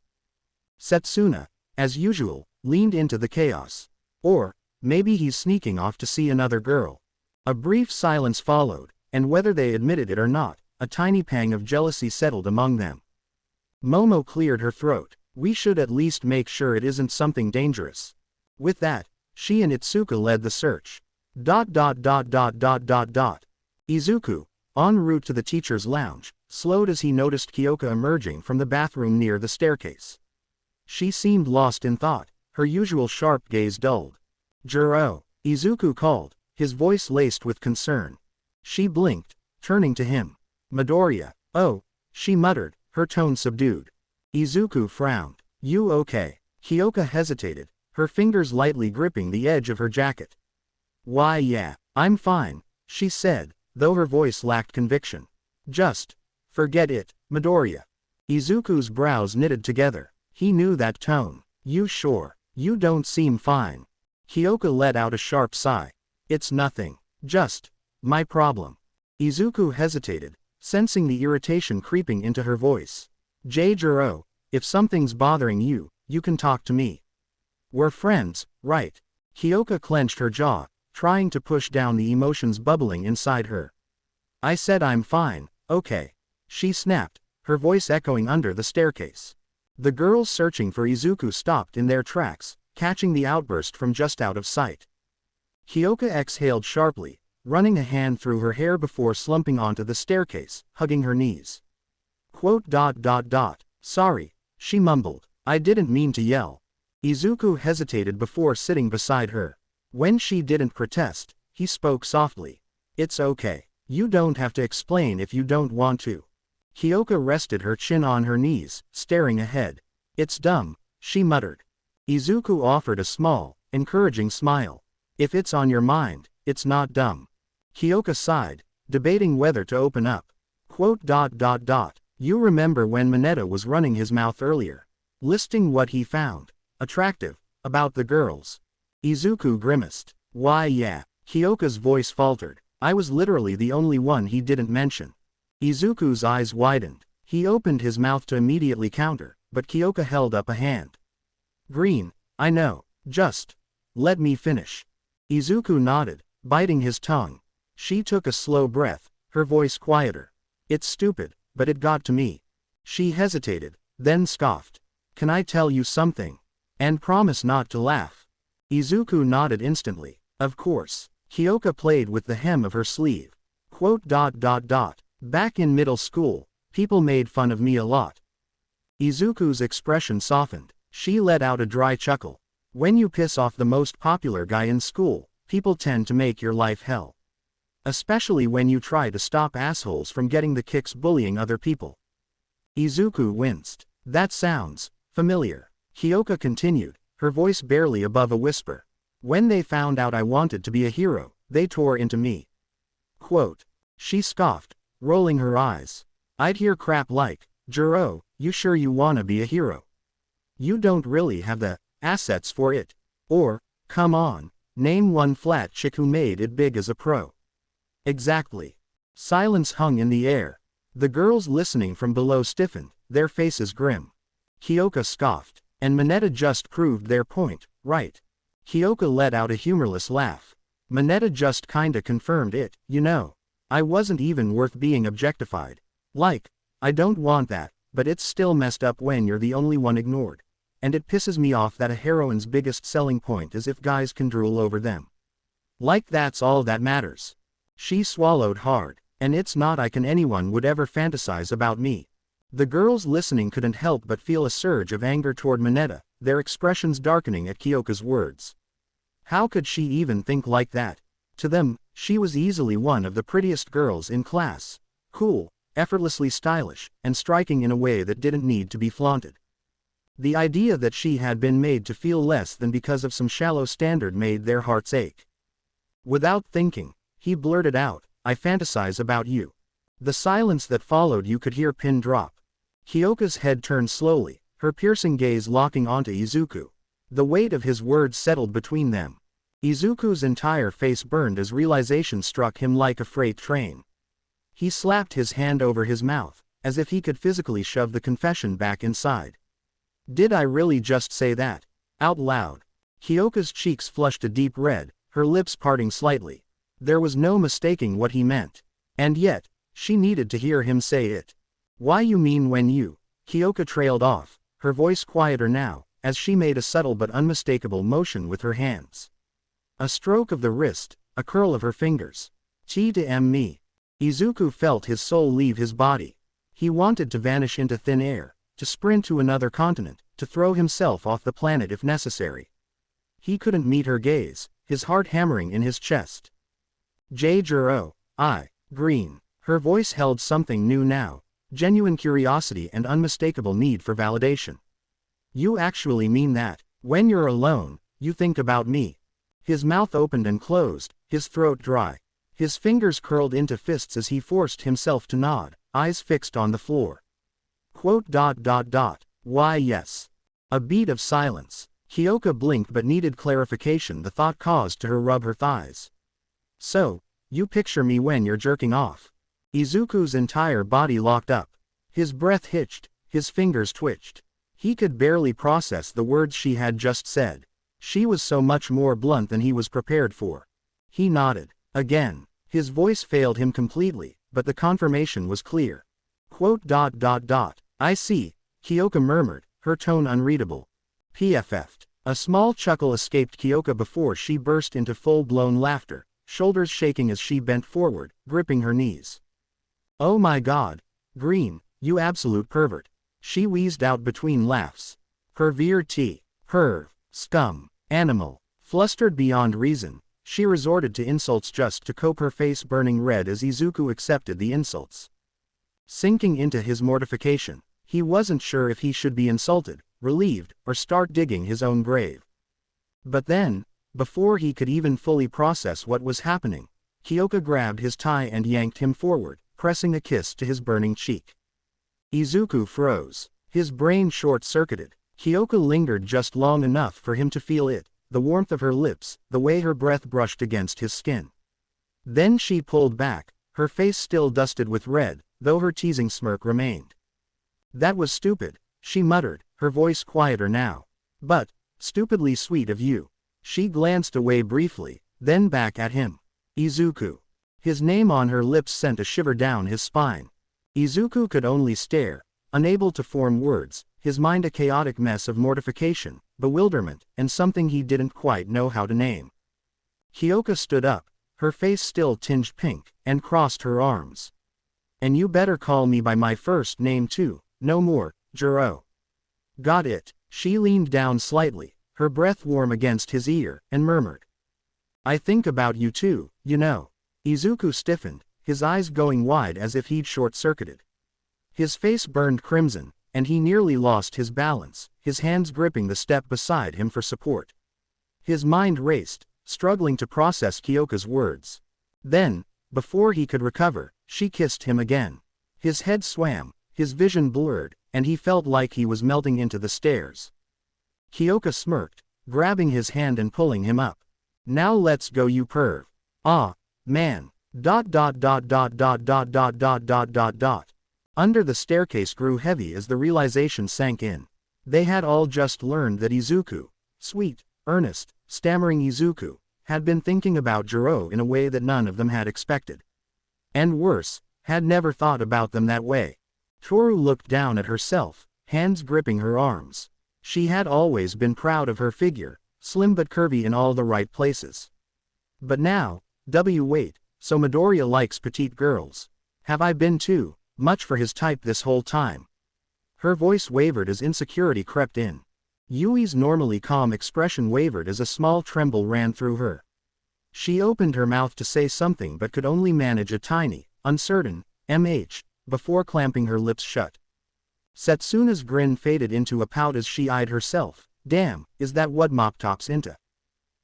Setsuna, as usual, leaned into the chaos. Or, maybe he's sneaking off to see another girl. A brief silence followed, and whether they admitted it or not, a tiny pang of jealousy settled among them. Momo cleared her throat. We should at least make sure it isn't something dangerous. With that, she and Itsuka led the search. Izuku, en route to the teacher's lounge, slowed as he noticed Kiyoka emerging from the bathroom near the staircase. She seemed lost in thought, her usual sharp gaze dulled. Jiro, Izuku called, his voice laced with concern. She blinked, turning to him. Midoriya. Oh, she muttered, her tone subdued. Izuku frowned. You okay? Kiyoka hesitated, her fingers lightly gripping the edge of her jacket. "Why yeah, I'm fine," she said, though her voice lacked conviction. "Just forget it, Midoriya." Izuku's brows knitted together. He knew that tone. "You sure? You don't seem fine." Kiyoka let out a sharp sigh. "It's nothing. Just my problem." Izuku hesitated, sensing the irritation creeping into her voice. "Jiro, if something's bothering you, you can talk to me. We're friends, right?" Kiyoka clenched her jaw, trying to push down the emotions bubbling inside her. "I said I'm fine, okay," she snapped, her voice echoing under the staircase. The girls searching for Izuku stopped in their tracks, catching the outburst from just out of sight. Kiyoka exhaled sharply, running a hand through her hair before slumping onto the staircase, hugging her knees. "Sorry," she mumbled. "I didn't mean to yell." Izuku hesitated before sitting beside her. When she didn't protest, he spoke softly. "It's okay. You don't have to explain if you don't want to." Kiyoka rested her chin on her knees, staring ahead. "It's dumb," she muttered. Izuku offered a small, encouraging smile. "If it's on your mind, it's not dumb." Kiyoka sighed, debating whether to open up. "You remember when Manetta was running his mouth earlier, listing what he found attractive about the girls?" Izuku grimaced. "Why yeah." Kiyoka's voice faltered. "I was literally the only one he didn't mention." Izuku's eyes widened. He opened his mouth to immediately counter, but Kiyoka held up a hand. "Green, I know. Just let me finish." Izuku nodded, biting his tongue. She took a slow breath, her voice quieter. "It's stupid, but it got to me." She hesitated, then scoffed. "Can I tell you something? And promise not to laugh." Izuku nodded instantly. "Of course." Kiyoka played with the hem of her sleeve. "Back in middle school, people made fun of me a lot." Izuku's expression softened. She let out a dry chuckle. "When you piss off the most popular guy in school, people tend to make your life hell. Especially when you try to stop assholes from getting the kicks bullying other people." Izuku winced. "That sounds familiar." Kiyoka continued, her voice barely above a whisper. "When they found out I wanted to be a hero, they tore into me." She scoffed, rolling her eyes. "I'd hear crap like, Jiro, you sure you wanna be a hero? You don't really have the assets for it. Or, come on, name one flat chick who made it big as a pro." "Exactly." Silence hung in the air. The girls listening from below stiffened, their faces grim. Kiyoka scoffed. "And Manetta just proved their point, right?" Kiyoka let out a humorless laugh. "Manetta just kinda confirmed it, you know. I wasn't even worth being objectified. Like, I don't want that, but it's still messed up when you're the only one ignored. And it pisses me off that a heroine's biggest selling point is if guys can drool over them. Like that's all that matters." She swallowed hard. "And it's not anyone would ever fantasize about me." The girls listening couldn't help but feel a surge of anger toward Manetta, their expressions darkening at Kiyoka's words. How could she even think like that? To them, she was easily one of the prettiest girls in class. Cool, effortlessly stylish, and striking in a way that didn't need to be flaunted. The idea that she had been made to feel less than because of some shallow standard made their hearts ache. Without thinking, he blurted out, "I fantasize about you." The silence that followed you could hear pin drop. Kiyoka's head turned slowly, her piercing gaze locking onto Izuku. The weight of his words settled between them. Izuku's entire face burned as realization struck him like a freight train. He slapped his hand over his mouth, as if he could physically shove the confession back inside. "Did I really just say that? Out loud?" Kiyoka's cheeks flushed a deep red, her lips parting slightly. There was no mistaking what he meant. And yet, she needed to hear him say it. "Why you mean when you?" Kiyoka trailed off, her voice quieter now, as she made a subtle but unmistakable motion with her hands. A stroke of the wrist, a curl of her fingers. Me. Izuku felt his soul leave his body. He wanted to vanish into thin air, to sprint to another continent, to throw himself off the planet if necessary. He couldn't meet her gaze, his heart hammering in his chest. Jiro, Green. Her voice held something new now, genuine curiosity and unmistakable need for validation. "You actually mean that, when you're alone, you think about me. His mouth opened and closed, his throat dry. His fingers curled into fists as he forced himself to nod, eyes fixed on the floor. Quote. Why yes. A beat of silence. Kiyoka blinked but needed clarification the thought caused to her rub her thighs. So, you picture me when you're jerking off. Izuku's entire body locked up. His breath hitched, his fingers twitched. He could barely process the words she had just said. She was so much more blunt than he was prepared for. He nodded. Again. His voice failed him completely, but the confirmation was clear. Quote. I see, Kiyoka murmured, her tone unreadable. PFF'd. A small chuckle escaped Kiyoka before she burst into full-blown laughter, shoulders shaking as she bent forward, gripping her knees. Oh my god. Green, you absolute pervert. She wheezed out between laughs. Pervert. Perv. Scum. Animal. Flustered beyond reason, she resorted to insults just to cope, her face burning red as Izuku accepted the insults. Sinking into his mortification, he wasn't sure if he should be insulted, relieved, or start digging his own grave. But then, before he could even fully process what was happening, Kiyoka grabbed his tie and yanked him forward, pressing a kiss to his burning cheek. Izuku froze. His brain short-circuited. Kiyoka lingered just long enough for him to feel it, the warmth of her lips, the way her breath brushed against his skin. Then she pulled back, her face still dusted with red, though her teasing smirk remained. That was stupid, she muttered, her voice quieter now. But, stupidly sweet of you. She glanced away briefly, then back at him. Izuku. His name on her lips sent a shiver down his spine. Izuku could only stare, unable to form words, his mind a chaotic mess of mortification, bewilderment, and something he didn't quite know how to name. Kiyoka stood up, her face still tinged pink, and crossed her arms. And you better call me by my first name too, no more, Jiro. Got it. She leaned down slightly, her breath warm against his ear, and murmured. I think about you too, you know. Izuku stiffened, his eyes going wide as if he'd short-circuited. His face burned crimson, and he nearly lost his balance, his hands gripping the step beside him for support. His mind raced, struggling to process Kiyoka's words. Then, before he could recover, she kissed him again. His head swam, his vision blurred, and he felt like he was melting into the stairs. Kiyoka smirked, grabbing his hand and pulling him up. Now let's go, you perv. Ah, man. Under the staircase grew heavy as the realization sank in. They had all just learned that Izuku, sweet, earnest, stammering Izuku, had been thinking about Jiro in a way that none of them had expected. And worse, had never thought about them that way. Toru looked down at herself, hands gripping her arms. She had always been proud of her figure, slim but curvy in all the right places. But now, wait, so Midoriya likes petite girls. Have I been too much for his type this whole time? Her voice wavered as insecurity crept in. Yui's normally calm expression wavered as a small tremble ran through her. She opened her mouth to say something but could only manage a tiny, uncertain, before clamping her lips shut. Setsuna's grin faded into a pout as she eyed herself. Damn, is that what Mop Top's into?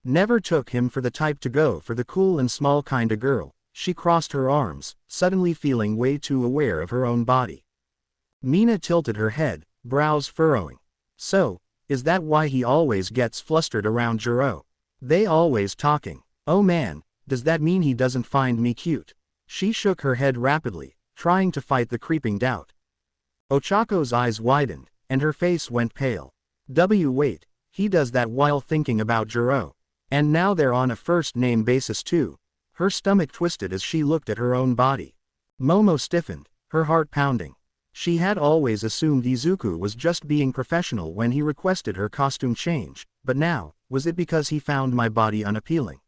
Never took him for the type to go for the cool and small kinda girl. She crossed her arms, suddenly feeling way too aware of her own body. Mina tilted her head, brows furrowing. So, is that why he always gets flustered around Jiro? They always talking. Oh man, does that mean he doesn't find me cute? She shook her head rapidly, trying to fight the creeping doubt. Ochako's eyes widened, and her face went pale. Wait, he does that while thinking about Jiro. And now they're on a first-name basis too. Her stomach twisted as she looked at her own body. Momo stiffened, her heart pounding. She had always assumed Izuku was just being professional when he requested her costume change, but now, was it because he found my body unappealing?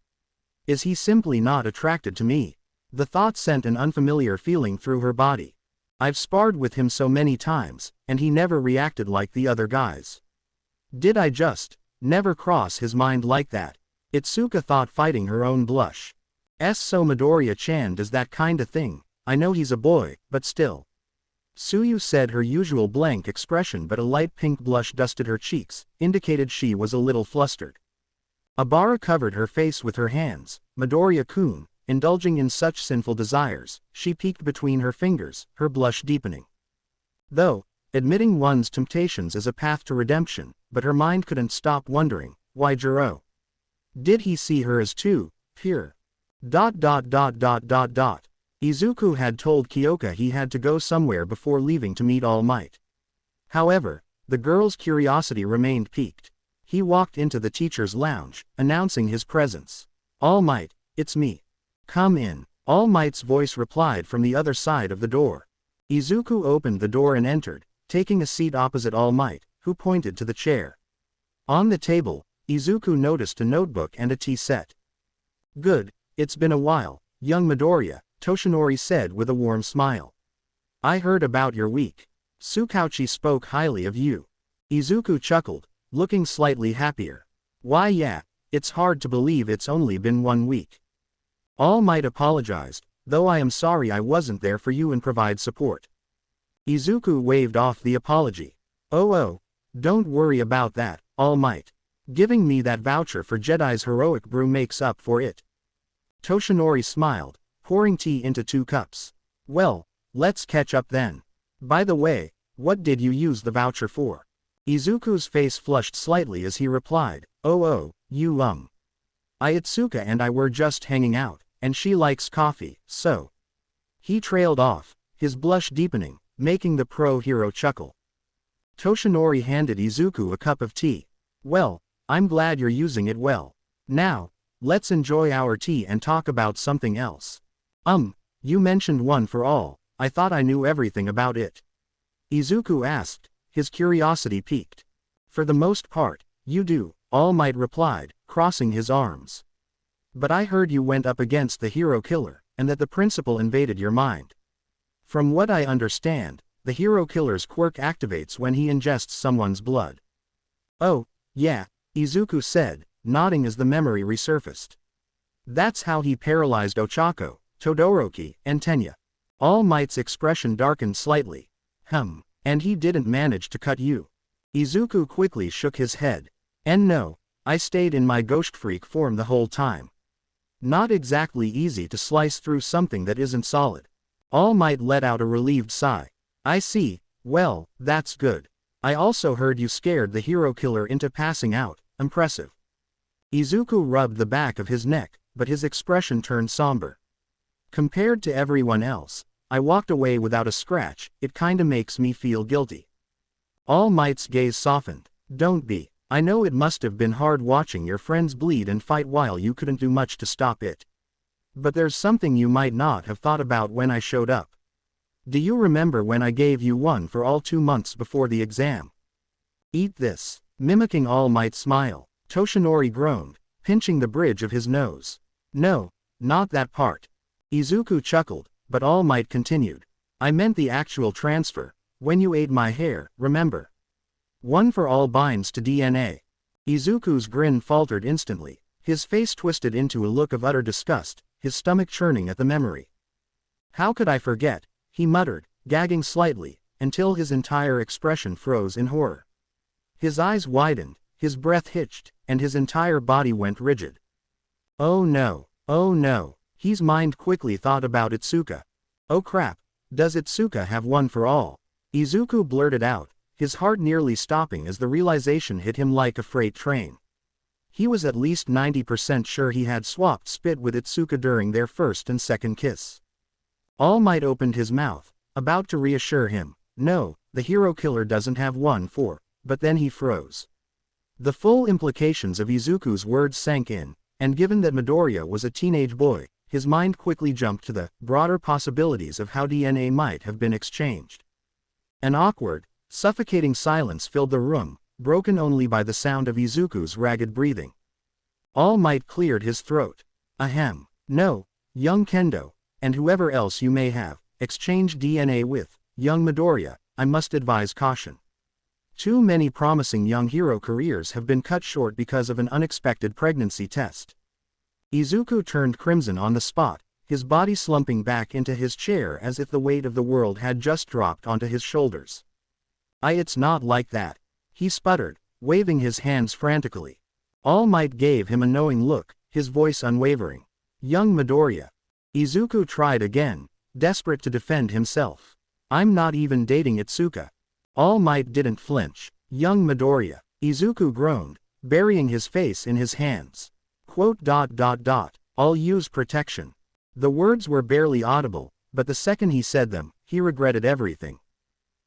Is he simply not attracted to me? The thought sent an unfamiliar feeling through her body. I've sparred with him so many times, and he never reacted like the other guys. Did I just never cross his mind like that? Itsuka thought, fighting her own blush. So Midoriya-chan does that kinda thing. I know he's a boy, but still. Suyu said, her usual blank expression, but a light pink blush dusted her cheeks, indicated she was a little flustered. Abara covered her face with her hands. Midoriya-kun, indulging in such sinful desires, she peeked between her fingers, her blush deepening. Though, admitting one's temptations is a path to redemption, but her mind couldn't stop wondering, why Jiro? Did he see her as too pure? Izuku had told Kiyoka he had to go somewhere before leaving to meet All Might. However, the girl's curiosity remained piqued. He walked into the teacher's lounge, announcing his presence. All Might, it's me. Come in. All Might's voice replied from the other side of the door. Izuku opened the door and entered, taking a seat opposite All Might, who pointed to the chair. On the table, Izuku noticed a notebook and a tea set. Good, it's been a while, young Midoriya, Toshinori said with a warm smile. I heard about your week. Tsukauchi spoke highly of you. Izuku chuckled, looking slightly happier. Why yeah, it's hard to believe it's only been 1 week. All Might apologized, though I am sorry I wasn't there for you and provide support. Izuku waved off the apology. Oh, don't worry about that, All Might. Giving me that voucher for Jedi's heroic brew makes up for it. Toshinori smiled, pouring tea into 2 cups. Well, let's catch up then. By the way, what did you use the voucher for? Izuku's face flushed slightly as he replied, you Itsuka and I were just hanging out, and she likes coffee, so. He trailed off, his blush deepening, making the pro-hero chuckle. Toshinori handed Izuku a cup of tea. Well, I'm glad you're using it well. Now, let's enjoy our tea and talk about something else. You mentioned One for All, I thought I knew everything about it. Izuku asked, his curiosity piqued. For the most part, you do, All Might replied, crossing his arms. But I heard you went up against the hero killer, and that the principal invaded your mind. From what I understand, the hero killer's quirk activates when he ingests someone's blood. Oh, yeah, Izuku said, nodding as the memory resurfaced. That's how he paralyzed Ochako, Todoroki, and Tenya. All Might's expression darkened slightly. And he didn't manage to cut you. Izuku quickly shook his head. And no, I stayed in my ghost freak form the whole time. Not exactly easy to slice through something that isn't solid. All Might let out a relieved sigh. I see, well, that's good. I also heard you scared the hero killer into passing out, impressive. Izuku rubbed the back of his neck, but his expression turned somber. Compared to everyone else, I walked away without a scratch, it kinda makes me feel guilty. All Might's gaze softened. Don't be. I know it must have been hard watching your friends bleed and fight while you couldn't do much to stop it. But there's something you might not have thought about when I showed up. Do you remember when I gave you One for All 2 months before the exam? Eat this. Mimicking All Might's smile, Toshinori groaned, pinching the bridge of his nose. No, not that part. Izuku chuckled, but All Might continued. I meant the actual transfer, when you ate my hair, remember? One for All binds to DNA. Izuku's grin faltered instantly, his face twisted into a look of utter disgust, his stomach churning at the memory. How could I forget, he muttered, gagging slightly, until his entire expression froze in horror. His eyes widened, his breath hitched, and his entire body went rigid. Oh no, his mind quickly thought about Itsuka. Oh crap, does Itsuka have One for All? Izuku blurted out, his heart nearly stopping as the realization hit him like a freight train. He was at least 90% sure he had swapped spit with Itsuka during their first and second kiss. All Might opened his mouth, about to reassure him, no, the hero killer doesn't have One for, but then he froze. The full implications of Izuku's words sank in, and given that Midoriya was a teenage boy, his mind quickly jumped to the broader possibilities of how DNA might have been exchanged. An awkward, suffocating silence filled the room, broken only by the sound of Izuku's ragged breathing. All Might cleared his throat. Ahem. No, young Kendo, and whoever else you may have exchanged DNA with, young Midoriya, I must advise caution. Too many promising young hero careers have been cut short because of an unexpected pregnancy test. Izuku turned crimson on the spot, his body slumping back into his chair as if the weight of the world had just dropped onto his shoulders. It's not like that. He sputtered, waving his hands frantically. All Might gave him a knowing look, his voice unwavering. Young Midoriya. Izuku tried again, desperate to defend himself. I'm not even dating Itsuka. All Might didn't flinch. Young Midoriya. Izuku groaned, burying his face in his hands. I'll use protection. The words were barely audible, but the second he said them, he regretted everything.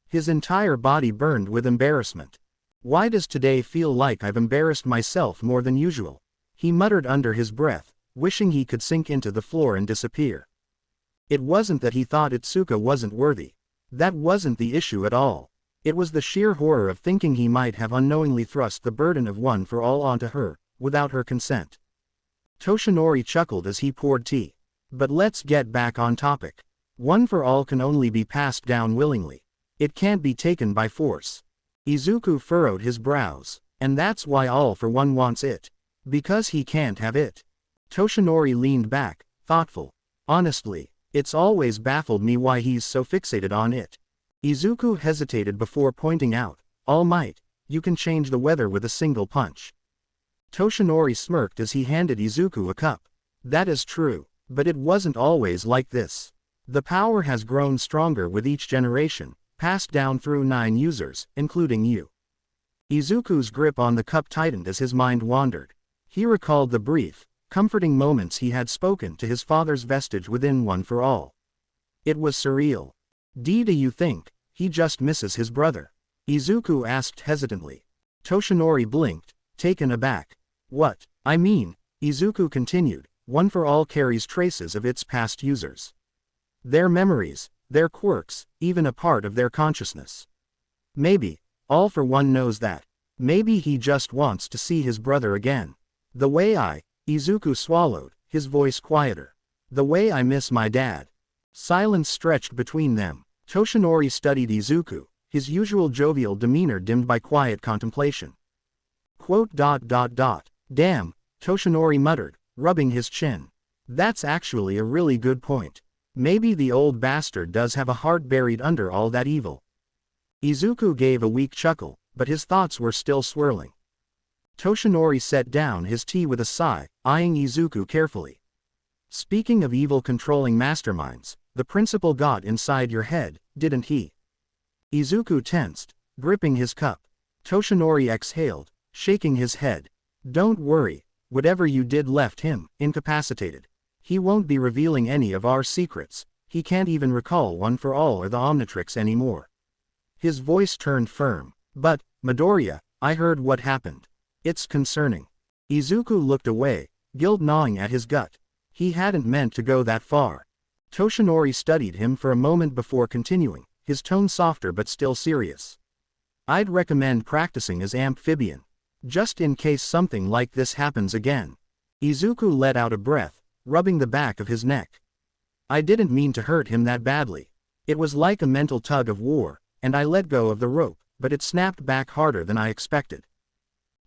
His entire body burned with embarrassment. Why does today feel like I've embarrassed myself more than usual? He muttered under his breath, wishing he could sink into the floor and disappear. It wasn't that he thought Itsuka wasn't worthy. That wasn't the issue at all. It was the sheer horror of thinking he might have unknowingly thrust the burden of one for all onto her, without her consent. Toshinori chuckled as he poured tea. But let's get back on topic. One for all can only be passed down willingly. It can't be taken by force. Izuku furrowed his brows. And that's why all for one wants it. Because he can't have it. Toshinori leaned back, thoughtful. Honestly, it's always baffled me why he's so fixated on it. Izuku hesitated before pointing out, All Might, you can change the weather with a single punch. Toshinori smirked as he handed Izuku a cup. That is true, but it wasn't always like this. The power has grown stronger with each generation, passed down through 9 users, including you. Izuku's grip on the cup tightened as his mind wandered. He recalled the brief, comforting moments he had spoken to his father's vestige within One for All. It was surreal. Do you think he just misses his brother? Izuku asked hesitantly. Toshinori blinked, taken aback. What? I mean, Izuku continued, One for All carries traces of its past users. Their memories, their quirks, even a part of their consciousness. Maybe, All for One knows that. Maybe he just wants to see his brother again. The way Izuku swallowed, his voice quieter. The way I miss my dad. Silence stretched between them. Toshinori studied Izuku, his usual jovial demeanor dimmed by quiet contemplation. Damn, Toshinori muttered, rubbing his chin. That's actually a really good point. Maybe the old bastard does have a heart buried under all that evil. Izuku gave a weak chuckle, but his thoughts were still swirling. Toshinori set down his tea with a sigh, eyeing Izuku carefully. Speaking of evil controlling masterminds, the principal got inside your head, didn't he? Izuku tensed, gripping his cup. Toshinori exhaled, shaking his head. Don't worry, whatever you did left him incapacitated. He won't be revealing any of our secrets. He can't even recall One for All or the Omnitrix anymore. His voice turned firm. But, Midoriya, I heard what happened. It's concerning. Izuku looked away, guilt gnawing at his gut. He hadn't meant to go that far. Toshinori studied him for a moment before continuing, his tone softer but still serious. I'd recommend practicing as amphibian. Just in case something like this happens again. Izuku let out a breath, rubbing the back of his neck. I didn't mean to hurt him that badly. It was like a mental tug of war, and I let go of the rope, but it snapped back harder than I expected.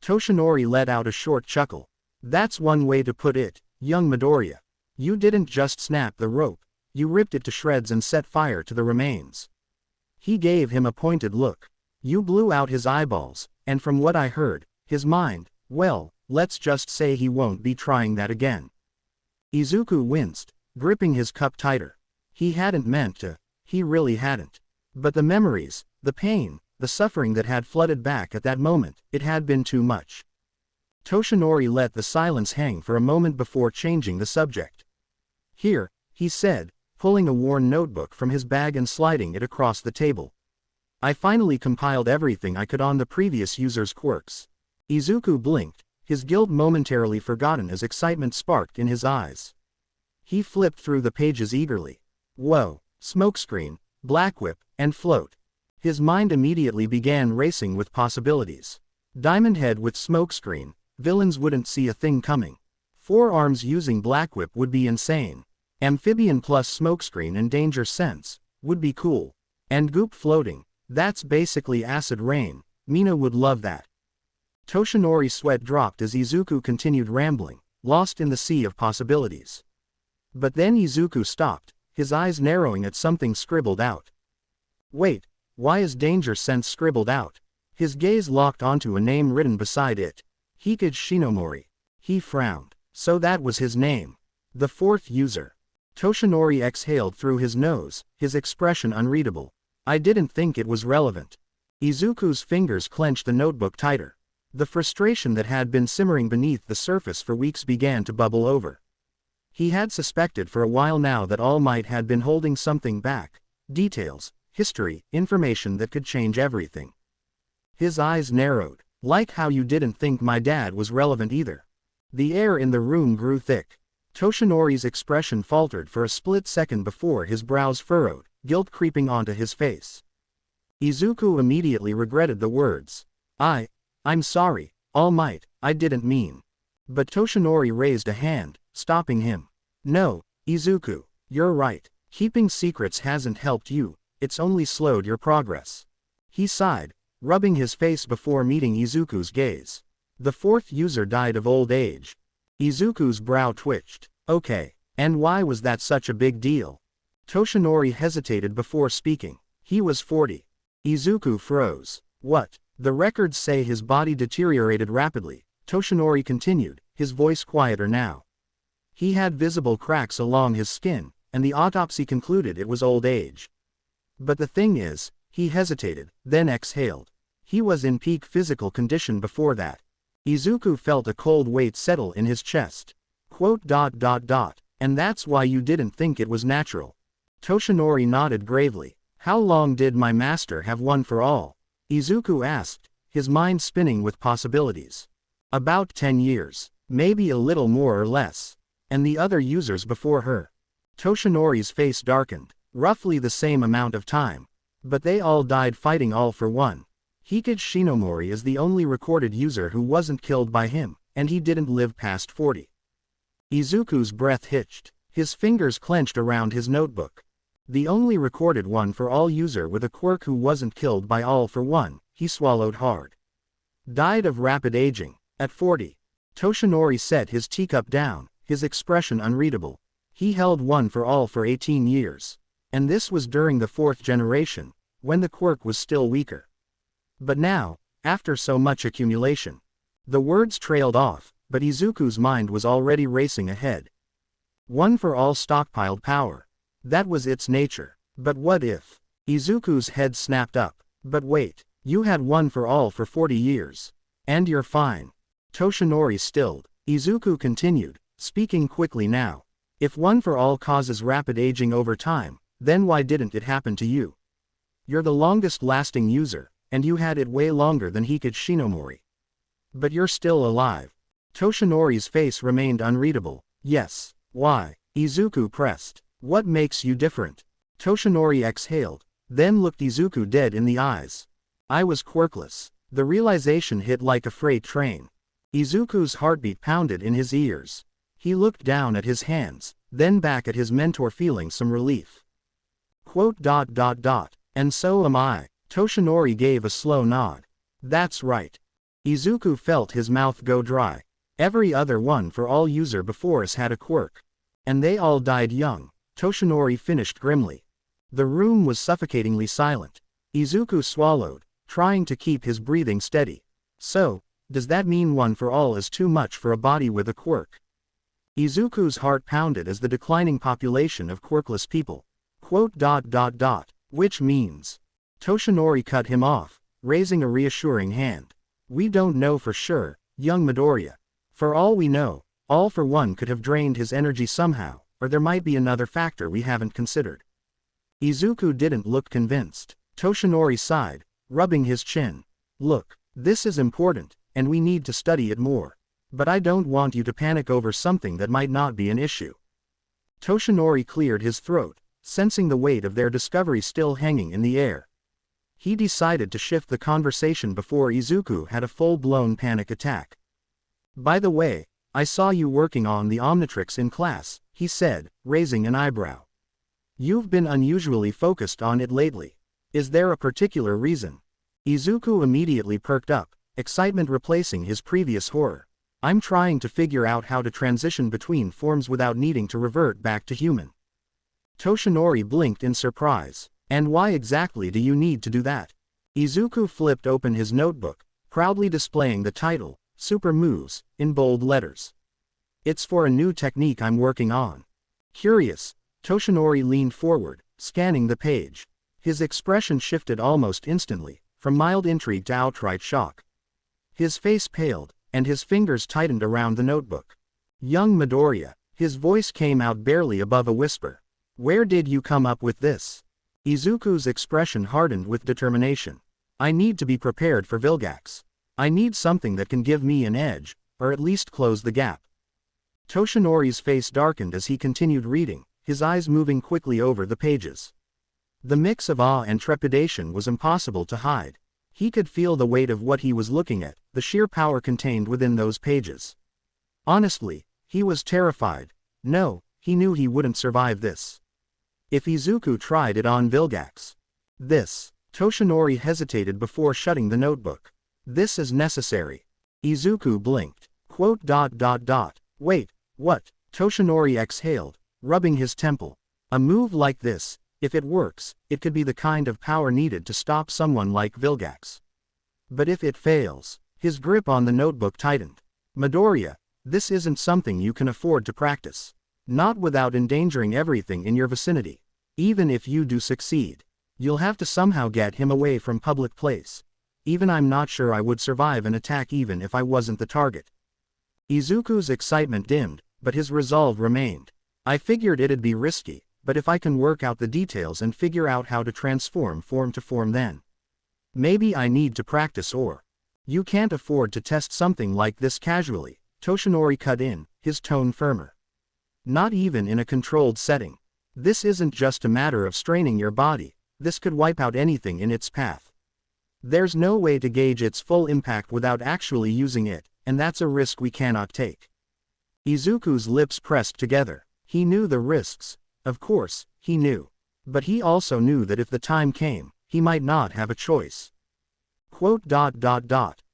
Toshinori let out a short chuckle. That's one way to put it, young Midoriya. You didn't just snap the rope, you ripped it to shreds and set fire to the remains. He gave him a pointed look. You blew out his eyeballs, and from what I heard, his mind, well, let's just say he won't be trying that again. Izuku winced, gripping his cup tighter. He hadn't meant to, he really hadn't. But the memories, the pain, the suffering that had flooded back at that moment, it had been too much. Toshinori let the silence hang for a moment before changing the subject. Here, he said, pulling a worn notebook from his bag and sliding it across the table. I finally compiled everything I could on the previous user's quirks. Izuku blinked, his guilt momentarily forgotten as excitement sparked in his eyes. He flipped through the pages eagerly. Whoa, smokescreen, black whip, and float. His mind immediately began racing with possibilities. Diamond Head with smokescreen, villains wouldn't see a thing coming. Forearms using black whip would be insane. Amphibian plus smokescreen and danger sense, would be cool. And goop floating, that's basically acid rain, Mina would love that. Toshinori's sweat dropped as Izuku continued rambling, lost in the sea of possibilities. But then Izuku stopped, his eyes narrowing at something scribbled out. Wait, why is danger sense scribbled out? His gaze locked onto a name written beside it. Hikage Shinomori. He frowned. So that was his name. The fourth user. Toshinori exhaled through his nose, his expression unreadable. I didn't think it was relevant. Izuku's fingers clenched the notebook tighter. The frustration that had been simmering beneath the surface for weeks began to bubble over. He had suspected for a while now that All Might had been holding something back. Details, history, information that could change everything. His eyes narrowed. Like how you didn't think my dad was relevant either. The air in the room grew thick. Toshinori's expression faltered for a split second before his brows furrowed, guilt creeping onto his face. Izuku immediately regretted the words. I'm sorry, All Might, I didn't mean. But Toshinori raised a hand, stopping him. No, Izuku, you're right. Keeping secrets hasn't helped you, it's only slowed your progress. He sighed, rubbing his face before meeting Izuku's gaze. The fourth user died of old age. Izuku's brow twitched. Okay, and why was that such a big deal? Toshinori hesitated before speaking. He was 40. Izuku froze. What? The records say his body deteriorated rapidly, Toshinori continued, his voice quieter now. He had visible cracks along his skin, and the autopsy concluded it was old age. But the thing is, he hesitated, then exhaled. He was in peak physical condition before that. Izuku felt a cold weight settle in his chest. And that's why you didn't think it was natural. Toshinori nodded gravely. How long did my master have one for all? Izuku asked, his mind spinning with possibilities. About 10 years, maybe a little more or less. And the other users before her. Toshinori's face darkened. Roughly the same amount of time. But they all died fighting all for one. Hikage Shinomori is the only recorded user who wasn't killed by him, and he didn't live past 40. Izuku's breath hitched. His fingers clenched around his notebook. The only recorded one for all user with a quirk who wasn't killed by all for one, he swallowed hard. Died of rapid aging, at 40. Toshinori set his teacup down, his expression unreadable. He held one for all for 18 years. And this was during the 4th generation, when the quirk was still weaker. But now, after so much accumulation. The words trailed off, but Izuku's mind was already racing ahead. One for all stockpiled power. That was its nature. But what if? Izuku's head snapped up. But wait, you had one for all for 40 years. And you're fine. Toshinori stilled. Izuku continued, speaking quickly now. If one for all causes rapid aging over time, then why didn't it happen to you? You're the longest lasting user, and you had it way longer than Hikage Shinomori. But you're still alive. Toshinori's face remained unreadable. Yes. Why? Izuku pressed. What makes you different? Toshinori exhaled, then looked Izuku dead in the eyes. I was quirkless. The realization hit like a freight train. Izuku's heartbeat pounded in his ears. He looked down at his hands, then back at his mentor feeling some relief. And so am I. Toshinori gave a slow nod. That's right. Izuku felt his mouth go dry. Every other one for all user before us had a quirk. And they all died young, Toshinori finished grimly. The room was suffocatingly silent. Izuku swallowed, trying to keep his breathing steady. So, does that mean one for all is too much for a body with a quirk? Izuku's heart pounded as the declining population of quirkless people. Which means. Toshinori cut him off, raising a reassuring hand. We don't know for sure, young Midoriya. For all we know, all for one could have drained his energy somehow, or there might be another factor we haven't considered. Izuku didn't look convinced. Toshinori sighed, rubbing his chin. Look, this is important, and we need to study it more. But I don't want you to panic over something that might not be an issue. Toshinori cleared his throat, sensing the weight of their discovery still hanging in the air. He decided to shift the conversation before Izuku had a full-blown panic attack. By the way, I saw you working on the Omnitrix in class, he said, raising an eyebrow. You've been unusually focused on it lately. Is there a particular reason? Izuku immediately perked up, excitement replacing his previous horror. I'm trying to figure out how to transition between forms without needing to revert back to human. Toshinori blinked in surprise. And why exactly do you need to do that? Izuku flipped open his notebook, proudly displaying the title, super moves, in bold letters. It's for a new technique I'm working on. Curious, Toshinori leaned forward, scanning the page. His expression shifted almost instantly, from mild intrigue to outright shock. His face paled, and his fingers tightened around the notebook. Young Midoriya, his voice came out barely above a whisper. Where did you come up with this? Izuku's expression hardened with determination. I need to be prepared for Vilgax. I need something that can give me an edge, or at least close the gap. Toshinori's face darkened as he continued reading, his eyes moving quickly over the pages. The mix of awe and trepidation was impossible to hide. He could feel the weight of what he was looking at, the sheer power contained within those pages. Honestly, he was terrified. No, he knew he wouldn't survive this. If Izuku tried it on Vilgax. Toshinori hesitated before shutting the notebook. This is necessary. Izuku blinked. Wait, what? Toshinori exhaled, rubbing his temple. A move like this, if it works, it could be the kind of power needed to stop someone like Vilgax. But if it fails, his grip on the notebook tightened. Midoriya, this isn't something you can afford to practice. Not without endangering everything in your vicinity. Even if you do succeed, you'll have to somehow get him away from public place. Even I'm not sure I would survive an attack even if I wasn't the target. Izuku's excitement dimmed, but his resolve remained. I figured it'd be risky, but if I can work out the details and figure out how to transform form to form, then maybe I need to practice. Or you can't afford to test something like this casually, Toshinori cut in, his tone firmer. Not even in a controlled setting. This isn't just a matter of straining your body, this could wipe out anything in its path. There's no way to gauge its full impact without actually using it, and that's a risk we cannot take. Izuku's lips pressed together. He knew the risks. Of course, he knew. But he also knew that if the time came, he might not have a choice.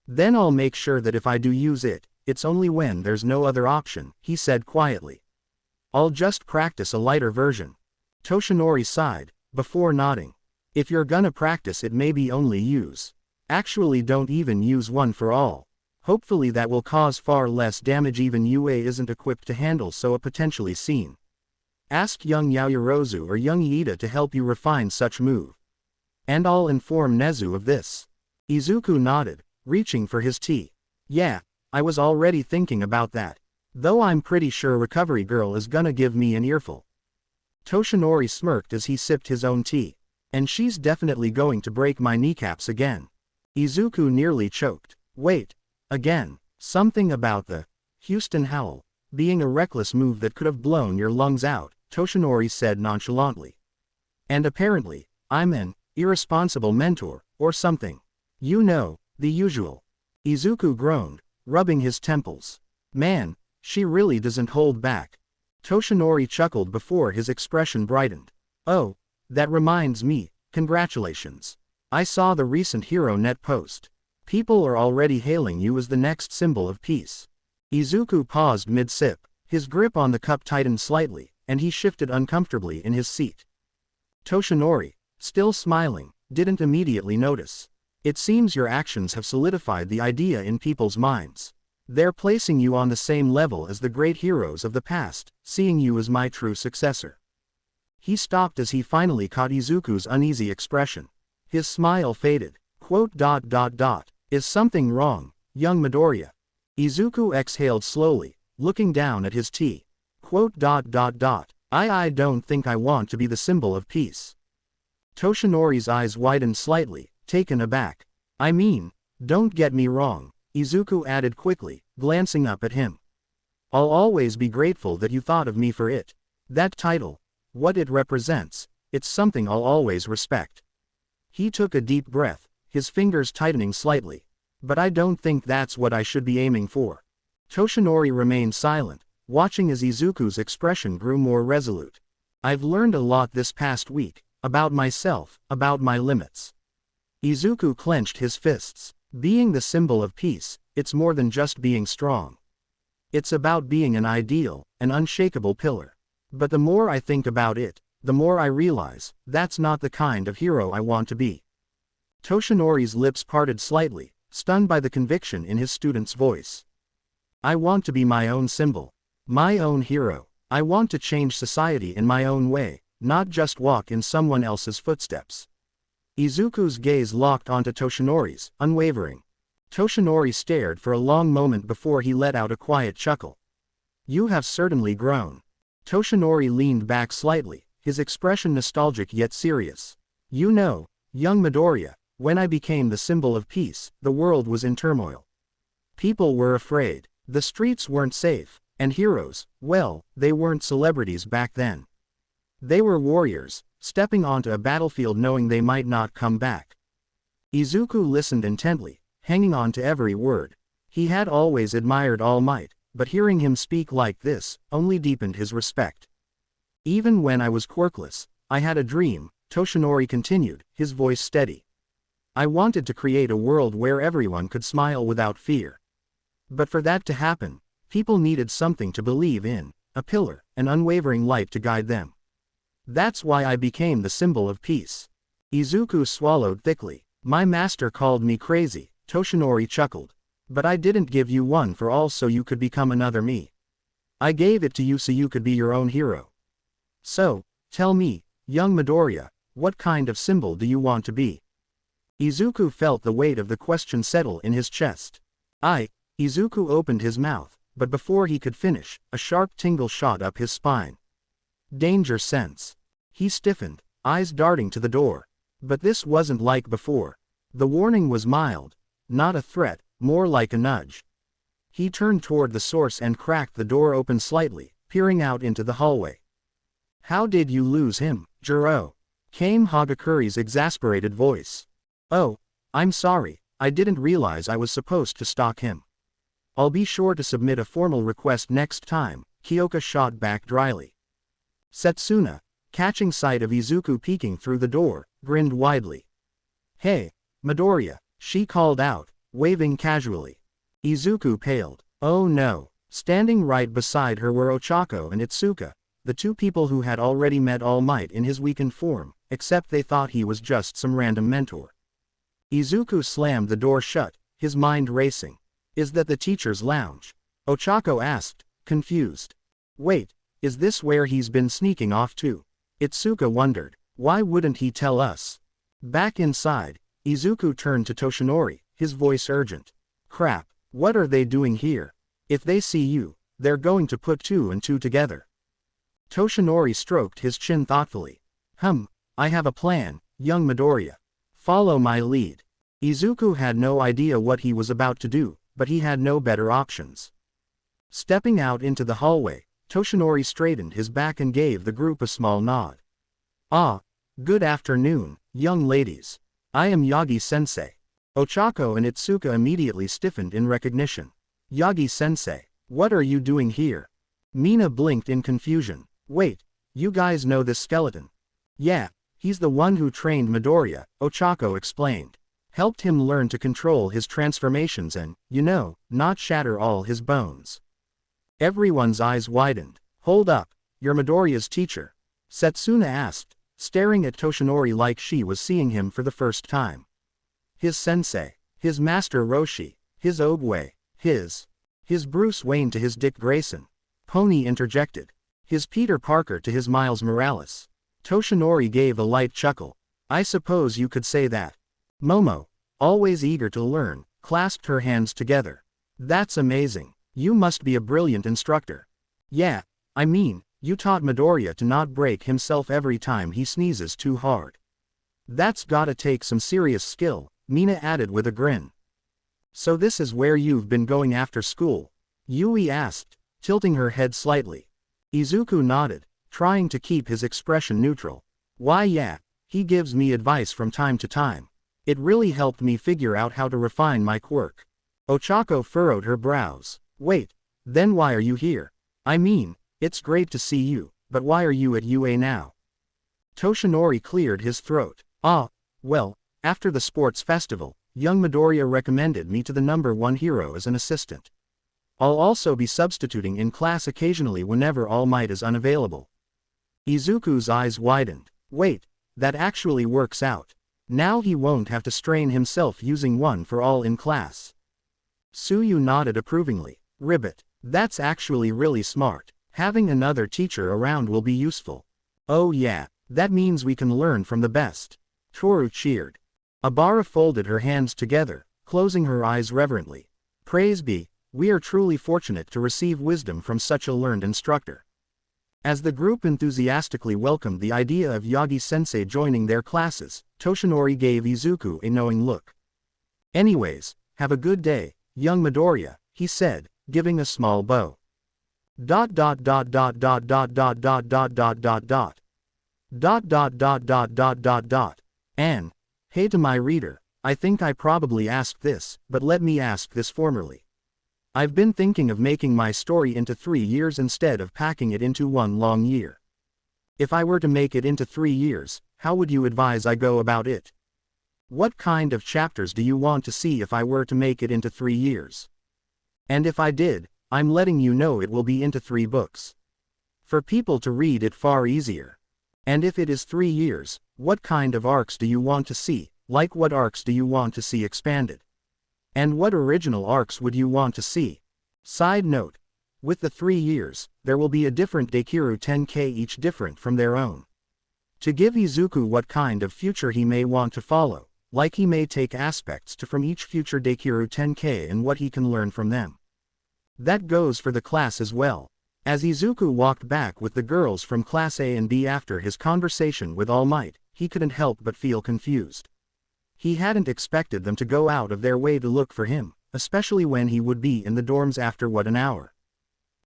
Then I'll make sure that if I do use it, it's only when there's no other option, he said quietly. I'll just practice a lighter version. Toshinori sighed, before nodding. If you're gonna practice it, maybe only use. Actually, don't even use one for all. Hopefully that will cause far less damage. Even UA isn't equipped to handle so a potentially seen. Ask young Yaoyorozu or young Iida to help you refine such move. And I'll inform Nezu of this. Izuku nodded, reaching for his tea. Yeah, I was already thinking about that. Though I'm pretty sure Recovery Girl is gonna give me an earful. Toshinori smirked as he sipped his own tea. And she's definitely going to break my kneecaps again. Izuku nearly choked. Wait. Again. Something about the Houston Howl being a reckless move that could have blown your lungs out, Toshinori said nonchalantly. And apparently, I'm an irresponsible mentor, or something. You know, the usual. Izuku groaned, rubbing his temples. Man, she really doesn't hold back. Toshinori chuckled before his expression brightened. Oh, that reminds me, congratulations. I saw the recent HeroNet post. People are already hailing you as the next symbol of peace. Izuku paused mid-sip, his grip on the cup tightened slightly, and he shifted uncomfortably in his seat. Toshinori, still smiling, didn't immediately notice. It seems your actions have solidified the idea in people's minds. They're placing you on the same level as the great heroes of the past, seeing you as my true successor. He stopped as he finally caught Izuku's uneasy expression. His smile faded. Is something wrong, young Midoriya? Izuku exhaled slowly, looking down at his tea. I don't think I want to be the symbol of peace. Toshinori's eyes widened slightly, taken aback. I mean, don't get me wrong, Izuku added quickly, glancing up at him. I'll always be grateful that you thought of me for it. That title, what it represents, it's something I'll always respect. He took a deep breath, his fingers tightening slightly. But I don't think that's what I should be aiming for. Toshinori remained silent, watching as Izuku's expression grew more resolute. I've learned a lot this past week, about myself, about my limits. Izuku clenched his fists. Being the symbol of peace, it's more than just being strong. It's about being an ideal, an unshakable pillar. But the more I think about it, the more I realize, that's not the kind of hero I want to be. Toshinori's lips parted slightly, stunned by the conviction in his student's voice. I want to be my own symbol. My own hero. I want to change society in my own way, not just walk in someone else's footsteps. Izuku's gaze locked onto Toshinori's, unwavering. Toshinori stared for a long moment before he let out a quiet chuckle. You have certainly grown. Toshinori leaned back slightly, his expression nostalgic yet serious. You know, young Midoriya, when I became the symbol of peace, the world was in turmoil. People were afraid, the streets weren't safe, and heroes, well, they weren't celebrities back then. They were warriors, stepping onto a battlefield knowing they might not come back. Izuku listened intently, hanging on to every word. He had always admired All Might, but hearing him speak like this only deepened his respect. Even when I was quirkless, I had a dream, Toshinori continued, his voice steady. I wanted to create a world where everyone could smile without fear. But for that to happen, people needed something to believe in, a pillar, an unwavering light to guide them. That's why I became the symbol of peace. Izuku swallowed thickly. My master called me crazy, Toshinori chuckled. But I didn't give you one for all so you could become another me. I gave it to you so you could be your own hero. So, tell me, young Midoriya, what kind of symbol do you want to be? Izuku felt the weight of the question settle in his chest. Izuku opened his mouth, but before he could finish, a sharp tingle shot up his spine. Danger sense. He stiffened, eyes darting to the door. But this wasn't like before. The warning was mild, not a threat, more like a nudge. He turned toward the source and cracked the door open slightly, peering out into the hallway. How did you lose him, Jiro? Came Hagakuri's exasperated voice. Oh, I'm sorry, I didn't realize I was supposed to stalk him. I'll be sure to submit a formal request next time, Kiyoka shot back dryly. Setsuna, catching sight of Izuku peeking through the door, grinned widely. Hey, Midoriya, she called out, waving casually. Izuku paled. Oh no. Standing right beside her were Ochako and Itsuka, the two people who had already met All Might in his weakened form, except they thought he was just some random mentor. Izuku slammed the door shut, his mind racing. Is that the teacher's lounge? Ochako asked, confused. Wait, is this where he's been sneaking off to? Itsuka wondered. Why wouldn't he tell us? Back inside, Izuku turned to Toshinori, his voice urgent. Crap, what are they doing here? If they see you, they're going to put two and two together. Toshinori stroked his chin thoughtfully. I have a plan, young Midoriya. Follow my lead. Izuku had no idea what he was about to do, but he had no better options. Stepping out into the hallway, Toshinori straightened his back and gave the group a small nod. Good afternoon, young ladies. I am Yagi-sensei. Ochako and Itsuka immediately stiffened in recognition. Yagi-sensei, what are you doing here? Mina blinked in confusion. Wait, you guys know this skeleton? Yeah, he's the one who trained Midoriya, Ochako explained. Helped him learn to control his transformations and, not shatter all his bones. Everyone's eyes widened. Hold up, you're Midoriya's teacher? Setsuna asked, staring at Toshinori like she was seeing him for the first time. His sensei, his master Roshi, his Ogwe, his Bruce Wayne to his Dick Grayson. Pony interjected. His Peter Parker to his Miles Morales. Toshinori gave a light chuckle. I suppose you could say that. Momo, always eager to learn, clasped her hands together. That's amazing. You must be a brilliant instructor. Yeah, I mean, you taught Midoriya to not break himself every time he sneezes too hard. That's gotta take some serious skill, Mina added with a grin. So this is where you've been going after school? Yui asked, tilting her head slightly. Izuku nodded, trying to keep his expression neutral. Why yeah, he gives me advice from time to time. It really helped me figure out how to refine my quirk. Ochako furrowed her brows. Wait, then why are you here? I mean, it's great to see you, but why are you at UA now? Toshinori cleared his throat. Well, after the sports festival, young Midoriya recommended me to the #1 hero as an assistant. I'll also be substituting in class occasionally whenever All Might is unavailable. Izuku's eyes widened. Wait, that actually works out. Now he won't have to strain himself using one for all in class. Suyu nodded approvingly. Ribbit. That's actually really smart. Having another teacher around will be useful. Oh yeah, that means we can learn from the best. Toru cheered. Abara folded her hands together, closing her eyes reverently. Praise be, we are truly fortunate to receive wisdom from such a learned instructor. As the group enthusiastically welcomed the idea of Yagi-sensei joining their classes, Toshinori gave Izuku a knowing look. Anyways, have a good day, young Midoriya, he said, giving a small bow. Dot dot dot dot dot dot dot dot dot dot dot dot. Dot dot dot dot dot dot dot. And, hey to my reader, I think I probably asked this, but let me ask this formally. I've been thinking of making my story into 3 years instead of packing it into one long year. If I were to make it into 3 years, how would you advise I go about it? What kind of chapters do you want to see if I were to make it into 3 years? And if I did, I'm letting you know it will be into 3 books. For people to read it far easier. And if it is 3 years, what kind of arcs do you want to see, like what arcs do you want to see expanded? And what original arcs would you want to see? Side note. With the 3 years, there will be a different Dekiru 10K each different from their own. To give Izuku what kind of future he may want to follow, like he may take aspects from each future Dekiru 10K and what he can learn from them. That goes for the class as well. As Izuku walked back with the girls from Class A and B after his conversation with All Might, he couldn't help but feel confused. He hadn't expected them to go out of their way to look for him, especially when he would be in the dorms after what an hour.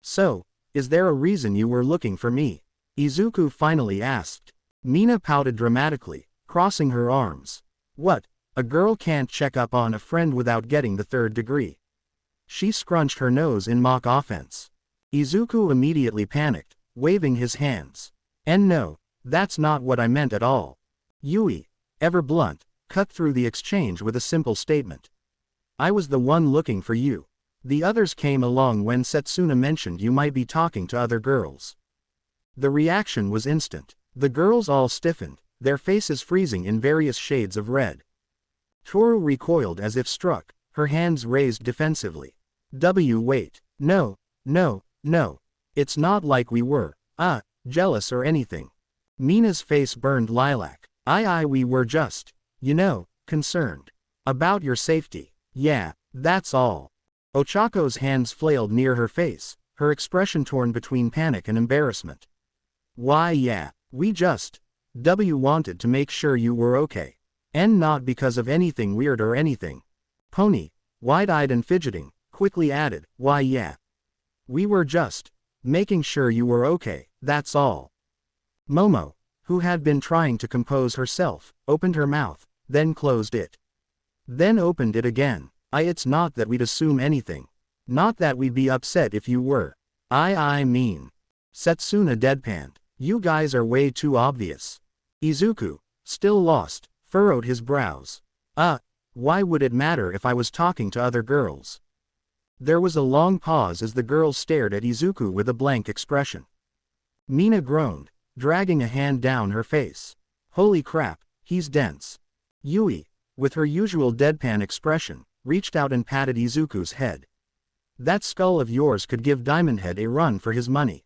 So, is there a reason you were looking for me? Izuku finally asked. Mina pouted dramatically, crossing her arms. What, a girl can't check up on a friend without getting the 3rd degree? She scrunched her nose in mock offense. Izuku immediately panicked, waving his hands. And no, that's not what I meant at all. Yui, ever blunt, cut through the exchange with a simple statement. I was the one looking for you. The others came along when Setsuna mentioned you might be talking to other girls. The reaction was instant. The girls all stiffened, their faces freezing in various shades of red. Toru recoiled as if struck, her hands raised defensively. Wait. No. It's not like we were, jealous or anything. Mina's face burned lilac. We were just, concerned. About your safety. Yeah, that's all. Ochako's hands flailed near her face, her expression torn between panic and embarrassment. Why yeah, we just, wanted to make sure you were okay. And not because of anything weird or anything. Pony, wide-eyed and fidgeting, quickly added, why yeah. We were just, making sure you were okay, that's all. Momo, who had been trying to compose herself, opened her mouth, then closed it. Then opened it again. It's not that we'd assume anything. Not that we'd be upset if you were. I mean. Setsuna deadpanned. You guys are way too obvious. Izuku, still lost, furrowed his brows. Why would it matter if I was talking to other girls? There was a long pause as the girls stared at Izuku with a blank expression. Mina groaned, dragging a hand down her face. Holy crap, he's dense. Yui, with her usual deadpan expression, reached out and patted Izuku's head. That skull of yours could give Diamond Head a run for his money.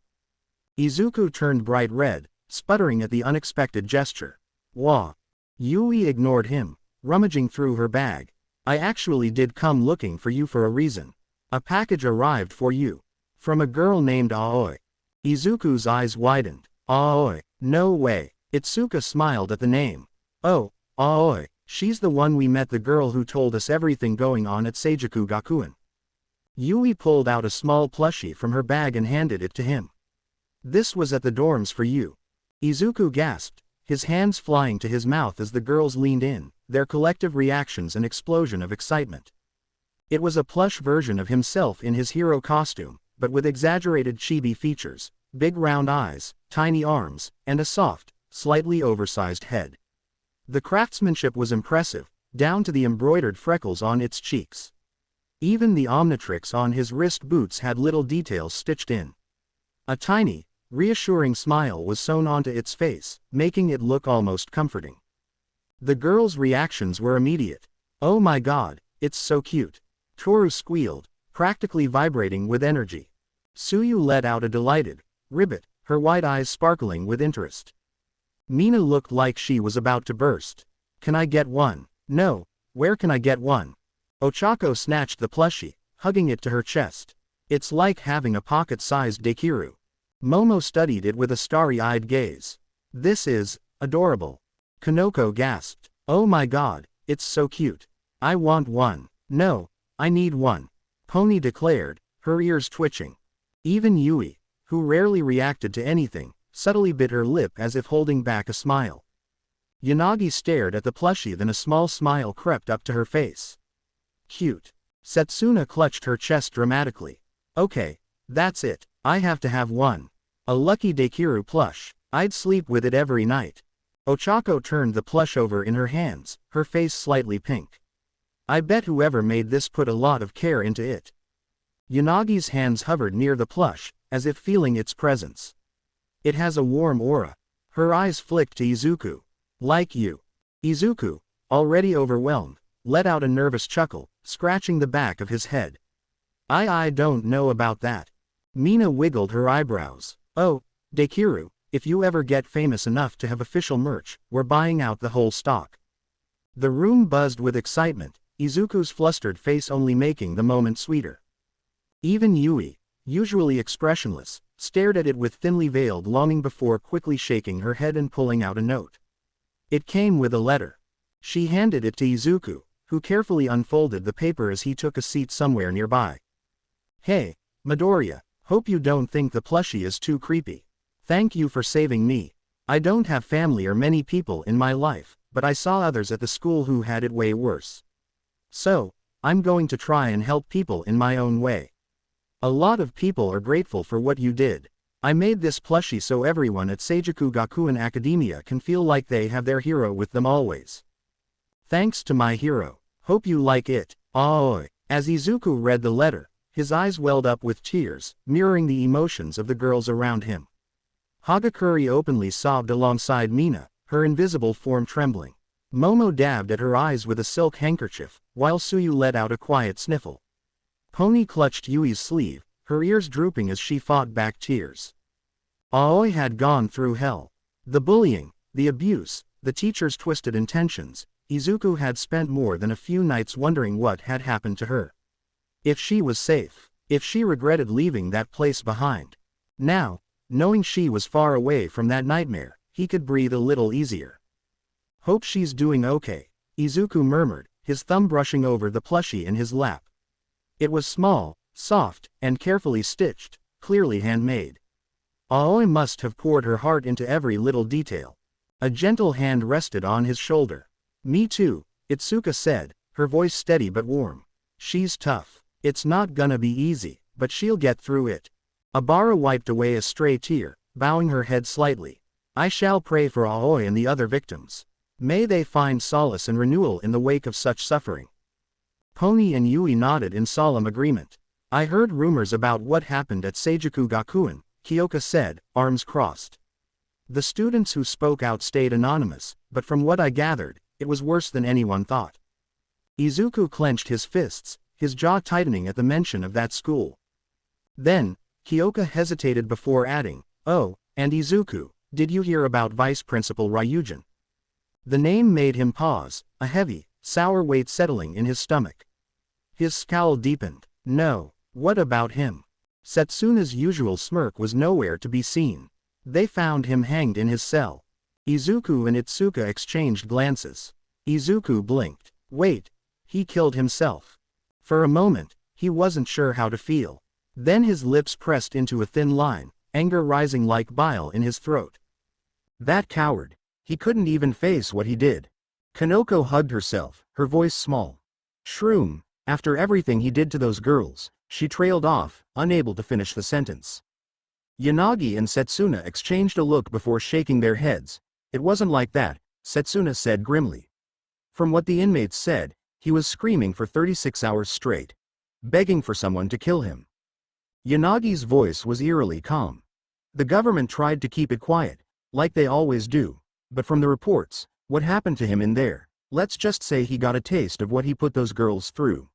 Izuku turned bright red, sputtering at the unexpected gesture. Wah. Yui ignored him, rummaging through her bag. I actually did come looking for you for a reason. A package arrived for you. From a girl named Aoi. Izuku's eyes widened. Aoi, no way. Itsuka smiled at the name. Oh, Aoi, she's the one we met, the girl who told us everything going on at Seijuku Gakuen. Yui pulled out a small plushie from her bag and handed it to him. This was at the dorms for you. Izuku gasped, his hands flying to his mouth as the girls leaned in, their collective reactions an explosion of excitement. It was a plush version of himself in his hero costume, but with exaggerated chibi features, big round eyes, tiny arms, and a soft, slightly oversized head. The craftsmanship was impressive, down to the embroidered freckles on its cheeks. Even the Omnitrix on his wrist boots had little details stitched in. A tiny, reassuring smile was sewn onto its face, making it look almost comforting. The girls' reactions were immediate. "Oh my god, it's so cute." Toru squealed, practically vibrating with energy. Suyu let out a delighted ribbit, her wide eyes sparkling with interest. Mina looked like she was about to burst. "Can I get one?" "No, where can I get one?" Ochako snatched the plushie, hugging it to her chest. "It's like having a pocket-sized Dekiru." Momo studied it with a starry-eyed gaze. "This is adorable." Kanoko gasped. "Oh my god, it's so cute. I want one." "No, I need one," Pony declared, her ears twitching. Even Yui, who rarely reacted to anything, subtly bit her lip as if holding back a smile. Yanagi stared at the plushie, then a small smile crept up to her face. "Cute." Setsuna clutched her chest dramatically. "Okay, that's it, I have to have one. A lucky Dekiru plush, I'd sleep with it every night." Ochako turned the plush over in her hands, her face slightly pink. "I bet whoever made this put a lot of care into it." Yanagi's hands hovered near the plush, as if feeling its presence. "It has a warm aura." Her eyes flicked to Izuku. "Like you." Izuku, already overwhelmed, let out a nervous chuckle, scratching the back of his head. I don't know about that." Mina wiggled her eyebrows. "Oh, Dekiru, if you ever get famous enough to have official merch, we're buying out the whole stock." The room buzzed with excitement, Izuku's flustered face only making the moment sweeter. Even Yui, usually expressionless, stared at it with thinly veiled longing before quickly shaking her head and pulling out a note. It came with a letter. She handed it to Izuku, who carefully unfolded the paper as he took a seat somewhere nearby. "Hey, Midoriya, hope you don't think the plushie is too creepy. Thank you for saving me. I don't have family or many people in my life, but I saw others at the school who had it way worse. So, I'm going to try and help people in my own way. A lot of people are grateful for what you did. I made this plushie so everyone at Seijuku Gakuen Academia can feel like they have their hero with them always. Thanks to my hero. Hope you like it. Aoi." As Izuku read the letter, his eyes welled up with tears, mirroring the emotions of the girls around him. Hagakure openly sobbed alongside Mina, her invisible form trembling. Momo dabbed at her eyes with a silk handkerchief, while Suyu let out a quiet sniffle. Pony clutched Yui's sleeve, her ears drooping as she fought back tears. Aoi had gone through hell. The bullying, the abuse, the teacher's twisted intentions. Izuku had spent more than a few nights wondering what had happened to her. If she was safe, if she regretted leaving that place behind. Now, knowing she was far away from that nightmare, he could breathe a little easier. "Hope she's doing okay," Izuku murmured, his thumb brushing over the plushie in his lap. It was small, soft, and carefully stitched, clearly handmade. Aoi must have poured her heart into every little detail. A gentle hand rested on his shoulder. "Me too," Itsuka said, her voice steady but warm. "She's tough. It's not gonna be easy, but she'll get through it." Abara wiped away a stray tear, bowing her head slightly. "I shall pray for Aoi and the other victims. May they find solace and renewal in the wake of such suffering." Pony and Yui nodded in solemn agreement. "I heard rumors about what happened at Seijuku Gakuen," Kiyoka said, arms crossed. "The students who spoke out stayed anonymous, but from what I gathered, it was worse than anyone thought." Izuku clenched his fists, his jaw tightening at the mention of that school. Then, Kiyoka hesitated before adding, "Oh, and Izuku, did you hear about Vice Principal Ryujin?" The name made him pause, a heavy, sour weight settling in his stomach. His scowl deepened. "No, what about him?" Setsuna's usual smirk was nowhere to be seen. "They found him hanged in his cell." Izuku and Itsuka exchanged glances. Izuku blinked. "Wait, he killed himself?" For a moment, he wasn't sure how to feel. Then his lips pressed into a thin line, anger rising like bile in his throat. That coward. He couldn't even face what he did. Kanoko hugged herself, her voice small. "Shroom, after everything he did to those girls," she trailed off, unable to finish the sentence. Yanagi and Setsuna exchanged a look before shaking their heads. "It wasn't like that," Setsuna said grimly. "From what the inmates said, he was screaming for 36 hours straight, begging for someone to kill him." Yanagi's voice was eerily calm. "The government tried to keep it quiet, like they always do, but from the reports, What happened to him in there? Let's just say he got a taste of what he put those girls through.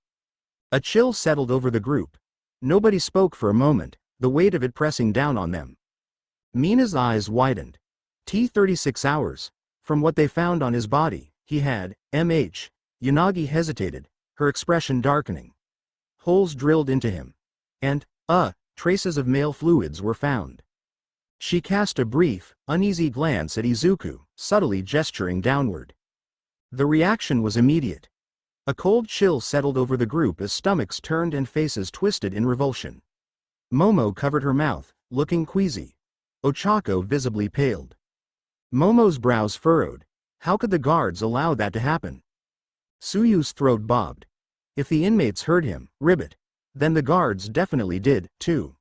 A chill settled over the group. Nobody spoke for a moment, the weight of it pressing down on them. Mina's eyes widened. 36 hours. From what they found on his body, he had, MH. Yanagi hesitated, her expression darkening. Holes drilled into him. And, traces of male fluids were found. She cast a brief, uneasy glance at Izuku, subtly gesturing downward. The reaction was immediate. A cold chill settled over the group as stomachs turned and faces twisted in revulsion. Momo covered her mouth, looking queasy. Ochako visibly paled. Momo's brows furrowed. How could the guards allow that to happen? Suyu's throat bobbed. If the inmates heard him, ribbit, then the guards definitely did, too.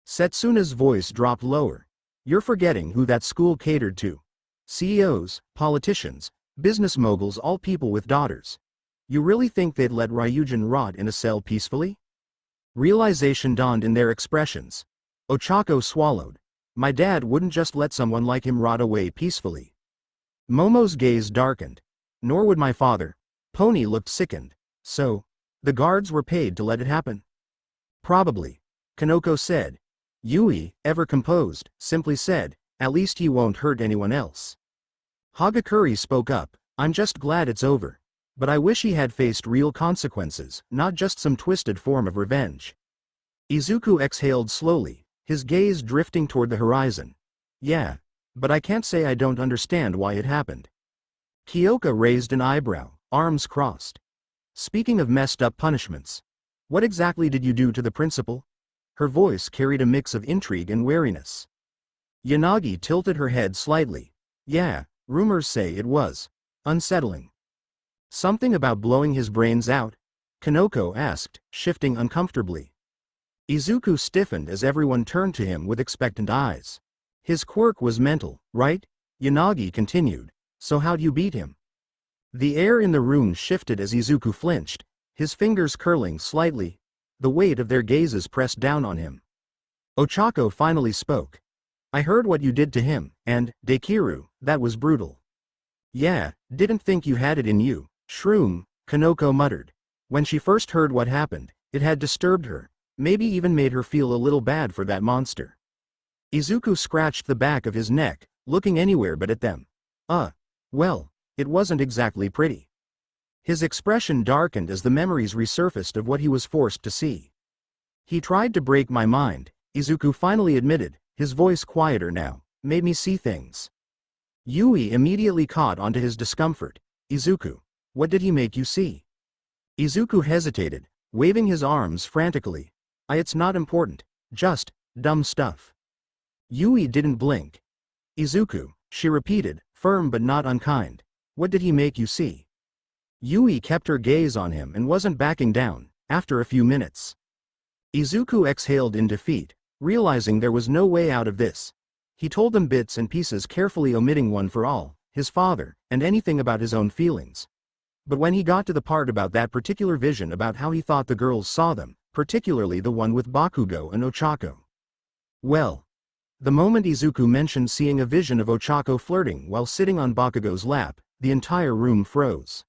Setsuna's voice dropped lower. You're forgetting who that school catered to. CEOs, politicians, business moguls, all people with daughters. You really think they'd let Ryujin rot in a cell peacefully? Realization dawned in their expressions. Ochako swallowed. My dad wouldn't just let someone like him rot away peacefully. Momo's gaze darkened. Nor would my father. Pony looked sickened. So, the guards were paid to let it happen? Probably. Kanoko said. Yui, ever composed, simply said, at least he won't hurt anyone else. Hagakure spoke up. I'm just glad it's over. But I wish he had faced real consequences, not just some twisted form of revenge. Izuku exhaled slowly, his gaze drifting toward the horizon. Yeah, but I can't say I don't understand why it happened. Kiyoka raised an eyebrow, arms crossed. Speaking of messed up punishments, what exactly did you do to the principal? Her voice carried a mix of intrigue and wariness. Yanagi tilted her head slightly. Yeah, rumors say it was unsettling. Something about blowing his brains out? Kanoko asked, shifting uncomfortably. Izuku stiffened as everyone turned to him with expectant eyes. His quirk was mental, right? Yanagi continued. So how'd you beat him? The air in the room shifted as Izuku flinched, his fingers curling slightly, the weight of their gazes pressed down on him. Ochako finally spoke. I heard what you did to him, and, Dekiru, that was brutal. Yeah, didn't think you had it in you. Shroom, Kanoko muttered. When she first heard what happened, it had disturbed her, maybe even made her feel a little bad for that monster. Izuku scratched the back of his neck, looking anywhere but at them. Well, it wasn't exactly pretty. His expression darkened as the memories resurfaced of what he was forced to see. He tried to break my mind, Izuku finally admitted, his voice quieter now, made me see things. Yui immediately caught onto his discomfort. Izuku, what did he make you see? Izuku hesitated, waving his arms frantically. It's not important, just dumb stuff. Yui didn't blink. Izuku, she repeated, firm but not unkind. What did he make you see? Yui kept her gaze on him and wasn't backing down, after a few minutes. Izuku exhaled in defeat, realizing there was no way out of this. He told them bits and pieces, carefully omitting one for all, his father, and anything about his own feelings. But when he got to the part about that particular vision about how he thought the girls saw them, particularly the one with Bakugo and Ochako. Well, the moment Izuku mentioned seeing a vision of Ochako flirting while sitting on Bakugo's lap, the entire room froze.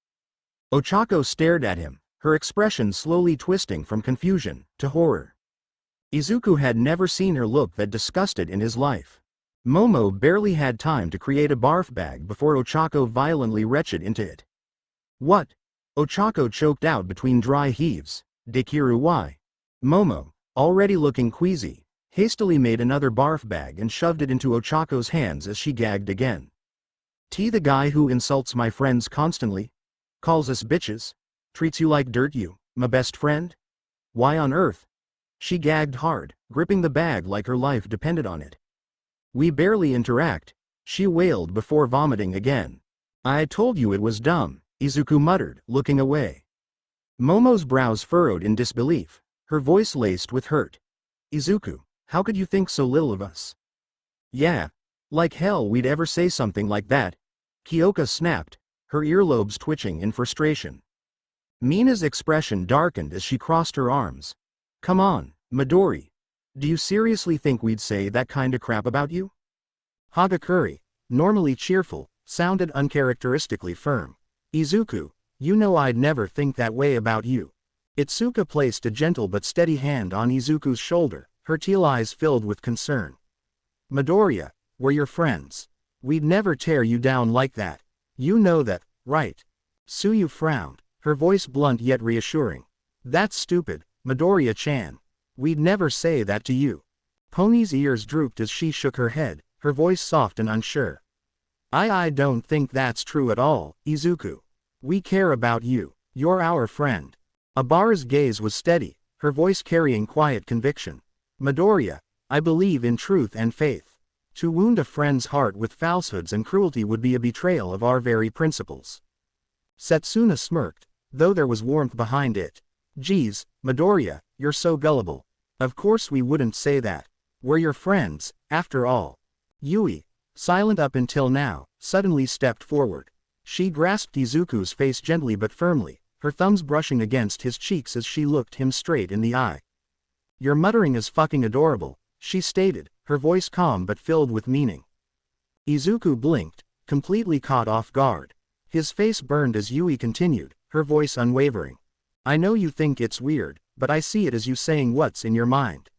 Ochako stared at him, her expression slowly twisting from confusion to horror. Izuku had never seen her look that disgusted in his life. Momo barely had time to create a barf bag before Ochako violently retched into it. What? Ochako choked out between dry heaves. Dekiru, why? Momo, already looking queasy, hastily made another barf bag and shoved it into Ochako's hands as she gagged again. The guy who insults my friends constantly? Calls us bitches? Treats you like dirt, you, my best friend? Why on earth? She gagged hard, gripping the bag like her life depended on it. We barely interact, she wailed before vomiting again. I told you it was dumb, Izuku muttered, looking away. Momo's brows furrowed in disbelief, her voice laced with hurt. Izuku, how could you think so little of us? Yeah, like hell we'd ever say something like that. Kiyoka snapped, her earlobes twitching in frustration. Mina's expression darkened as she crossed her arms. Come on, Midori. Do you seriously think we'd say that kinda crap about you? Hagakure, normally cheerful, sounded uncharacteristically firm. Izuku, you know I'd never think that way about you. Itsuka placed a gentle but steady hand on Izuku's shoulder, her teal eyes filled with concern. Midoriya, we're your friends. We'd never tear you down like that. You know that, right? Tsuyu frowned, her voice blunt yet reassuring. That's stupid, Midoriya-chan. We'd never say that to you. Pony's ears drooped as she shook her head, her voice soft and unsure. I don't think that's true at all, Izuku. We care about you. You're our friend. Abara's gaze was steady, her voice carrying quiet conviction. Midoriya, I believe in truth and faith. To wound a friend's heart with falsehoods and cruelty would be a betrayal of our very principles. Setsuna smirked, though there was warmth behind it. Geez, Midoriya, you're so gullible. Of course we wouldn't say that. We're your friends, after all. Yui, silent up until now, suddenly stepped forward. She grasped Izuku's face gently but firmly, her thumbs brushing against his cheeks as she looked him straight in the eye. Your muttering is fucking adorable, she stated, her voice calm but filled with meaning. Izuku blinked, completely caught off guard. His face burned as Yui continued, her voice unwavering. I know you think it's weird, but I see it as you saying what's in your mind.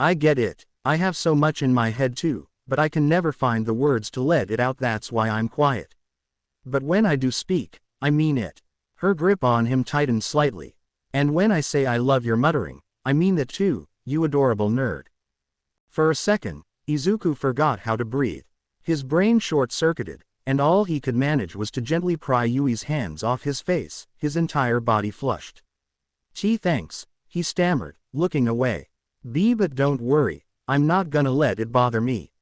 I get it, I have so much in my head too, but I can never find the words to let it out, that's why I'm quiet. But when I do speak, I mean it. Her grip on him tightened slightly. And when I say I love your muttering, I mean that too, you adorable nerd. For a second, Izuku forgot how to breathe. His brain short-circuited, and all he could manage was to gently pry Yui's hands off his face, his entire body flushed. Thanks, he stammered, looking away. But don't worry, I'm not gonna let it bother me.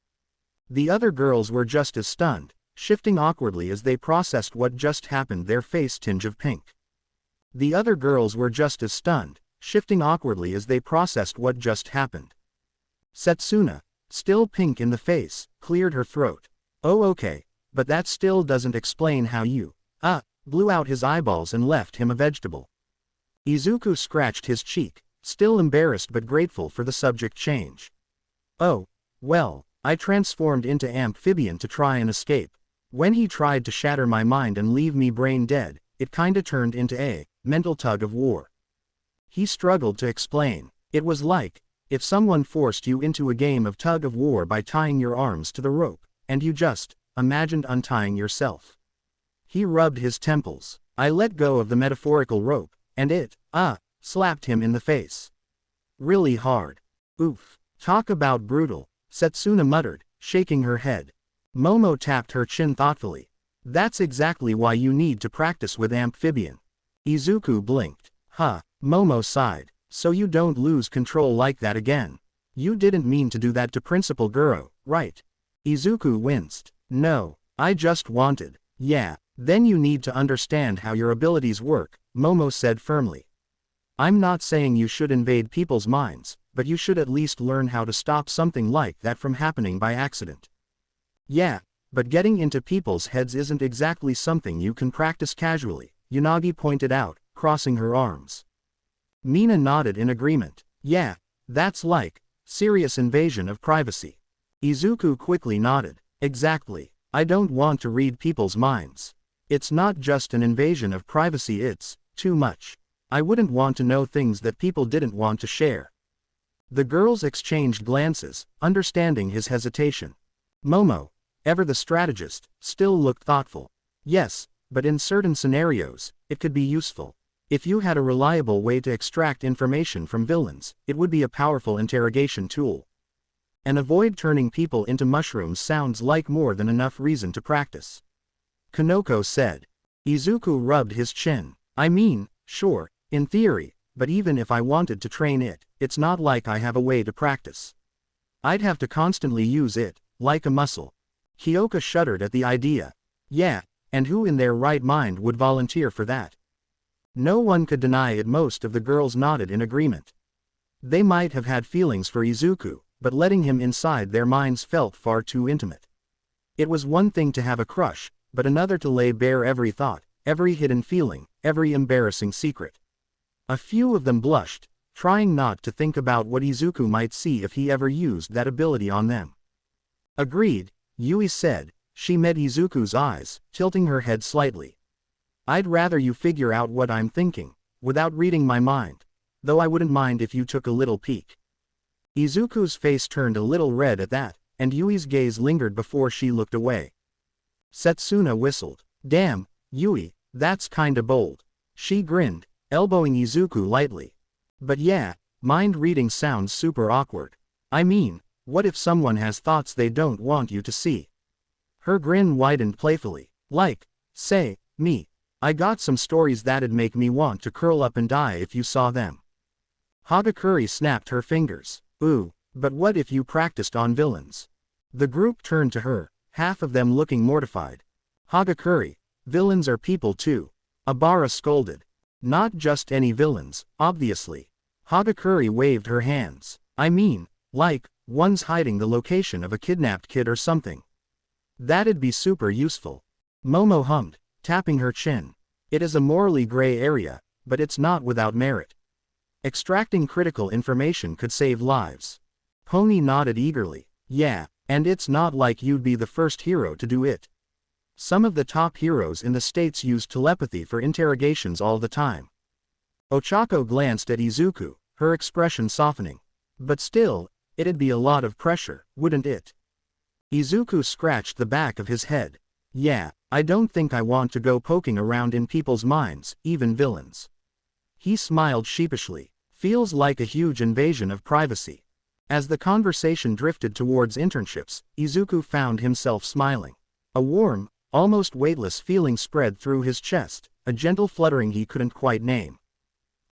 The other girls were just as stunned, shifting awkwardly as they processed what just happened, their face tinge of pink. The other girls were just as stunned, shifting awkwardly as they processed what just happened. Setsuna, still pink in the face, cleared her throat. Oh okay, but that still doesn't explain how you, blew out his eyeballs and left him a vegetable. Izuku scratched his cheek, still embarrassed but grateful for the subject change. Oh, well, I transformed into amphibian to try and escape. When he tried to shatter my mind and leave me brain dead, it kinda turned into a mental tug of war. He struggled to explain. It was like, if someone forced you into a game of tug of war by tying your arms to the rope, and you just imagined untying yourself. He rubbed his temples. I let go of the metaphorical rope, and it, slapped him in the face. Really hard. Oof. Talk about brutal, Setsuna muttered, shaking her head. Momo tapped her chin thoughtfully. That's exactly why you need to practice with amphibian. Izuku blinked. Momo sighed. So you don't lose control like that again. You didn't mean to do that to Principal Guro, right? Izuku winced. No, I just wanted. Yeah, then you need to understand how your abilities work, Momo said firmly. I'm not saying you should invade people's minds, but you should at least learn how to stop something like that from happening by accident. Yeah, but getting into people's heads isn't exactly something you can practice casually, Yanagi pointed out, crossing her arms. Mina nodded in agreement. Yeah, that's like serious invasion of privacy. Izuku quickly nodded. Exactly. I don't want to read people's minds. It's not just an invasion of privacy, it's too much. I wouldn't want to know things that people didn't want to share. The girls exchanged glances, understanding his hesitation. Momo, ever the strategist, still looked thoughtful. Yes, but in certain scenarios, it could be useful. If you had a reliable way to extract information from villains, it would be a powerful interrogation tool. And avoid turning people into mushrooms sounds like more than enough reason to practice. Kanoko said. Izuku rubbed his chin. I mean, sure, in theory, but even if I wanted to train it, it's not like I have a way to practice. I'd have to constantly use it, like a muscle. Kiyoka shuddered at the idea. Yeah, and who in their right mind would volunteer for that? No one could deny it. Most of the girls nodded in agreement. They might have had feelings for Izuku, but letting him inside their minds felt far too intimate. It was one thing to have a crush, but another to lay bare every thought, every hidden feeling, every embarrassing secret. A few of them blushed, trying not to think about what Izuku might see if he ever used that ability on them. Agreed, Yui said, She met Izuku's eyes, tilting her head slightly. I'd rather you figure out what I'm thinking, without reading my mind. Though I wouldn't mind if you took a little peek. Izuku's face turned a little red at that, and Yui's gaze lingered before she looked away. Setsuna whistled. Damn, Yui, that's kinda bold. She grinned, elbowing Izuku lightly. But yeah, mind reading sounds super awkward. I mean, what if someone has thoughts they don't want you to see? Her grin widened playfully. Like, say, me. I got some stories that'd make me want to curl up and die if you saw them. Hagakure snapped her fingers. Ooh, but what if you practiced on villains? The group turned to her, half of them looking mortified. Hagakure, villains are people too. Abara scolded. Not just any villains, obviously. Hagakure waved her hands. I mean, like, one's hiding the location of a kidnapped kid or something. That'd be super useful. Momo hummed, tapping her chin. It is a morally gray area, but it's not without merit. Extracting critical information could save lives. Pony nodded eagerly. Yeah, and it's not like you'd be the first hero to do it. Some of the top heroes in the States use telepathy for interrogations all the time. Ochako glanced at Izuku, her expression softening. But still, it'd be a lot of pressure, wouldn't it? Izuku scratched the back of his head. Yeah, I don't think I want to go poking around in people's minds, even villains. He smiled sheepishly. Feels like a huge invasion of privacy. As the conversation drifted towards internships, Izuku found himself smiling. A warm, almost weightless feeling spread through his chest, a gentle fluttering he couldn't quite name.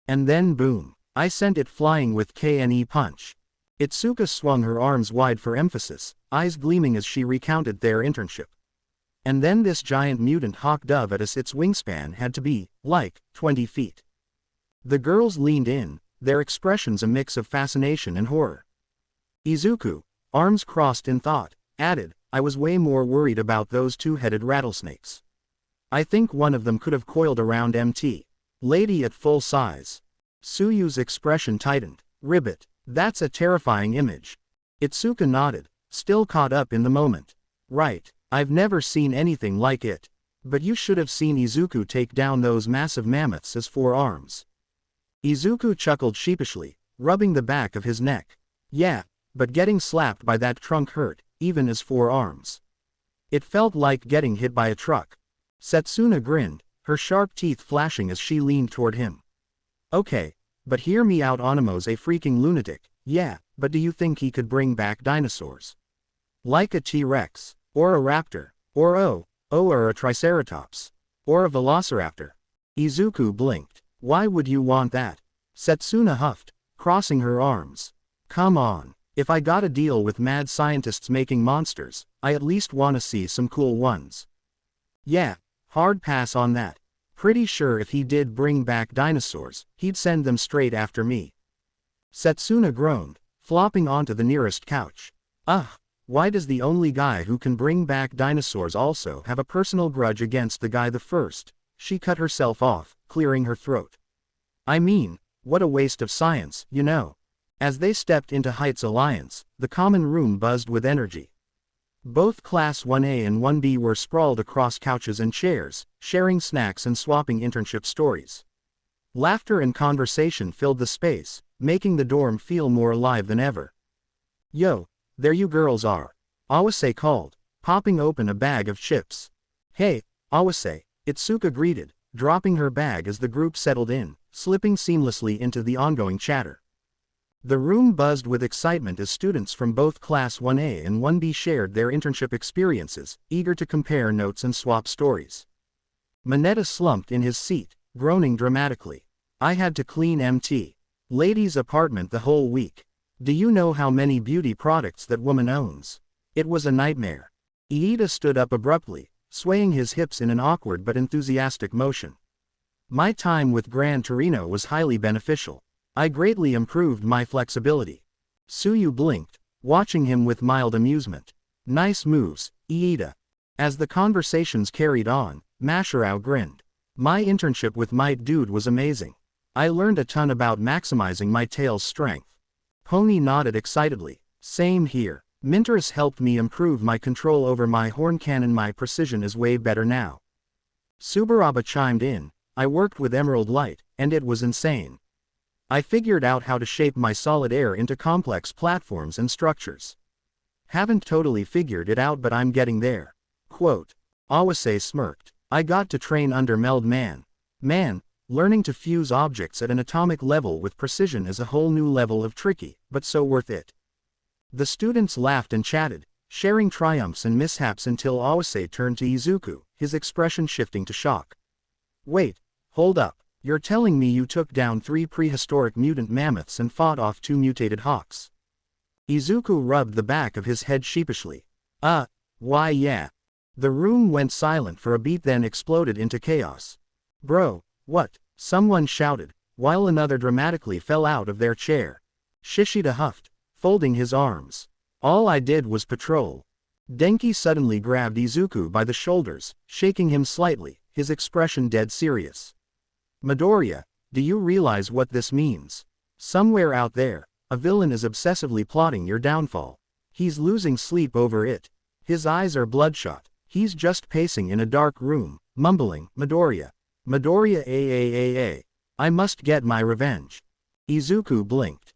And then boom, I sent it flying with KNE punch. Itsuka swung her arms wide for emphasis, eyes gleaming as she recounted their internship. And then this giant mutant hawk dove at us, its wingspan had to be, like, 20 feet. The girls leaned in, their expressions a mix of fascination and horror. Izuku, arms crossed in thought, added, I was way more worried about those two-headed rattlesnakes. I think one of them could have coiled around MT. Lady at full size. Tsuyu's expression tightened. Ribbit, that's a terrifying image. Itsuka nodded, still caught up in the moment. Right, I've never seen anything like it. But you should have seen Izuku take down those massive mammoths as 4 arms. Izuku chuckled sheepishly, rubbing the back of his neck. Yeah, but getting slapped by that trunk hurt, even as 4 arms. It felt like getting hit by a truck. Setsuna grinned, her sharp teeth flashing as she leaned toward him. Okay, but hear me out, Onemo's a freaking lunatic. Yeah, but do you think he could bring back dinosaurs? Like a T-Rex, or a raptor, or or a triceratops, or a velociraptor? Izuku blinked. Why would you want that? Setsuna huffed, crossing her arms. Come on, if I gotta deal with mad scientists making monsters, I at least wanna see some cool ones. Yeah, hard pass on that. Pretty sure if he did bring back dinosaurs, he'd send them straight after me. Setsuna groaned, flopping onto the nearest couch. Ugh, why does the only guy who can bring back dinosaurs also have a personal grudge against the guy the first? She cut herself off, clearing her throat. I mean, what a waste of science, you know. As they stepped into Heights Alliance, the common room buzzed with energy. Both Class 1A and 1B were sprawled across couches and chairs, sharing snacks and swapping internship stories. Laughter and conversation filled the space, making the dorm feel more alive than ever. Yo, there you girls are. Awase called, popping open a bag of chips. Hey, Awase, Itsuka greeted, dropping her bag as the group settled in, slipping seamlessly into the ongoing chatter. The room buzzed with excitement as students from both Class 1A and 1B shared their internship experiences, eager to compare notes and swap stories. Manetta slumped in his seat, groaning dramatically. I had to clean MT. Lady's apartment the whole week. Do you know how many beauty products that woman owns? It was a nightmare. Iida stood up abruptly, swaying his hips in an awkward but enthusiastic motion. My time with Gran Torino was highly beneficial. I greatly improved my flexibility. Tsuyu blinked, watching him with mild amusement. Nice moves, Iida. As the conversations carried on, Mashirao grinned. My internship with Might Dude was amazing. I learned a ton about maximizing my tail's strength. Pony nodded excitedly. Same here. Minterus helped me improve my control over my horn cannon. My precision is way better now. Subaraba chimed in, I worked with Emerald Light, and it was insane. I figured out how to shape my solid air into complex platforms and structures. Haven't totally figured it out, but I'm getting there. Quote. Awase smirked. I got to train under Meld Man. Man, learning to fuse objects at an atomic level with precision is a whole new level of tricky, but so worth it. The students laughed and chatted, sharing triumphs and mishaps until Awase turned to Izuku, his expression shifting to shock. Wait, hold up, you're telling me you took down 3 prehistoric mutant mammoths and fought off 2 mutated hawks? Izuku rubbed the back of his head sheepishly. Why yeah. The room went silent for a beat, then exploded into chaos. Bro, what? Someone shouted, while another dramatically fell out of their chair. Shishida huffed, folding his arms. All I did was patrol. Denki suddenly grabbed Izuku by the shoulders, shaking him slightly, his expression dead serious. Midoriya, do you realize what this means? Somewhere out there, a villain is obsessively plotting your downfall. He's losing sleep over it. His eyes are bloodshot. He's just pacing in a dark room, mumbling, Midoriya. Midoriya, I must get my revenge. Izuku blinked.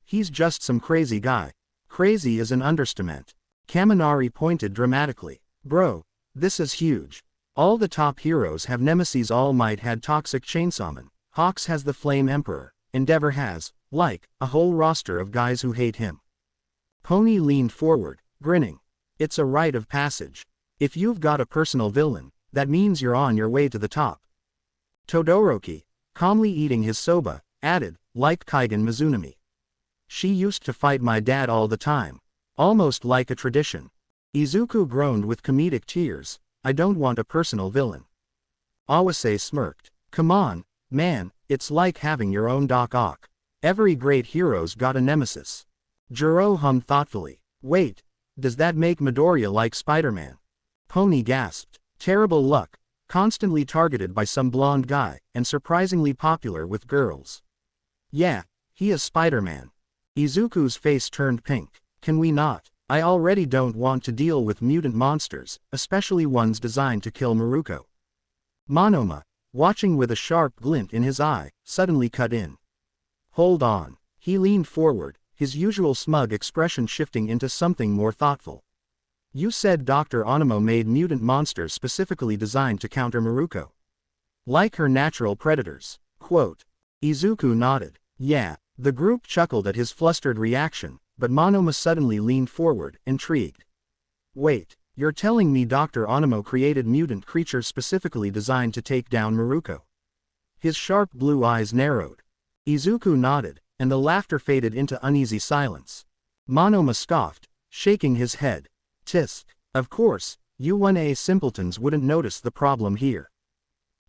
He's just some crazy guy. Crazy is an understatement. Kaminari pointed dramatically. Bro, this is huge. All the top heroes have nemesis. All Might had Toxic Chainsawman. Hawks has the Flame Emperor. Endeavor has, like, a whole roster of guys who hate him. Pony leaned forward, grinning. It's a rite of passage. If you've got a personal villain, that means you're on your way to the top. Todoroki, calmly eating his soba, added, like Kaigen Mizunami. She used to fight my dad all the time. Almost like a tradition. Izuku groaned with comedic tears. I don't want a personal villain. Awase smirked. Come on, man, it's like having your own Doc Ock. Every great hero's got a nemesis. Jiro hummed thoughtfully. Wait, does that make Midoriya like Spider-Man? Pony gasped. Terrible luck. Constantly targeted by some blonde guy, and surprisingly popular with girls. Yeah, he is Spider-Man. Izuku's face turned pink. Can we not? I already don't want to deal with mutant monsters, especially ones designed to kill Maruko. Monoma, watching with a sharp glint in his eye, suddenly cut in. Hold on. He leaned forward, his usual smug expression shifting into something more thoughtful. You said Dr. Onimo made mutant monsters specifically designed to counter Maruko. Like her natural predators. Quote. Izuku nodded. Yeah. The group chuckled at his flustered reaction, but Monoma suddenly leaned forward, intrigued. Wait, you're telling me Dr. Onimo created mutant creatures specifically designed to take down Maruko? His sharp blue eyes narrowed. Izuku nodded, and the laughter faded into uneasy silence. Monoma scoffed, shaking his head. Tisk. Of course, you 1A simpletons wouldn't notice the problem here.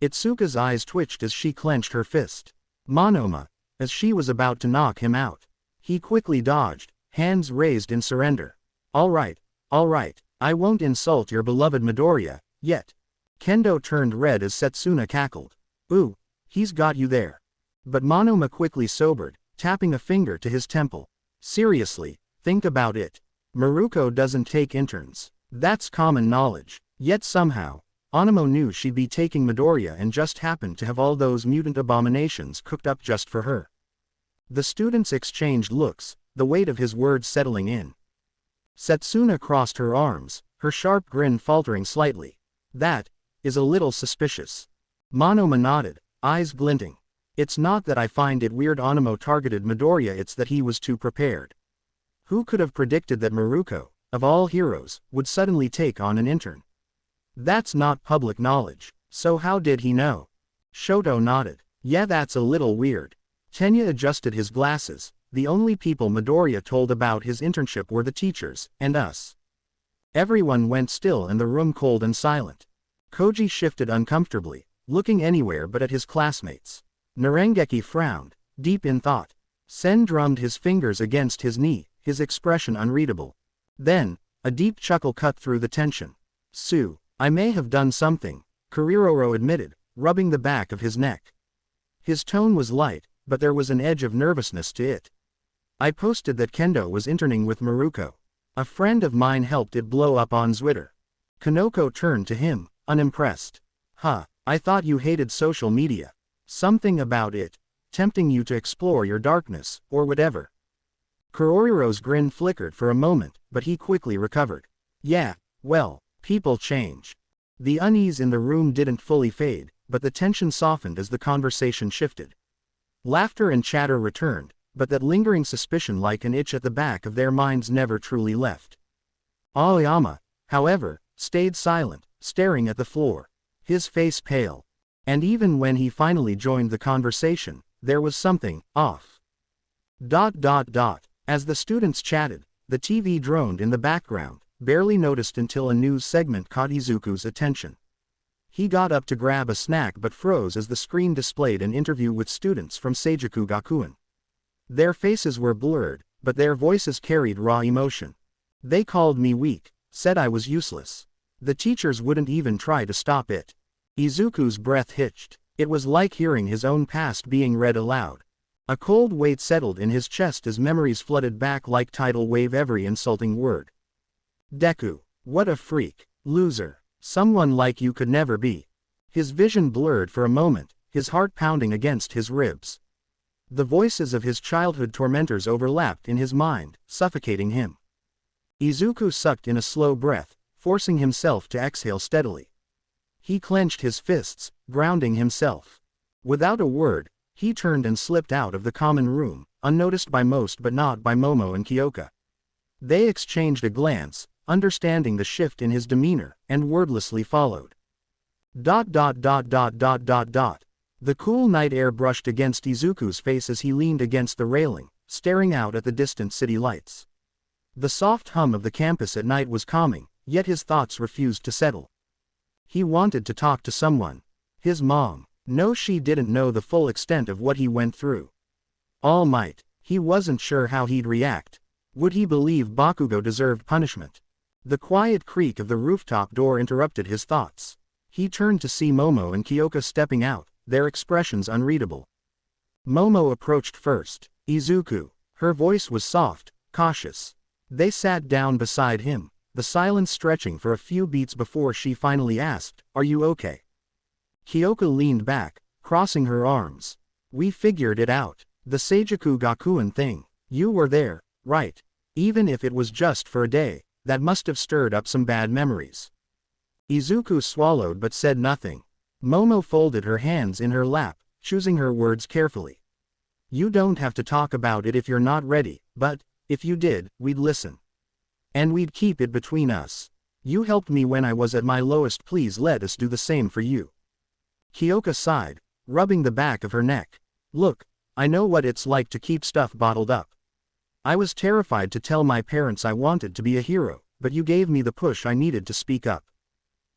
Itsuka's eyes twitched as she clenched her fist. Monoma, as she was about to knock him out. He quickly dodged, hands raised in surrender. All right, I won't insult your beloved Midoriya, yet. Kendo turned red as Setsuna cackled. Ooh, he's got you there. But Monoma quickly sobered, tapping a finger to his temple. Seriously, think about it. Maruko doesn't take interns. That's common knowledge. Yet somehow, Onimo knew she'd be taking Midoriya and just happened to have all those mutant abominations cooked up just for her. The students exchanged looks, the weight of his words settling in. Setsuna crossed her arms, her sharp grin faltering slightly. That is a little suspicious. Monoma nodded, eyes glinting. It's not that I find it weird Onimo targeted Midoriya, it's that he was too prepared. Who could have predicted that Maruko, of all heroes, would suddenly take on an intern? That's not public knowledge, so how did he know? Shoto nodded. Yeah, that's a little weird. Tenya adjusted his glasses. The only people Midoriya told about his internship were the teachers, and us. Everyone went still and the room cold and silent. Koji shifted uncomfortably, looking anywhere but at his classmates. Narengeki frowned, deep in thought. Sen drummed his fingers against his knee, his expression unreadable. Then, a deep chuckle cut through the tension. Sue, I may have done something, Kuriroro admitted, rubbing the back of his neck. His tone was light, but there was an edge of nervousness to it. I posted that Kendo was interning with Maruko. A friend of mine helped it blow up on Twitter. Kanoko turned to him, unimpressed. I thought you hated social media. Something about it, tempting you to explore your darkness, or whatever. Kuroriro's grin flickered for a moment, but he quickly recovered. Yeah, well, people change. The unease in the room didn't fully fade, but the tension softened as the conversation shifted. Laughter and chatter returned, but that lingering suspicion like an itch at the back of their minds never truly left. Aoyama, however, stayed silent, staring at the floor, his face pale. And even when he finally joined the conversation, there was something off. As the students chatted, the TV droned in the background, barely noticed until a news segment caught Izuku's attention. He got up to grab a snack but froze as the screen displayed an interview with students from Seijuku Gakuen. Their faces were blurred, but their voices carried raw emotion. They called me weak, said I was useless. The teachers wouldn't even try to stop it. Izuku's breath hitched. It was like hearing his own past being read aloud. A cold weight settled in his chest as memories flooded back like tidal wave every insulting word. Deku, what a freak, loser, someone like you could never be. His vision blurred for a moment, his heart pounding against his ribs. The voices of his childhood tormentors overlapped in his mind, suffocating him. Izuku sucked in a slow breath, forcing himself to exhale steadily. He clenched his fists, grounding himself. Without a word, he turned and slipped out of the common room, unnoticed by most but not by Momo and Kiyoka. They exchanged a glance, understanding the shift in his demeanor, and wordlessly followed. The cool night air brushed against Izuku's face as he leaned against the railing, staring out at the distant city lights. The soft hum of the campus at night was calming, yet his thoughts refused to settle. He wanted to talk to someone. His mom. No, she didn't know the full extent of what he went through. All Might. He wasn't sure how he'd react. Would he believe Bakugo deserved punishment? The quiet creak of the rooftop door interrupted his thoughts. He turned to see Momo and Kiyoka stepping out, their expressions unreadable. Momo approached first. Izuku. Her voice was soft, cautious. They sat down beside him, the silence stretching for a few beats before she finally asked, "Are you okay?" Kiyoka leaned back, crossing her arms. "We figured it out. The Seijuku Gakuen thing. You were there, right? Even if it was just for a day, that must have stirred up some bad memories." Izuku swallowed but said nothing. Momo folded her hands in her lap, choosing her words carefully. "You don't have to talk about it if you're not ready, but, if you did, we'd listen. And we'd keep it between us. You helped me when I was at my lowest, please let us do the same for you." Kiyoka sighed, rubbing the back of her neck. "Look, I know what it's like to keep stuff bottled up. I was terrified to tell my parents I wanted to be a hero, but you gave me the push I needed to speak up.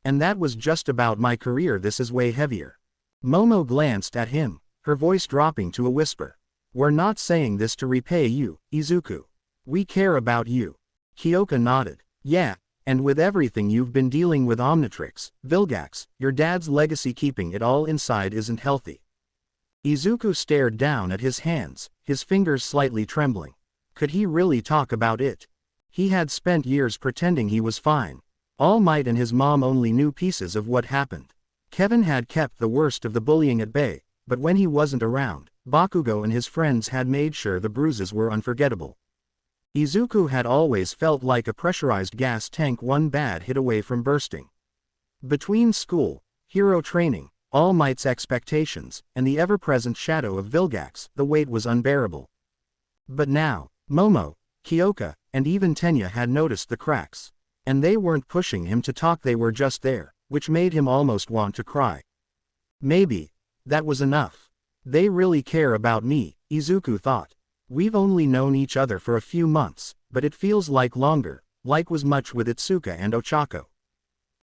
And that was just about my career. This is way heavier." Momo glanced at him, her voice dropping to a whisper. "We're not saying this to repay you, Izuku. We care about you." Kiyoka nodded. "Yeah, and with everything you've been dealing with Omnitrix, Vilgax, your dad's legacy, keeping it all inside isn't healthy." Izuku stared down at his hands, his fingers slightly trembling. Could he really talk about it? He had spent years pretending he was fine. All Might and his mom only knew pieces of what happened. Kevin had kept the worst of the bullying at bay, but when he wasn't around, Bakugo and his friends had made sure the bruises were unforgettable. Izuku had always felt like a pressurized gas tank, one bad hit away from bursting. Between school, hero training, All Might's expectations, and the ever-present shadow of Vilgax, the weight was unbearable. But now, Momo, Kiyoka, and even Tenya had noticed the cracks. And they weren't pushing him to talk, they were just there, which made him almost want to cry. Maybe that was enough. They really care about me, Izuku thought. We've only known each other for a few months, but it feels like longer, like was much with Itsuka and Ochako.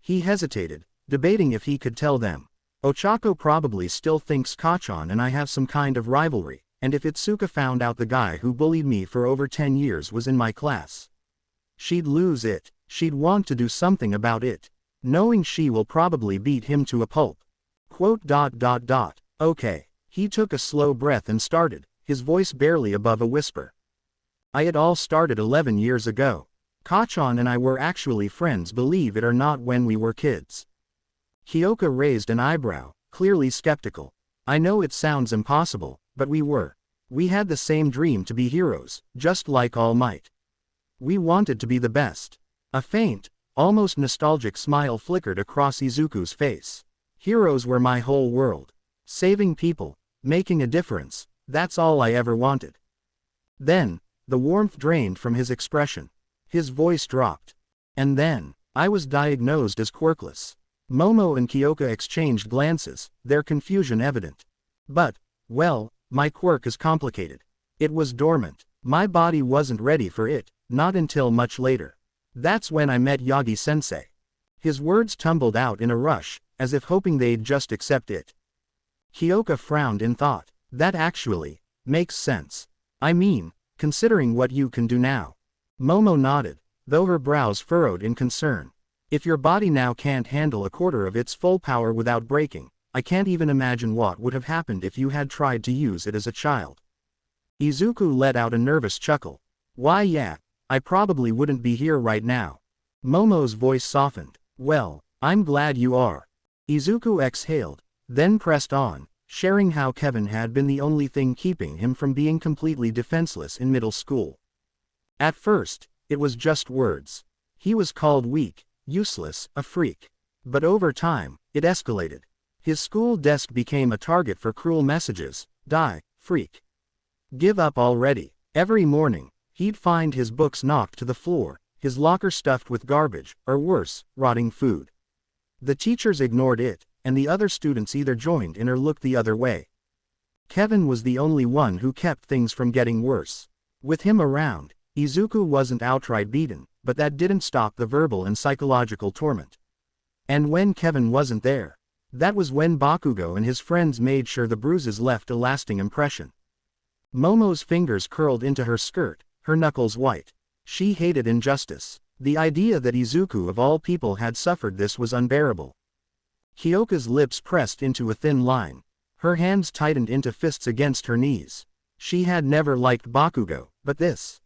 He hesitated, debating if he could tell them. Ochako probably still thinks Kachan and I have some kind of rivalry, and if Itsuka found out the guy who bullied me for over 10 years was in my class, she'd lose it. She'd want to do something about it, knowing she will probably beat him to a pulp. Okay. He took a slow breath and started, his voice barely above a whisper. "It all started 11 years ago. Kachan and I were actually friends, believe it or not, when we were kids. Kiyoka raised an eyebrow, clearly skeptical. I know it sounds impossible, but we were. We had the same dream to be heroes, just like All Might. We wanted to be the best. A faint, almost nostalgic smile flickered across Izuku's face. Heroes were my whole world. Saving people, making a difference, that's all I ever wanted. Then, the warmth drained from his expression. His voice dropped. And then, I was diagnosed as quirkless. Momo and Kiyoka exchanged glances, their confusion evident. But, well, my quirk is complicated. It was dormant. My body wasn't ready for it, not until much later. That's when I met Yagi-sensei. His words tumbled out in a rush, as if hoping they'd just accept it. Kiyoka frowned in thought. That actually makes sense. I mean, considering what you can do now. Momo nodded, though her brows furrowed in concern. If your body now can't handle a quarter of its full power without breaking, I can't even imagine what would have happened if you had tried to use it as a child. Izuku let out a nervous chuckle. Why yeah, I probably wouldn't be here right now. Momo's voice softened. Well, I'm glad you are. Izuku exhaled, then pressed on, sharing how Kevin had been the only thing keeping him from being completely defenseless in middle school. At first, it was just words. He was called weak, useless, a freak. But over time, it escalated. His school desk became a target for cruel messages. Die, freak. Give up already. Every morning, he'd find his books knocked to the floor, his locker stuffed with garbage, or worse, rotting food. The teachers ignored it, and the other students either joined in or looked the other way. Kevin was the only one who kept things from getting worse. With him around, Izuku wasn't outright beaten, but that didn't stop the verbal and psychological torment. And when Kevin wasn't there, that was when Bakugo and his friends made sure the bruises left a lasting impression. Momo's fingers curled into her skirt, her knuckles white. She hated injustice. The idea that Izuku of all people had suffered this was unbearable. Kiyoka's lips pressed into a thin line. Her hands tightened into fists against her knees. She had never liked Bakugo, but this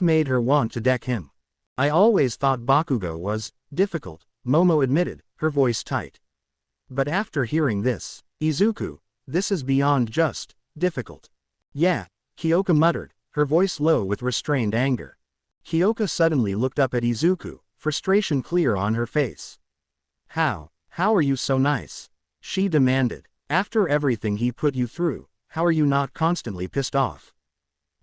made her want to deck him. I always thought Bakugo was difficult, Momo admitted, her voice tight. But after hearing this, Izuku, this is beyond just difficult. Yeah, Kiyoka muttered, her voice low with restrained anger. Kiyoka suddenly looked up at Izuku, frustration clear on her face. How are you so nice? She demanded. After everything he put you through, how are you not constantly pissed off?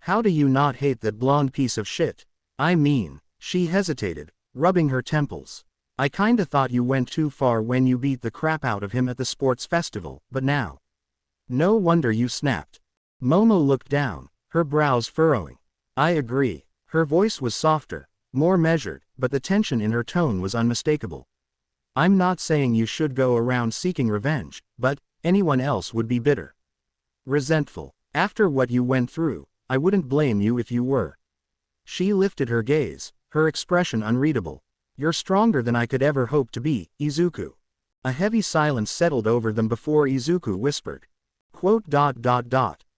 How do you not hate that blonde piece of shit? I mean, she hesitated, rubbing her temples. I kinda thought you went too far when you beat the crap out of him at the sports festival, but now. No wonder you snapped. Momo looked down, her brows furrowing. I agree. Her voice was softer, more measured, but the tension in her tone was unmistakable. I'm not saying you should go around seeking revenge, but anyone else would be bitter. Resentful. After what you went through, I wouldn't blame you if you were. She lifted her gaze, her expression unreadable. You're stronger than I could ever hope to be, Izuku. A heavy silence settled over them before Izuku whispered.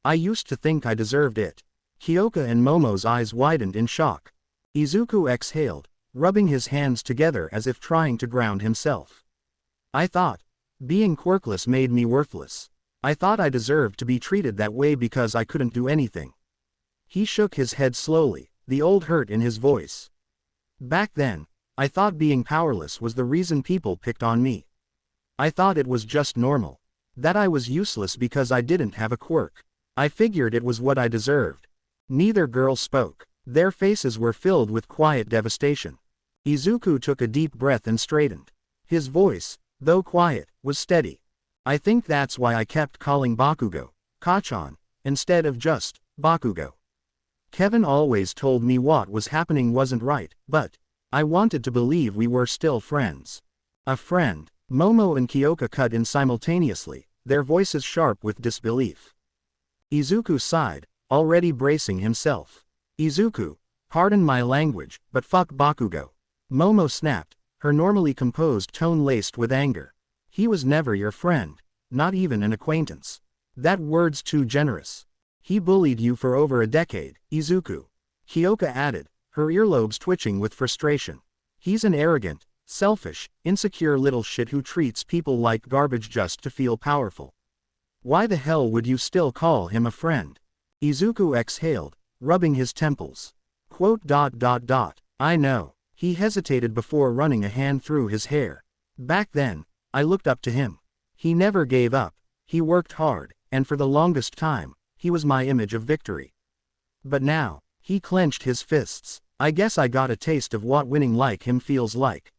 I used to think I deserved it. Kiyoka and Momo's eyes widened in shock. Izuku exhaled, rubbing his hands together as if trying to ground himself. I thought being quirkless made me worthless. I thought I deserved to be treated that way because I couldn't do anything. He shook his head slowly, the old hurt in his voice. Back then, I thought being powerless was the reason people picked on me. I thought it was just normal. That I was useless because I didn't have a quirk. I figured it was what I deserved. Neither girl spoke. Their faces were filled with quiet devastation. Izuku took a deep breath and straightened. His voice, though quiet, was steady. I think that's why I kept calling Bakugo Kachan, instead of just Bakugo. Kevin always told me what was happening wasn't right, but I wanted to believe we were still friends. A friend. Momo and Kiyoka cut in simultaneously, their voices sharp with disbelief. Izuku sighed, already bracing himself. Izuku, pardon my language, but fuck Bakugo. Momo snapped, her normally composed tone laced with anger. He was never your friend, not even an acquaintance. That word's too generous. He bullied you for over a decade, Izuku. Kiyoka added, her earlobes twitching with frustration. He's an arrogant, selfish, insecure little shit who treats people like garbage just to feel powerful. Why the hell would you still call him a friend? Izuku exhaled, rubbing his temples. I know. He hesitated before running a hand through his hair. Back then, I looked up to him. He never gave up. He worked hard, and for the longest time, he was my image of victory. But now, he clenched his fists. I guess I got a taste of what winning like him feels like.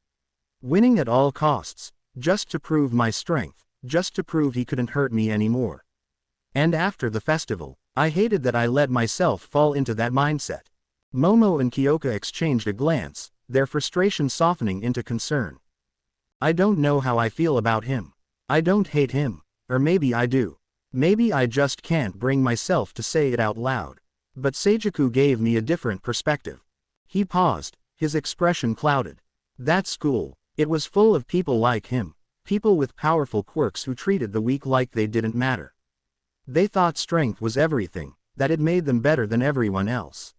Winning at all costs, just to prove my strength, just to prove he couldn't hurt me anymore. And after the festival, I hated that I let myself fall into that mindset. Momo and Kiyoka exchanged a glance, their frustration softening into concern. I don't know how I feel about him. I don't hate him, or maybe I do. Maybe I just can't bring myself to say it out loud. But Seijuku gave me a different perspective. He paused, his expression clouded. That school, it was full of people like him, people with powerful quirks who treated the weak like they didn't matter. They thought strength was everything, that it made them better than everyone else.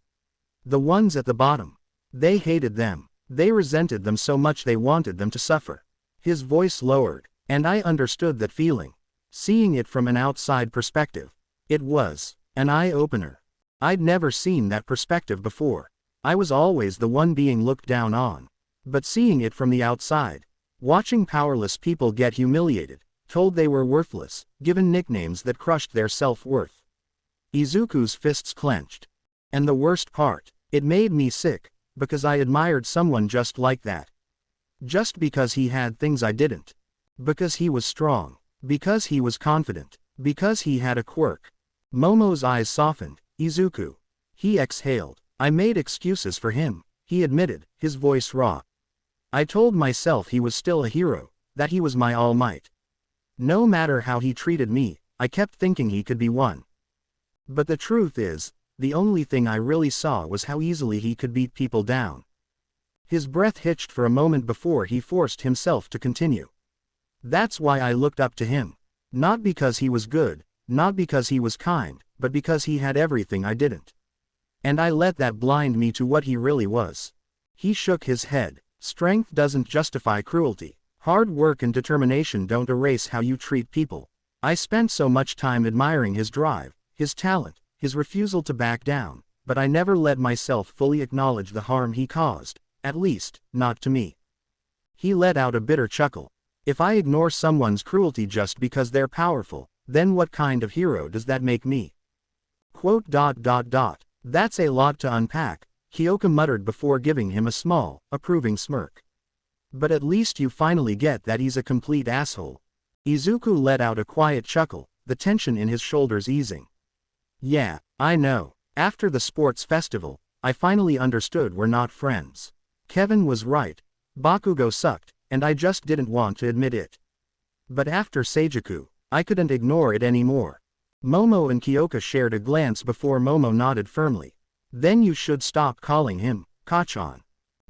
The ones at the bottom. They hated them. They resented them so much they wanted them to suffer. His voice lowered, and I understood that feeling. Seeing it from an outside perspective. It was an eye-opener. I'd never seen that perspective before. I was always the one being looked down on. But seeing it from the outside, watching powerless people get humiliated, told they were worthless, given nicknames that crushed their self-worth. Izuku's fists clenched. And the worst part, it made me sick, because I admired someone just like that. Just because he had things I didn't. Because he was strong. Because he was confident. Because he had a quirk. Momo's eyes softened. Izuku. He exhaled. I made excuses for him, he admitted, his voice raw. I told myself he was still a hero, that he was my all might. No matter how he treated me, I kept thinking he could be one. But the truth is, the only thing I really saw was how easily he could beat people down. His breath hitched for a moment before he forced himself to continue. That's why I looked up to him. Not because he was good, not because he was kind, but because he had everything I didn't. And I let that blind me to what he really was. He shook his head. Strength doesn't justify cruelty. Hard work and determination don't erase how you treat people. I spent so much time admiring his drive, his talent, his refusal to back down, but I never let myself fully acknowledge the harm he caused, at least, not to me. He let out a bitter chuckle. If I ignore someone's cruelty just because they're powerful, then what kind of hero does that make me? That's a lot to unpack, Kiyoka muttered before giving him a small, approving smirk. But at least you finally get that he's a complete asshole. Izuku let out a quiet chuckle, the tension in his shoulders easing. Yeah, I know. After the sports festival, I finally understood we're not friends. Kevin was right. Bakugo sucked, and I just didn't want to admit it. But after Seijuku, I couldn't ignore it anymore. Momo and Kiyoka shared a glance before Momo nodded firmly. Then you should stop calling him Kachan.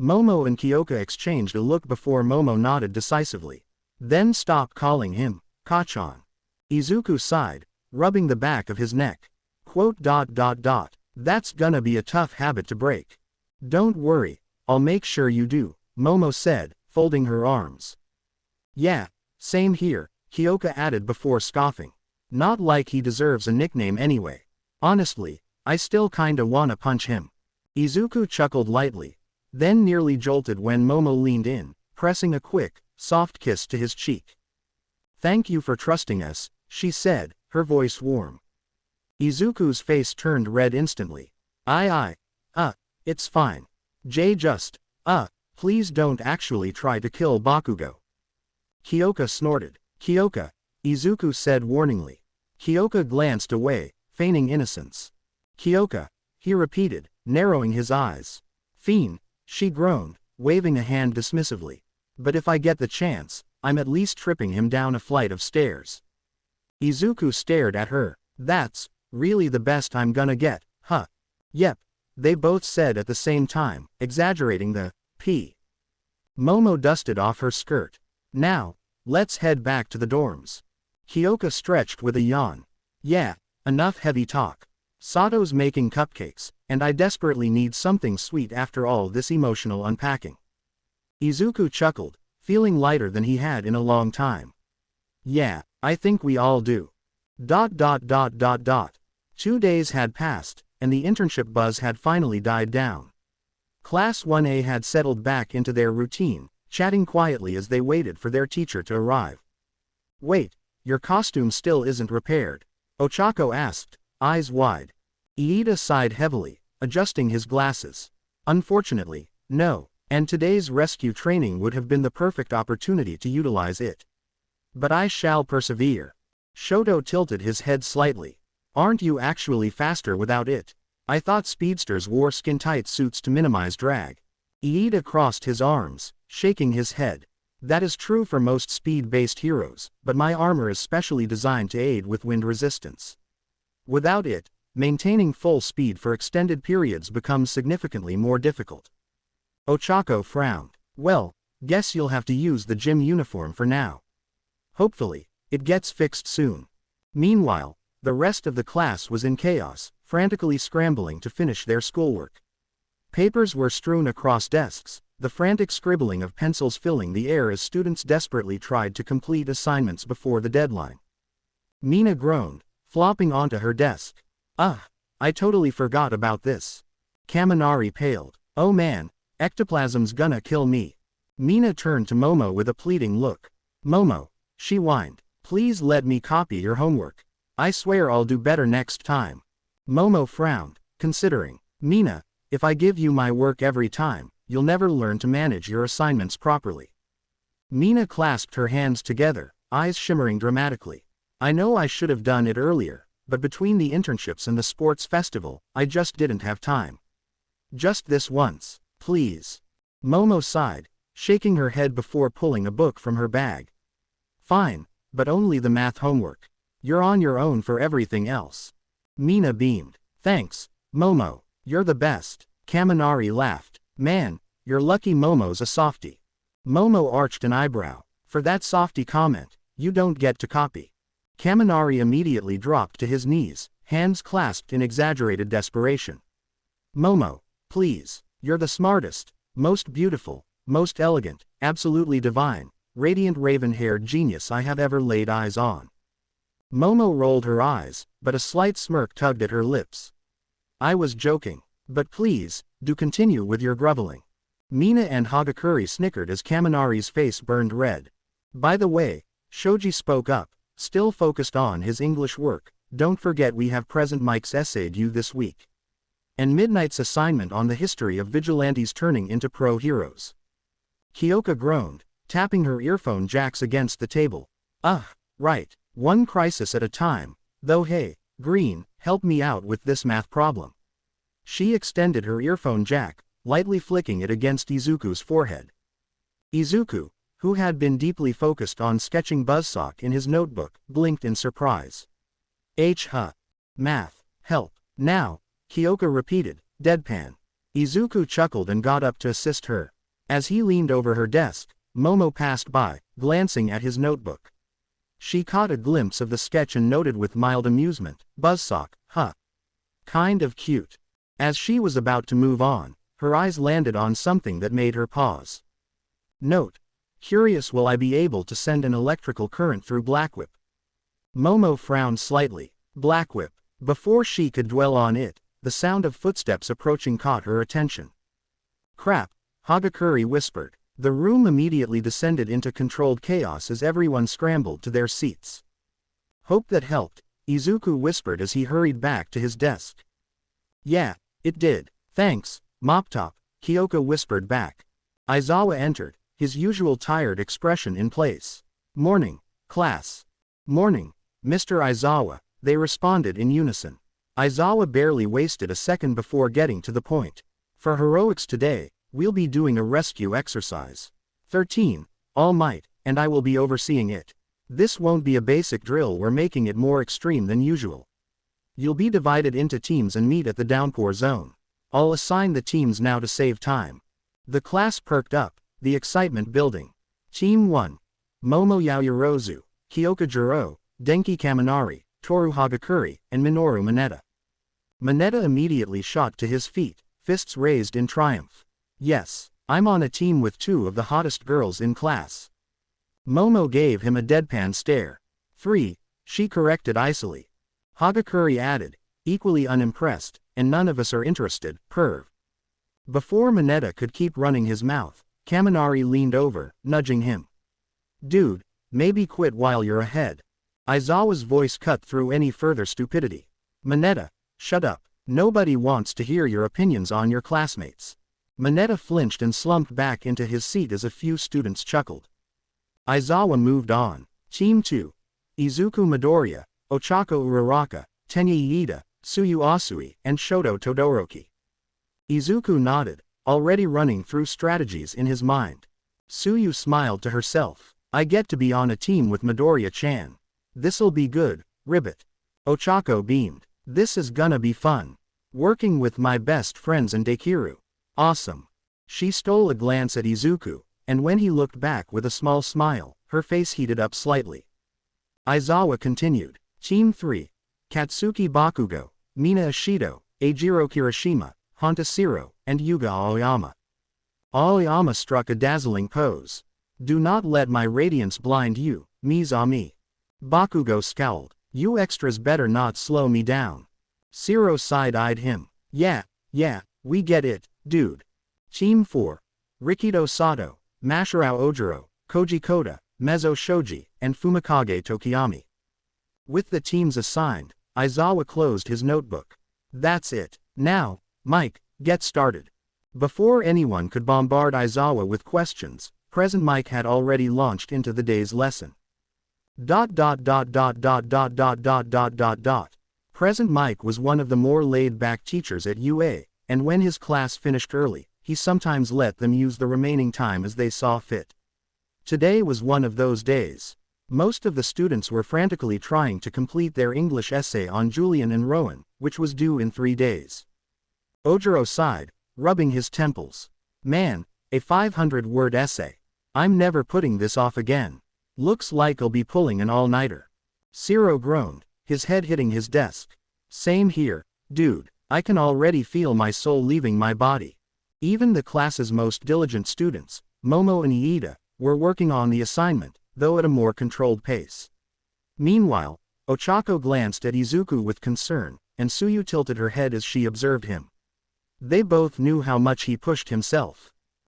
Momo and Kiyoka exchanged a look before Momo nodded decisively. Then stop calling him Kachan. Izuku sighed, rubbing the back of his neck. That's gonna be a tough habit to break. Don't worry, I'll make sure you do, Momo said, folding her arms. Yeah, same here, Kiyoka added before scoffing. Not like he deserves a nickname anyway. Honestly, I still kinda wanna punch him. Izuku chuckled lightly, then nearly jolted when Momo leaned in, pressing a quick, soft kiss to his cheek. Thank you for trusting us, she said, her voice warm. Izuku's face turned red instantly. It's fine. Please don't actually try to kill Bakugo. Kiyoka snorted. Kiyoka, Izuku said warningly. Kiyoka glanced away, feigning innocence. Kiyoka, he repeated, narrowing his eyes. Fiend, she groaned, waving a hand dismissively. But if I get the chance, I'm at least tripping him down a flight of stairs. Izuku stared at her. That's really the best I'm gonna get, huh? Yep, they both said at the same time, exaggerating the P. Momo dusted off her skirt. Now, let's head back to the dorms. Kiyoka stretched with a yawn. Yeah, enough heavy talk. Sato's making cupcakes, and I desperately need something sweet after all this emotional unpacking. Izuku chuckled, feeling lighter than he had in a long time. Yeah, I think we all do. 2 days had passed, and the internship buzz had finally died down. Class 1A had settled back into their routine, chatting quietly as they waited for their teacher to arrive. Wait, your costume still isn't repaired? Ochako asked, eyes wide. Iida sighed heavily, adjusting his glasses. Unfortunately, no, and today's rescue training would have been the perfect opportunity to utilize it. But I shall persevere. Shoto tilted his head slightly. Aren't you actually faster without it? I thought speedsters wore skin-tight suits to minimize drag. Iida crossed his arms, shaking his head. That is true for most speed-based heroes, but my armor is specially designed to aid with wind resistance. Without it, maintaining full speed for extended periods becomes significantly more difficult. Ochako frowned. Well, guess you'll have to use the gym uniform for now. Hopefully, it gets fixed soon. Meanwhile, the rest of the class was in chaos, frantically scrambling to finish their schoolwork. Papers were strewn across desks, the frantic scribbling of pencils filling the air as students desperately tried to complete assignments before the deadline. Mina groaned, flopping onto her desk. I totally forgot about this. Kaminari paled. Oh man, ectoplasm's gonna kill me. Mina turned to Momo with a pleading look. Momo, she whined, please let me copy your homework. I swear I'll do better next time. Momo frowned, considering. Mina, if I give you my work every time, you'll never learn to manage your assignments properly. Mina clasped her hands together, eyes shimmering dramatically. I know I should have done it earlier, but between the internships and the sports festival, I just didn't have time. Just this once, please. Momo sighed, shaking her head before pulling a book from her bag. Fine, but only the math homework. You're on your own for everything else. Mina beamed. Thanks, Momo, you're the best. Kaminari laughed. Man, you're lucky Momo's a softie. Momo arched an eyebrow. For that softie comment, you don't get to copy. Kaminari immediately dropped to his knees, hands clasped in exaggerated desperation. Momo, please, you're the smartest, most beautiful, most elegant, absolutely divine, radiant raven-haired genius I have ever laid eyes on. Momo rolled her eyes, but a slight smirk tugged at her lips. I was joking, but please, do continue with your groveling. Mina and Hagakure snickered as Kaminari's face burned red. By the way, Shoji spoke up, still focused on his English work, don't forget we have Present Mike's essay due this week. And Midnight's assignment on the history of vigilantes turning into pro-heroes. Kiyoka groaned, tapping her earphone jacks against the table. Right, one crisis at a time, though hey, Green, help me out with this math problem. She extended her earphone jack, lightly flicking it against Izuku's forehead. Izuku, who had been deeply focused on sketching buzzsaw in his notebook, blinked in surprise. Math, help, now, Kiyoka repeated, deadpan. Izuku chuckled and got up to assist her. As he leaned over her desk, Momo passed by, glancing at his notebook. She caught a glimpse of the sketch and noted with mild amusement, buzzsaw, kind of cute. As she was about to move on, her eyes landed on something that made her pause. Note. Curious, will I be able to send an electrical current through Blackwhip? Momo frowned slightly. Blackwhip. Before she could dwell on it, the sound of footsteps approaching caught her attention. Crap, Hagakure whispered. The room immediately descended into controlled chaos as everyone scrambled to their seats. Hope that helped, Izuku whispered as he hurried back to his desk. Yeah, it did. Thanks, Moptop, Kiyoka whispered back. Aizawa entered, his usual tired expression in place. Morning, class. Morning, Mr. Aizawa, they responded in unison. Aizawa barely wasted a second before getting to the point. For heroics today, we'll be doing a rescue exercise. 13, All Might, and I will be overseeing it. This won't be a basic drill, we're making it more extreme than usual. You'll be divided into teams and meet at the downpour zone. I'll assign the teams now to save time. The class perked up, the excitement building. Team 1. Momo Yaoyorozu, Kiyoka Jiro, Denki Kaminari, Toru Hagakure, and Minoru Manetta. Manetta immediately shot to his feet, fists raised in triumph. Yes, I'm on a team with two of the hottest girls in class. Momo gave him a deadpan stare. 3, she corrected icily. Hagakure added, equally unimpressed, and none of us are interested, perv. Before Manetta could keep running his mouth, Kaminari leaned over, nudging him. Dude, maybe quit while you're ahead. Aizawa's voice cut through any further stupidity. Manetta, shut up. Nobody wants to hear your opinions on your classmates. Manetta flinched and slumped back into his seat as a few students chuckled. Aizawa moved on. Team 2. Izuku Midoriya, Ochako Uraraka, Tenya Iida, Tsuyu Asui, and Shoto Todoroki. Izuku nodded, already running through strategies in his mind. Tsuyu smiled to herself. I get to be on a team with Midoriya-chan. This'll be good, ribbit. Ochako beamed. This is gonna be fun. Working with my best friends and Dekiru. Awesome. She stole a glance at Izuku, and when he looked back with a small smile, her face heated up slightly. Aizawa continued. Team 3. Katsuki Bakugo, Mina Ishido, Eijiro Kirishima, Hontasiro, and Yuga Aoyama. Aoyama struck a dazzling pose. Do not let my radiance blind you, Mizami. Bakugo scowled. You extras better not slow me down. Siro side-eyed him. Yeah, we get it, dude. Team 4. Rikido Sato, Mashirao Ojiro, Koji Koda, Mezzo Shoji, and Fumikage Tokiyami. With the teams assigned, Aizawa closed his notebook. That's it. Now, Mike, get started. Before anyone could bombard Aizawa with questions, Present Mike had already launched into the day's lesson. Present Mike was one of the more laid-back teachers at UA, and when his class finished early, he sometimes let them use the remaining time as they saw fit. Today was one of those days. Most of the students were frantically trying to complete their English essay on Julian and Rowan, which was due in 3 days. Ojiro sighed, rubbing his temples. Man, a 500-word essay. I'm never putting this off again. Looks like I'll be pulling an all-nighter. Siro groaned, his head hitting his desk. Same here, dude. I can already feel my soul leaving my body. Even the class's most diligent students, Momo and Iida, were working on the assignment, though at a more controlled pace. Meanwhile, Ochako glanced at Izuku with concern, and Tsuyu tilted her head as she observed him. They both knew how much he pushed himself.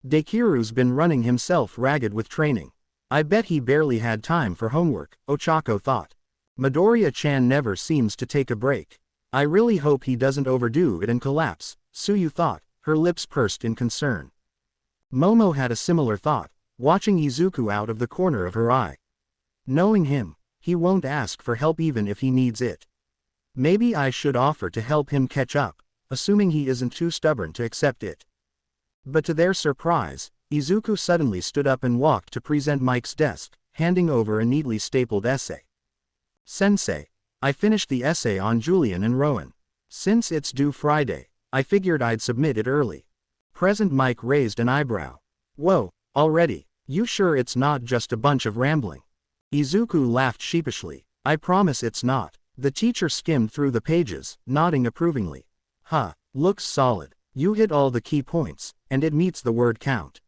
Dekiru's been running himself ragged with training. I bet he barely had time for homework, Ochako thought. Midoriya-chan never seems to take a break. I really hope he doesn't overdo it and collapse, Tsuyu thought, her lips pursed in concern. Momo had a similar thought, watching Izuku out of the corner of her eye. Knowing him, he won't ask for help even if he needs it. Maybe I should offer to help him catch up, assuming he isn't too stubborn to accept it. But to their surprise, Izuku suddenly stood up and walked to present Mike's desk, handing over a neatly stapled essay. Sensei, I finished the essay on Julian and Rowan. Since it's due Friday, I figured I'd submit it early. Present Mike raised an eyebrow. Whoa, already? You sure it's not just a bunch of rambling? Izuku laughed sheepishly. I promise it's not. The teacher skimmed through the pages, nodding approvingly. Huh, looks solid. You hit all the key points, and it meets the word count.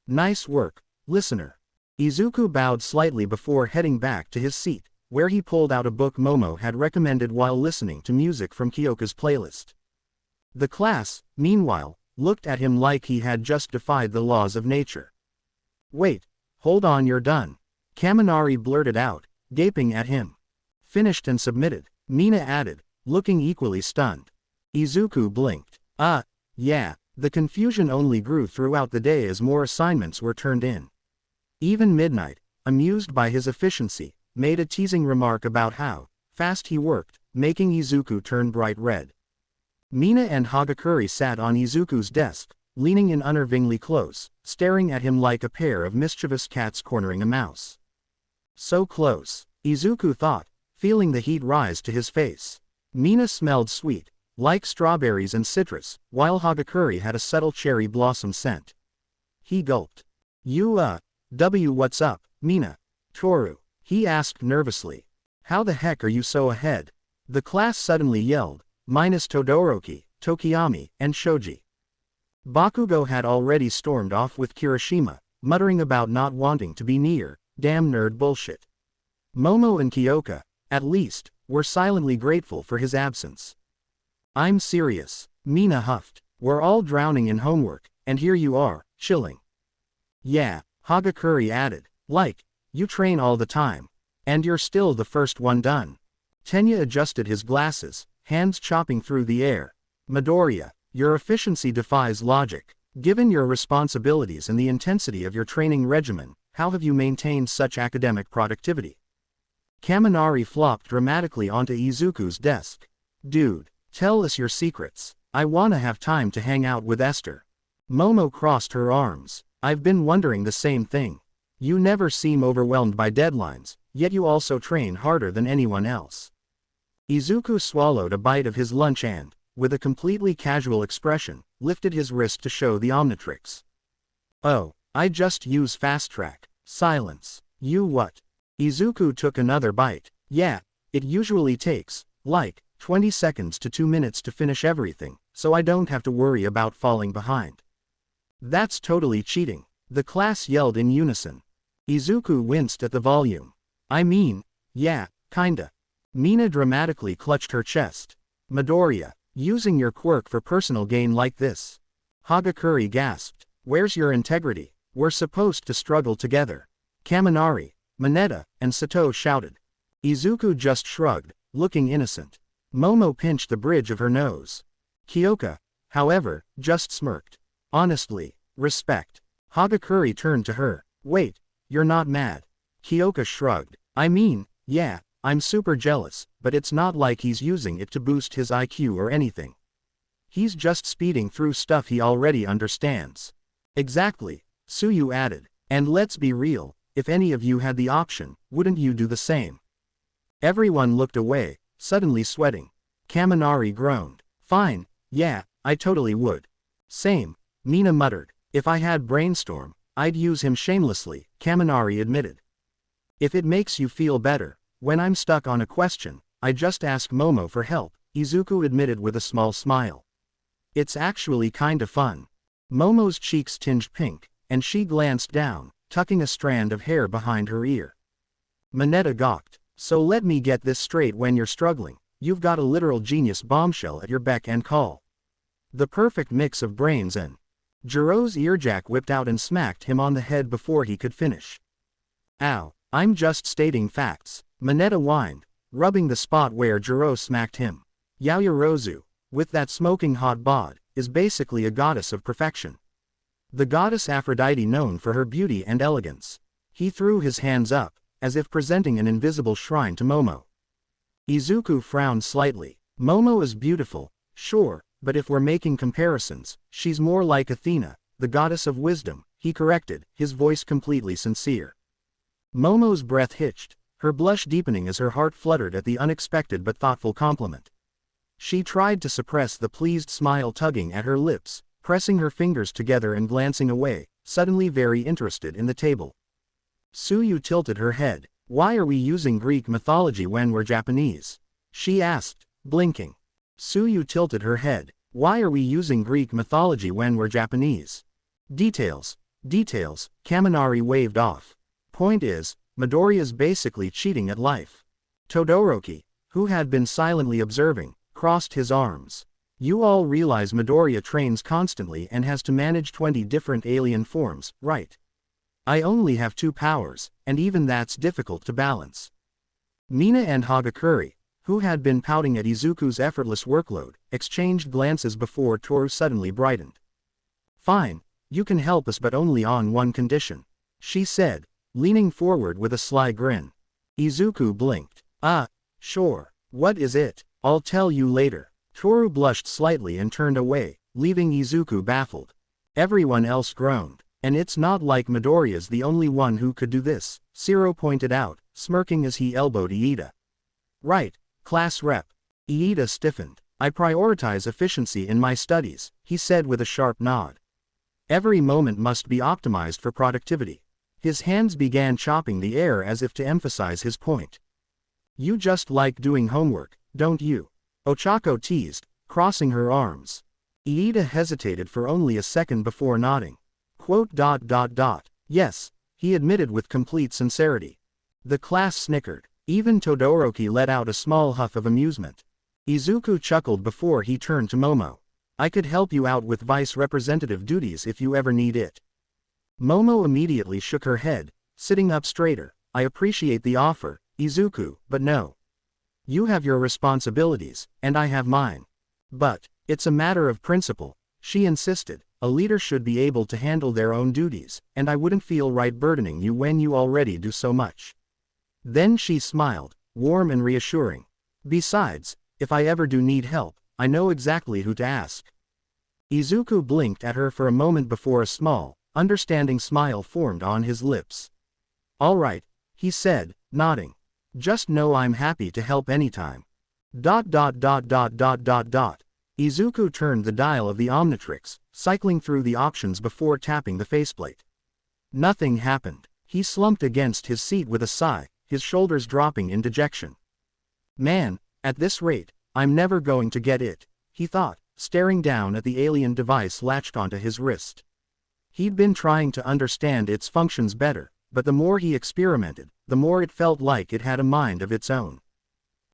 Nice work, listener. Izuku bowed slightly before heading back to his seat, where he pulled out a book Momo had recommended while listening to music from Kiyoka's playlist. The class, meanwhile, looked at him like he had just defied the laws of nature. Wait, hold on, you're done. Kaminari blurted out, gaping at him. Finished and submitted, Mina added, looking equally stunned. Izuku blinked. Yeah. The confusion only grew throughout the day as more assignments were turned in. Even Midnight, amused by his efficiency, made a teasing remark about how fast he worked, making Izuku turn bright red. Mina and Hagakure sat on Izuku's desk, leaning in unnervingly close, staring at him like a pair of mischievous cats cornering a mouse. So close, Izuku thought, feeling the heat rise to his face. Mina smelled sweet, like strawberries and citrus, while Hagakure had a subtle cherry blossom scent. He gulped. What's up, Mina? Toru, he asked nervously. How the heck are you so ahead? The class suddenly yelled, minus Todoroki, Tokiyami, and Shoji. Bakugo had already stormed off with Kirishima, muttering about not wanting to be near, damn nerd bullshit. Momo and Kiyoka, at least, were silently grateful for his absence. I'm serious, Mina huffed. We're all drowning in homework, and here you are, chilling. Yeah, Hagakure added. Like, you train all the time. And you're still the first one done. Tenya adjusted his glasses, hands chopping through the air. Midoriya, your efficiency defies logic. Given your responsibilities and the intensity of your training regimen, how have you maintained such academic productivity? Kaminari flopped dramatically onto Izuku's desk. Dude, tell us your secrets. I wanna have time to hang out with Esther. Momo crossed her arms. I've been wondering the same thing. You never seem overwhelmed by deadlines, yet you also train harder than anyone else. Izuku swallowed a bite of his lunch and, with a completely casual expression, lifted his wrist to show the Omnitrix. Oh, I just use fast track. Silence. You what? Izuku took another bite. Yeah, it usually takes, like, 20 seconds to 2 minutes to finish everything, so I don't have to worry about falling behind. That's totally cheating, the class yelled in unison. Izuku winced at the volume. I mean, yeah, kinda. Mina dramatically clutched her chest. Midoriya, using your quirk for personal gain like this. Hagakure gasped. Where's your integrity? We're supposed to struggle together. Kaminari, Manetta, and Sato shouted. Izuku just shrugged, looking innocent. Momo pinched the bridge of her nose. Kiyoka, however, just smirked. Honestly, respect. Hagakure turned to her. Wait, you're not mad. Kiyoka shrugged. I mean, yeah, I'm super jealous, but it's not like he's using it to boost his IQ or anything. He's just speeding through stuff he already understands. Exactly, Tsuyu added. And let's be real, if any of you had the option, wouldn't you do the same? Everyone looked away, suddenly sweating. Kaminari groaned. Fine, yeah, I totally would. Same, Mina muttered. If I had Brainstorm, I'd use him shamelessly, Kaminari admitted. If it makes you feel better, when I'm stuck on a question, I just ask Momo for help, Izuku admitted with a small smile. It's actually kinda fun. Momo's cheeks tinged pink, and she glanced down, tucking a strand of hair behind her ear. Manetta gawked. So let me get this straight, when you're struggling, you've got a literal genius bombshell at your beck and call. The perfect mix of brains and... Jiro's earjack whipped out and smacked him on the head before he could finish. Ow, I'm just stating facts, Manetta whined, rubbing the spot where Jiro smacked him. Yaoyorozu, with that smoking hot bod, is basically a goddess of perfection. The goddess Aphrodite known for her beauty and elegance. He threw his hands up, as if presenting an invisible shrine to Momo. Izuku frowned slightly. Momo is beautiful, sure, but if we're making comparisons, she's more like Athena, the goddess of wisdom, he corrected, his voice completely sincere. Momo's breath hitched, her blush deepening as her heart fluttered at the unexpected but thoughtful compliment. She tried to suppress the pleased smile tugging at her lips, pressing her fingers together and glancing away, suddenly very interested in the table. Tsuyu tilted her head. Why are we using Greek mythology when we're Japanese? She asked, blinking. Tsuyu tilted her head. Why are we using Greek mythology when we're Japanese? Details. Details, Kaminari waved off. Point is, Midoriya's basically cheating at life. Todoroki, who had been silently observing, crossed his arms. You all realize Midoriya trains constantly and has to manage 20 different alien forms, right? I only have 2 powers, and even that's difficult to balance. Mina and Hagakure, who had been pouting at Izuku's effortless workload, exchanged glances before Toru suddenly brightened. Fine, you can help us but only on one condition, she said, leaning forward with a sly grin. Izuku blinked. Sure, what is it? I'll tell you later. Toru blushed slightly and turned away, leaving Izuku baffled. Everyone else groaned. And it's not like Midoriya's the only one who could do this, Zero pointed out, smirking as he elbowed Iida. Right, class rep. Iida stiffened. I prioritize efficiency in my studies, he said with a sharp nod. Every moment must be optimized for productivity. His hands began chopping the air as if to emphasize his point. You just like doing homework, don't you? Ochako teased, crossing her arms. Iida hesitated for only a second before nodding. Quote. Yes, he admitted with complete sincerity. The class snickered. Even Todoroki let out a small huff of amusement. Izuku chuckled before he turned to Momo. I could help you out with vice representative duties if you ever need it. Momo immediately shook her head, sitting up straighter. I appreciate the offer, Izuku, but no. You have your responsibilities, and I have mine. But, it's a matter of principle, she insisted. A leader should be able to handle their own duties, and I wouldn't feel right burdening you when you already do so much. Then she smiled, warm and reassuring. Besides, if I ever do need help, I know exactly who to ask. Izuku blinked at her for a moment before a small, understanding smile formed on his lips. All right, he said, nodding. Just know I'm happy to help anytime. Izuku turned the dial of the Omnitrix, cycling through the options before tapping the faceplate. Nothing happened. He slumped against his seat with a sigh, his shoulders dropping in dejection. Man, at this rate, I'm never going to get it, he thought, staring down at the alien device latched onto his wrist. He'd been trying to understand its functions better, but the more he experimented, the more it felt like it had a mind of its own.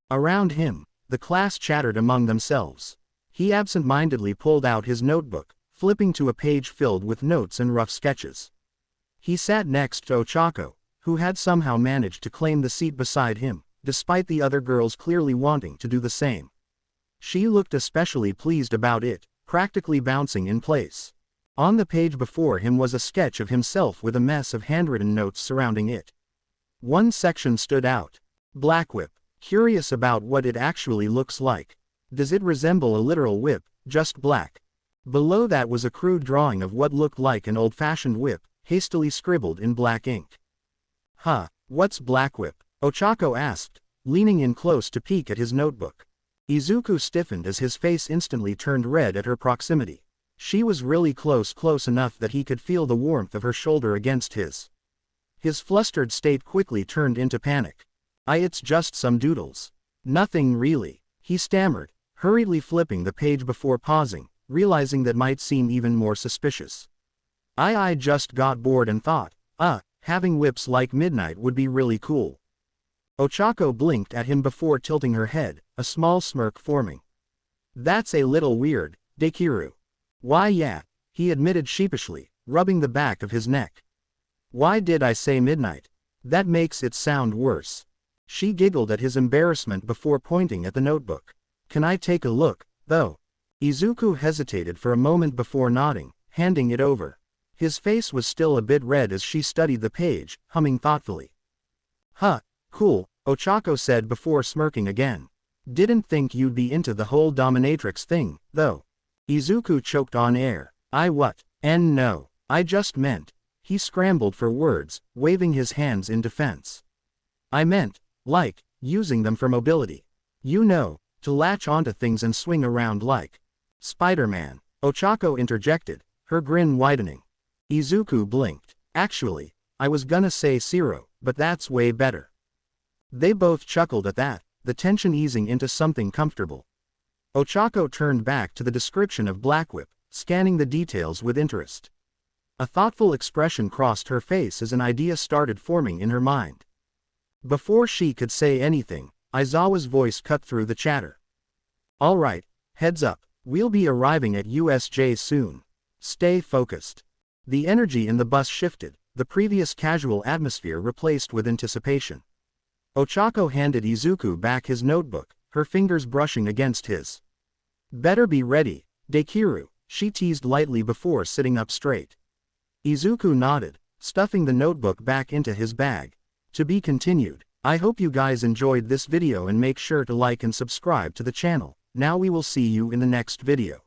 Around him, the class chattered among themselves. He absent-mindedly pulled out his notebook, flipping to a page filled with notes and rough sketches. He sat next to Ochako, who had somehow managed to claim the seat beside him, despite the other girls clearly wanting to do the same. She looked especially pleased about it, practically bouncing in place. On the page before him was a sketch of himself with a mess of handwritten notes surrounding it. One section stood out. Black whip. Curious about what it actually looks like. Does it resemble a literal whip, just black? Below that was a crude drawing of what looked like an old-fashioned whip, hastily scribbled in black ink. Huh, what's black whip? Ochako asked, leaning in close to peek at his notebook. Izuku stiffened as his face instantly turned red at her proximity. She was really close enough that he could feel the warmth of her shoulder against his. His flustered state quickly turned into panic. It's just some doodles. Nothing really, he stammered, hurriedly flipping the page before pausing, realizing that might seem even more suspicious. I just got bored and thought, having whips like Midnight would be really cool. Ochako blinked at him before tilting her head, a small smirk forming. That's a little weird, Dekiru. Why yeah, he admitted sheepishly, rubbing the back of his neck. Why did I say Midnight? That makes it sound worse. She giggled at his embarrassment before pointing at the notebook. Can I take a look, though? Izuku hesitated for a moment before nodding, handing it over. His face was still a bit red as she studied the page, humming thoughtfully. Huh, cool, Ochako said before smirking again. Didn't think you'd be into the whole dominatrix thing, though. Izuku choked on air. No, I just meant. He scrambled for words, waving his hands in defense. I meant, like, using them for mobility. You know, to latch onto things and swing around like Spider-Man, Ochako interjected, her grin widening. Izuku blinked. Actually, I was gonna say Zero, but that's way better. They both chuckled at that, the tension easing into something comfortable. Ochako turned back to the description of Black Whip, scanning the details with interest. A thoughtful expression crossed her face as an idea started forming in her mind. Before she could say anything, Aizawa's voice cut through the chatter. All right, heads up, we'll be arriving at USJ soon. Stay focused. The energy in the bus shifted, the previous casual atmosphere replaced with anticipation. Ochako handed Izuku back his notebook, her fingers brushing against his. Better be ready, Dekiru, she teased lightly before sitting up straight. Izuku nodded, stuffing the notebook back into his bag. To be continued. I hope you guys enjoyed this video and make sure to like and subscribe to the channel. Now we will see you in the next video.